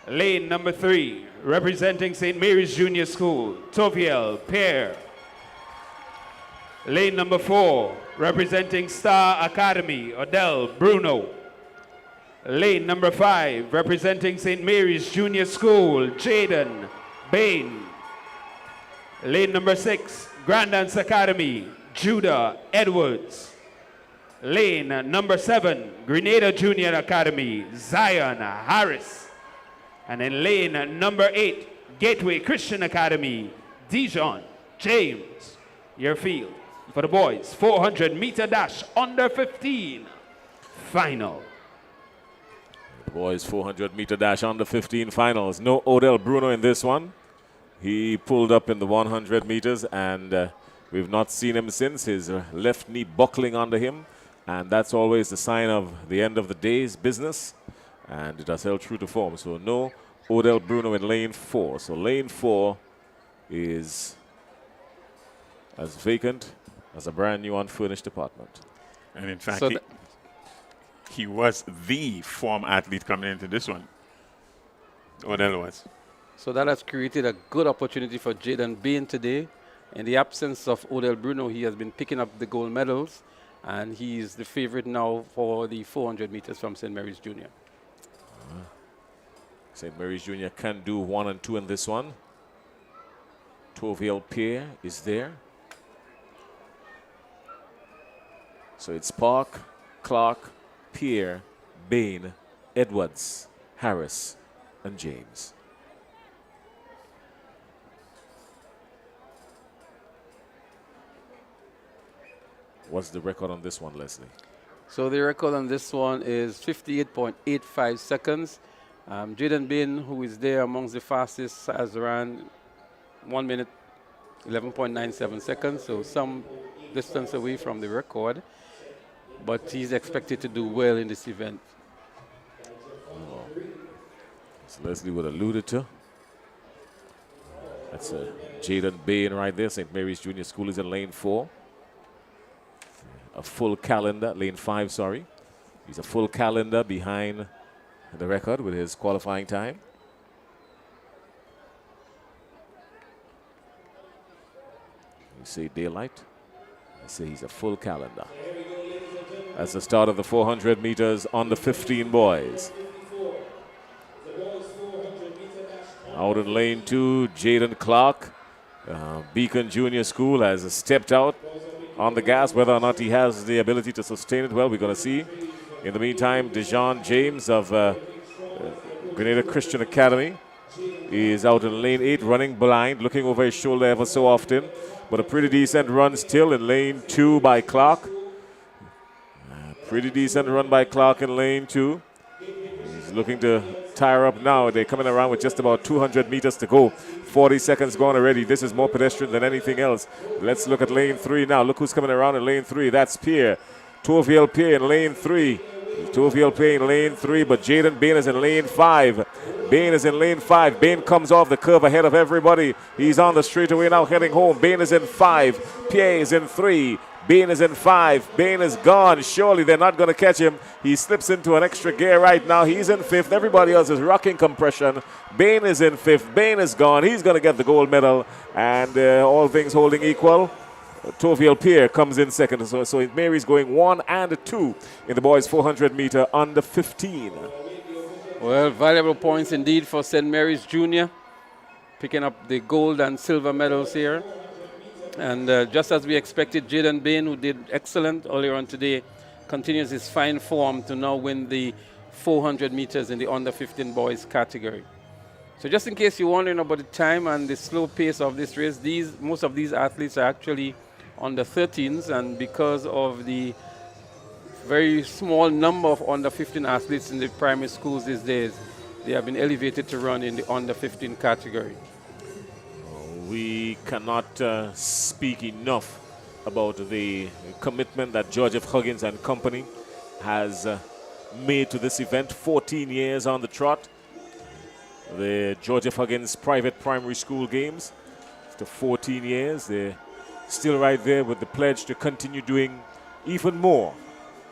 Lane number 3, representing St. Mary's Junior School, Toviel Pear. Lane number 4, representing Star Academy, Odell Bruno. Lane number 5, representing St. Mary's Junior School, Jaden Bain. Lane number 6, Grandance Academy, Judah Edwards. Lane number 7, Grenada Junior Academy, Zion Harris. And in lane number 8, Gateway Christian Academy, Dijon James. Your field for the boys 400 meter dash under 15 final. The boys 400 meter dash under 15 finals. No Odell Bruno in this one. He pulled up in the 100 meters and we've not seen him since. His left knee buckling under him, and that's always the sign of the end of the day's business. And it has held true to form. So no Odell Bruno in lane 4. So lane 4 is as vacant as a brand new unfurnished apartment. And in fact, so he was the form athlete coming into this one. Odell was. So that has created a good opportunity for Jaden Bain today. In the absence of Odell Bruno, he has been picking up the gold medals, and he's the favorite now for the 400 meters from St. Mary's Junior. St. Mary's Junior can do 1 and 2 in this one. Toviel Pierre is there. So it's Park, Clark, Pierre, Bain, Edwards, Harris, and James. What's the record on this one, Leslie? So the record on this one is 58.85 seconds. Jaden Bain, who is there amongst the fastest, has ran 1 minute 11.97 seconds, so some distance away from the record. But he's expected to do well in this event. As Leslie would alluded to. That's Jaden Bain right there. St. Mary's Junior School is in lane 4. A full calendar, lane 5, sorry. He's a full calendar behind the record with his qualifying time. You say daylight, I say he's a full calendar. That's the start of the 400 meters on the 15 boys. Out in lane 2, Jaden Clark. Beacon Junior School has stepped out on the gas. Whether or not he has the ability to sustain it, well, we're going to see. In the meantime, Dejon James of Grenada Christian Academy is out in lane 8, running blind, looking over his shoulder ever so often. But a pretty decent run still in lane 2 by Clark. Pretty decent run by Clark in lane 2. He's looking to tire up now. They're coming around with just about 200 meters to go. 40 seconds gone already. This is more pedestrian than anything else. Let's look at lane 3 now. Look who's coming around in lane 3. That's Pierre. Tourville Pierre in lane 3. Tourville Pierre in lane 3, but Jaden Bain is in lane 5. Bain is in lane 5. Bain comes off the curve ahead of everybody. He's on the straightaway now heading home. Bain is in 5. Pierre is in 3. Bain is in 5. Bain is gone. Surely they're not going to catch him. He slips into an extra gear right now. He's in 5th. Everybody else is rocking compression. Bain is in 5th. Bain is gone. He's going to get the gold medal. And all things holding equal, Tourville Pierre comes in 2nd. So Mary's going 1 and 2 in the boys 400 meter under 15. Well, valuable points indeed for St. Mary's Junior, picking up the gold and silver medals here. And just as we expected, Jaden Bain, who did excellent earlier on today, continues his fine form to now win the 400 meters in the under 15 boys category. So just in case you're wondering about the time and the slow pace of this race, most of these athletes are actually under 13s, and because of the very small number of under 15 athletes in the primary schools these days, they have been elevated to run in the under 15 category. We cannot speak enough about the commitment that George F. Huggins and company has made to this event. 14 years on the trot. The George F. Huggins private primary school games. After 14 years, they're still right there with the pledge to continue doing even more.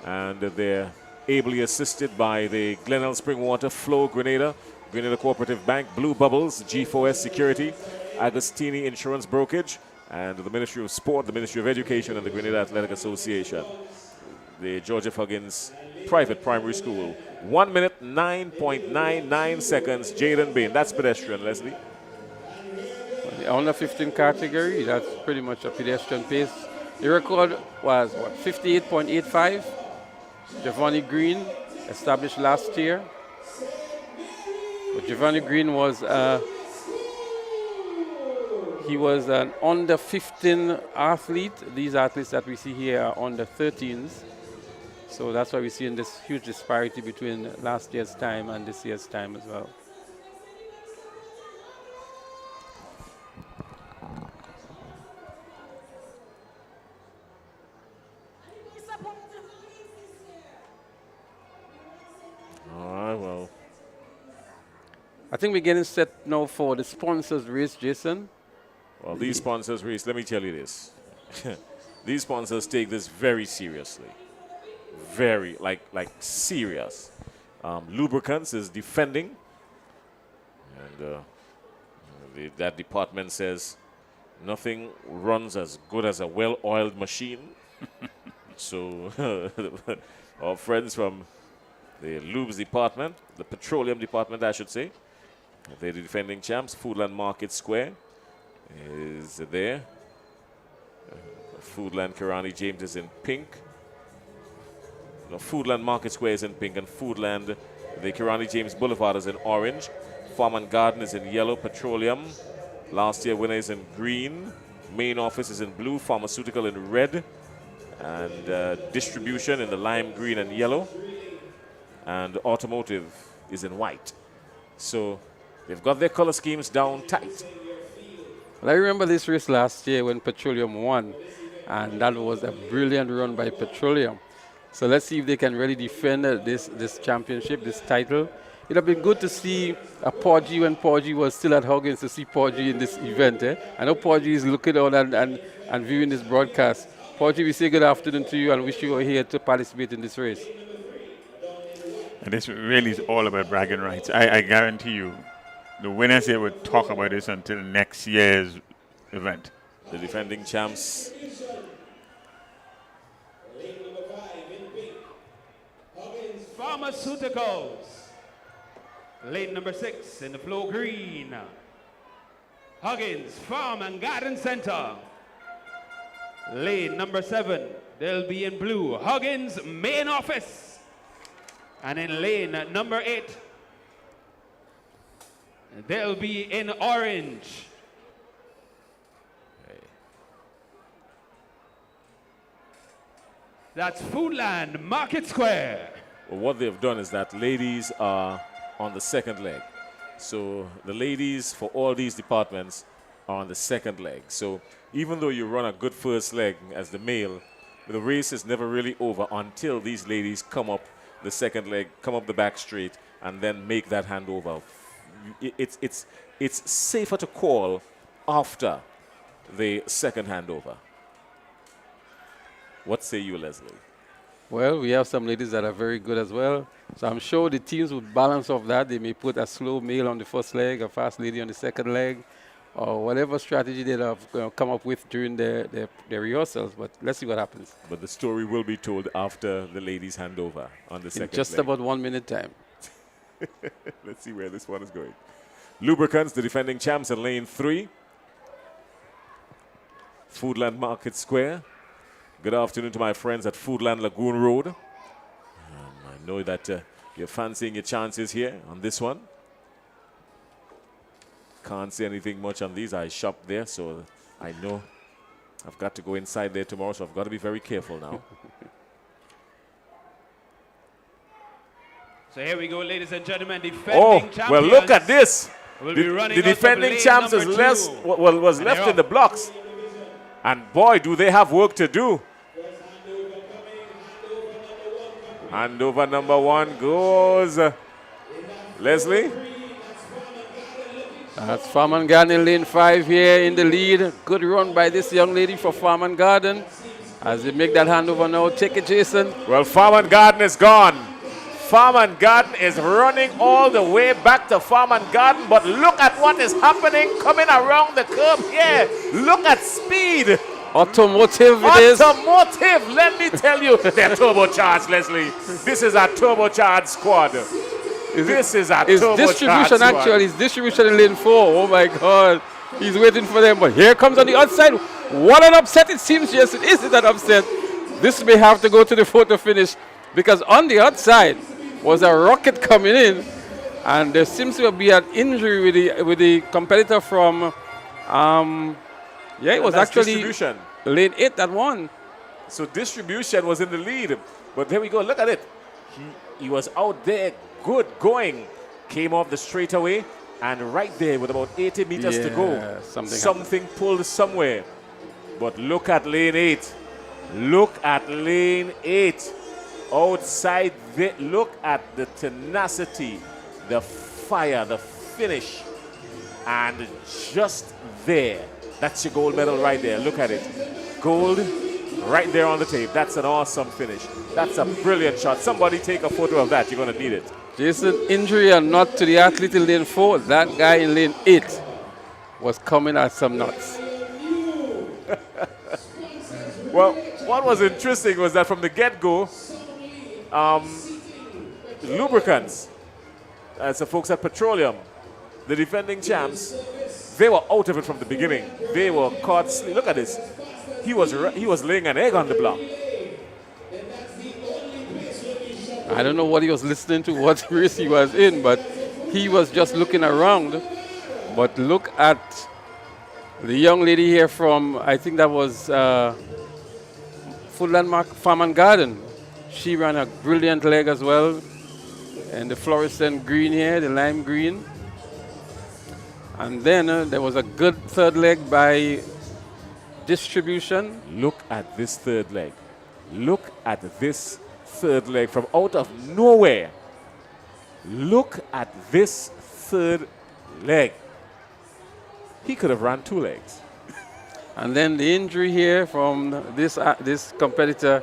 And they're ably assisted by the Glenelg Springwater, Flow Grenada, Grenada Cooperative Bank, Blue Bubbles, G4S Security, Agostini Insurance Brokerage, and the Ministry of Sport, the Ministry of Education, and the Grenada Athletic Association. The George F. Huggins private primary school. 1 minute, 9.99 seconds. Jaden Bain. That's pedestrian, Leslie. The under 15 category, that's pretty much a pedestrian pace. The record was, what, 58.85? Giovanni Green, established last year. But Giovanni Green was he was an under 15 athlete. These athletes that we see here are under 13s. So that's why we see in this huge disparity between last year's time and this year's time as well. All right, well. I think we're getting set now for the sponsors race, Jason. Well, these sponsors race, let me tell you this. These sponsors take this very seriously. Very, like serious. Lubricants is defending. And that department says nothing runs as good as a well-oiled machine. So our friends from the lubes department, the petroleum department, I should say, they're the defending champs. Foodland Market Square is there. Foodland Kirani James is in pink. No, Foodland Market Square is in pink, and Foodland, the Kirani James Boulevard, is in orange. Farm and Garden is in yellow. Petroleum, last year winner, is in green. Main office is in blue. Pharmaceutical in red. and distribution in the lime green and yellow, and automotive is in white. So they've got their color schemes down tight. Well, I remember this race last year when Petroleum won, and that was a brilliant run by Petroleum. So let's see if they can really defend this championship, this title. It would have been good to see Porgy when Porgy was still at Huggins, to see Porgy in this event. I know Porgy is looking on and viewing this broadcast. Porgy, we say good afternoon to you and wish you were here to participate in this race. And this really is all about bragging rights. I guarantee you, the winners here will talk about this until next year's event. The defending champs. Pharmaceuticals. Lane number 6 in the flow green. Huggins Farm and Garden Center. Lane number 7, they'll be in blue. Huggins main office. And in lane number 8, they'll be in orange. That's Foodland Market Square. Well, what they've done is that ladies are on the second leg. So the ladies for all these departments are on the second leg. So even though you run a good first leg as the male, the race is never really over until these ladies come up the second leg, come up the back straight, and then make that handover. It's safer to call after the second handover. What say you, Leslie? Well, we have some ladies that are very good as well. So I'm sure the teams would balance off that. They may put a slow male on the first leg, a fast lady on the second leg, or whatever strategy they'll have come up with during their rehearsals. But let's see what happens. But the story will be told after the ladies hand over on the second leg. Just about 1 minute time. Let's see where this one is going. Lubricants, the defending champs in lane 3. Foodland Market Square. Good afternoon to my friends at Foodland Lagoon Road. I know that you're fancying your chances here on this one. Can't say anything much on these. I shop there, so I know I've got to go inside there tomorrow, so I've got to be very careful now. So here we go, ladies and gentlemen, defending champions. Well, look at this. Will be running The defending champs was left in the blocks. And boy, do they have work to do. Handover number 1 goes. Leslie? That's Farm and Garden in lane 5 here in the lead. Good run by this young lady for Farm and Garden. As they make that handover now, take it, Jason. Well, Farm and Garden is gone. Farm and Garden is running all the way back to Farm and Garden, but look at what is happening coming around the curve here. Look at speed. Automotive it is. Automotive, let me tell you. They're turbocharged, Leslie. This is a turbocharged squad. This is a turbocharged distribution squad. actually. It's distribution in lane 4. Oh my God. He's waiting for them. But here comes on the outside. What an upset it seems. Yes, it is an upset. This may have to go to the photo finish because on the outside was a rocket coming in. And there seems to be an injury with the competitor from... yeah, it was actually distribution. Lane 8 that won. So distribution was in the lead. But there we go. Look at it. He was out there, good going. Came off the straightaway. And right there with about 80 meters to go. Something pulled somewhere. But look at lane 8. Look at lane 8. Outside there. Look at the tenacity, the fire, the finish. And just there. That's your gold medal right there. Look at it. Gold right there on the tape. That's an awesome finish. That's a brilliant shot. Somebody take a photo of that. You're going to need it. Jason, injury or not to the athlete in lane 4, that guy in lane 8 was coming at some nuts. Well, what was interesting was that from the get-go, Lubricants, as the folks at Petroleum, the defending champs, they were out of it from the beginning. They were caught. Look at this. He was laying an egg on the block. I don't know what he was listening to, what race he was in, but he was just looking around. But look at the young lady here from, I think that was Foodland Farm and Garden. She ran a brilliant leg as well. And the fluorescent green here, the lime green. And then there was a good third leg by Distribution. Look at this third leg. Look at this third leg from out of nowhere. Look at this third leg. He could have run 2 legs. And then the injury here from this competitor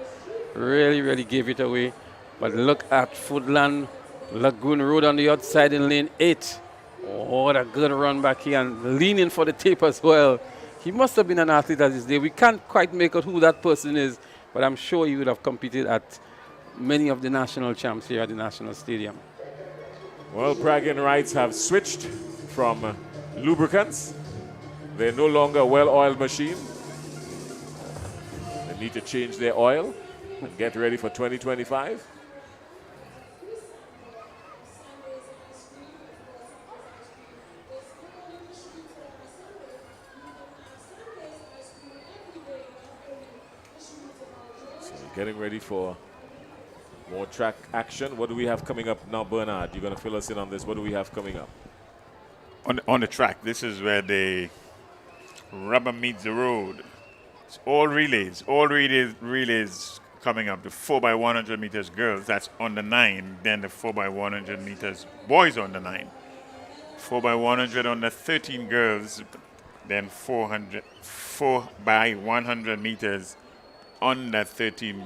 really gave it away. But look at Foodland Lagoon Road on the outside in lane 8. Oh, what a good run back here and leaning for the tape as well. He must have been an athlete at his day. We can't quite make out who that person is, but I'm sure he would have competed at many of the national champs here at the National Stadium. Well, bragging rights have switched from lubricants. They're no longer a well-oiled machine. They need to change their oil and get ready for 2025. Getting ready for more track action. What do we have coming up now, Bernard? You're going to fill us in on this. What do we have coming up? On the track, this is where the rubber meets the road. It's all relays coming up. The 4x100 meters girls, that's on the 9. Then the 4x100 meters boys on the 9. 4x100 on the 13 girls. Then 4x100 meters under 13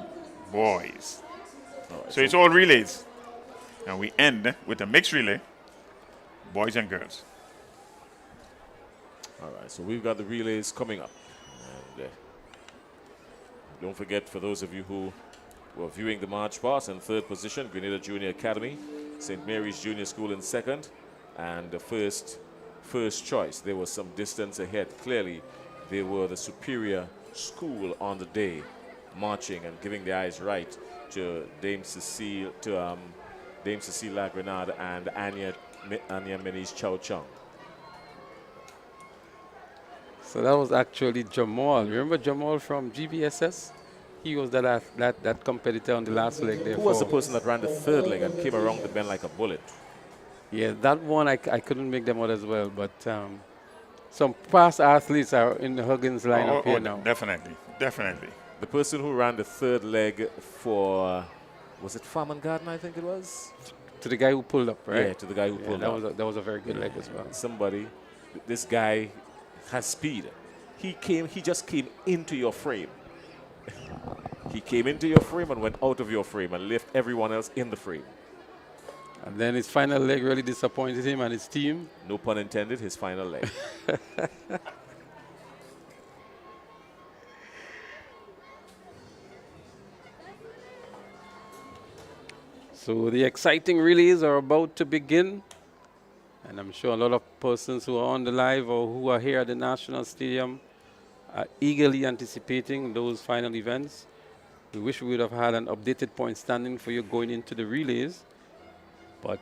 boys. So it's all relays. And we end with a mixed relay, boys and girls. All right, so we've got the relays coming up. And don't forget, for those of you who were viewing the march past, in 3rd position, Grenada Junior Academy, St. Mary's Junior School in 2nd, and the first choice. There was some distance ahead. Clearly, they were the superior school on the day, marching and giving the eyes right to Dame Cecile La Grenada and Anya Menis Chow Chung. So that was actually Jamal. Remember Jamal from GBSS? He was that competitor on the last leg there. Who was the person that ran the 3rd leg and came around the bend like a bullet? Yeah, that one I couldn't make them out as well, but some past athletes are in the Huggins lineup here now. Definitely. The person who ran the 3rd leg for, was it Farm and Garden, I think it was? To the guy who pulled up, right? Yeah, to the guy who pulled up. That was a very good leg as well. This guy has speed. He just came into your frame. He came into your frame and went out of your frame and left everyone else in the frame. And then his final leg really disappointed him and his team. No pun intended, his final leg. So the exciting relays are about to begin. And I'm sure a lot of persons who are on the live or who are here at the National Stadium are eagerly anticipating those final events. We wish we would have had an updated point standing for you going into the relays. But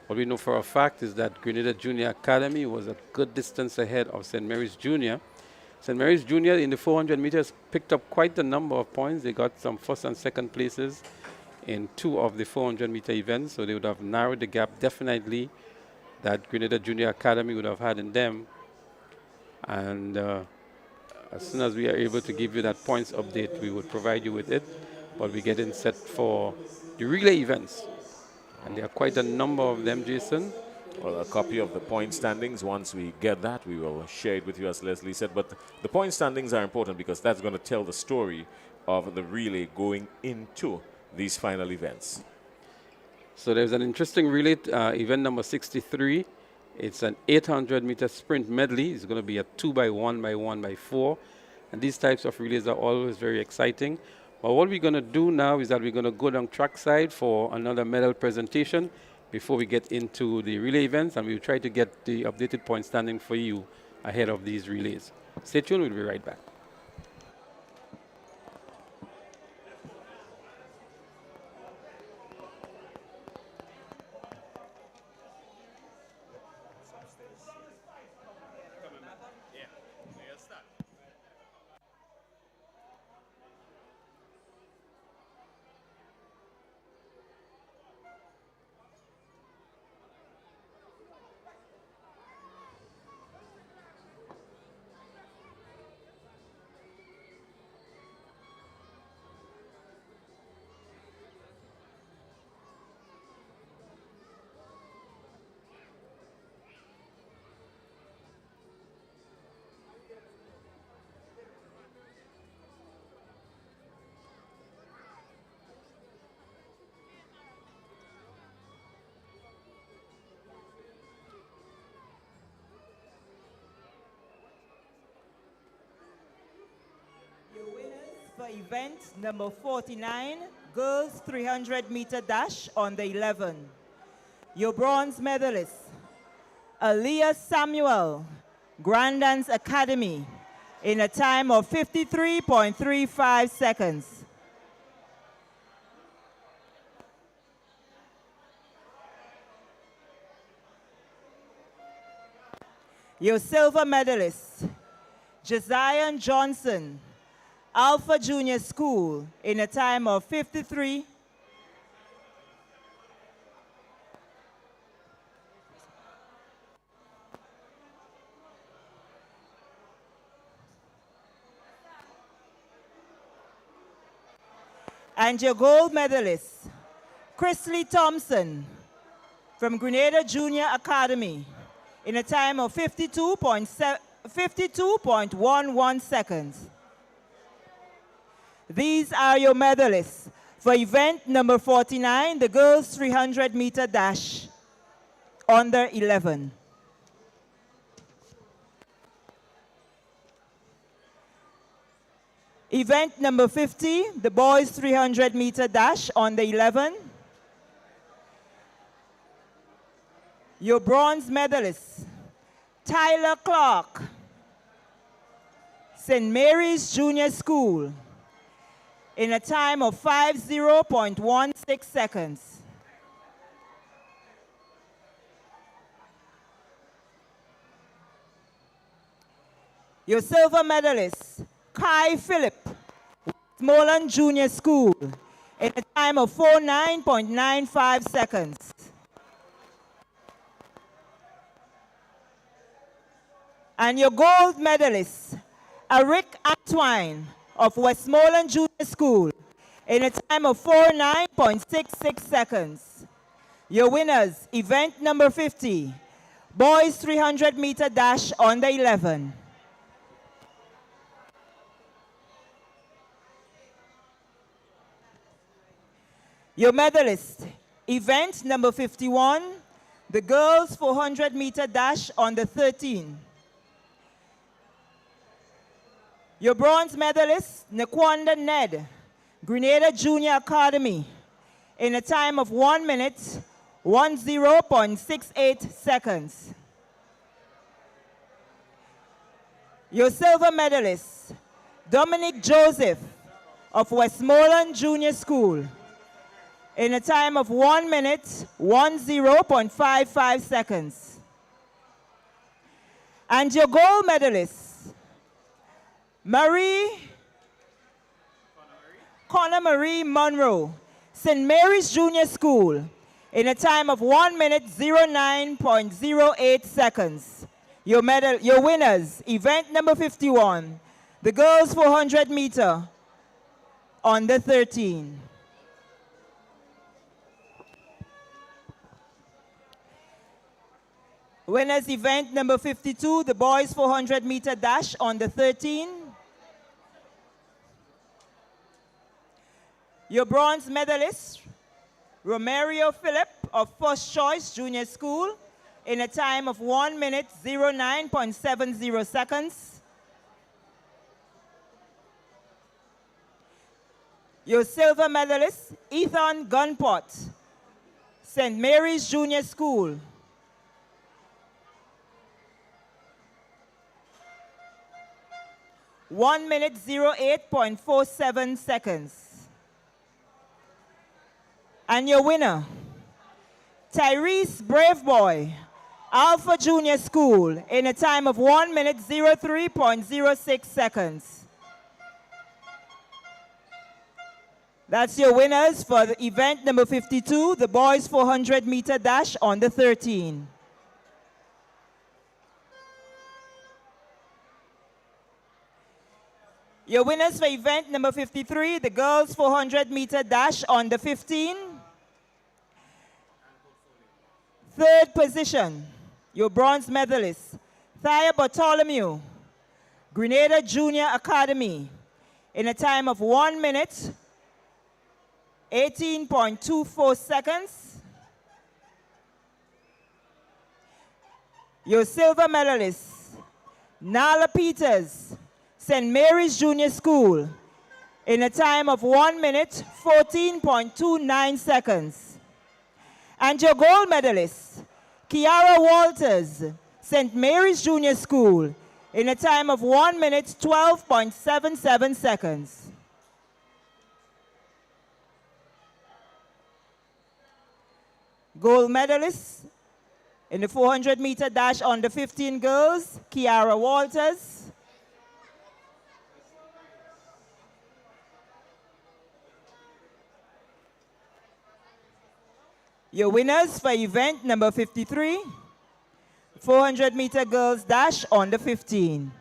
what we know for a fact is that Grenada Junior Academy was a good distance ahead of St. Mary's Junior. St. Mary's Junior in the 400 meters picked up quite a number of points. They got some 1st and 2nd places in 2 of the 400 meter events. So they would have narrowed the gap definitely that Grenada Junior Academy would have had in them. And as soon as we are able to give you that points update, we would provide you with it. But we're getting set for the relay events. And there are quite a number of them, Jason. Well, a copy of the point standings, once we get that, we will share it with you, as Leslie said. But the point standings are important because that's going to tell the story of the relay going into these final events. So there's an interesting relay, event number 63. It's an 800-meter sprint medley. It's going to be a 2x1x1x4. And these types of relays are always very exciting. But what we're going to do now is that we're going to go down trackside for another medal presentation before we get into the relay events. And we'll try to get the updated point standing for you ahead of these relays. Stay tuned. We'll be right back. event number 49, girls 300-meter dash on the 11. Your bronze medalist, Aaliyah Samuel, Grandans Academy, in a time of 53.35 seconds. Your silver medalist, Josiah Johnson, Alpha Junior School, in a time of 53. And your gold medalist, Chrisley Thompson, from Grenada Junior Academy, in a time of 52.11 seconds. These are your medalists for event number 49, the girls 300-meter dash, under 11. Event number 50, the boys 300-meter dash on the 11. Your bronze medalist, Tyler Clark, St. Mary's Junior School, in a time of 50.16 seconds. Your silver medalist, Kai Phillip, Westmoreland Junior School, in a time of 49.95 seconds. And your gold medalist, Eric Antwine of Westmoreland Junior School, in a time of 49.66 seconds. Your winners, event number 50, boys 300-meter dash on the 11. Your medalist, event number 51, the girls 400-meter dash on the 13. Your bronze medalist, Naquanda Ned, Grenada Junior Academy, in a time of 1 minute, 10.68 seconds. Your silver medalist, Dominic Joseph of Westmoreland Junior School, in a time of 1 minute, 10.55 seconds. And your gold medalist, Connor Marie Monroe, St. Mary's Junior School, in a time of 1 minute, 09.08 seconds. Your winners, event number 51, the girls 400-meter on the 13. Winners event number 52, the boys 400-meter dash on the 13. Your bronze medalist, Romario Phillip of First Choice Junior School, in a time of 1 minute, 09.70 seconds. Your silver medalist, Ethan Gunpot, St. Mary's Junior School, 1 minute, 08.47 seconds. And your winner, Tyrese Braveboy, Alpha Junior School, in a time of 1 minute, 03.06 seconds. That's your winners for the event number 52, the boys 400-meter dash on the 13. Your winners for event number 53, the girls 400-meter dash on the 15. Third position, your bronze medalist, Thea Bartholomew, Grenada Junior Academy, in a time of 1 minute, 18.24 seconds. Your silver medalist, Nala Peters, St. Mary's Junior School, in a time of 1 minute, 14.29 seconds. And your gold medalist, Kiara Walters, St. Mary's Junior School, in a time of 1 minute, 12.77 seconds. Gold medalist in the 400-meter dash under 15 girls, Kiara Walters. Your winners for event number 53, 400-meter girls dash under 15.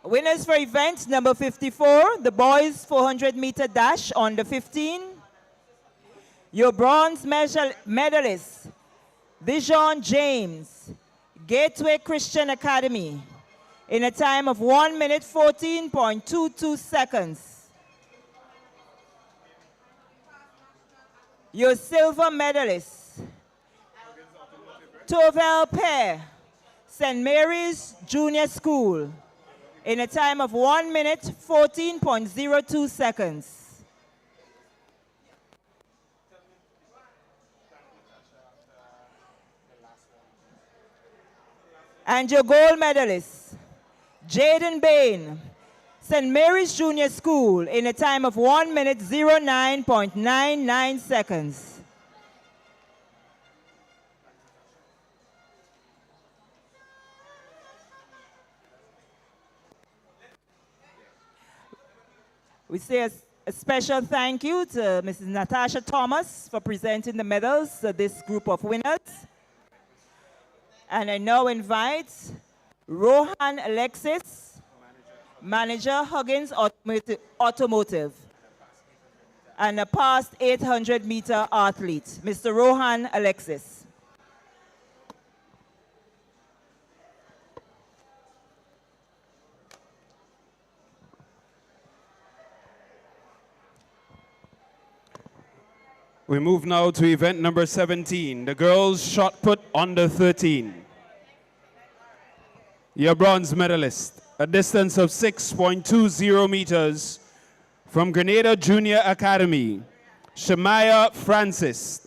Winners for event number 54, the boys 400-meter dash under 15. Your bronze medalist, Dijon James, Gateway Christian Academy, in a time of 1 minute, 14.22 seconds. Your silver medalist, Tovel Pear, St. Mary's Junior School, in a time of 1 minute, 14.02 seconds. And your gold medalist, Jaden Bain, St. Mary's Junior School, in a time of 1 minute, 09.99 seconds. We say a special thank you to Mrs. Natasha Thomas for presenting the medals to this group of winners. And I now invite Rohan Alexis, Manager, Huggins Automotive, and a past 800-meter athlete, Mr. Rohan Alexis. We move now to event number 17, the girls shot put under 13. Your bronze medalist, a distance of 6.20 meters, from Grenada Junior Academy, Shemaya Francis.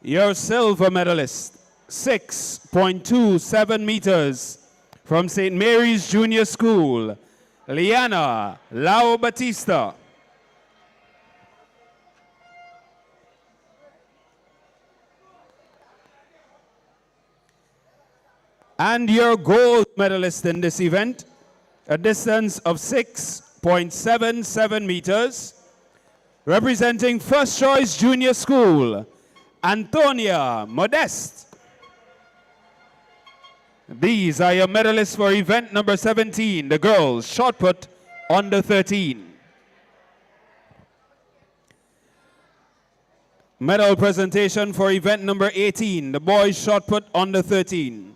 Your silver medalist, 6.27 meters, from St. Mary's Junior School, Liana Lau Batista. And your gold medalist in this event, a distance of 6.77 meters, representing First Choice Junior School, Antonia Modeste. These are your medalists for event number 17, the girls shot put under 13. Medal presentation for event number 18, the boys shot put under 13.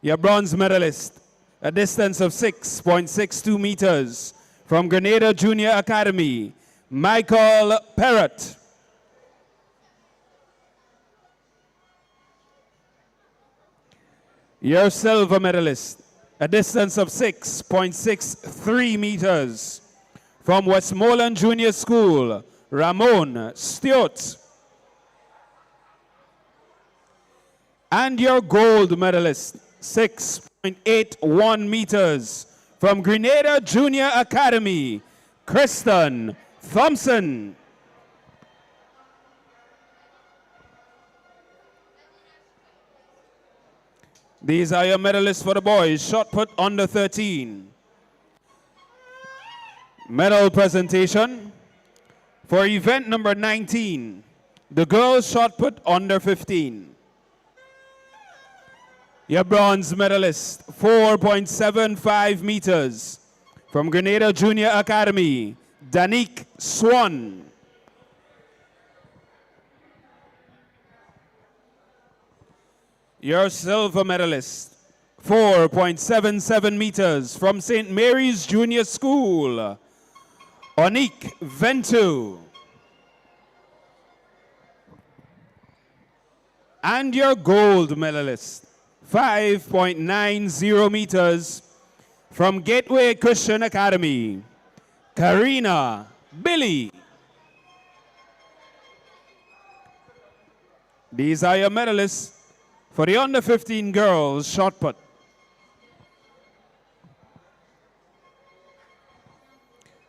Your bronze medalist, a distance of 6.62 meters, from Grenada Junior Academy, Michael Perrott. Your silver medalist, a distance of 6.63 meters, from Westmoreland Junior School, Ramon Stewart. And your gold medalist, 6.81 meters, from Grenada Junior Academy, Kristen Thompson. These are your medalists for the boys, shot put under 13. Medal presentation for event number 19, the girls shot put under 15. Your bronze medalist, 4.75 meters, from Grenada Junior Academy, Danique Swan. Your silver medalist, 4.77 meters, from St. Mary's Junior School, Onique Ventu. And your gold medalist, 5.90 meters, from Gateway Christian Academy, Karina Billy. These are your medalists for the under 15 girls shot put.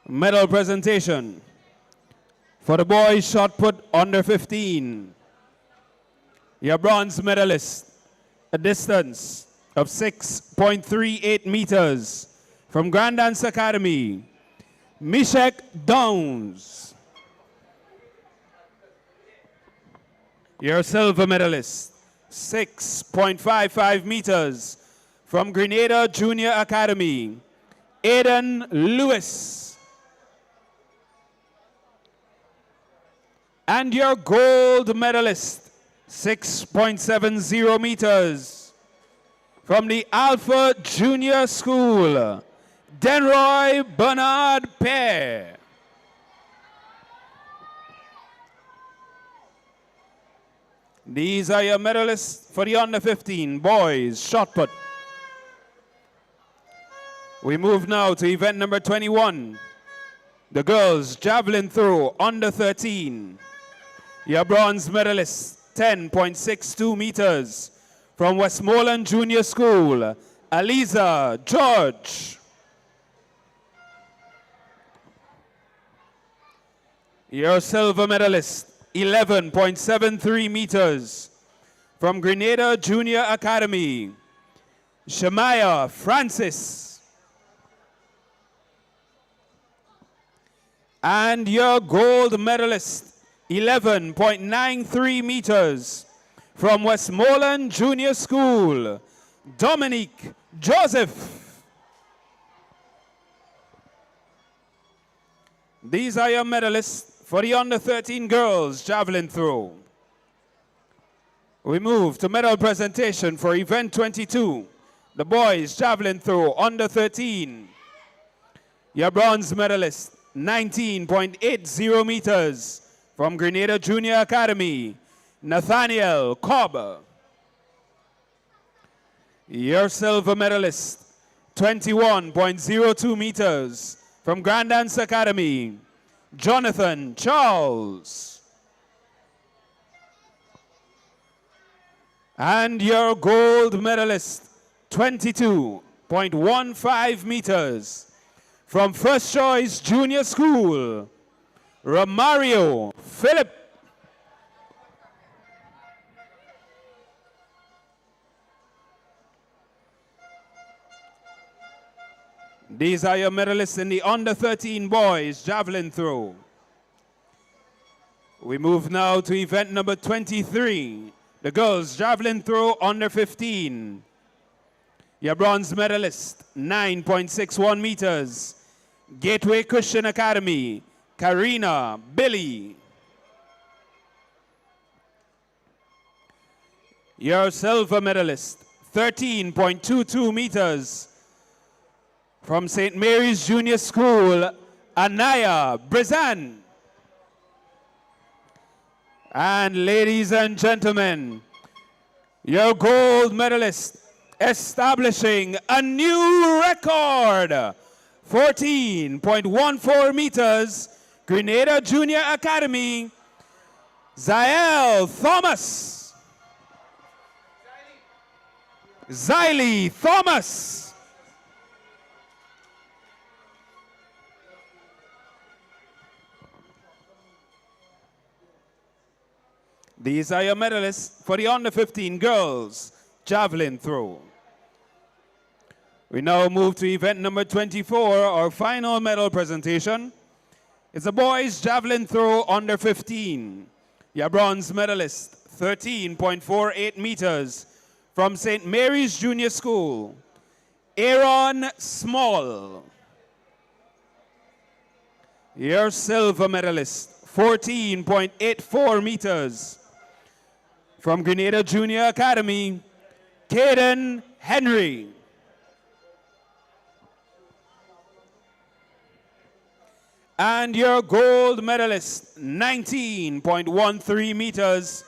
Medal presentation for the boys shot put under 15. Your bronze medalist, a distance of 6.38 meters, from Grand Dance Academy, Mishek Downs. Your silver medalist, 6.55 meters, from Grenada Junior Academy, Aiden Lewis. And your gold medalist, 6.70 meters, from the Alpha Junior School, Denroy Bernard Pear. These are your medalists for the under 15 boys shot put. We move now to event number 21, the girls javelin throw under 13. Your bronze medalist, 10.62 meters, from Westmoreland Junior School, Aliza George. Your silver medalist, 11.73 meters, from Grenada Junior Academy, Shemaya Francis. And your gold medalist, 11.93 meters, from Westmoreland Junior School, Dominique Joseph. These are your medalists for the under 13 girls javelin throw. We move to medal presentation for event 22, the boys javelin throw under 13. Your bronze medalist, 19.80 meters, from Grenada Junior Academy, Nathaniel Cobb. Your silver medalist, 21.02 meters, from Grand Dance Academy, Jonathan Charles. And your gold medalist, 22.15 meters, from First Choice Junior School, Romario Philip. These are your medalists in the under 13 boys javelin throw. We move now to event number 23, the girls javelin throw under 15. Your bronze medalist, 9.61 meters, Gateway Christian Academy, Karina Billy. Your silver medalist, 13.22 meters, from St. Mary's Junior School, Anaya Brizan. And ladies and gentlemen, your gold medalist establishing a new record, 14.14 meters, Grenada Junior Academy, Zael Thomas. Ziley Thomas. These are your medalists for the under 15 girls javelin throw. We now move to event number 24, our final medal presentation. It's a boys javelin throw under 15. Your bronze medalist, 13.48 meters, from St. Mary's Junior School, Aaron Small. Your silver medalist, 14.84 meters, from Grenada Junior Academy, Caden Henry. And your gold medalist, 19.13 meters,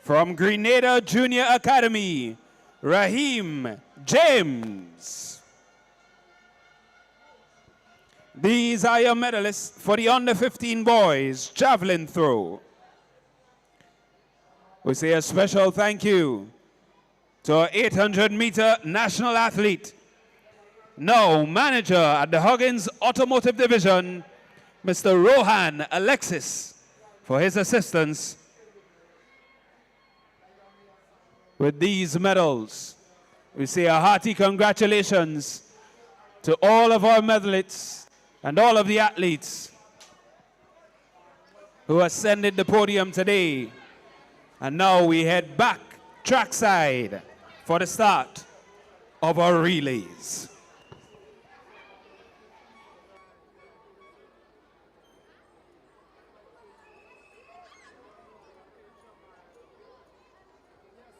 From Grenada Junior Academy, Raheem James. These are your medalists for the under 15 boys javelin throw. We say a special thank you to our 800-meter national athlete, now manager at the Huggins Automotive Division, Mr. Rohan Alexis, for his assistance with these medals. We say a hearty congratulations to all of our medalists and all of the athletes who ascended the podium today. And now we head back trackside for the start of our relays.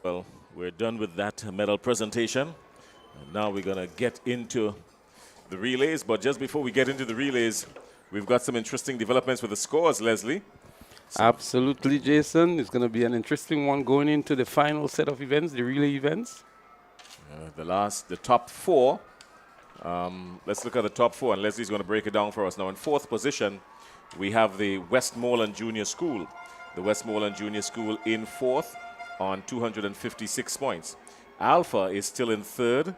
Well, we're done with that medal presentation. And now we're going to get into the relays. But just before we get into the relays, we've got some interesting developments with the scores, Leslie. Absolutely, Jason. It's going to be an interesting one going into the final set of events, the relay events. The top four. Let's look at the top four, and Leslie's going to break it down for us. Now, in fourth position, we have the Westmoreland Junior School. The Westmoreland Junior School in fourth on 256 points. Alpha is still in third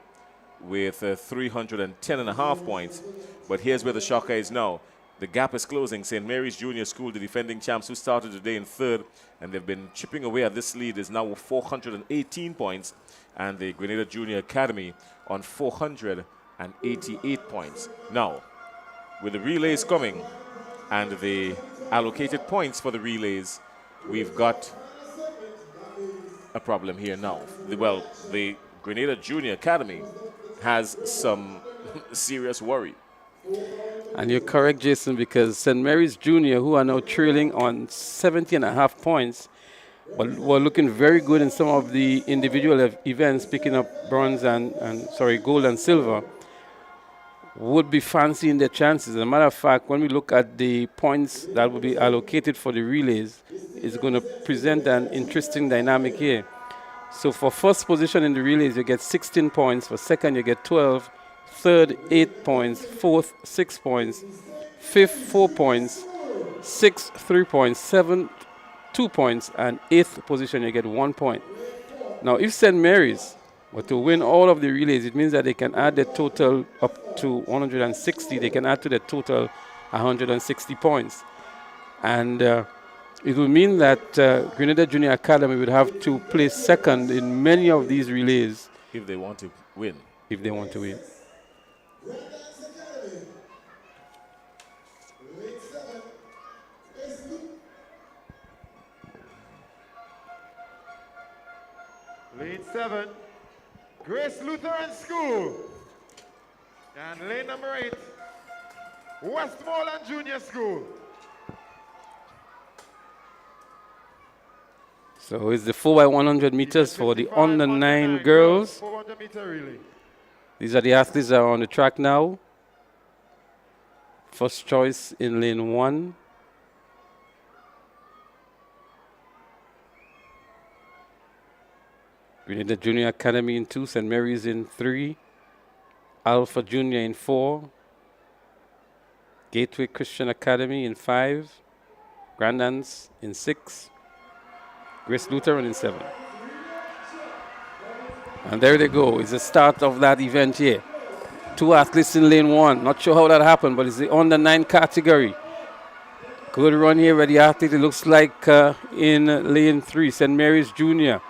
with 310.5 points. But here's where the shocker is now. The gap is closing. St. Mary's Junior School, the defending champs who started today in third, and they've been chipping away at this lead, is now 418 points. And the Grenada Junior Academy on 488 points. Now, with the relays coming and the allocated points for the relays, we've got a problem here now. The Grenada Junior Academy has some serious worry. And you're correct, Jason, because St. Mary's Junior, who are now trailing on 70.5 points, but were looking very good in some of the individual events, picking up bronze gold and silver, would be fancying their chances. As a matter of fact, when we look at the points that will be allocated for the relays, it's going to present an interesting dynamic here. So for first position in the relays, you get 16 points. For second, you get 12. Third, 8 points. Fourth, 6 points. Fifth, 4 points. Sixth, 3 points. Seventh, 2 points. And eighth position, you get 1 point. Now, if St. Mary's were to win all of the relays, it means that they can add the total up to 160. They can add to the total 160 points. And it will mean that Grenada Junior Academy would have to place second in many of these relays. If they want to win. If they want to win. Lane 7, Grace Lutheran School. And lane number 8, Westmoreland Junior School. So it's the 4x100 meters for the under 9 girls. 400 meter relay. These are the athletes that are on the track now. First choice in lane 1. Grenada Junior Academy in 2, St. Mary's in 3, Alpha Junior in 4, Gateway Christian Academy in 5, Grandans in 6, Grace Lutheran in 7. And there they go. It's the start of that event here. 2 athletes in lane 1. Not sure how that happened, but it's the under 9 category. Good run here by the athlete. It looks like in lane 3, St. Mary's Junior.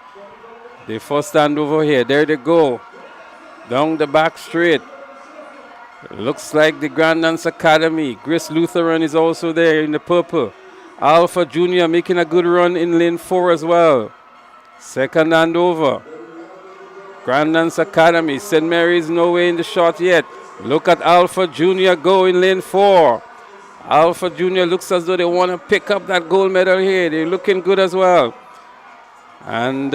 They first stand over here. There they go. Down the back straight. Looks like the Grandans Academy. Grace Lutheran is also there in the purple. Alpha Junior making a good run in lane 4 as well. Second and over. Grandans Academy. St. Mary's no way in the shot yet. Look at Alpha Junior go in lane 4. Alpha Junior looks as though they want to pick up that gold medal here. They're looking good as well. And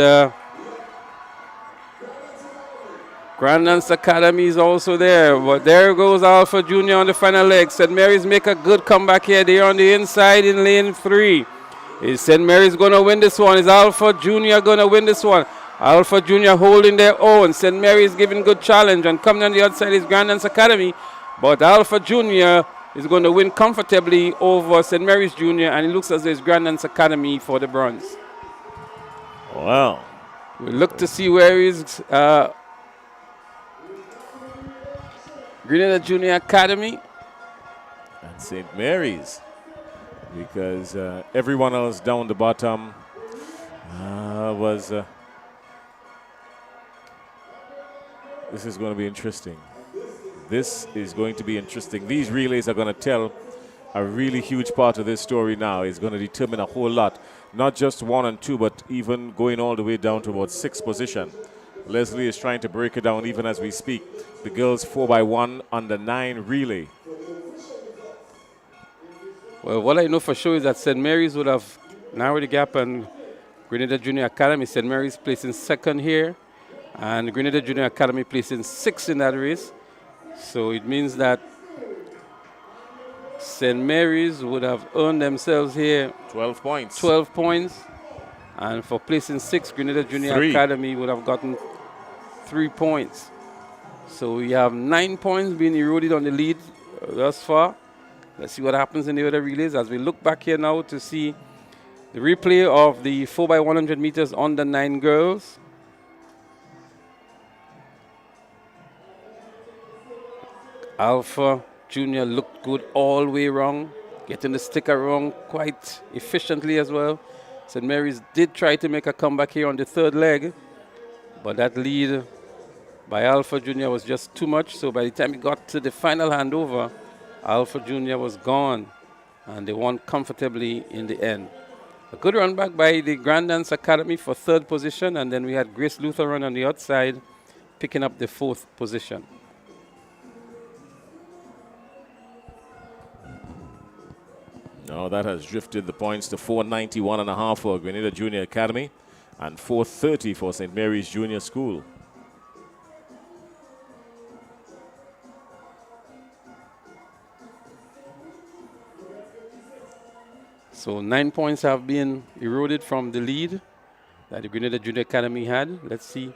Grandans Academy is also there, but there goes Alpha Junior on the final leg. St. Mary's make a good comeback here. They're on the inside in lane 3. Is St. Mary's going to win this one? Is Alpha Junior going to win this one? Alpha Junior holding their own. St. Mary's giving good challenge, and coming on the outside is Grandance Academy. But Alpha Junior is going to win comfortably over St. Mary's Junior, and it looks as though it's Grandance Academy for the bronze. Wow. We look to see where is Grenada Junior Academy. And St. Mary's, because everyone else down the bottom was... this is going to be interesting. This is going to be interesting. These relays are going to tell a really huge part of this story now. It's going to determine a whole lot. Not just 1 and 2, but even going all the way down to about 6th position. Leslie is trying to break it down even as we speak. The girls 4x1 under 9 relay. Well, what I know for sure is that St. Mary's would have narrowed the gap, and Grenada Junior Academy, St. Mary's placing 2nd here, and Grenada Junior Academy placing 6th in that race. So it means that St. Mary's would have earned themselves here 12 points. 12 points. And for placing 6th, Grenada Junior Academy would have gotten 3 points. So we have 9 points being eroded on the lead thus far. Let's see what happens in the other relays as we look back here now to see the replay of the 4x100 meters on the 9 girls. Alpha Junior looked good all the way wrong, getting the sticker wrong quite efficiently as well. St. Mary's did try to make a comeback here on the 3rd leg, but that lead by Alpha Junior was just too much. So by the time it got to the final handover, Alpha Junior was gone, and they won comfortably in the end. A good run back by the Grandance Academy for 3rd position, and then we had Grace Lutheran on the outside picking up the 4th position. Now that has drifted the points to 491.5 for Grenada Junior Academy and 430 for St. Mary's Junior School. So 9 points have been eroded from the lead that the Grenada Junior Academy had. Let's see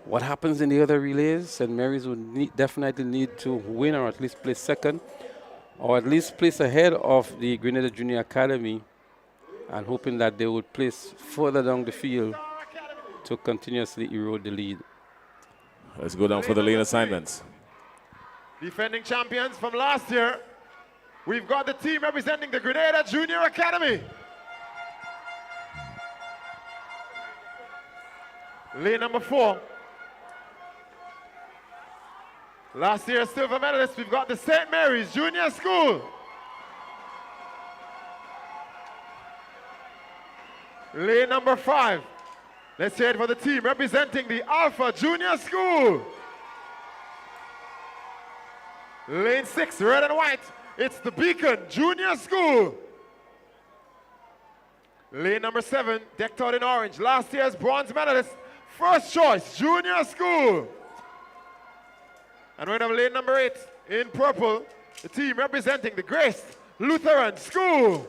what happens in the other relays. St. Mary's would definitely need to win or at least place 2nd, or at least place ahead of the Grenada Junior Academy, and hoping that they would place further down the field to continuously erode the lead. Let's go down for the lane assignments. Defending champions from last year, we've got the team representing the Grenada Junior Academy. Lane number 4. Last year's silver medalist, we've got the St. Mary's Junior School. Lane number 5. Let's hear it for the team representing the Alpha Junior School. Lane 6, red and white. It's the Beacon Junior School. Lane number 7, decked out in orange. Last year's bronze medalist, First Choice Junior School. And we have lane number 8 in purple, the team representing the Grace Lutheran School.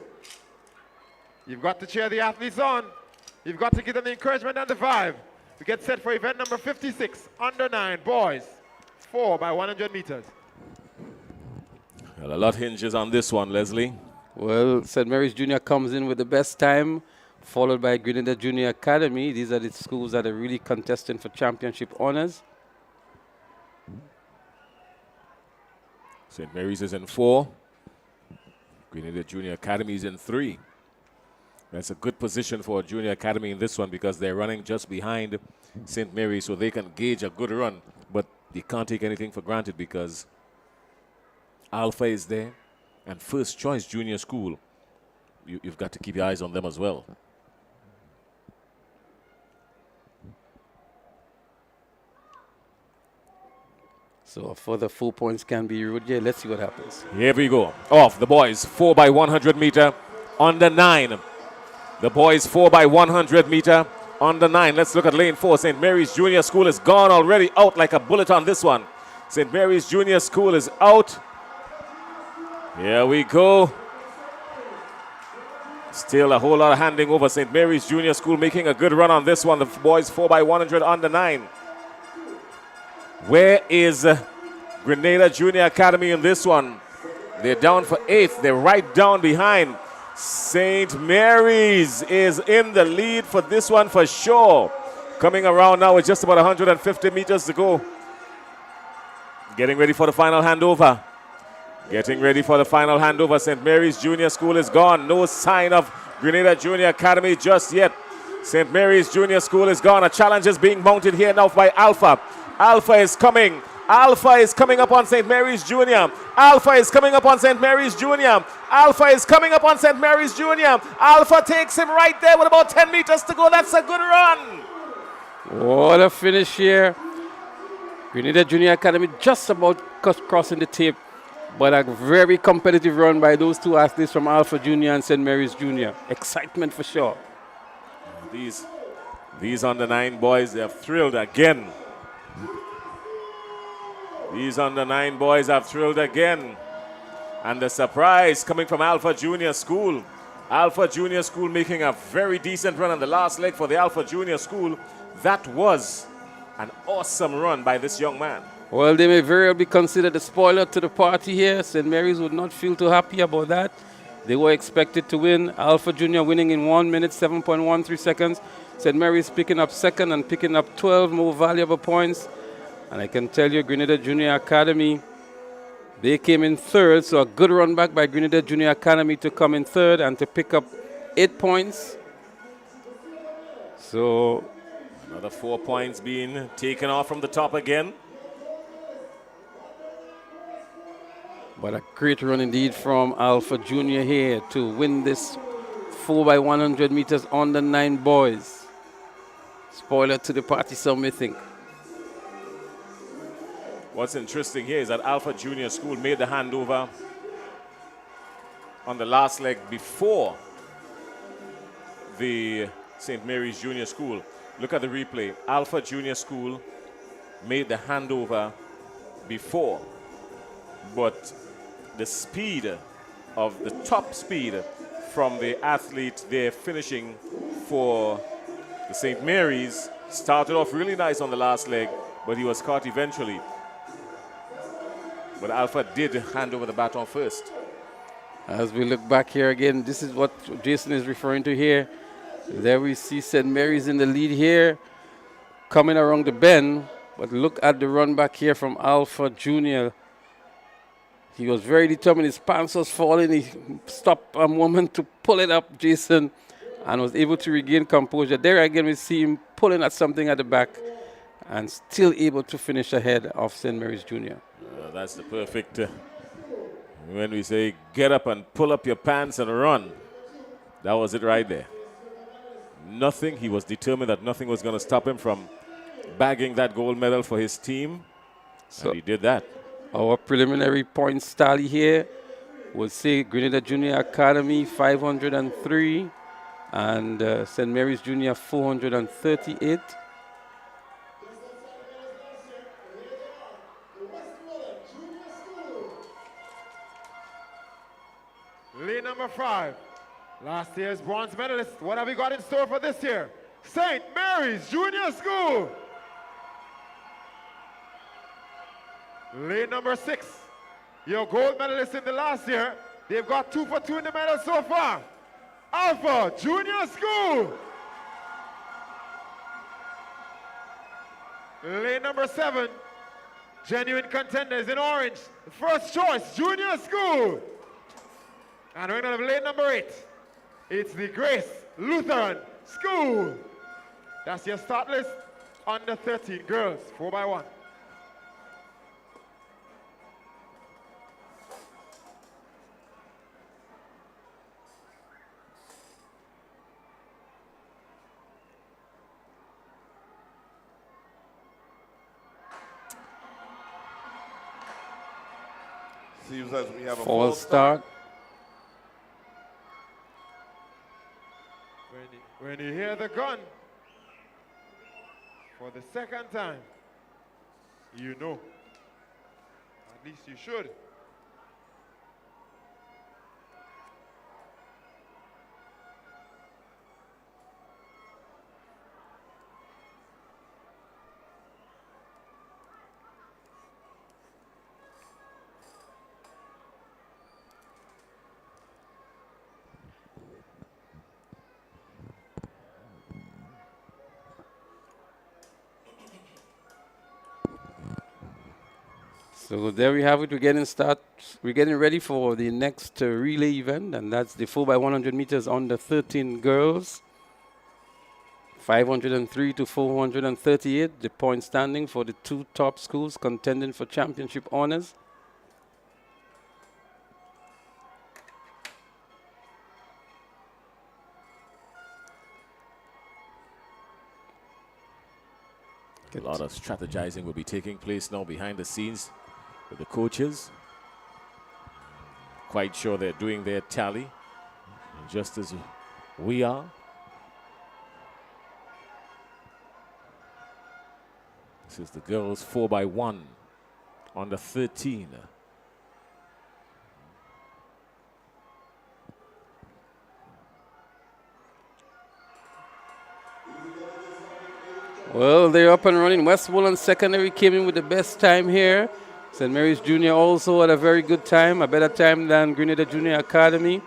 You've got to cheer the athletes on. You've got to give them the encouragement and the vibe. We get set for event number 56, under 9 boys, 4x100 meters. Well, a lot hinges on this one, Leslie. Well, St. Mary's Junior comes in with the best time, followed by Grenada Junior Academy. These are the schools that are really contesting for championship honors. St. Mary's is in 4. Grenada Junior Academy is in 3. That's a good position for a junior academy in this one because they're running just behind St. Mary's, so they can gauge a good run. But you can't take anything for granted because Alpha is there and First Choice Junior School. You've got to keep your eyes on them as well. So a further 4 points can be eroded. Yeah, let's see what happens. Here we go. Off the boys 4x100 meter under 9. The boys 4x100 meter under 9. Let's look at lane 4. St. Mary's Junior School is gone already, out like a bullet on this one. St. Mary's Junior School is out. Here we go. Still a whole lot of handing over. St. Mary's Junior School making a good run on this one. The boys 4x100 under 9. Where is Grenada Junior Academy in this one? They're down for 8th. They're right down behind. St. Mary's is in the lead for this one for sure. Coming around now with just about 150 meters to go. Getting ready for the final handover. Getting ready for the final handover. St. Mary's Junior School is gone. No sign of Grenada Junior Academy just yet. St. Mary's Junior School is gone. A challenge is being mounted here now by Alpha. Alpha is coming. Alpha is coming up on St. Mary's Junior. Alpha is coming up on St. Mary's Junior. Alpha is coming up on St. Mary's Junior. Alpha takes him right there with about 10 meters to go. That's a good run. What a finish here. Grenada Junior Academy just about crossing the tape, but a very competitive run by those two athletes from Alpha Junior and St. Mary's Junior. Excitement for sure. These under 9 boys, they have thrilled again. These under 9 boys have thrilled again. And the surprise coming from Alpha Junior School. Alpha Junior School making a very decent run on the last leg for the Alpha Junior School. That was an awesome run by this young man. Well, they may very well be considered the spoiler to the party here. St. Mary's would not feel too happy about that. They were expected to win. Alpha Junior winning in 1 minute, 7.13 seconds. St. Mary's picking up second and picking up 12 more valuable points. And I can tell you, Grenada Junior Academy, they came in third. So a good run back by Grenada Junior Academy to come in third and to pick up 8 points. So another 4 points being taken off from the top again. But a great run indeed from Alpha Junior here to win this 4x100 meters on the 9 boys. Spoiler to the party, some may think. What's interesting here is that Alpha Junior School made the handover on the last leg before the St. Mary's Junior School. Look at the replay. Alpha Junior School made the handover before, but the speed of the top speed from the athlete there finishing for the St. Mary's started off really nice on the last leg, but he was caught eventually. But Alpha did hand over the baton first. As we look back here again, this is what Jason is referring to here. There we see St. Mary's in the lead here, coming around the bend. But look at the run back here from Alpha Junior. He was very determined. His pants was falling. He stopped a moment to pull it up, Jason, and was able to regain composure. There again, we see him pulling at something at the back and still able to finish ahead of St. Mary's Junior. That's the perfect, when we say get up and pull up your pants and run. That was it right there. Nothing, he was determined that nothing was going to stop him from bagging that gold medal for his team. So and he did that. Our preliminary points tally here will say Grenada Junior Academy 503 and St. Mary's Junior 438. Lead number 5, last year's bronze medalist. What have we got in store for this year? St. Mary's Junior School. Lead number 6, your gold medalist in the last year. They've got 2 for 2 in the medal so far. Alpha Junior School. Lead number 7, genuine contenders in orange. First choice, Junior School. And we're going to have lane number 8. It's the Grace Lutheran School. That's your start list. Under 13 girls, 4x1. Seems as we have a false start. When you hear the gun for the second time, you know. At least you should. So there we have it. We're getting ready for the next relay event, and that's the 4x100 meters under 13 girls. 503 to 438, the point standing for the two top schools contending for championship honors. A lot of strategizing will be taking place now behind the scenes with the coaches. Quite sure they're doing their tally, just as we are. This is the girls 4x1 under 13. Well, they're up and running. Westmoreland Secondary came in with the best time here. St. Mary's Junior also had a very good time, a better time than Grenada Junior Academy.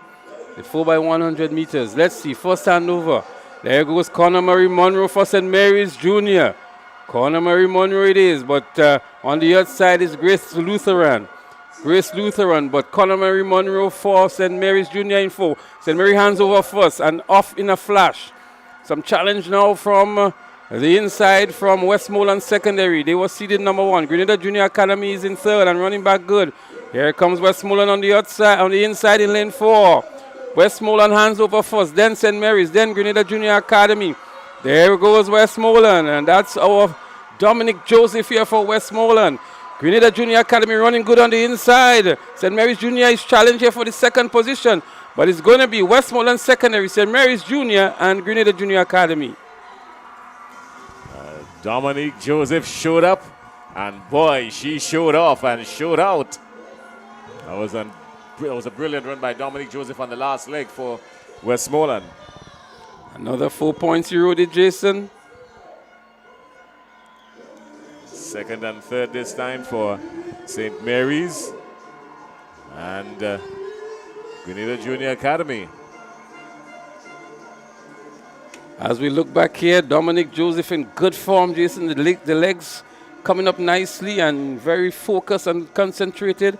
The 4x100 meters. Let's see, first handover. There goes Conor Murray Monroe for St. Mary's Junior. Conor Murray Monroe it is, but on the other side is Grace Lutheran. But Conor Murray Monroe for St. Mary's Junior in 4. St. Mary hands over first and off in a flash. Some challenge now from the inside from Westmoreland Secondary. They were seeded number 1. Grenada Junior Academy is in 3rd and running back good. Here comes Westmoreland on the outside, on the inside in lane 4. Westmoreland hands over first, then St. Mary's, then Grenada Junior Academy. There goes Westmoreland, and that's our Dominic Joseph here for Westmoreland. Grenada Junior Academy running good on the inside. St. Mary's Junior is challenging for the 2nd position, but it's going to be Westmoreland Secondary, St. Mary's Junior, and Grenada Junior Academy. Dominic Joseph showed up, and boy, she showed off and showed out. That was a brilliant run by Dominic Joseph on the last leg for Westmoreland. Another 4 points eroded, Jason. 2nd and 3rd this time for St. Mary's and Grenada Junior Academy. As we look back here, Dominic Joseph in good form, Jason. The legs coming up nicely and very focused and concentrated.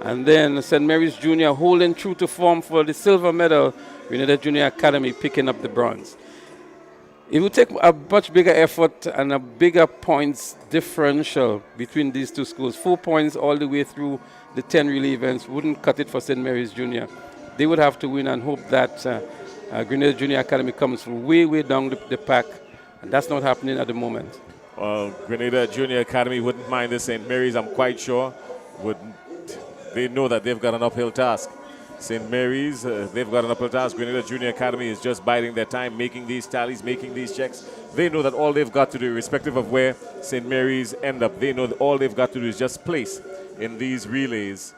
And then St. Mary's Junior holding true to form for the silver medal. Grenada Junior Academy picking up the bronze. It will take a much bigger effort and a bigger points differential between these two schools. 4 points all the way through the 10 relay events wouldn't cut it for St. Mary's Junior. They would have to win and hope that Grenada Junior Academy comes way down the pack, and that's not happening at the moment. Well, Grenada Junior Academy wouldn't mind this. St. Mary's, I'm quite sure, wouldn't. They know that they've got an uphill task. St. Mary's, they've got an uphill task. Grenada Junior Academy is just biding their time, making these tallies, making these checks. They know that all they've got to do, irrespective of where St. Mary's end up, they know that all they've got to do is just place in these relays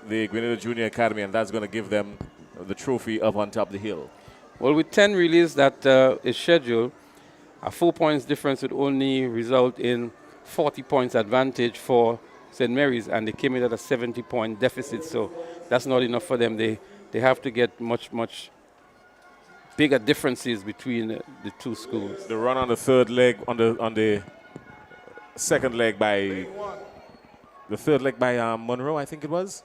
the Grenada Junior Academy, and that's going to give them the trophy up on top of the hill. Well, with 10 relays that is scheduled, a 4 points difference would only result in 40 points advantage for St. Mary's, and they came in at a 70-point deficit, so that's not enough for them. They have to get much bigger differences between the two schools. The run on the 3rd leg, on the 2nd leg by the 3rd leg by Monroe, I think it was.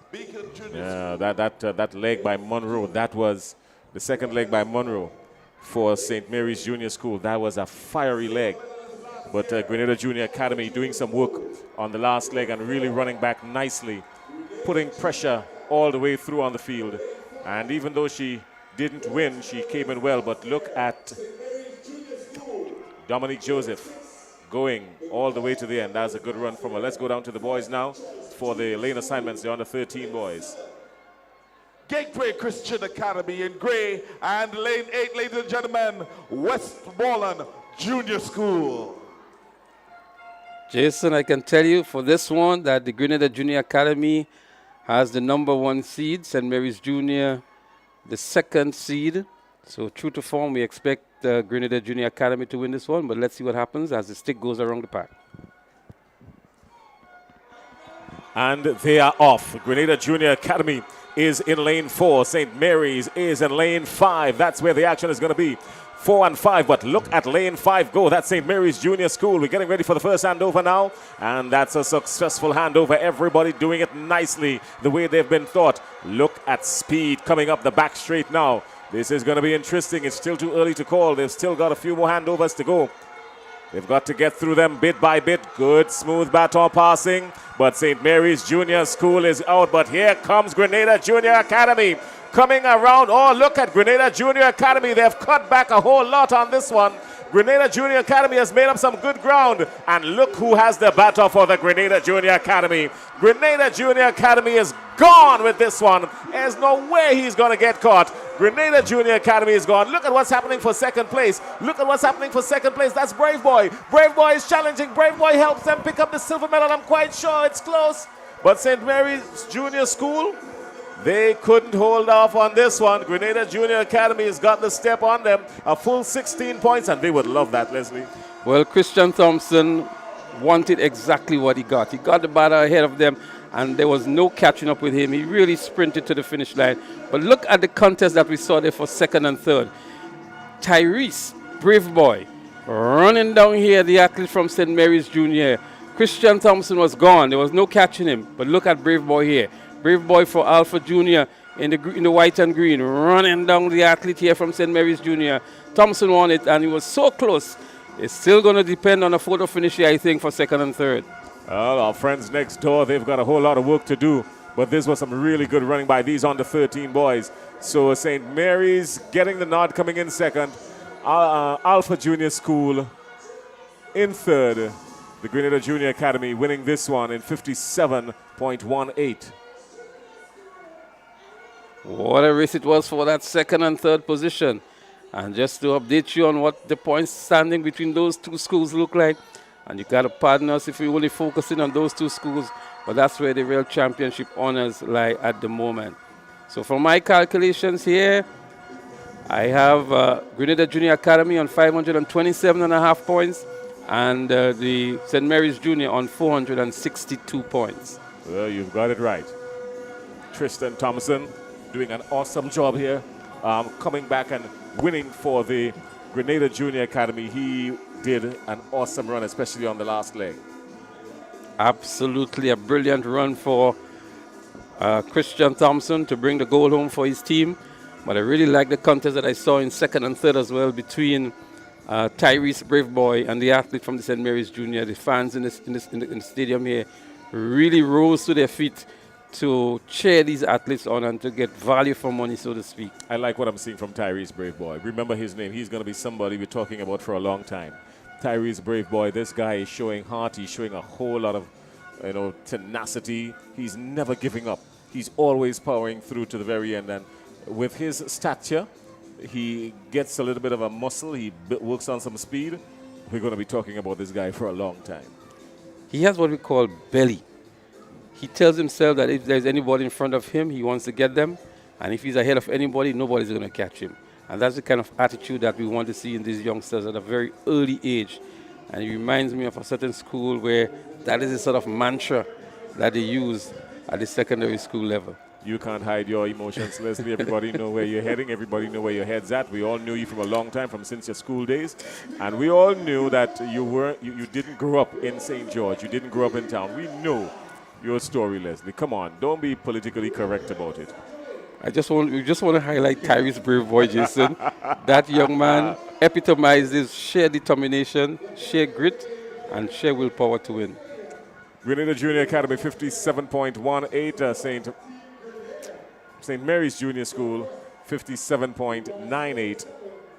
Yeah, that leg by Monroe, that was the 2nd leg by Monroe for St. Mary's Junior School. That was a fiery leg. But Grenada Junior Academy doing some work on the last leg and really running back nicely, putting pressure all the way through on the field. And even though she didn't win, she came in well. But look at Dominic Joseph going all the way to the end. That's a good run from her. Let's go down to the boys now for the lane assignments, the under 13 boys. Gateway Christian Academy in gray, and lane 8, ladies and gentlemen, Westmoreland Junior School. Jason, I can tell you for this one that the Grenada Junior Academy has the number 1 seed, St. Mary's Junior the 2nd seed. So true to form, we expect Grenada Junior Academy to win this one, but let's see what happens as the stick goes around the pack. And they are off. Grenada Junior Academy is in lane 4. St. Mary's is in lane 5. That's where the action is going to be. 4 and 5, but look at lane 5 go. That's St. Mary's Junior School. We're getting ready for the first handover now, and that's a successful handover. Everybody doing it nicely the way they've been taught. Look at speed coming up the back straight now. This is going to be interesting. It's still too early to call. They've still got a few more handovers to go. They've got to get through them bit by bit. Good, smooth baton passing. But St. Mary's Junior School is out. But here comes Grenada Junior Academy coming around. Oh, look at Grenada Junior Academy. They've cut back a whole lot on this one. Grenada Junior Academy has made up some good ground. And look who has the baton for the Grenada Junior Academy. Grenada Junior Academy is gone with this one. There's no way he's going to get caught. Grenada Junior Academy is gone. Look at what's happening for second place. Look at what's happening for second place. That's Brave Boy. Brave Boy is challenging. Brave Boy helps them pick up the silver medal. I'm quite sure it's close. But St. Mary's Junior School, they couldn't hold off on this one. Grenada Junior Academy has got the step on them. A full 16 points, and they would love that, Leslie. Well, Christian Thompson wanted exactly what he got. He got the batter ahead of them, and there was no catching up with him. He really sprinted to the finish line. But look at the contest that we saw there for second and third. Tyrese, Brave Boy, running down here, the athlete from St. Mary's Junior. Christian Thompson was gone. There was no catching him. But look at Brave Boy here. Brave Boy for Alpha Junior in the white and green, running down the athlete here from St. Mary's Junior. Thompson won it, and he was so close. It's still going to depend on a photo finish here, I think, for second and third. Well, our friends next door, they've got a whole lot of work to do. But this was some really good running by these under 13 boys. So St. Mary's getting the nod, coming in second. Alpha Junior School in third. The Grenada Junior Academy winning this one in 57.18. What a race it was for that second and third position. And just to update you on what the points standing between those two schools look like. And you got to pardon us if we're only focusing on those two schools, but that's where the real championship honors lie at the moment. So from my calculations here, I have Grenada Junior Academy on 527.5 points and the St. Mary's Junior on 462 points. Well, you've got it right. Tristan Thompson doing an awesome job here, coming back and winning for the Grenada Junior Academy. He did an awesome run, especially on the last leg. Absolutely a brilliant run for Christian Thompson to bring the goal home for his team. But I really like the contest that I saw in second and third as well between Tyrese Brave Boy and the athlete from the St. Mary's Junior. The fans in the stadium here really rose to their feet to cheer these athletes on and to get value for money, so to speak. I like what I'm seeing from Tyrese Brave Boy. Remember his name. He's going to be somebody we're talking about for a long time. Tyrese Brave Boy, this guy is showing heart. He's showing a whole lot of, tenacity. He's never giving up. He's always powering through to the very end. And with his stature, he gets a little bit of a muscle. He works on some speed. We're going to be talking about this guy for a long time. He has what we call belly. He tells himself that if there's anybody in front of him, he wants to get them. And if he's ahead of anybody, nobody's going to catch him. And that's the kind of attitude that we want to see in these youngsters at a very early age. And it reminds me of a certain school where that is the sort of mantra that they use at the secondary school level. You can't hide your emotions, Leslie. Everybody know where you're heading. Everybody know where your head's at. We all knew you from a long time, since your school days. And we all knew that you didn't grow up in St. George. You didn't grow up in town. We know your story, Leslie. Come on. Don't be politically correct about it. We just want to highlight Tyrese Brave Boy, Jason. That young man epitomizes sheer determination, sheer grit, and sheer willpower to win. Grenada Junior Academy 57.18. St. Mary's Junior School 57.98.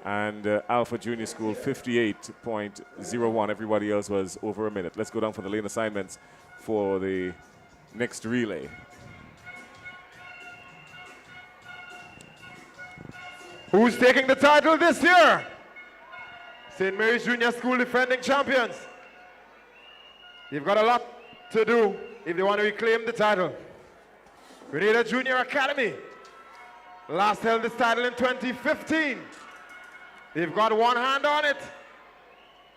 And Alpha Junior School 58.01. Everybody else was over a minute. Let's go down for the lane assignments for the next relay. Who's taking the title this year? St. Mary's Junior School defending champions. They've got a lot to do if they want to reclaim the title. Grenada Junior Academy last held this title in 2015. They've got one hand on it.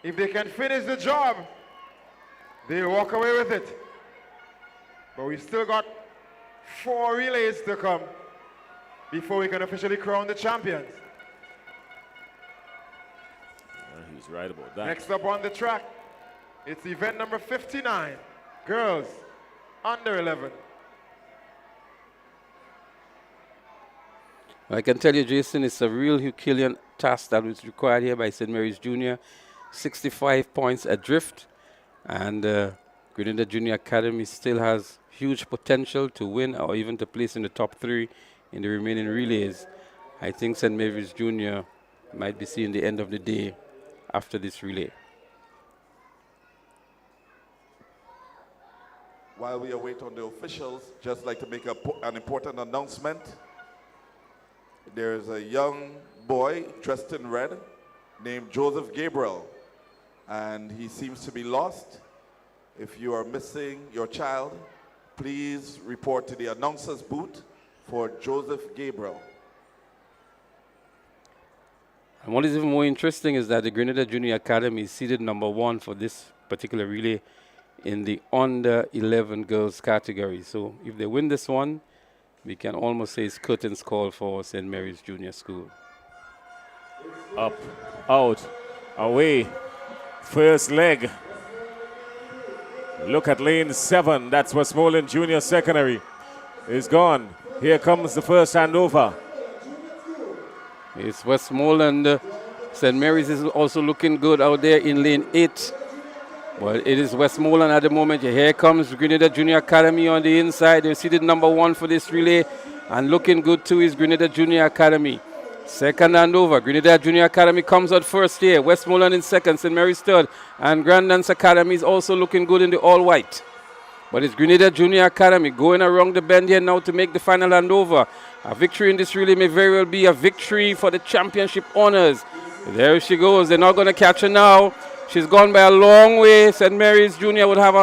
If they can finish the job, they'll walk away with it. But we've still got 4 relays to come before we can officially crown the champions. He's right about that. Next up on the track, it's event number 59, girls under 11. I can tell you, Jason, it's a real Herculean task that was required here by St. Mary's Junior. 65 points adrift, and Grenada Junior Academy still has huge potential to win or even to place in the top 3 in the remaining relays. I think St. Mary's Junior might be seeing the end of the day after this relay. While we await on the officials, just like to make an important announcement. There's a young boy dressed in red named Joseph Gabriel, and he seems to be lost. If you are missing your child, please report to the announcer's booth for Joseph Gabriel. And what is even more interesting is that the Grenada Junior Academy is seeded #1 for this particular relay in the under 11 girls category. So if they win this one, we can almost say it's curtains call for St. Mary's Junior School. Up, out, away. First leg. Look at lane 7. That's Westmoreland Junior Secondary. Is gone. Here comes the first handover. It's Westmoreland. St. Mary's is also looking good out there in lane 8. Well, it is Westmoreland at the moment. Here comes Grenada Junior Academy on the inside. They're seated #1 for this relay. And looking good too is Grenada Junior Academy. Second handover. Grenada Junior Academy comes out first here. Westmoreland in second. St. Mary's third. And Grandance Academy is also looking good in the all-white. But it's Grenada Junior Academy going around the bend here now to make the final handover. A victory in this relay may very well be a victory for the championship honors. There she goes. They're not going to catch her now. She's gone by a long way. St. Mary's Junior would have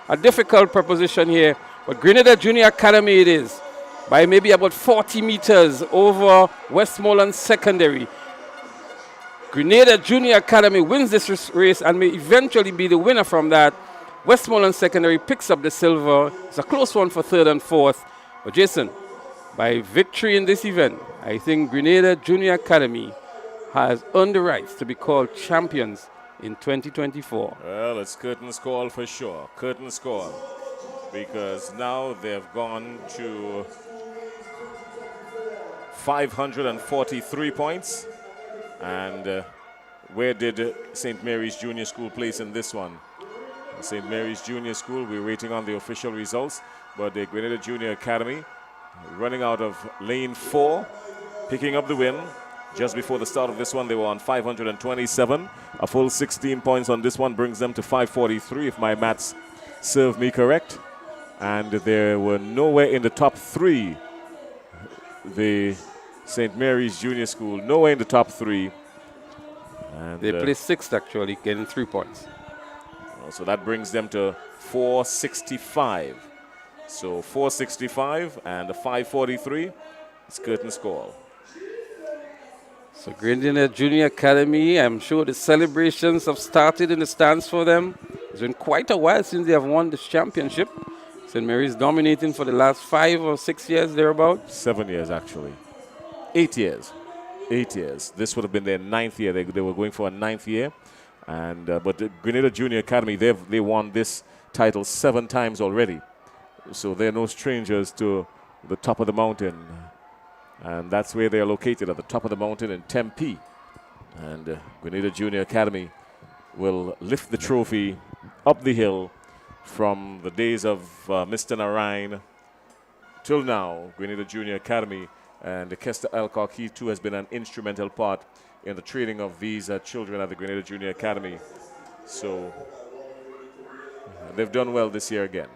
a difficult proposition here. But Grenada Junior Academy it is. By maybe about 40 meters over Westmoreland Secondary. Grenada Junior Academy wins this race and may eventually be the winner from that. Westmoreland Secondary picks up the silver. It's a close one for third and fourth. But Jason, by victory in this event, I think Grenada Junior Academy has earned the rights to be called champions in 2024. Well, it's curtains call for sure. Curtains call. Because now they've gone to 543 points. And where did St. Mary's Junior School place in this one? St. Mary's Junior School, we're waiting on the official results. But the Grenada Junior Academy running out of lane 4, picking up the win. Just before the start of this one, they were on 527. A full 16 points on this one brings them to 543, if my maths serve me correct. And they were nowhere in the top 3. The St. Mary's Junior School, nowhere in the top 3. And they placed 6th, actually, getting 3 points. So that brings them to 465. So 465 and a 543. It's curtains call. So Grenada Junior Academy, I'm sure the celebrations have started in the stands for them. It's been quite a while since they have won this championship. St. Mary's dominating for the last 5 or 6 years, thereabout. 7 years, actually. 8 years. 8 years. This would have been their 9th year. They were going for a 9th year. And but the Grenada Junior Academy, they won this title 7 times already. So they're no strangers to the top of the mountain. And that's where they are located, at the top of the mountain in Tempe. And Grenada Junior Academy will lift the trophy up the hill from the days of Mr. Narayan till now. Grenada Junior Academy and Kester Alcock, he too has been an instrumental part in the training of these children at the Grenada Junior Academy. So they've done well this year again.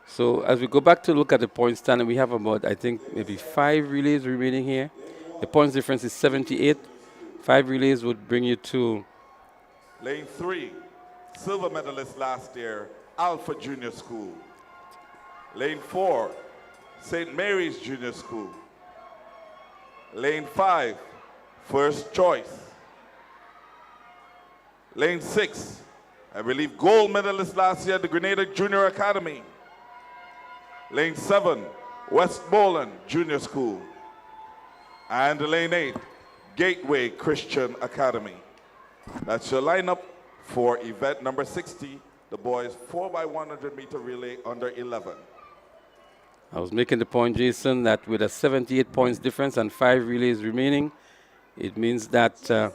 So as we go back to look at the point standing, we have about, I think, maybe 5 relays remaining here. The points difference is 78. 5 relays would bring you to Lane 3, silver medalist last year, Alpha Junior School. Lane 4, St. Mary's Junior School. Lane 5, First Choice. Lane 6, I believe gold medalist last year at the Grenada Junior Academy. Lane 7, Westmoreland Junior School. And lane 8, Gateway Christian Academy. That's your lineup for event number 60, the boys 4x100 meter relay under 11. I was making the point, Jason, that with a 78 points difference and 5 relays remaining, it means that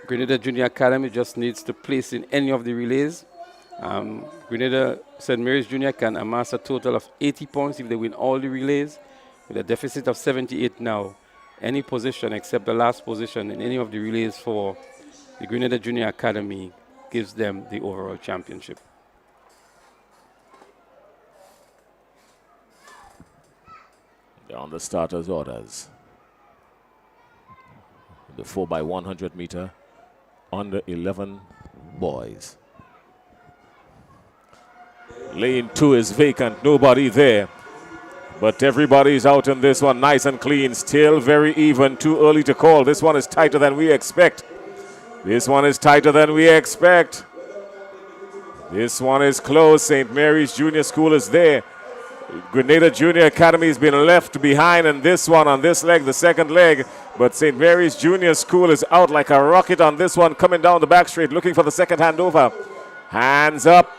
Grenada Junior Academy just needs to place in any of the relays. Grenada St. Mary's Junior can amass a total of 80 points if they win all the relays, with a deficit of 78 now. Any position except the last position in any of the relays for the Grenada Junior Academy gives them the overall championship. They're on the starters' orders. The 4x100 meter under 11 boys. Lane 2 is vacant, nobody there. But everybody's out in this one, nice and clean, still very even, too early to call. This one is tighter than we expect. This one is tighter than we expect. This one is close. St. Mary's Junior School is there. Grenada Junior Academy has been left behind in this one, on this leg, the second leg. But St. Mary's Junior School is out like a rocket on this one, coming down the back straight, looking for the second handover. Hands up.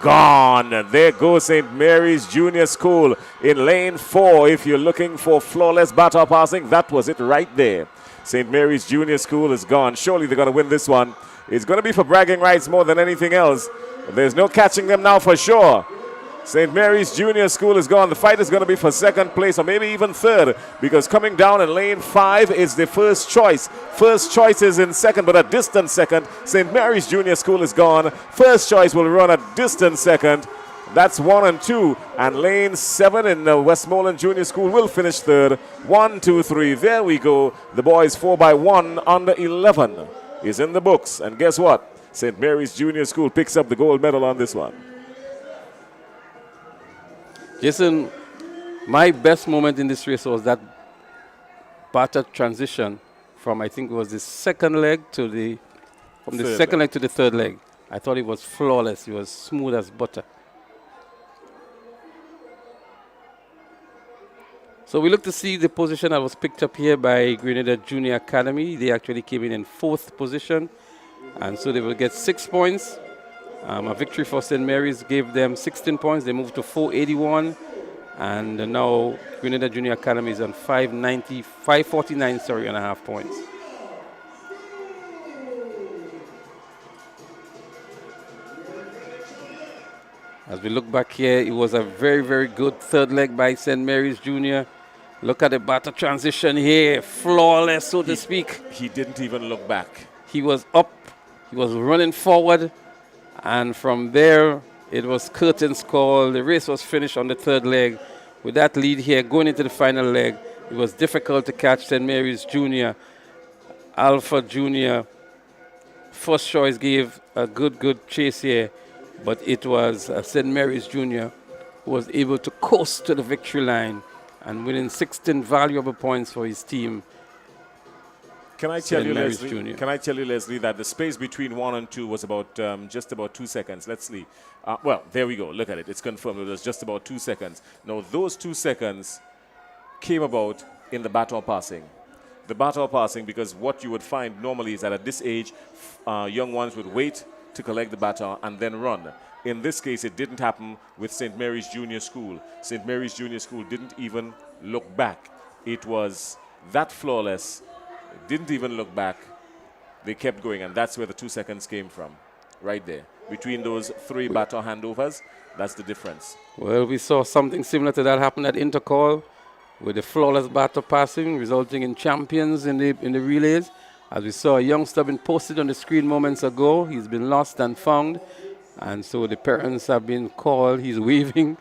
Gone. There goes St. Mary's Junior School in lane 4. If you're looking for flawless batter passing, that was it right there. St. Mary's Junior School is gone. Surely they're going to win this one. It's going to be for bragging rights more than anything else. There's no catching them now for sure. St. Mary's Junior School is gone. The fight is going to be for second place or maybe even third, because coming down in lane 5 is the first choice. First choice is in second, but a distant second. St. Mary's Junior School is gone. First choice will run a distant second. That's 1 and 2. And lane 7 in Westmoreland Junior School will finish third. 1, 2, 3. There we go. The boys 4x1 under 11 is in the books. And guess what? St. Mary's Junior School picks up the gold medal on this one. Jason, my best moment in this race was that batter transition from, I think it was the second leg to the, from the second leg to the third leg. I thought it was flawless. It was smooth as butter. So we look to see the position that was picked up here by Grenada Junior Academy. They actually came in 4th position, and so they will get 6 points. A victory for St. Mary's gave them 16 points. They moved to 481. And now Grenada Junior Academy is on 549, and a half points. As we look back here, it was a very, very good third leg by St. Mary's Junior. Look at the batter transition here. Flawless, so to speak. He didn't even look back. He was up. He was running forward. And from there, it was curtains call. The race was finished on the third leg. With that lead here, going into the final leg, it was difficult to catch St. Mary's Junior. Alpha Junior, first choice, gave a good chase here. But it was St. Mary's Junior who was able to coast to the victory line and winning 16 valuable points for his team. Can I tell you, Leslie, that the space between 1 and 2 was about just about 2 seconds. Let's see. Well, there we go. Look at it. It's confirmed. It was just about 2 seconds. Now, those 2 seconds came about in the baton passing. The baton passing, because what you would find normally is that at this age, young ones would wait to collect the baton and then run. In this case, it didn't happen with St. Mary's Junior School. St. Mary's Junior School didn't even look back. It was that flawless. Didn't even look back. They kept going, and that's where the 2 seconds came from, right there. Between those 3 baton handovers, that's the difference. Well, we saw something similar to that happen at Intercall, with the flawless baton passing, resulting in champions in the relays. As we saw a youngster been posted on the screen moments ago, he's been lost and found, and so the parents have been called. He's waving.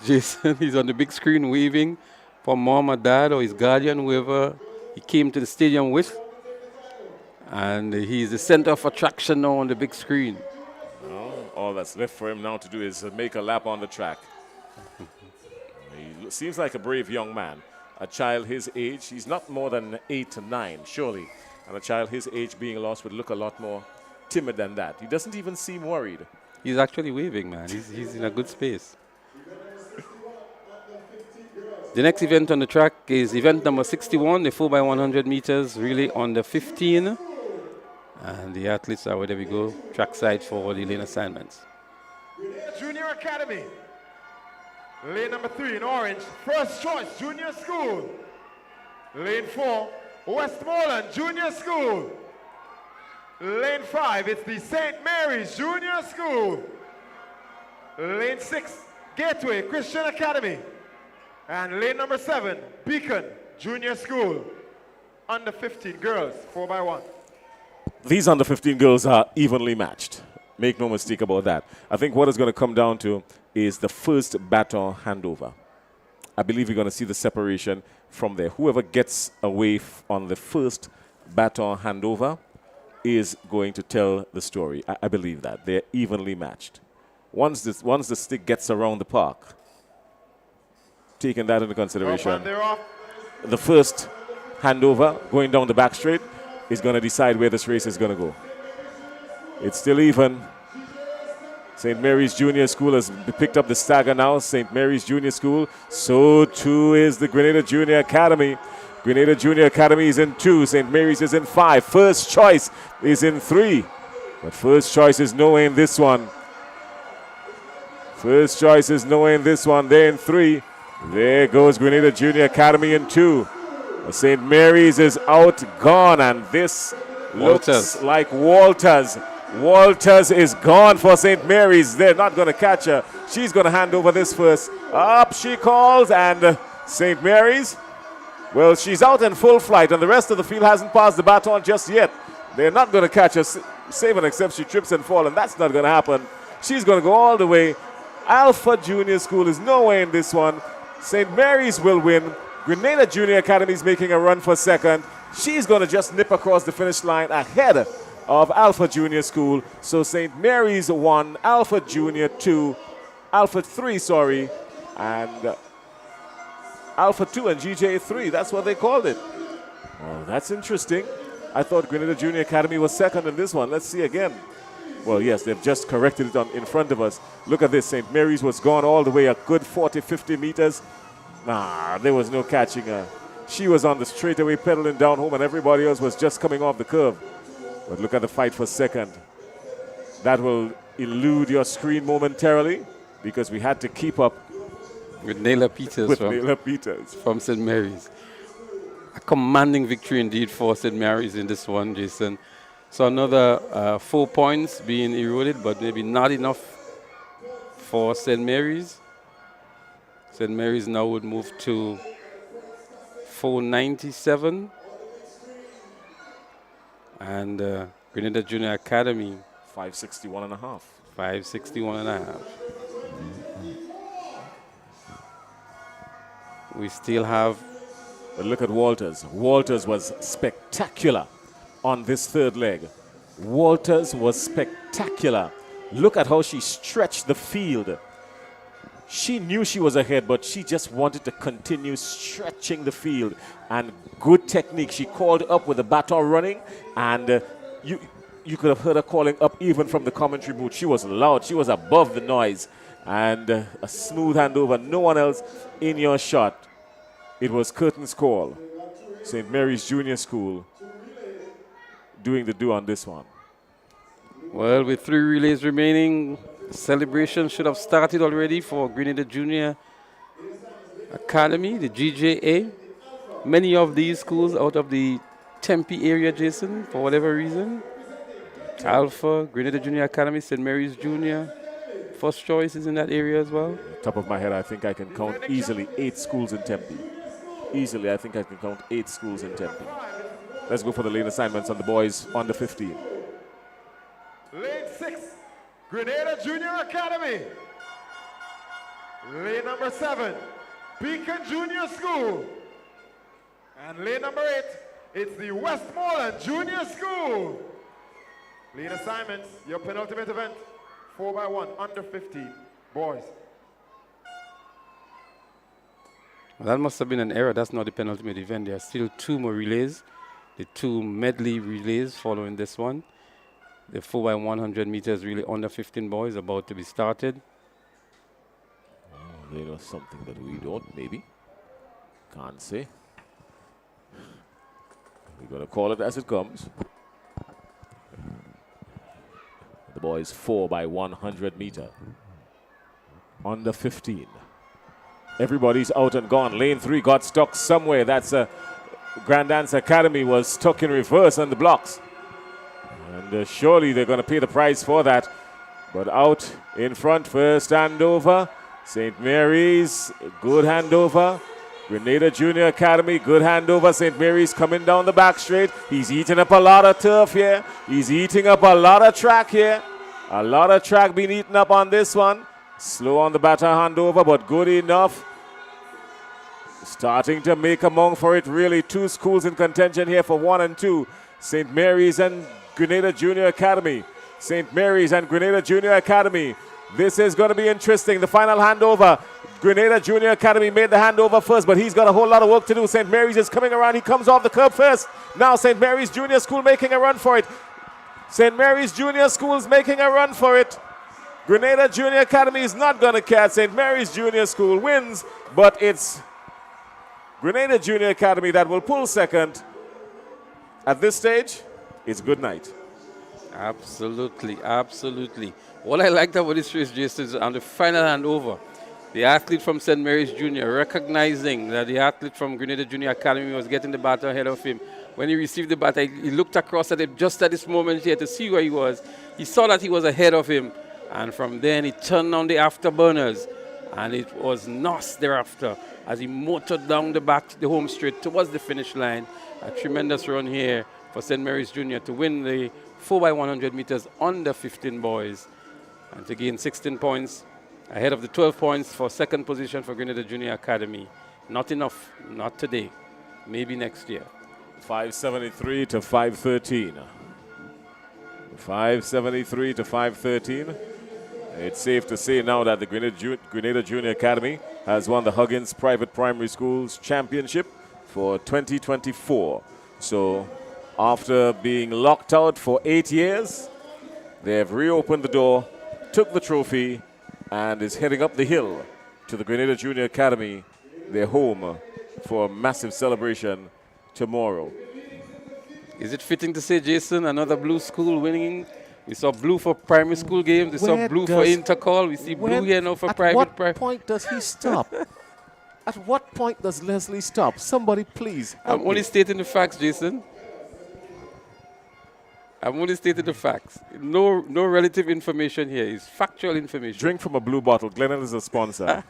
Jason, he's on the big screen waving for mom or dad or his guardian, whoever he came to the stadium with, and he's the center of attraction now on the big screen. Well, all that's left for him now to do is make a lap on the track. He seems like a brave young man. A child his age, he's not more than 8 to 9, surely. And a child his age being lost would look a lot more timid than that. He doesn't even seem worried. He's actually waving, man. He's in a good space. The next event on the track is event number 61, the 4x100 meters relay on the 15. And the athletes are wherever we go, trackside for the lane assignments. Junior Academy. Lane number 3 in orange, First Choice Junior School. Lane 4, Westmoreland Junior School. Lane 5, it's the St. Mary's Junior School. Lane 6, Gateway Christian Academy. And lane number 7, Beacon Junior School. Under 15 girls, 4x1. These under 15 girls are evenly matched. Make no mistake about that. I think what it's going to come down to is the first baton handover. I believe you're going to see the separation from there. Whoever gets away on the first baton handover is going to tell the story. I believe that. They're evenly matched. Once the stick gets around the park, taking that into consideration, the first handover going down the back straight is going to decide where this race is going to go. It's still even. St. Mary's Junior School has picked up the stagger now. St. Mary's Junior School. So too is the Grenada Junior Academy. Grenada Junior Academy is in 2. St. Mary's is in 5. First Choice is in 3. But First Choice is nowhere in this one. First Choice is nowhere in this one. They're in 3. There goes Grenada Junior Academy in 2. St. Mary's is outgone, and this looks like Walters. Walters is gone for St. Mary's. They're not going to catch her. She's going to hand over this first. Up she calls, and St. Mary's, well, she's out in full flight, and the rest of the field hasn't passed the baton just yet. They're not going to catch her, save and except she trips and falls, and that's not going to happen. She's going to go all the way. Alpha Junior School is nowhere in this one. St. Mary's will win. Grenada Junior Academy is making a run for second. She's going to just nip across the finish line ahead of Alpha Junior School. So St. Mary's 1, Alpha Junior 2, Alpha 3, sorry, and Alpha 2 and GJ 3. That's what they called it. Well, that's interesting. I thought Grenada Junior Academy was second in this one. Let's see again. Well, yes, they've just corrected it in front of us. Look at this. St. Mary's was gone all the way a good 40, 50 meters. Nah, there was no catching her. She was on the straightaway pedaling down home, and everybody else was just coming off the curve. But look at the fight for second. That will elude your screen momentarily because we had to keep up with Naylor Peters from St. Mary's. A commanding victory indeed for St. Mary's in this one, Jason. So another 4 points being eroded, but maybe not enough for St. Mary's. St. Mary's now would move to 497. And Grenada Junior Academy, 561 and a half. 561 and a half. We still have. But look at Walters. Walters was spectacular on this third leg. Walters was spectacular. Look at how she stretched the field. She knew she was ahead, but she just wanted to continue stretching the field. And good technique. She called up with the baton running, and you could have heard her calling up even from the commentary booth. She was loud. She was above the noise. And a smooth handover. No one else in your shot. It was Curtin's call. St. Mary's Junior School doing the do on this one. Well, with 3 relays remaining, celebration should have started already for Grenada Junior Academy, the GJA. Many of these schools out of the Tempe area, Jason, for whatever reason. Alpha, Grenada Junior Academy, St. Mary's Junior. First Choice is in that area as well. Top of my head, I think I can count easily 8 schools in Tempe. Easily, I think I can count 8 schools in Tempe. Let's go for the lane assignments on the boys under 15. Lane 6, Grenada Junior Academy. Lane number 7, Beacon Junior School. And lane number 8, it's the Westmoreland Junior School. Lane assignments, your penultimate event, 4x1, under 15, boys. Well, that must have been an error. That's not the penultimate event. There are still 2 more relays. The 2 medley relays following this one. The 4x100 meters relay under 15 boys about to be started. Oh, they know something that we don't, maybe. Can't say. We're going to call it as it comes. boys 4 by 100 meter. Under 15. Everybody's out and gone. Lane 3 got stuck somewhere. That's Grand Dance Academy was stuck in reverse on the blocks. And surely they're going to pay the price for that. But out in front, first handover. St. Mary's, good handover. Grenada Junior Academy, good handover. St. Mary's coming down the back straight. He's eating up a lot of turf here. He's eating up a lot of track here. A lot of track being eaten up on this one. Slow on the batter handover, but good enough. Starting to make a mong for it, really. Two schools in contention here for 1 and 2. St. Mary's and Grenada Junior Academy. St. Mary's and Grenada Junior Academy. This is going to be interesting. The final handover. Grenada Junior Academy made the handover first, but he's got a whole lot of work to do. St. Mary's is coming around. He comes off the curb first. Now St. Mary's Junior School making a run for it. St. Mary's Junior School is making a run for it. Grenada Junior Academy is not going to catch. St. Mary's Junior School wins, but it's Grenada Junior Academy that will pull second. At this stage, it's good night. Absolutely, absolutely. What I liked about this race, Jason, is on the final handover, the athlete from St. Mary's Junior, recognizing that the athlete from Grenada Junior Academy was getting the batter ahead of him. When he received the batter, he looked across at him just at this moment here to see where he was. He saw that he was ahead of him. And from then, he turned on the afterburners. And it was Nos thereafter as he motored down the home straight towards the finish line. A tremendous run here for St. Mary's Junior to win the 4 by 100 meters under 15 boys. And to gain 16 points ahead of the 12 points for second position for Grenada Junior Academy. Not enough, not today, maybe next year. 573 to 513. 573 to 513. It's safe to say now that the Grenada Junior Academy has won the Huggins Private Primary Schools Championship for 2024. So after being locked out for 8 years, they have reopened the door, took the trophy, and is heading up the hill to the Grenada Junior Academy, their home, for a massive celebration tomorrow. Is it fitting to say, Jason, another blue school winning? We saw blue for primary school games. We saw blue for intercall. We see blue here now for private. At what point does he stop? At what point does Leslie stop? Somebody please help I'm only stating the facts, Jason. I'm only stating the facts. No relative information here. It's factual information. Drink from a blue bottle. Glenelg is a sponsor.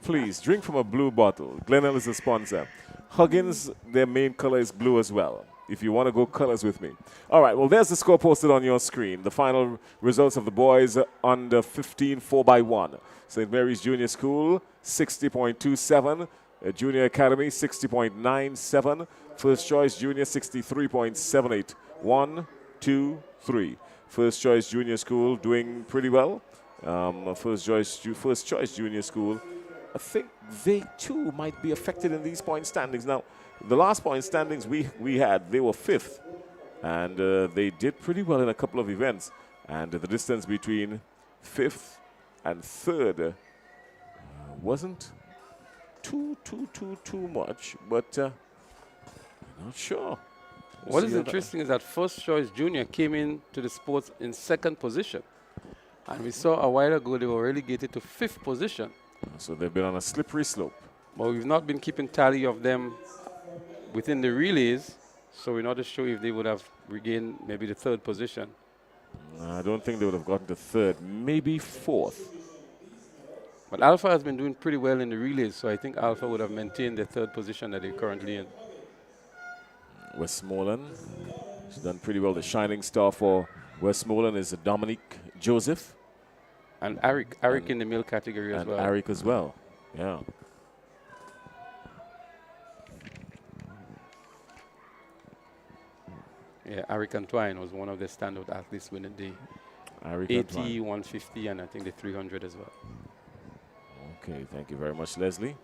Please, drink from a blue bottle. Glenelg is a sponsor. Huggins, their main color is blue as well, if you want to go colors with me. All right, well, there's the score posted on your screen. The final results of the boys under 15, 4 by 1. St. Mary's Junior School, 60.27. Junior Academy, 60.97. First Choice Junior, 63.78. 1, 2, 3. First Choice Junior School doing pretty well. First Choice Junior School, I think they too might be affected in these point standings. Now, the last point standings we had, they were 5th. And they did pretty well in a couple of events. And the distance between 5th and 3rd wasn't too much. But I'm not sure. What is interesting is that First Choice Junior came into the sports in 2nd position. And we saw a while ago they were relegated to 5th position. So they've been on a slippery slope. But we've not been keeping tally of them within the relays, so we're not sure if they would have regained maybe the 3rd position. I don't think they would have gotten to 3rd, maybe 4th. But Alpha has been doing pretty well in the relays, so I think Alpha would have maintained the 3rd position that they're currently in. Westmoreland has done pretty well. The shining star for Westmoreland is Dominique Joseph. And Arik in the male category as well. And Arik as well, yeah. Yeah, Arik Antoine was one of the standout athletes winning the 80, 150, and I think the 300 as well. Okay, thank you very much, Leslie.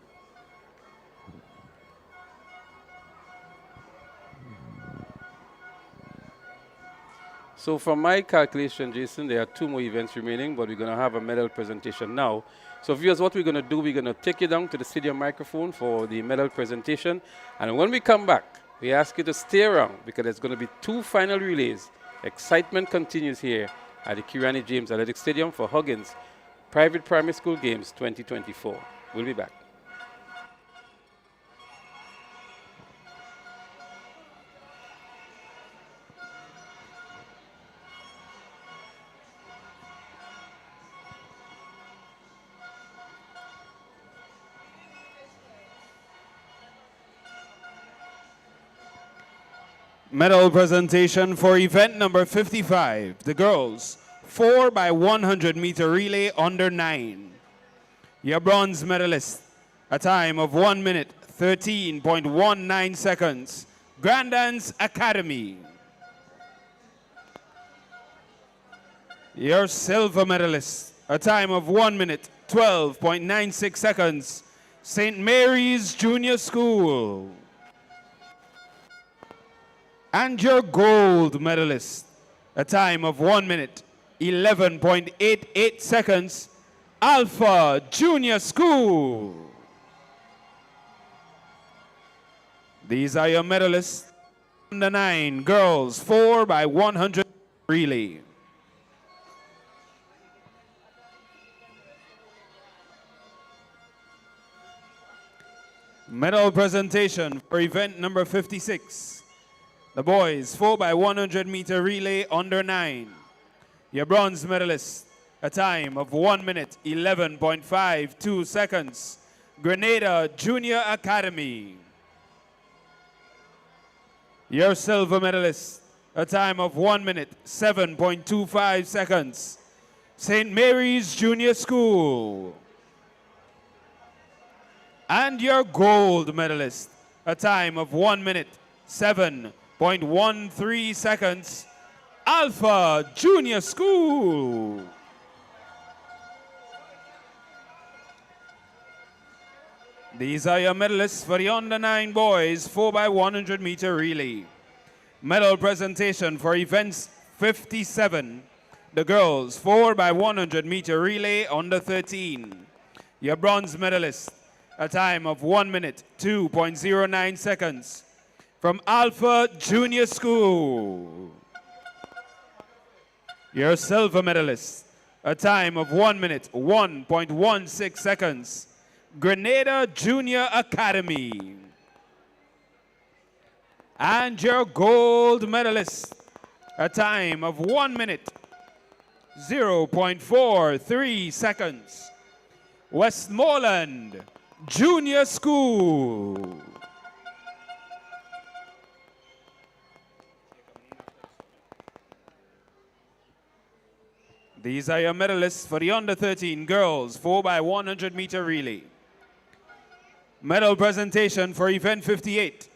So from my calculation, Jason, there are 2 more events remaining, but we're going to have a medal presentation now. So viewers, what we're going to do, we're going to take you down to the stadium microphone for the medal presentation. And when we come back, we ask you to stay around because there's going to be 2 final relays. Excitement continues here at the Kirani James Athletic Stadium for Huggins Private Primary School Games 2024. We'll be back. Medal presentation for event number 55, the girls 4x100 meter relay under 9. Your bronze medalist, a time of 1 minute 13.19 seconds, Grandans Academy. Your silver medalist, a time of 1 minute 12.96 seconds, St. Mary's Junior School. And your gold medalist, a time of 1 minute 11.88 seconds, Alpha Junior School. These are your medalists. Under 9 girls 4x100 relay. Medal presentation for event number 56. The boys 4x100 meter relay under 9. Your bronze medalist, a time of 1 minute 11.52 seconds, Grenada Junior Academy. Your silver medalist, a time of 1 minute 7.25 seconds, St. Mary's Junior School. And your gold medalist, a time of 1 minute 7.13 seconds, Alpha Junior School. These are your medalists for the under 9 boys 4x100 meter relay. Medal presentation for events 57, the girls 4x100 meter relay under 13. Your bronze medalist, a time of 1 minute 2.09 seconds, from Alpha Junior School. Your silver medalist, a time of 1 minute 1.16 seconds, Grenada Junior Academy. And your gold medalist, a time of 1 minute 0.43 seconds, Westmoreland Junior School. These are your medalists for the under 13 girls 4x100 meter relay. Medal presentation for event 58,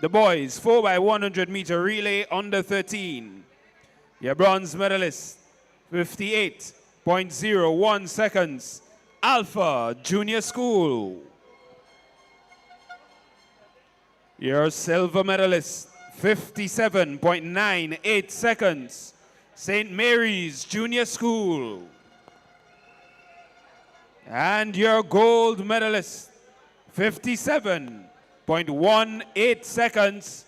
the boys 4x100 meter relay under 13. Your bronze medalist, 58.01 seconds, Alpha Junior School. Your silver medalist, 57.98 seconds, St. Mary's Junior School. And your gold medalist, 57.18 seconds,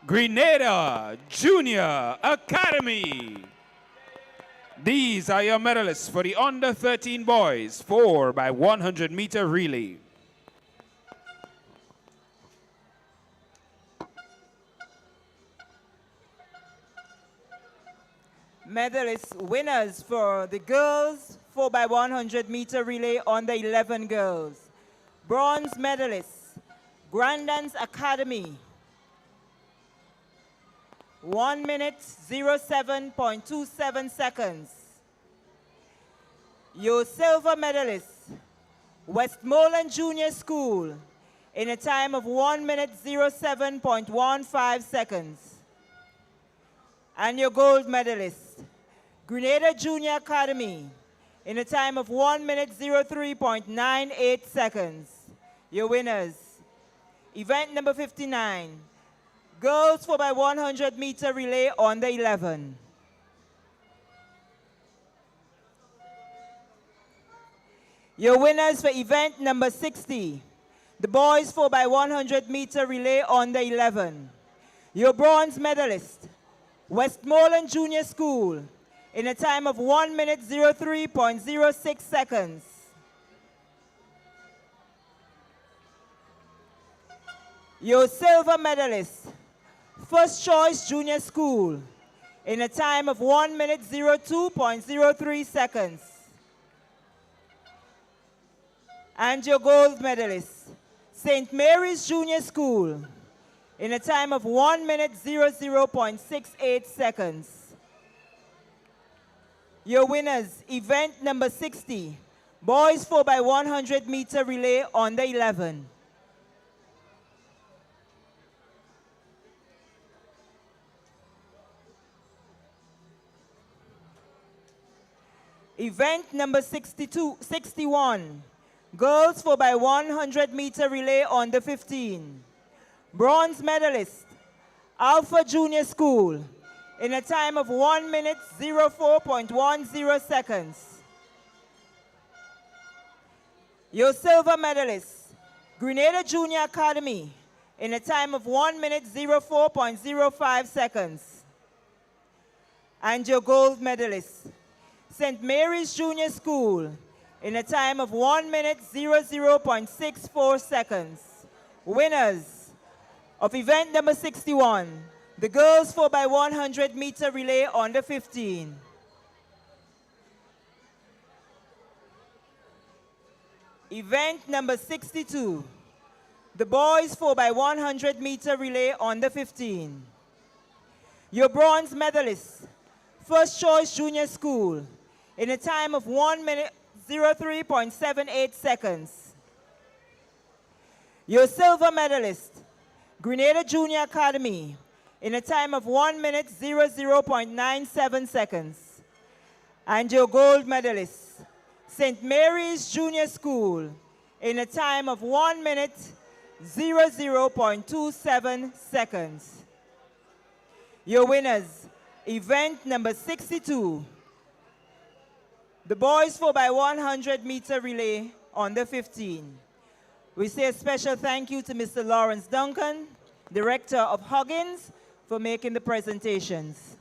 Grenada Junior Academy. These are your medalists for the under 13 boys 4x100 meter relay. Medalist winners for the girls 4x100 meter relay under 11 girls. Bronze medalists, Grandans Academy, 1 minute 07.27 seconds. Your silver medalists, Westmoreland Junior School, in a time of 1 minute 07.15 seconds. And your gold medalist, Grenada Junior Academy, in a time of 1 minute 03.98 seconds. Your winners, event number 59, girls 4x100 meter relay under 11. Your winners for event number 60, the boys 4x100 meter relay under 11. Your bronze medalist, Westmoreland Junior School, in a time of 1 minute 03.06 seconds. Your silver medalist, First Choice Junior School, in a time of 1 minute 02.03 seconds. And your gold medalist, St. Mary's Junior School, in a time of 1 minute 00.68 seconds. Your winners, event number 60, boys 4x100 meter relay under 11. Event number 61, girls 4x100 meter relay under 15. Bronze medalist, Alpha Junior School, in a time of 1 minute 04.10 seconds. Your silver medalist, Grenada Junior Academy, in a time of 1 minute 04.05 seconds. And your gold medalist, St. Mary's Junior School, in a time of 1 minute 00.64 seconds. Winners of event number 61, the girls 4x100 meter relay under 15. Event number 62, the boys 4x100 meter relay under 15. Your bronze medalists, First Choice Junior School, in a time of 1 minute 03.78 seconds. Your silver medalist, Grenada Junior Academy, in a time of 1 minute 00.97 seconds. And your gold medalist, St. Mary's Junior School, in a time of 1 minute 00.27 seconds. Your winners, event number 62, the boys 4x100 meter relay under 15. We say a special thank you to Mr. Lawrence Duncan, Director of Huggins, for making the presentations.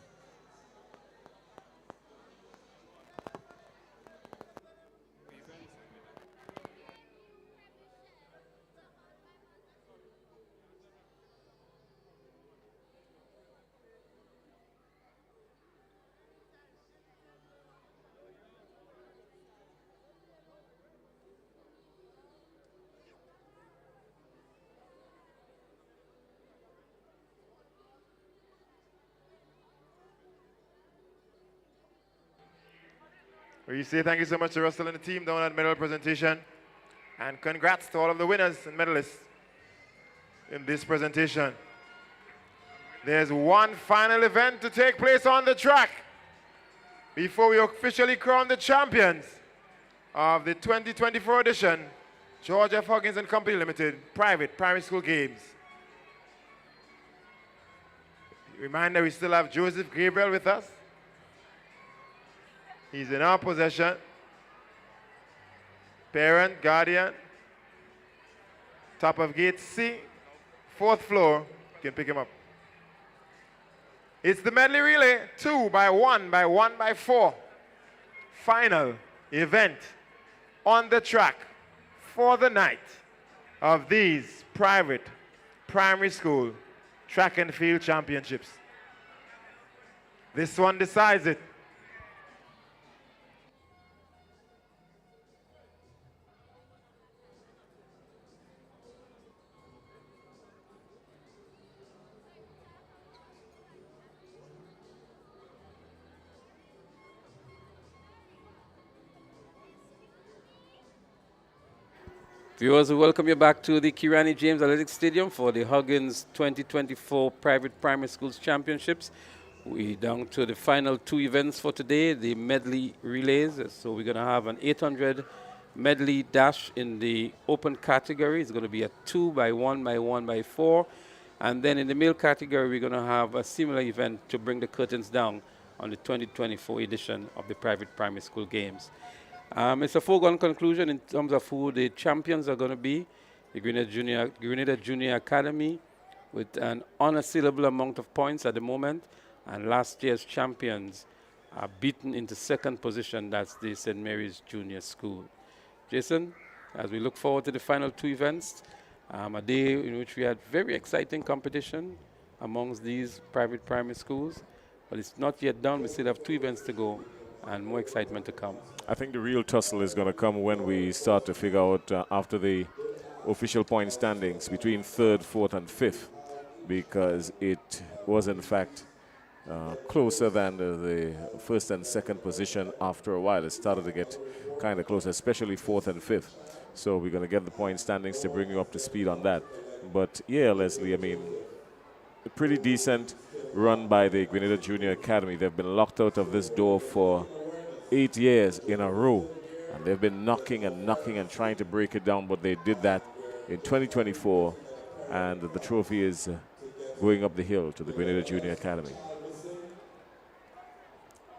We say thank you so much to Russell and the team down at medal presentation. And congrats to all of the winners and medalists in this presentation. There's one final event to take place on the track before we officially crown the champions of the 2024 edition George F. Huggins and Company Limited Private Primary School Games. Reminder, we still have Joseph Gabriel with us. He's in our possession. Parent, guardian. Top of gate C, 4th floor. You can pick him up. It's the medley relay, 2x1x1x4. Final event on the track for the night of these private primary school track and field championships. This one decides it. Viewers, we welcome you back to the Kirani James Athletic Stadium for the Huggins 2024 Private Primary Schools Championships. We're down to the final two events for today, the medley relays. So we're going to have an 800 medley dash in the open category. It's going to be a 2x1x1x4. And then in the male category, we're going to have a similar event to bring the curtains down on the 2024 edition of the Private Primary School Games. It's a foregone conclusion in terms of who the champions are going to be. The Grenada Junior Academy with an unassailable amount of points at the moment. And last year's champions, beaten into second position. That's the St. Mary's Junior School. Jason, as we look forward to the final two events, a day in which we had very exciting competition amongst these private primary schools, but it's not yet done. We still have two events to go and more excitement to come. I think the real tussle is going to come when we start to figure out after the official point standings between third, fourth, and fifth, because it was in fact closer than the first and second position. After a while, it started to get kind of close, especially fourth and fifth. So we're going to get the point standings to bring you up to speed on that. But yeah, Leslie, I mean, a pretty decent run by the Grenada Junior Academy. They've been locked out of this door for 8 years in a row. And they've been knocking and knocking and trying to break it down, but they did that in 2024. And the trophy is going up the hill to the Grenada Junior Academy.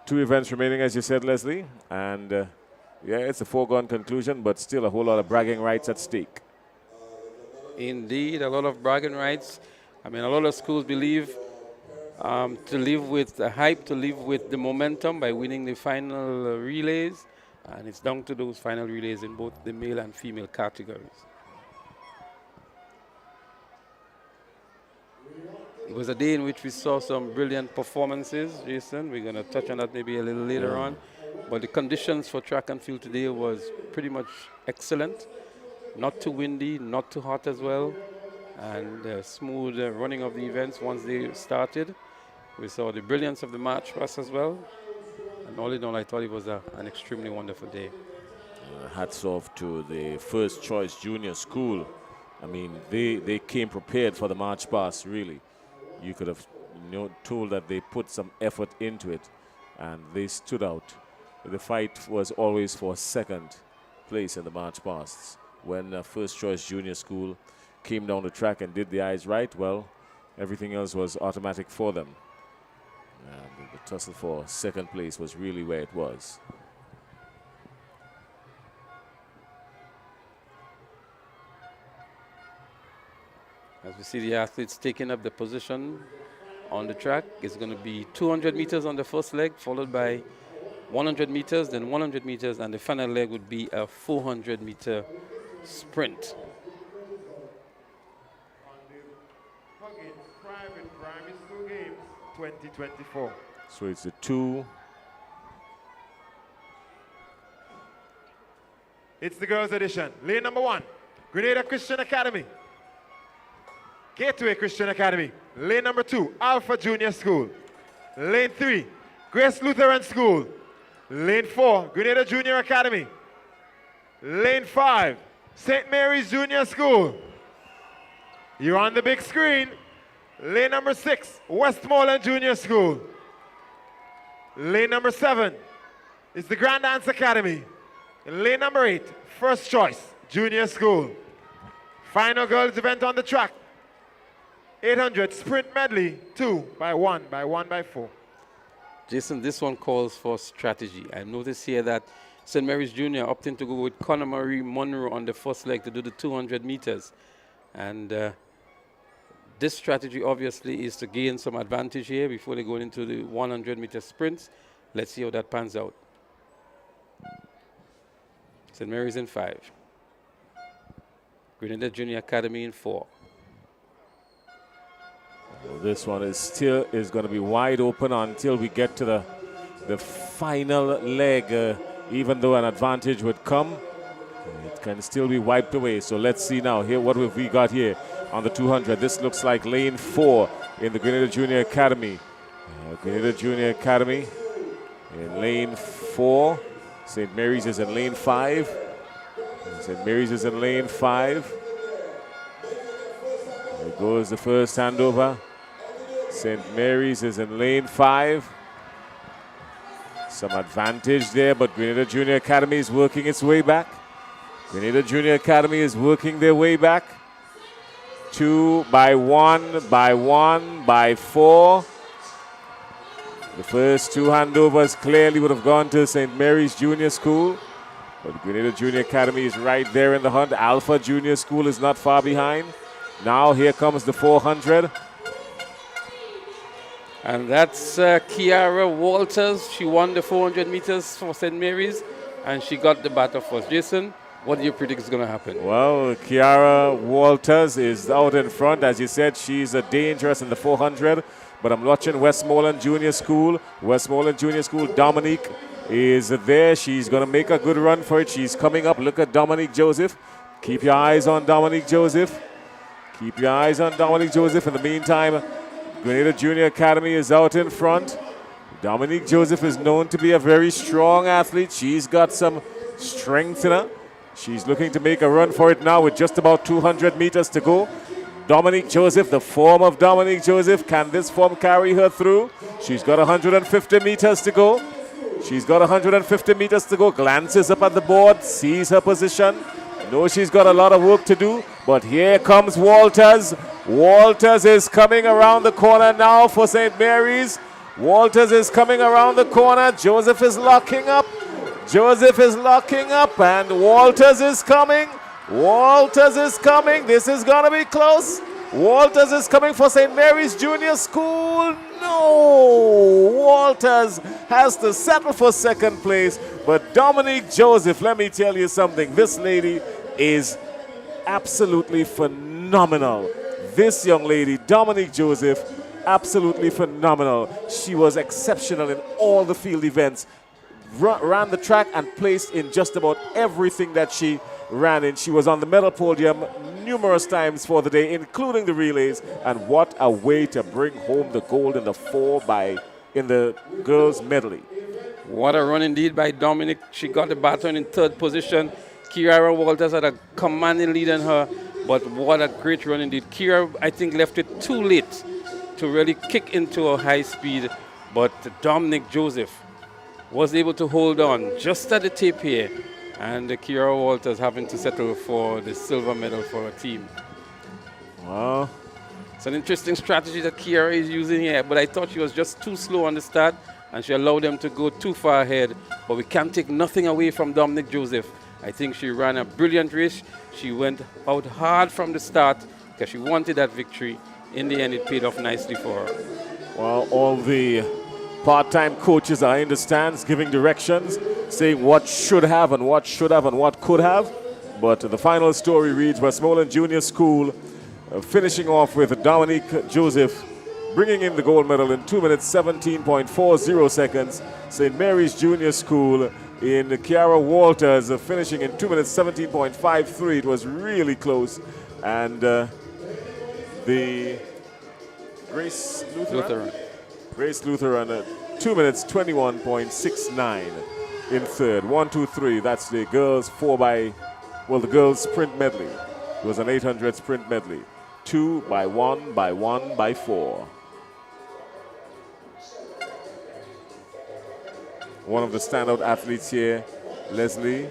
Two events remaining, as you said, Leslie. And yeah, it's a foregone conclusion, but still a whole lot of bragging rights at stake. Indeed, a lot of bragging rights. I mean, a lot of schools believe to live with the hype, to live with the momentum by winning the final relays. And it's down to those final relays in both the male and female categories. It was a day in which we saw some brilliant performances, Jason. We're going to touch on that maybe a little later on. But the conditions for track and field today was pretty much excellent. Not too windy, not too hot as well. And smooth running of the events once they started. We saw the brilliance of the march pass as well. And all in all, I thought it was an extremely wonderful day. Hats off to the First Choice Junior School. I mean, they came prepared for the march pass, really. You could have told that they put some effort into it, and they stood out. The fight was always for second place in the march pasts. When First Choice Junior School came down the track and did the eyes right, well, everything else was automatic for them. And the tussle for second place was really where it was. As we see the athletes taking up the position on the track, it's going to be 200 meters on the first leg, followed by 100 meters, then 100 meters, and the final leg would be a 400-meter sprint. Huggins Private Primary School Games 2024. So it's the two. It's the girls' edition. Lane number 1, Grenada Christian Academy. Gateway Christian Academy. Lane number 2, Alpha Junior School. Lane 3, Grace Lutheran School. Lane 4, Grenada Junior Academy. Lane 5, St. Mary's Junior School. You're on the big screen. Lane number 6, Westmoreland Junior School. Lane number 7 is the Grand Dance Academy. Lane number 8, First Choice Junior School. Final girls event on the track. 800 sprint medley, 2 by 1 by 1 by 4. Jason, this one calls for strategy. I noticed here that St. Mary's Junior opting to go with Conor Marie Monroe on the first leg to do the 200 meters. And this strategy obviously is to gain some advantage here before they go into the 100-meter sprints. Let's see how that pans out. St. Mary's in 5. Grenada Junior Academy in 4. Well, this one is still going to be wide open until we get to the final leg. Even though an advantage would come, it can still be wiped away. So let's see now here what have we got here on the 200. This looks like lane 4 in the Grenada Junior Academy. Grenada Junior Academy in lane 4. St. Mary's is in lane 5. St. Mary's is in lane 5. There goes the first handover. St. Mary's is in lane 5. Some advantage there, but Grenada Junior Academy is working its way back. Grenada Junior Academy is working their way back. 2 by 1 by 1 by 4. The first 2 handovers clearly would have gone to St. Mary's Junior School, but Grenada Junior Academy is right there in the hunt. Alpha Junior School is not far behind. Now here comes the 400. And that's Kiara Walters. She won the 400 meters for St. Mary's, and she got the battle first. Jason, what do you predict is going to happen? Well, Kiara Walters is out in front. As you said, she's dangerous in the 400. But I'm watching Westmoreland Junior School. Westmoreland Junior School, Dominique is there. She's going to make a good run for it. She's coming up. Look at Dominique Joseph. Keep your eyes on Dominique Joseph. Keep your eyes on Dominique Joseph. In the meantime, Grenada Junior Academy is out in front. Dominique Joseph is known to be a very strong athlete. She's got some strength in her. She's looking to make a run for it now with just about 200 meters to go. Dominique Joseph, the form of Dominique Joseph. Can this form carry her through? She's got 150 meters to go. She's got 150 meters to go. Glances up at the board, sees her position. Knows she's got a lot of work to do. But here comes Walters. Walters is coming around the corner now for St. Mary's. Walters is coming around the corner. Joseph is locking up. Joseph is locking up, and Walters is coming. Walters is coming. This is going to be close. Walters is coming for St. Mary's Junior School. No! Walters has to settle for second place. But Dominique Joseph, let me tell you something. This lady is absolutely phenomenal. This young lady, Dominique Joseph, absolutely phenomenal. She was exceptional in all the field events. Ran the track and placed in just about everything that she ran in. She was on the medal podium numerous times for the day, including the relays. And what a way to bring home the gold in the in the girls medley. What a run indeed by Dominic. She got the baton in third position. Kiara Walters had a commanding lead on her, but what a great run indeed. Kiara, I think, left it too late to really kick into a high speed, but Dominic Joseph was able to hold on just at the tip here, and Kiara Walters having to settle for the silver medal for her team. Wow. It's an interesting strategy that Kiara is using here, but I thought she was just too slow on the start, and she allowed them to go too far ahead. But we can't take nothing away from Dominic Joseph. I think she ran a brilliant race. She went out hard from the start because she wanted that victory. In the end, it paid off nicely for her. Well, all the part-time coaches are in the stands giving directions, saying what should have and what should have and what could have. But the final story reads Westmoreland Junior School finishing off with Dominique Joseph bringing in the gold medal in 2 minutes 17.40 seconds. St. Mary's Junior School in Kiara Walters finishing in 2 minutes 17.53. It was really close. And the Grace Lutheran. Grace Lutheran 2 minutes 21.69 in third. 1, 2, 3. That's the girls the girls sprint medley. It was an 800 sprint medley. 2 by 1 by 1 by 4. One of the standout athletes here, Leslie,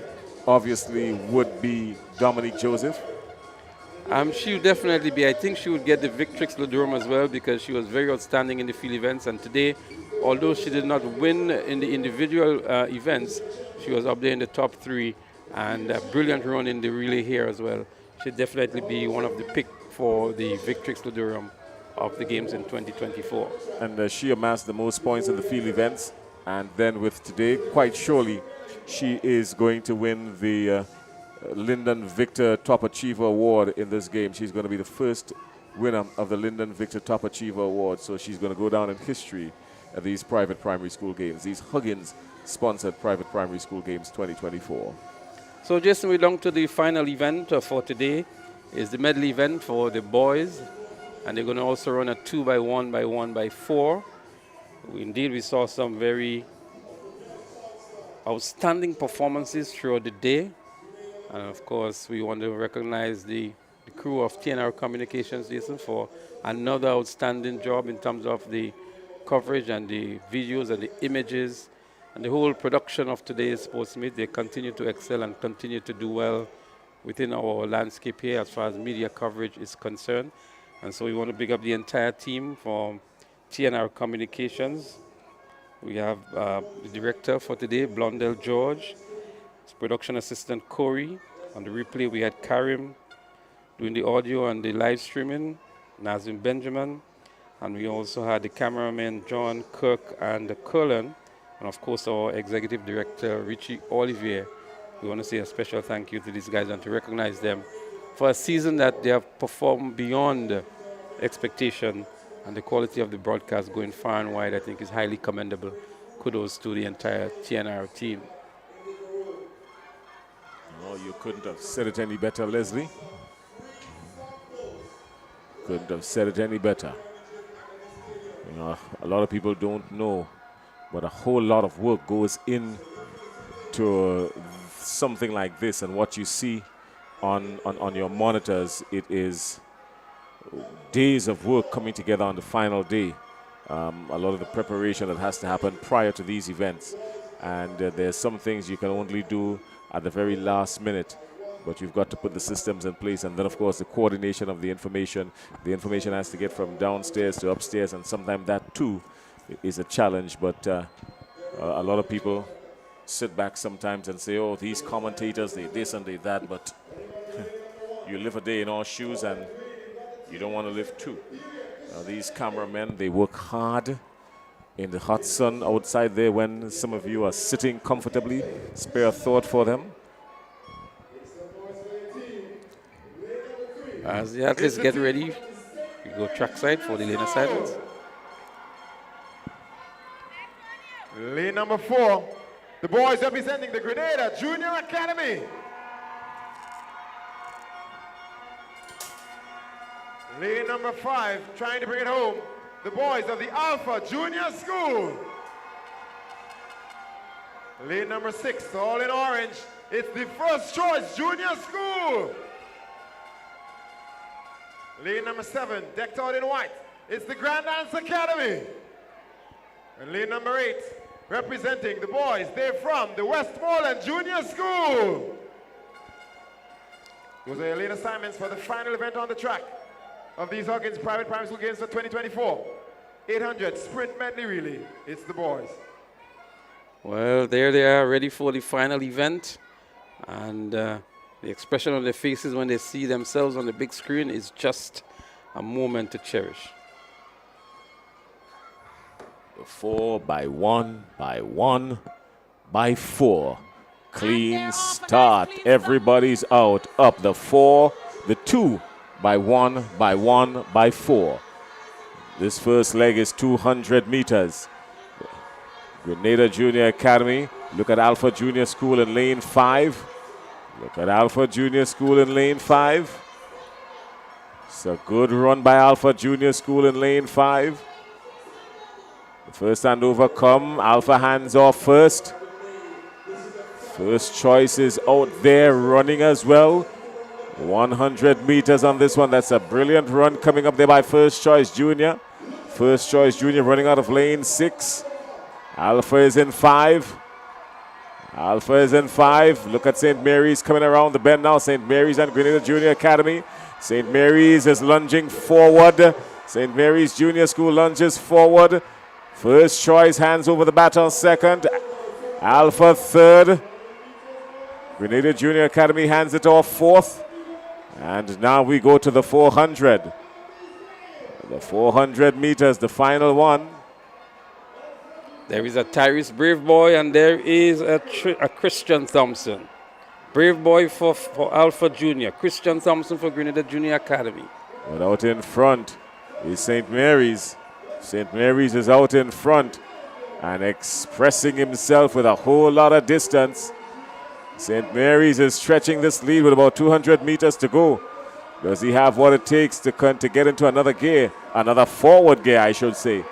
obviously would be Dominique Joseph. She would definitely be. I think she would get the Victrix Ludrum as well because she was very outstanding in the field events. And today, although she did not win in the individual events, she was up there in the top 3 and a brilliant run in the relay here as well. She'd definitely be one of the pick for the Victrix Ludrum of the games in 2024. And she amassed the most points in the field events. And then with today, quite surely, she is going to win the Lyndon Victor Top Achiever Award in this game. She's going to be the first winner of the Lyndon Victor Top Achiever Award. So she's going to go down in history at these private primary school games, these Huggins-sponsored private primary school games 2024. So Jason, we're down to the final event for today. Is the medley event for the boys. And they're going to also run a 2 by 1 by 1 by 4. Indeed, we saw some very outstanding performances throughout the day. And of course, we want to recognize the crew of TNR Communications, Jason, for another outstanding job in terms of the coverage and the videos and the images and the whole production of today's sports meet. They continue to excel and continue to do well within our landscape here as far as media coverage is concerned. And so we want to big up the entire team from TNR Communications. We have the director for today, Blondell George, his production assistant Corey. On the replay, we had Karim doing the audio and the live streaming, Nazim Benjamin, And we also had the cameraman, John Cook, and Cullen, and of course our executive director, Richie Olivier. We want to say a special thank you to these guys and to recognize them for a season that they have performed beyond expectation, and the quality of the broadcast going far and wide, I think, is highly commendable. Kudos to the entire TNR team. Oh, you couldn't have said it any better, Leslie. Couldn't have said it any better. You know, a lot of people don't know, but a whole lot of work goes into something like this, and what you see on your monitors, it is days of work coming together on the final day. A lot of the preparation that has to happen prior to these events, and there's some things you can only do at the very last minute, but you've got to put the systems in place, and then of course the coordination of the information. The information has to get from downstairs to upstairs, and sometimes that too is a challenge, but a lot of people sit back sometimes and say, oh, these commentators, they this and they that, but you live a day in our shoes and you don't want to live two. These cameramen, they work hard in the hot sun outside there when some of you are sitting comfortably. Spare a thought for them. As the athletes get ready, we go trackside for the lane assignments. Lane number 4, the boys representing the Grenada Junior Academy. Lane number 5, trying to bring it home, the boys of the Alpha Junior School. Lane number 6, all in orange, it's the First Choice Junior School. Lane number 7, decked out in white, it's the Grand Dance Academy. And lane number 8, representing the boys, they're from the Westmoreland Junior School. Those are your lane assignments for the final event on the track of these Huggins Private Primary School Games for 2024. 800 sprint medley relay. It's the boys. Well, there they are, ready for the final event. And the expression on their faces when they see themselves on the big screen is just a moment to cherish. 4 by 1 by 1 by 4. Clean start. Everybody's out. Up the 4, the 2 by 1 by 1 by 4. This first leg is 200 meters. Grenada Junior Academy. Look at Alpha Junior School in lane 5. Look at Alpha Junior School in lane 5. It's a good run by Alpha Junior School in lane 5. The first handover come. Alpha hands off first. First choice is out there running as well. 100 meters on this one. That's a brilliant run coming up there by First Choice Junior. First Choice Junior running out of lane 6. Alpha is in 5. Alpha is in 5. Look at St. Mary's coming around the bend now. St. Mary's and Grenada Junior Academy. St. Mary's is lunging forward. St. Mary's Junior School lunges forward. First Choice hands over the baton second. Alpha third. Grenada Junior Academy hands it off fourth. And now we go to the 400. The 400 meters, the final one. There is a Tyrese Brave Boy and there is a Christian Thompson. Brave Boy for Alpha Junior. Christian Thompson for Grenada Junior Academy. But out in front is St. Mary's. St. Mary's is out in front and expressing himself with a whole lot of distance. St. Mary's is stretching this lead with about 200 meters to go. Does he have what it takes to get into another gear? Another forward gear, I should say.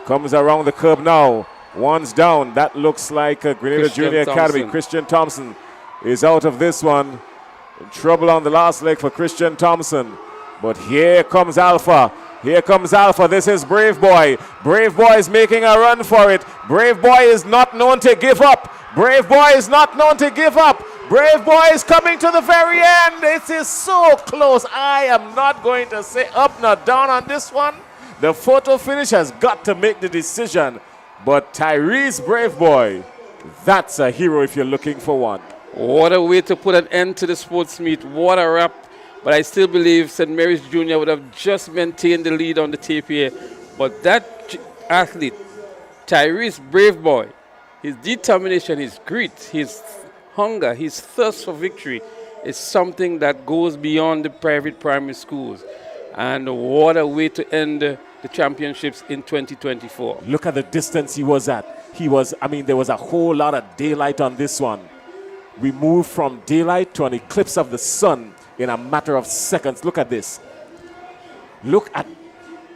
Comes around the curb now. One's down. That looks like a Grenada Junior Academy. Christian Thompson is out of this one. In trouble on the last leg for Christian Thompson. But here comes Alpha. Here comes Alpha. This is Brave Boy. Brave Boy is making a run for it. Brave Boy is not known to give up. Brave Boy is not known to give up. Brave Boy is coming to the very end. It is so close. I am not going to say up nor down on this one. The photo finish has got to make the decision. But Tyrese Brave Boy, that's a hero if you're looking for one. What a way to put an end to the sports meet. What a wrap. But I still believe St. Mary's Junior would have just maintained the lead on the tape here. But that athlete, Tyrese Brave Boy, his determination, his grit, his hunger, his thirst for victory is something that goes beyond the private primary schools. And what a way to end the championships in 2024. Look at the distance he was at. There was a whole lot of daylight on this one. We moved from daylight to an eclipse of the sun in a matter of seconds. Look at this. Look at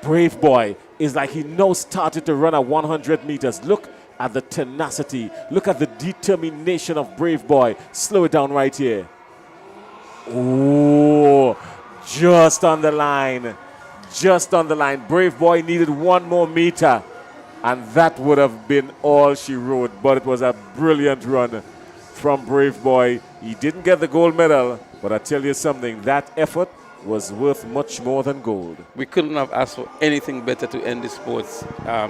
Brave Boy. It's like he now started to run at 100 meters. Look at the tenacity. Look at the determination of Brave Boy. Slow it down right here. Oh, just on the line. Just on the line. Brave Boy needed one more meter, and that would have been all she wrote. But it was a brilliant run from Brave Boy. He didn't get the gold medal, but I tell you something, that effort was worth much more than gold. We couldn't have asked for anything better to end the sports,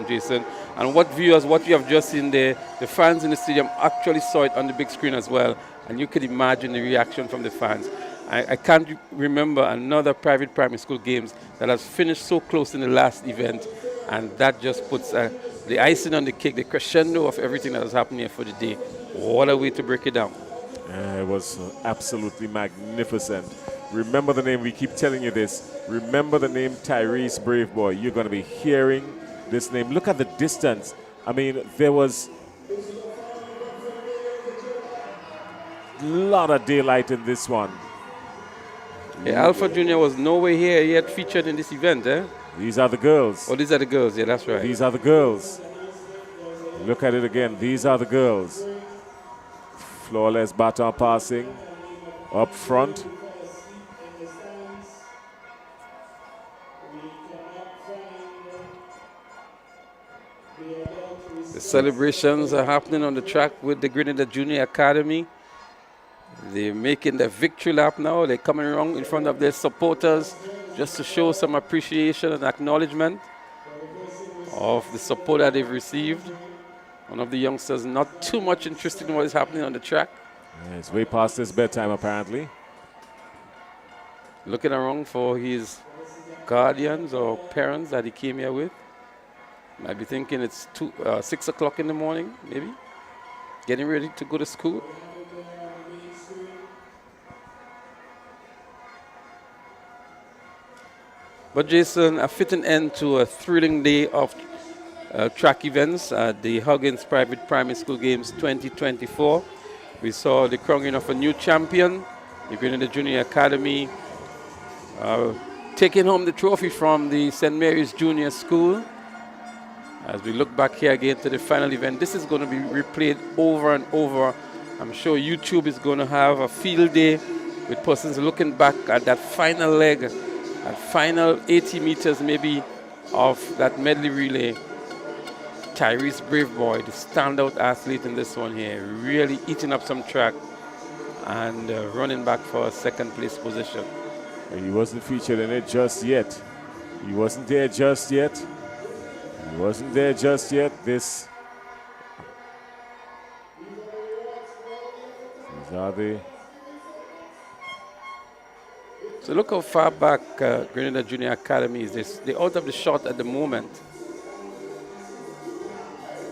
Jason. And what you have just seen there, the fans in the stadium actually saw it on the big screen as well, and you could imagine the reaction from the fans. I can't remember another private primary school games that has finished so close in the last event, and that just puts the icing on the cake, the crescendo of everything that was happening here for the day. What a way to break it down. It was absolutely magnificent. Remember the name, we keep telling you this. Remember the name Tyrese Brave Boy. You're going to be hearing this name. Look at the distance. There was a lot of daylight in this one. Yeah, Alpha Jr. was nowhere here yet featured in this event, eh? These are the girls. Oh, these are the girls. Yeah, that's right. These are the girls. Look at it again. These are the girls. Flawless baton passing up front. The celebrations are happening on the track with the Grenada Junior Academy. They're making the victory lap now. They're coming around in front of their supporters just to show some appreciation and acknowledgement of the support that they've received. One of the youngsters not too much interested in what is happening on the track. Yeah, it's way past his bedtime, apparently. Looking around for his guardians or parents that he came here with. Might be thinking it's 6 o'clock in the morning, maybe. Getting ready to go to school. But Jason, a fitting end to a thrilling day of track events at the Huggins Private Primary School Games 2024. We saw the crowning of a new champion, the Grenada Junior Academy, taking home the trophy from the St. Mary's Junior School. As we look back here again to the final event, this is going to be replayed over and over. I'm sure YouTube is going to have a field day with persons looking back at that final leg, that final 80 meters maybe of that medley relay. Tyrese Brave Boy, the standout athlete in this one here, really eating up some track and running back for a second place position. He wasn't featured in it just yet. He wasn't there just yet. He wasn't there just yet. These are the... So look how far back Grenada Junior Academy is. They're out of the shot at the moment.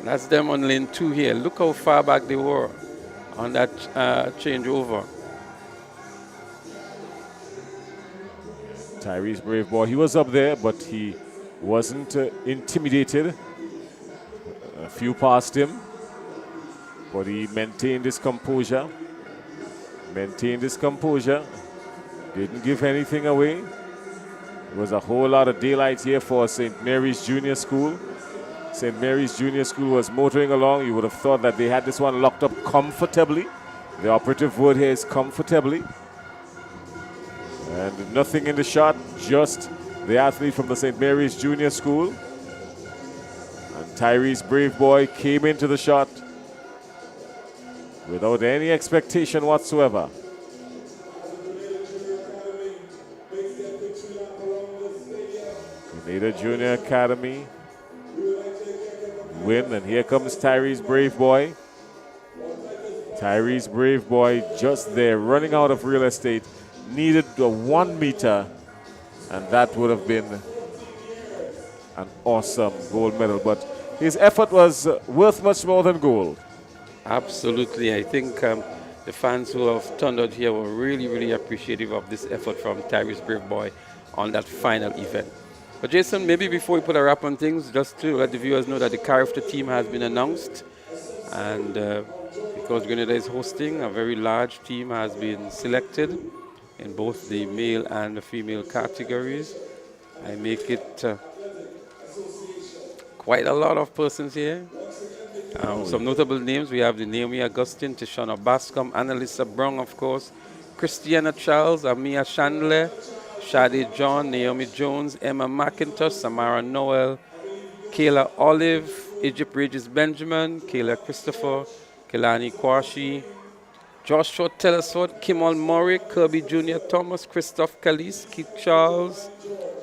That's them on lane 2 here. Look how far back they were on that changeover. Tyrese Brave Boy, he was up there, but he wasn't intimidated. A few passed him, but he maintained his composure. Maintained his composure. Didn't give anything away. There was a whole lot of daylight here for St. Mary's Junior School. St. Mary's Junior School was motoring along. You would have thought that they had this one locked up comfortably. The operative word here is comfortably. And nothing in the shot, just the athlete from the St. Mary's Junior School. And Tyrese Brave Boy came into the shot without any expectation whatsoever. Grenada Junior Academy win, and here comes Tyrese Brave Boy. Tyrese Brave Boy just there, running out of real estate. Needed a 1 meter, and that would have been an awesome gold medal. But his effort was worth much more than gold. Absolutely. I think the fans who have turned out here were really, really appreciative of this effort from Tyrese Brave Boy on that final event. But Jason, maybe before we put a wrap on things, just to let the viewers know that the character team has been announced. And because Grenada is hosting, a very large team has been selected in both the male and the female categories. I make it quite a lot of persons here. Some notable names, we have the Naomi Augustine, Tishana Bascom, Annalisa Brown, of course, Christiana Charles, Amia Chandler, Shade John, Naomi Jones, Emma McIntosh, Samara Noel, Kayla Olive, Egypt Regis Benjamin, Kayla Christopher, Kelani Kwashi, Joshua Telesford, Kimal Murray, Kirby Jr. Thomas, Christoph Calise, Keith Charles,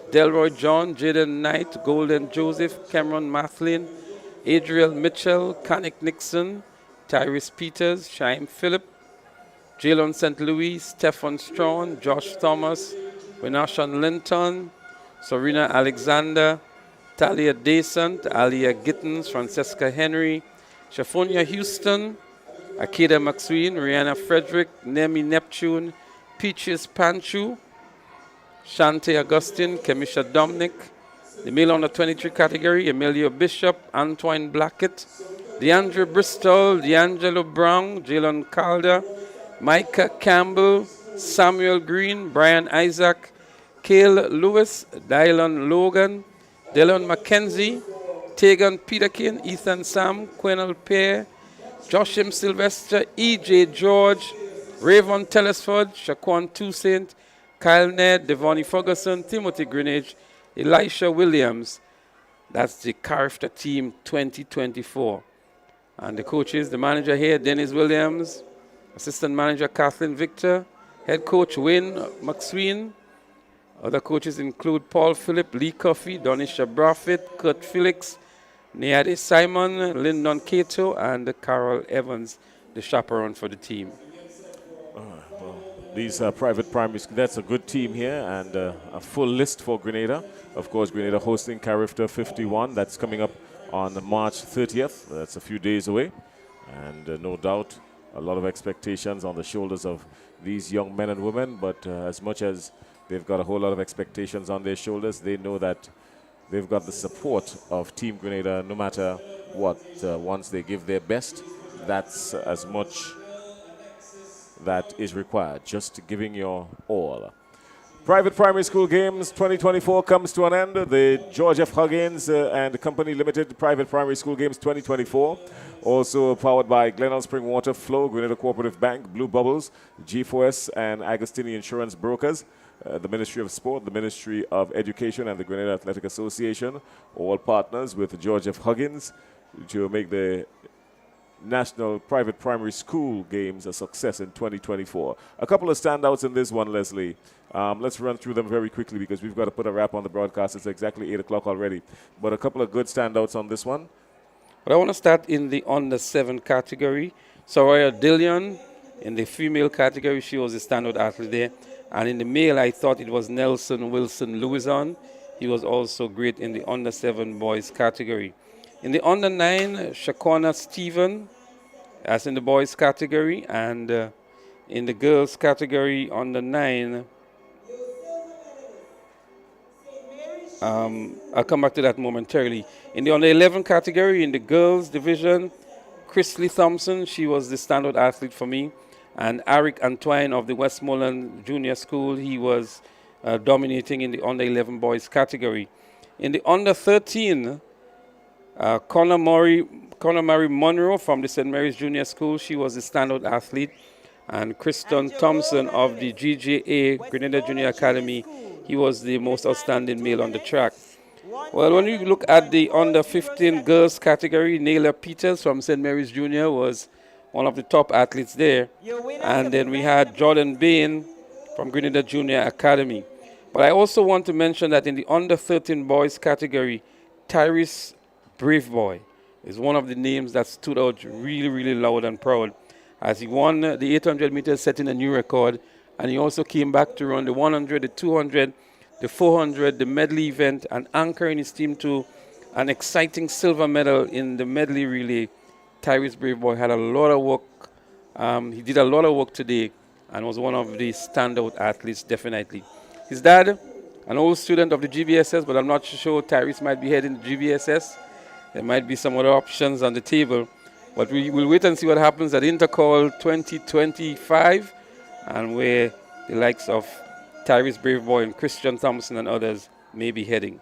Delroy John, Jaden Knight, Golden Joseph, Cameron Mathlin, Adriel Mitchell, Kanik Nixon, Tyrese Peters, Shaim Phillip, Jalen St. Louis, Stefan Strawn, Josh Thomas, Winashan Linton, Serena Alexander, Talia Descent, Alia Gittens, Francesca Henry, Shafonia Houston, Akeda McSween, Rihanna Frederick, Nemi Neptune, Peaches Panchu, Shante Augustine, Kemisha Dominic. The male under 23 category, Emilio Bishop, Antoine Blackett, DeAndre Bristol, D'Angelo Brown, Jalen Calder, Micah Campbell, Samuel Green, Brian Isaac, Cale Lewis, Dylan Logan, Dylan McKenzie, Tegan Peterkin, Ethan Sam, Quennell Pear, Joshim Sylvester, E.J. George, Rayvon Telesford, Shaquan Toussaint, Kyle Ned, Devonnie Ferguson, Timothy Greenidge, Elisha Williams. That's the character team 2024. And the coaches, the manager here, Dennis Williams, assistant manager Kathleen Victor, head coach Wayne McSween. Other coaches include Paul Phillip, Lee Coffey, Donisha Braffett, Kurt Felix, Niade Simon, Lyndon Cato, and Carol Evans, the chaperone for the team. These private primary schools, that's a good team here, and a full list for Grenada. Of course, Grenada hosting Character 51. That's coming up on March 30th. That's a few days away. And no doubt, a lot of expectations on the shoulders of these young men and women. But as much as they've got a whole lot of expectations on their shoulders, they know that they've got the support of Team Grenada no matter what. Once they give their best, that's as much that is required, just giving your all. Private Primary School Games 2024 comes to an end. The George F. Huggins and Company Limited Private Primary School Games 2024, also powered by Glenelg Spring Water Flow, Grenada Cooperative Bank, Blue Bubbles, G4S, and Agostini Insurance Brokers, the Ministry of Sport, the Ministry of Education, and the Grenada Athletic Association, all partners with George F. Huggins to make the National Private Primary School Games a success in 2024. A couple of standouts in this one, Leslie. Let's run through them very quickly because we've got to put a wrap on the broadcast. It's exactly 8 o'clock already. But a couple of good standouts on this one. But I want to start in the under 7 category. Soraya Dillion in the female category, she was a standout athlete there. And in the male, I thought it was Nelson Wilson Louison. He was also great in the under 7 boys category. In the under 9, Shaquana Stephen, as in the boys category, and in the girls category, under 9, I'll come back to that momentarily. In the under 11 category, in the girls division, Chrisley Thompson, she was the standout athlete for me, and Eric Antoine of the Westmoreland Junior School, he was dominating in the under 11 boys category. In the under 13, Connor Murray Monroe from the St. Mary's Junior School, she was the standout athlete. And Kristen Thompson of the GJA, Grenada Junior Academy, he was the most outstanding male on the track. Well, when you look at the under 15 girls category, Naila Peters from St. Mary's Junior was one of the top athletes there. And then we had Jordan Bain from Grenada Junior Academy. But I also want to mention that in the under 13 boys category, Tyrese Brave Boy is one of the names that stood out really, really loud and proud as he won the 800 meters, setting a new record, and he also came back to run the 100, the 200, the 400, the medley event, and anchoring his team to an exciting silver medal in the medley relay. Tyrese Braveboy had a lot of work. He did a lot of work today and was one of the standout athletes, definitely. His dad, an old student of the GBSS, but I'm not sure Tyrese might be heading to GBSS. There might be some other options on the table. But we will wait and see what happens at Intercall 2025, and where the likes of Tyrese Braveboy and Christian Thompson and others may be heading.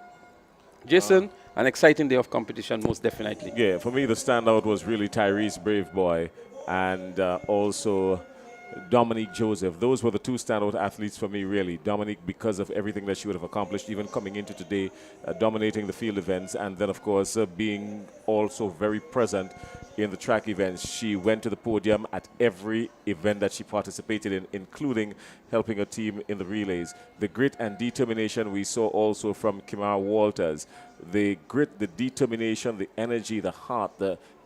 Jason, an exciting day of competition, most definitely. Yeah, for me, the standout was really Tyrese Braveboy and also Dominique Joseph. Those were the two standout athletes for me, really. Dominique, because of everything that she would have accomplished, even coming into today, dominating the field events, and then, of course, being also very present in the track events. She went to the podium at every event that she participated in, including helping her team in the relays. The grit and determination we saw also from Kimara Walters. The grit, the determination, the energy, the heart,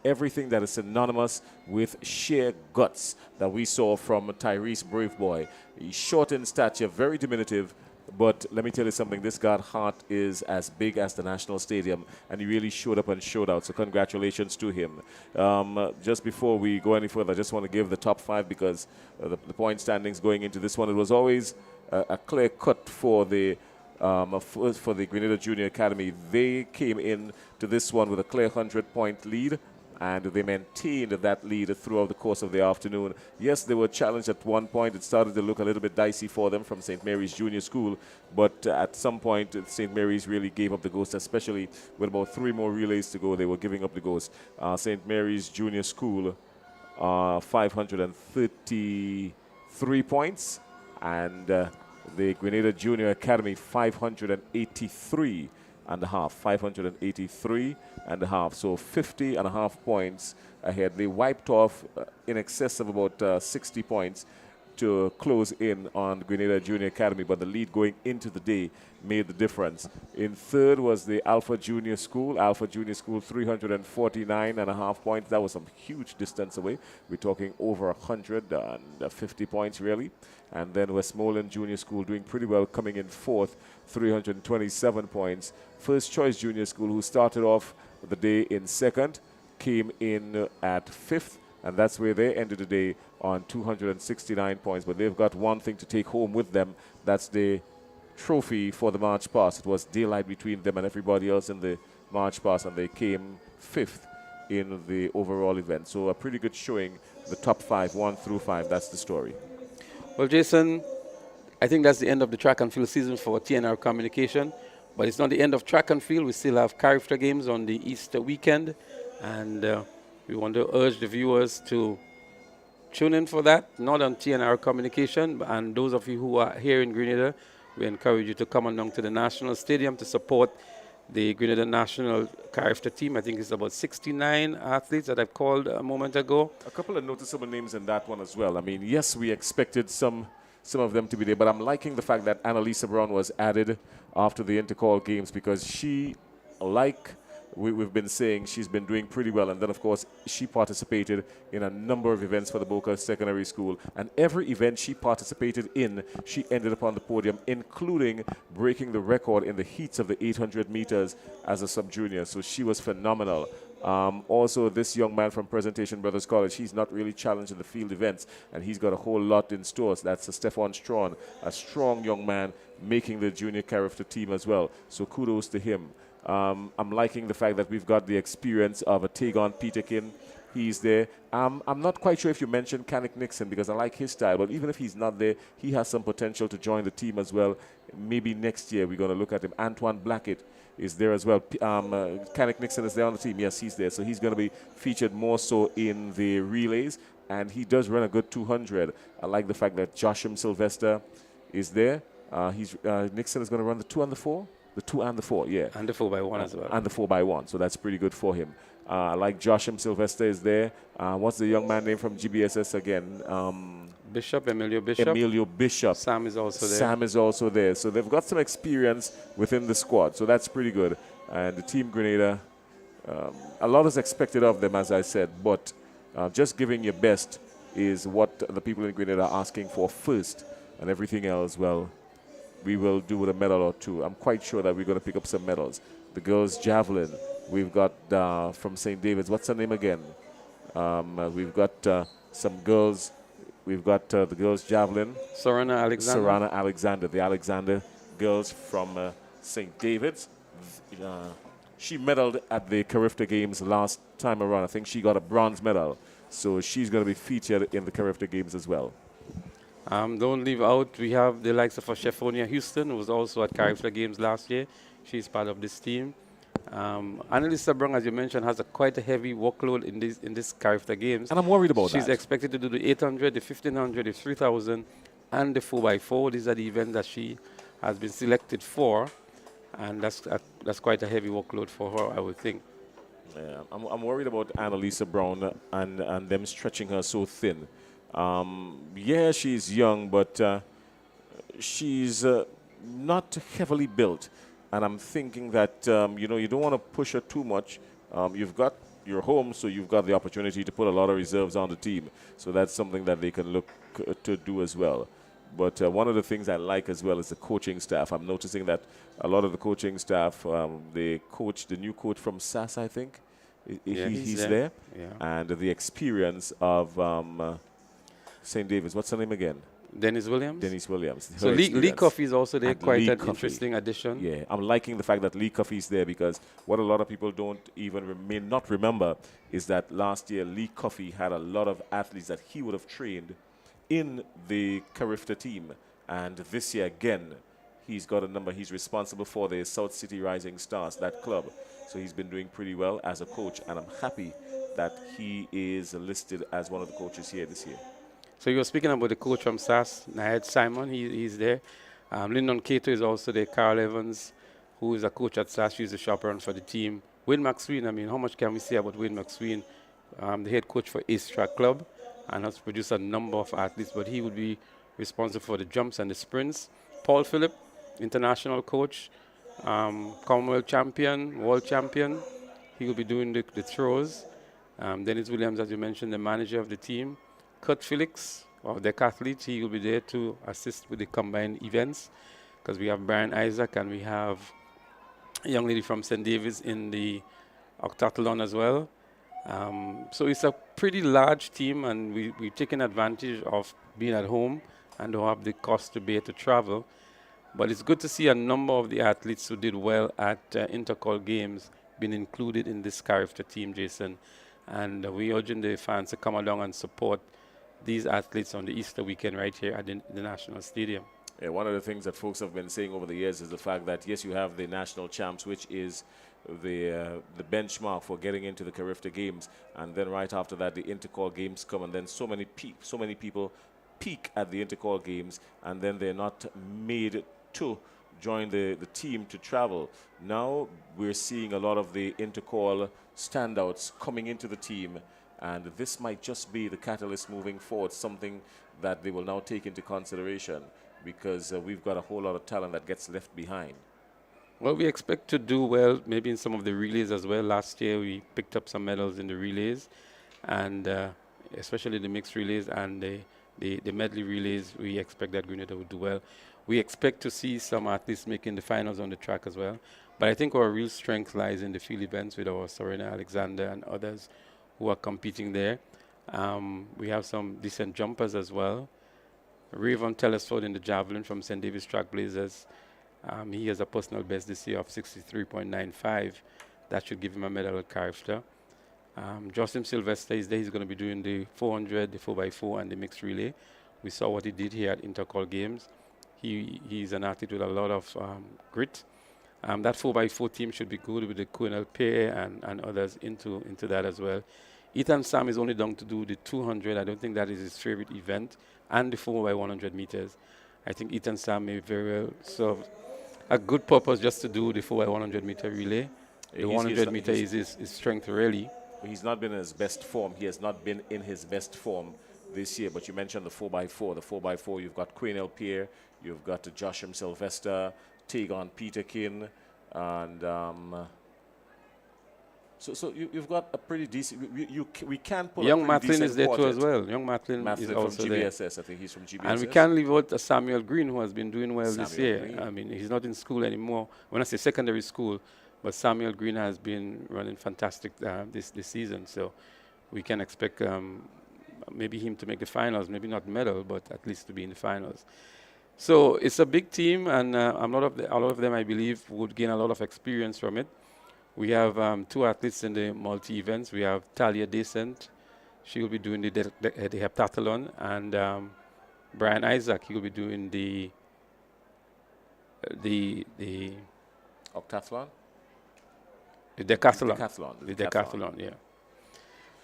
everything that is synonymous with sheer guts that we saw from Tyrese Braveboy. He's short in stature, very diminutive, but let me tell you something, this guy's heart is as big as the National Stadium, and he really showed up and showed out, so congratulations to him. Just before we go any further, I just want to give the top 5 because the point standings going into this one, it was always a clear cut for the Grenada Junior Academy. They came in to this one with a clear 100-point lead, and they maintained that lead throughout the course of the afternoon. Yes, they were challenged at one point. It started to look a little bit dicey for them from St. Mary's Junior School, but at some point, St. Mary's really gave up the ghost, especially with about 3 more relays to go. They were giving up the ghost. St. Mary's Junior School, 533 points, and the Grenada Junior Academy, 583 and a half, 583 and a half, so 50 and a half points ahead. They wiped off in excess of about 60 points to close in on Grenada Junior Academy, but the lead going into the day made the difference. In third was the Alpha Junior School. Alpha Junior School, 349 and a half points. That was some huge distance away. We're talking over 150 points, really. And then Westmoreland Junior School doing pretty well, coming in fourth, 327 points. First Choice Junior School, who started off the day in second, came in at fifth, and that's where they ended the day on 269 points. But they've got one thing to take home with them. That's the trophy for the March Pass. It was daylight between them and everybody else in the March Pass, and they came fifth in the overall event. So a pretty good showing, the top 5, 1 through 5. That's the story. Well, Jason, I think that's the end of the track and field season for TNR Communication. But it's not the end of track and field. We still have character games on the Easter weekend. And we want to urge the viewers to tune in for that, not on TNR Communication. And those of you who are here in Grenada, we encourage you to come along to the National Stadium to support the Grenada National character team. I think it's about 69 athletes that I've called a moment ago. A couple of noticeable names in that one as well. I mean, yes, we expected some of them to be there, but I'm liking the fact that Annalisa Brown was added after the Intercall games, because she, like we've been saying, she's been doing pretty well. And then, of course, she participated in a number of events for the Boca Secondary School. And every event she participated in, she ended up on the podium, including breaking the record in the heats of the 800 meters as a sub-junior. So she was phenomenal. Also, this young man from Presentation Brothers College, he's not really challenged in the field events, and he's got a whole lot in store. So that's Stefan Strawn, a strong young man making the junior character team as well. So kudos to him. I'm liking the fact that we've got the experience of a Tagon Peterkin. He's there. I'm not quite sure if you mentioned Kanik Nixon, because I like his style, but even if he's not there, he has some potential to join the team as well. Maybe next year we're going to look at him. Antoine Blackett is there as well. Kanik Nixon is there on the team. Yes, he's there. So he's going to be featured more so in the relays, and he does run a good 200. I like the fact that Joshua Sylvester is there. Nixon is going to run the 2 and the 4? The 2 and the 4, yeah. And the 4x1 as well. And the 4x1, so that's pretty good for him. Like Joshua Sylvester is there. What's the young man name from GBSS again? Emilio Bishop. Emilio Bishop. Sam is also there. Sam is also there. So they've got some experience within the squad, so that's pretty good. And the Team Grenada, a lot is expected of them, as I said, but just giving your best is what the people in Grenada are asking for first, and everything else, well, we will do with a medal or two. I'm quite sure that we're going to pick up some medals. The girls' javelin, we've got from St. David's, what's her name again? We've got some girls. We've got the girls' javelin. Sorana Alexander. Sorana Alexander, the Alexander girls from St. David's. She medaled at the Carifta Games last time around. I think she got a bronze medal. So she's going to be featured in the Carifta Games as well. Don't leave out, we have the likes of Chefonia Houston, who was also at Carifta Games last year. She's part of this team. Annalisa Brown, as you mentioned, has quite a heavy workload in this Carifta Games. And I'm worried about that. She's expected to do the 800, the 1500, the 3000, and the 4x4. These are the events that she has been selected for. And that's quite a heavy workload for her, I would think. Yeah, I'm worried about Annalisa Brown and them stretching her so thin. Yeah, she's young, but she's not heavily built. And I'm thinking that, you know, you don't want to push her too much. You've got your home, so you've got the opportunity to put a lot of reserves on the team. So that's something that they can look to do as well. But one of the things I like as well is the coaching staff. I'm noticing that a lot of the coaching staff, the new coach from SAS, I think, he's there. Yeah. And the experience of St. David's, what's her name again? Dennis Williams. Dennis Williams. So Lee Coffey is also there, and quite Lee an Coffey. interesting addition. Yeah, I'm liking the fact that Lee Coffey is there, because what a lot of people don't even may not remember is that last year Lee Coffey had a lot of athletes that he would have trained in the Carifta team. And this year again, he's got a number. He's responsible for the South City Rising Stars, that club. So he's been doing pretty well as a coach, and I'm happy that he is listed as one of the coaches here this year. So you were speaking about the coach from SAS, Nayed Simon, he's there. Lyndon Cato is also there. Carl Evans, who is a coach at SAS, she's the chaperone for the team. Wayne McSween, I mean, how much can we say about Wayne McSween, the head coach for Ace Track Club, and has produced a number of athletes, but he would be responsible for the jumps and the sprints. Paul Phillip, international coach, Commonwealth champion, world champion. He will be doing the throws. Dennis Williams, as you mentioned, the manager of the team. Kurt Felix, of the athlete, he will be there to assist with the combined events, because we have Brian Isaac and we have a young lady from St. David's in the octathlon as well. So it's a pretty large team, and we've taken advantage of being at home and don't have the cost to bear to travel. But it's good to see a number of the athletes who did well at Intercol Games being included in this Carifta team, Jason. And we're urging the fans to come along and support these athletes on the Easter weekend right here at the National Stadium. Yeah, one of the things that folks have been saying over the years is the fact that, yes, you have the national champs, which is the benchmark for getting into the Carifta Games, and then right after that the Intercall Games come, and then so many people peak at the Intercall Games, and then they're not made to join the team to travel. Now we're seeing a lot of the Intercall standouts coming into the team, and this might just be the catalyst moving forward, something that they will now take into consideration, because we've got a whole lot of talent that gets left behind. Well, we expect to do well, maybe in some of the relays as well. Last year we picked up some medals in the relays, and especially the mixed relays and the medley relays. We expect that Grenada will do well. We expect to see some athletes making the finals on the track as well. But I think our real strength lies in the field events with our Serena Alexander and others who are competing there. We have some decent jumpers as well. Rayvon Telesford in the javelin from St. David's Trailblazers. He has a personal best this year of 63.95. That should give him a medal at Carifta. Josim Sylvester is there. He's going to be doing the 400, the 4x4, and the mixed relay. We saw what he did here at Intercall Games. He's an athlete with a lot of grit. That 4x4 team should be good with the Colonel Pair and others into that as well. Ethan Sam is only down to do the 200. I don't think that is his favorite event, and the 4x100 meters. I think Ethan Sam may very well serve a good purpose just to do the 4x100 meter relay. The 100 meter is his strength, really. He's not been in his best form. He has not been in his best form this year. But you mentioned the 4x4. The 4x4, you've got Queen Pierre, you've got Joshua Sylvester, Tegon Peterkin, and So you've got a pretty decent. We can pull Young a pretty Matlin decent is there too as quartet. well. Young Matlin is from also there. GBSS. I think he's from GBSS. And we can't leave out Samuel Green, who has been doing well this Samuel year. Green. I mean, he's not in school anymore. When I say secondary school, but Samuel Green has been running fantastic this season. So we can expect maybe him to make the finals, maybe not medal, but at least to be in the finals. So it's a big team, and a lot of them, I believe, would gain a lot of experience from it. We have 2 athletes in the multi-events. We have Talia Descent. She will be doing the heptathlon, and Brian Isaac, he will be doing the octathlon? The decathlon. The decathlon, yeah.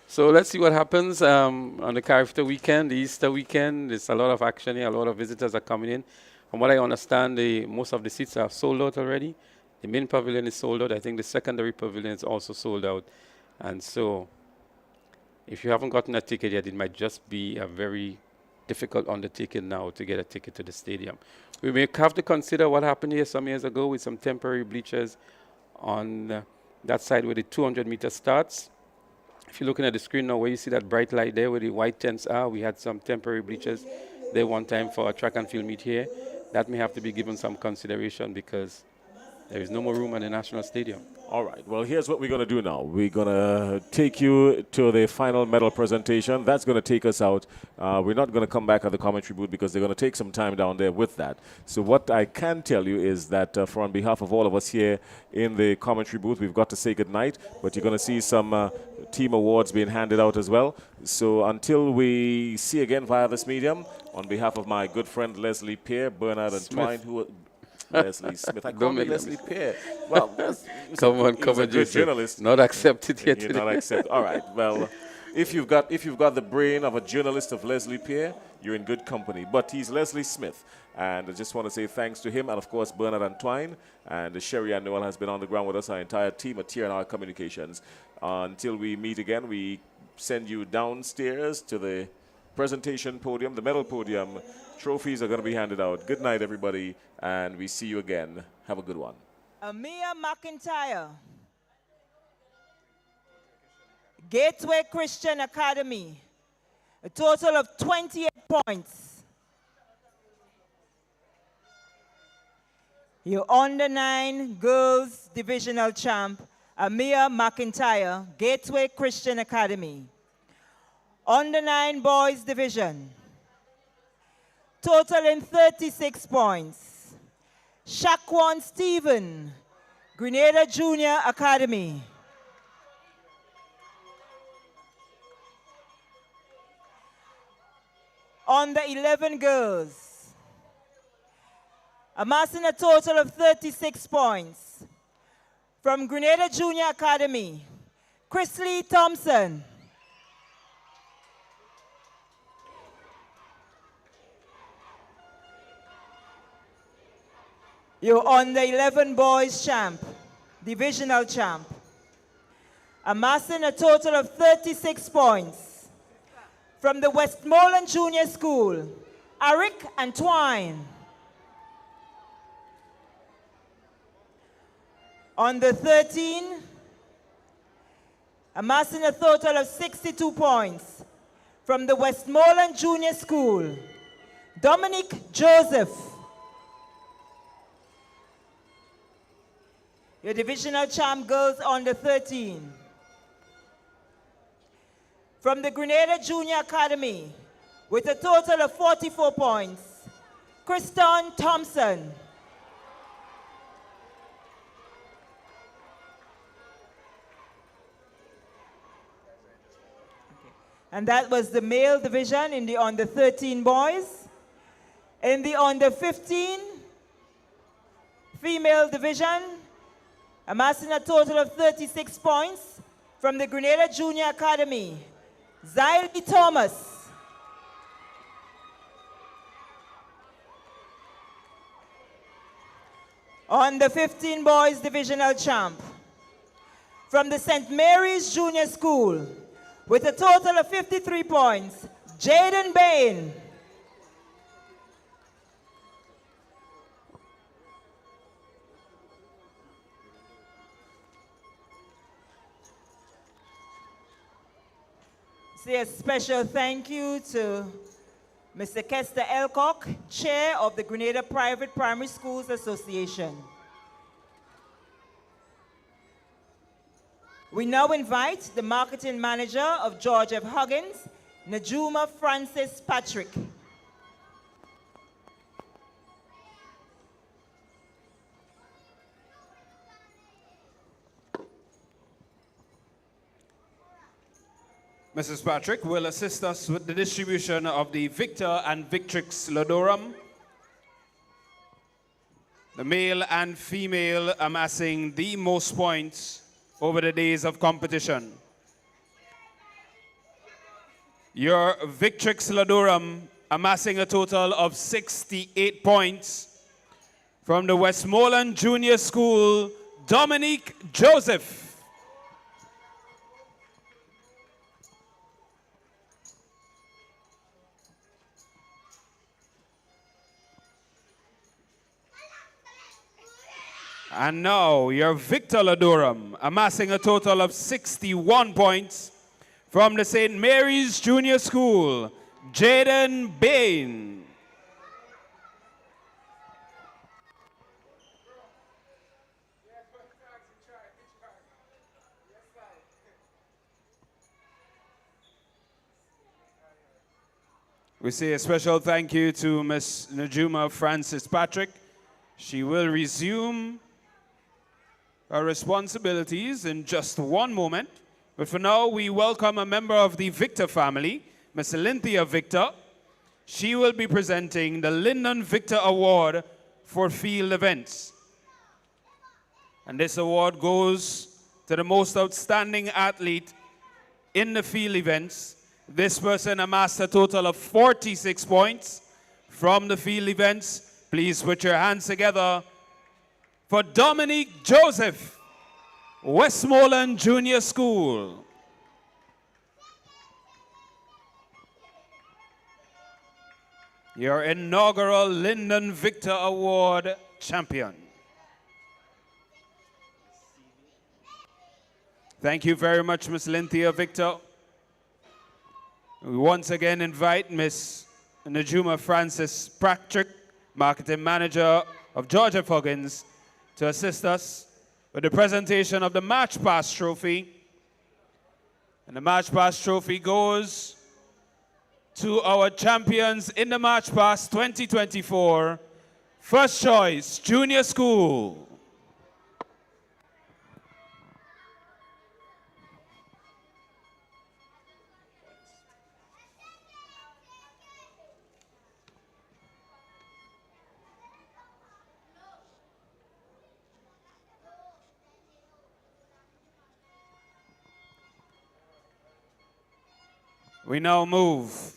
So let's see what happens on the Carifta weekend, the Easter weekend. There's a lot of action here. A lot of visitors are coming in. From what I understand, most of the seats are sold out already. The main pavilion is sold out. I think the secondary pavilion is also sold out. And so if you haven't gotten a ticket yet, it might just be a very difficult undertaking now to get a ticket to the stadium. We may have to consider what happened here some years ago with some temporary bleachers on that side where the 200-meter starts. If you're looking at the screen now where you see that bright light there where the white tents are, we had some temporary bleachers there one time for a track and field meet here. That may have to be given some consideration because there is no more room at the National Stadium. All right. Well, here's what we're going to do now. We're going to take you to the final medal presentation. That's going to take us out. We're not going to come back at the commentary booth because they're going to take some time down there with that. So what I can tell you is that for on behalf of all of us here in the commentary booth, we've got to say goodnight. But you're going to see some team awards being handed out as well. So until we see again via this medium, on behalf of my good friend Leslie Pierre, Bernard and Twine, who... Leslie Smith. I call him Leslie Pierre. Well, come on, come on, good journalist. Not accepted yet. You're not accepted. All right. Well, if you've got the brain of a journalist of Leslie Pierre, you're in good company. But he's Leslie Smith, and I just want to say thanks to him, and of course Bernard and Twine, and Sherry and Noel has been on the ground with us. Our entire team at TNR Communications. Until we meet again, we send you downstairs to the presentation podium, the medal podium. Trophies are going to be handed out. Good night, everybody, and we see you again. Have a good one. Amia McIntyre, Gateway Christian Academy, a total of 28 points. Your under 9 girls divisional champ, Amia McIntyre, Gateway Christian Academy. Under 9 boys division, totaling 36 points. Shaquan Stephen, Grenada Junior Academy. Under 11 girls, amassing a total of 36 points. From Grenada Junior Academy, Chrisley Thompson. You're on the 11 boys champ, divisional champ, amassing a total of 36 points. From the Westmoreland Junior School, Eric and Twine. On the 13, amassing a total of 62 points. From the Westmoreland Junior School, Dominic Joseph. Your divisional champ girls under 13. From the Grenada Junior Academy, with a total of 44 points, Kristen Thompson. And that was the male division in the under 13 boys. In the under 15 female division, amassing a total of 36 points from the Grenada Junior Academy, Zyley Thomas. On the 15 boys divisional champ, from the St. Mary's Junior School, with a total of 53 points, Jaden Bain. Say a special thank you to Mr. Kester Elcock, Chair of the Grenada Private Primary Schools Association. We now invite the Marketing Manager of George F. Huggins, Najuma Francis Patrick. Mrs. Patrick will assist us with the distribution of the Victor and Victrix Lodorum. The male and female amassing the most points over the days of competition. Your Victrix Lodorum amassing a total of 68 points from the Westmoreland Junior School, Dominique Joseph. And now, your Victor Lodorum, amassing a total of 61 points from the St. Mary's Junior School, Jaden Bain. We say a special thank you to Ms. Najuma Francis Patrick. She will resume her responsibilities in just one moment. But for now, we welcome a member of the Victor family, Ms. Lynthia Victor. She will be presenting the Lyndon Victor Award for field events. And this award goes to the most outstanding athlete in the field events. This person amassed a total of 46 points from the field events. Please put your hands together for Dominique Joseph, Westmoreland Junior School. Your inaugural Lyndon Victor Award champion. Thank you very much, Ms. Lynthia Victor. We once again invite Ms. Najuma Francis Patrick, Marketing Manager of George F. Huggins, to assist us with the presentation of the March Pass Trophy. And the March Pass Trophy goes to our champions in the March Pass 2024, First Choice Junior School. We now move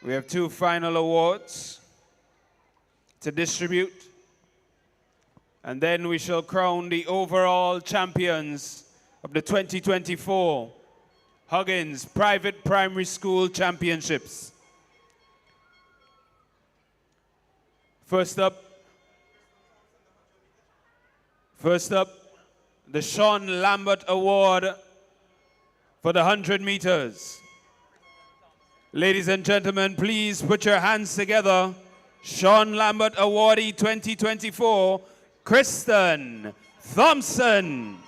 We have two final awards to distribute. And then we shall crown the overall champions of the 2024 Huggins Private Primary School Championships. First up, the Sean Lambert Award for the 100 meters. Ladies and gentlemen, please put your hands together. Sean Lambert Awardee 2024, Kristen Thompson,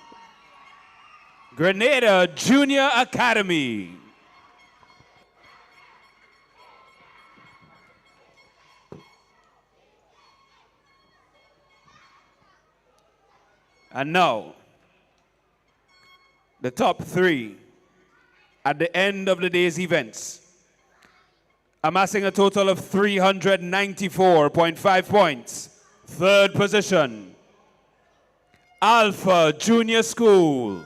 Grenada Junior Academy. And now, the top three at the end of the day's events, amassing a total of 394.5 points. Third position, Alpha Junior School.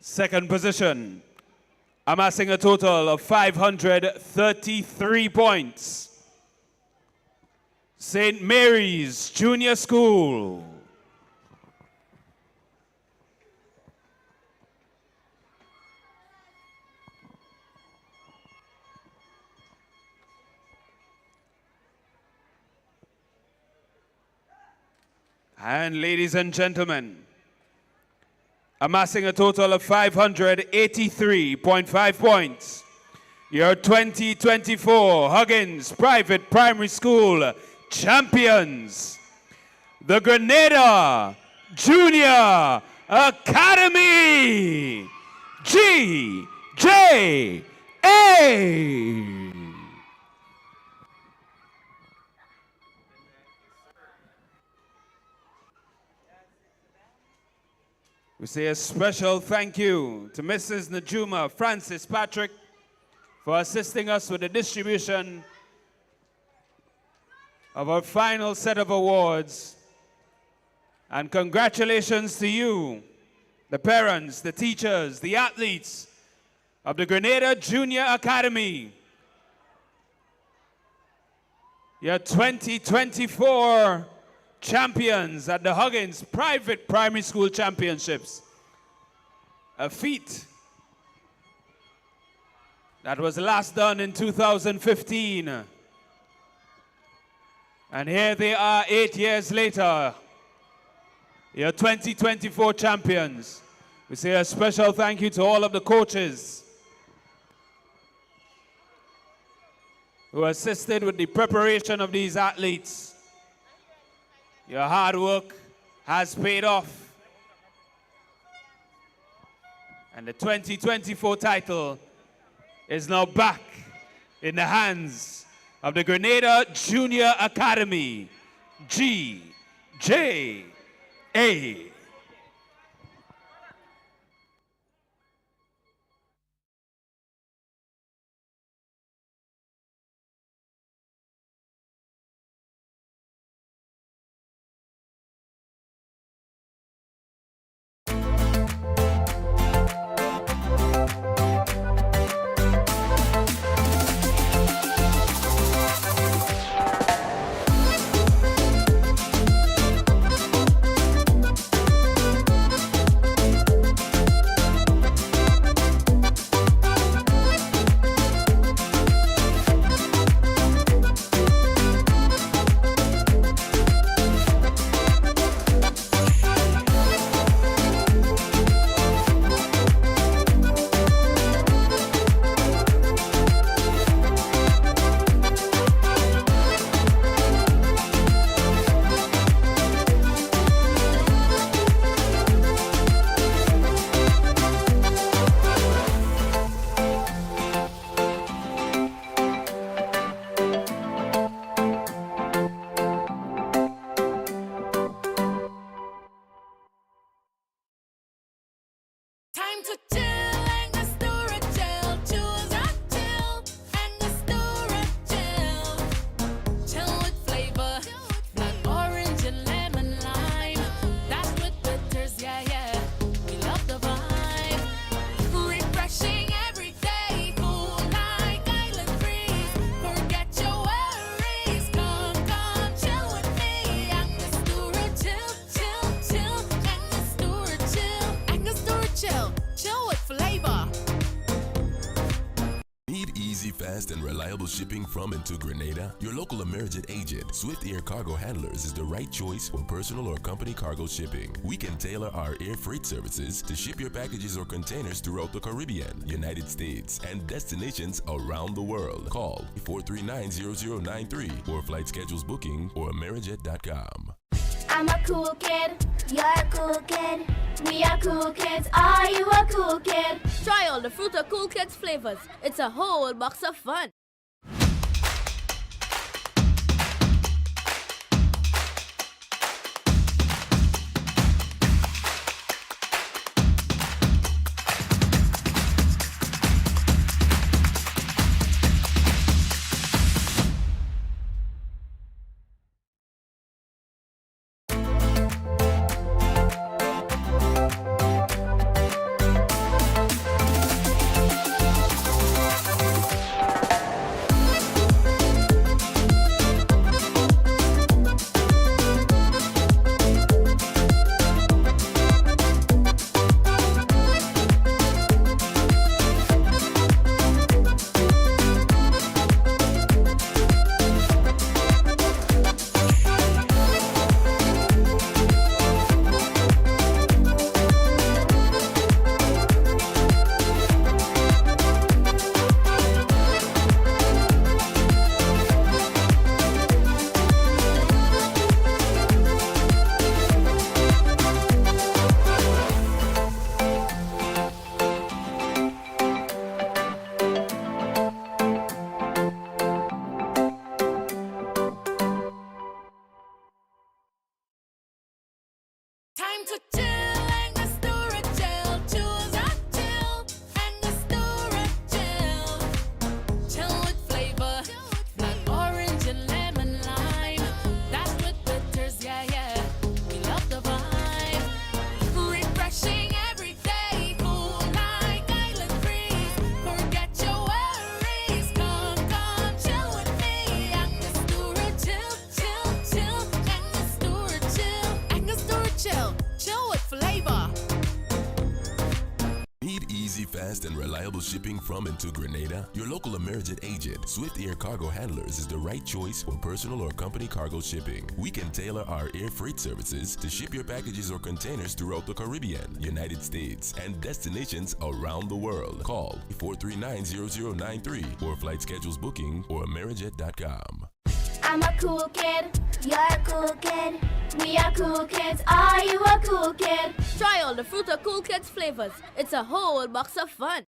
Second position, amassing a total of 533 points, St. Mary's Junior School. And ladies and gentlemen, amassing a total of 583.5 points, your 2024 Huggins Private Primary School champions, the Grenada Junior Academy, GJA. We say a special thank you to Mrs. Najuma Francis Patrick for assisting us with the distribution of our final set of awards. And congratulations to you, the parents, the teachers, the athletes of the Grenada Junior Academy. Your 2024 champions at the Huggins Private Primary School Championships. A feat that was last done in 2015. And here they are 8 years later, your 2024 champions. We say a special thank you to all of the coaches who assisted with the preparation of these athletes. Your hard work has paid off. And the 2024 title is now back in the hands of the Grenada Junior Academy, GJA. Time to chill and the story chill. Choose a chill and the story chill. Chill with flavor, like orange and lemon lime. That's with bitters, yeah, yeah. We love the vibe. Refreshing every day, cool like island breeze. Forget your worries, come chill with me. And the story chill, chill, chill. And the story chill, and the story chill. Chill with flavor. Need easy, fast, and reliable shipping from and to Grenada? Your local Amerijet agent, Swift Air Cargo Handlers, is the right choice for personal or company cargo shipping. We can tailor our air freight services to ship your packages or containers throughout the Caribbean, United States, and destinations around the world. Call 439-0093 for flight schedules booking or Amerijet.com. I'm a cool kid, you're a cool kid. We are cool kids, are you a cool kid? Try all the Fruit of Cool Kids flavors. It's a whole box of fun. Easy, fast, and reliable shipping from and to Grenada? Your local Amerijet agent, Swift Air Cargo Handlers, is the right choice for personal or company cargo shipping. We can tailor our air freight services to ship your packages or containers throughout the Caribbean, United States, and destinations around the world. Call 439-0093 for flight schedules booking or Amerijet.com. I'm a cool kid. You're a cool kid. We are cool kids. Are you a cool kid? Try all the Fruit of Cool Kids flavors. It's a whole box of fun.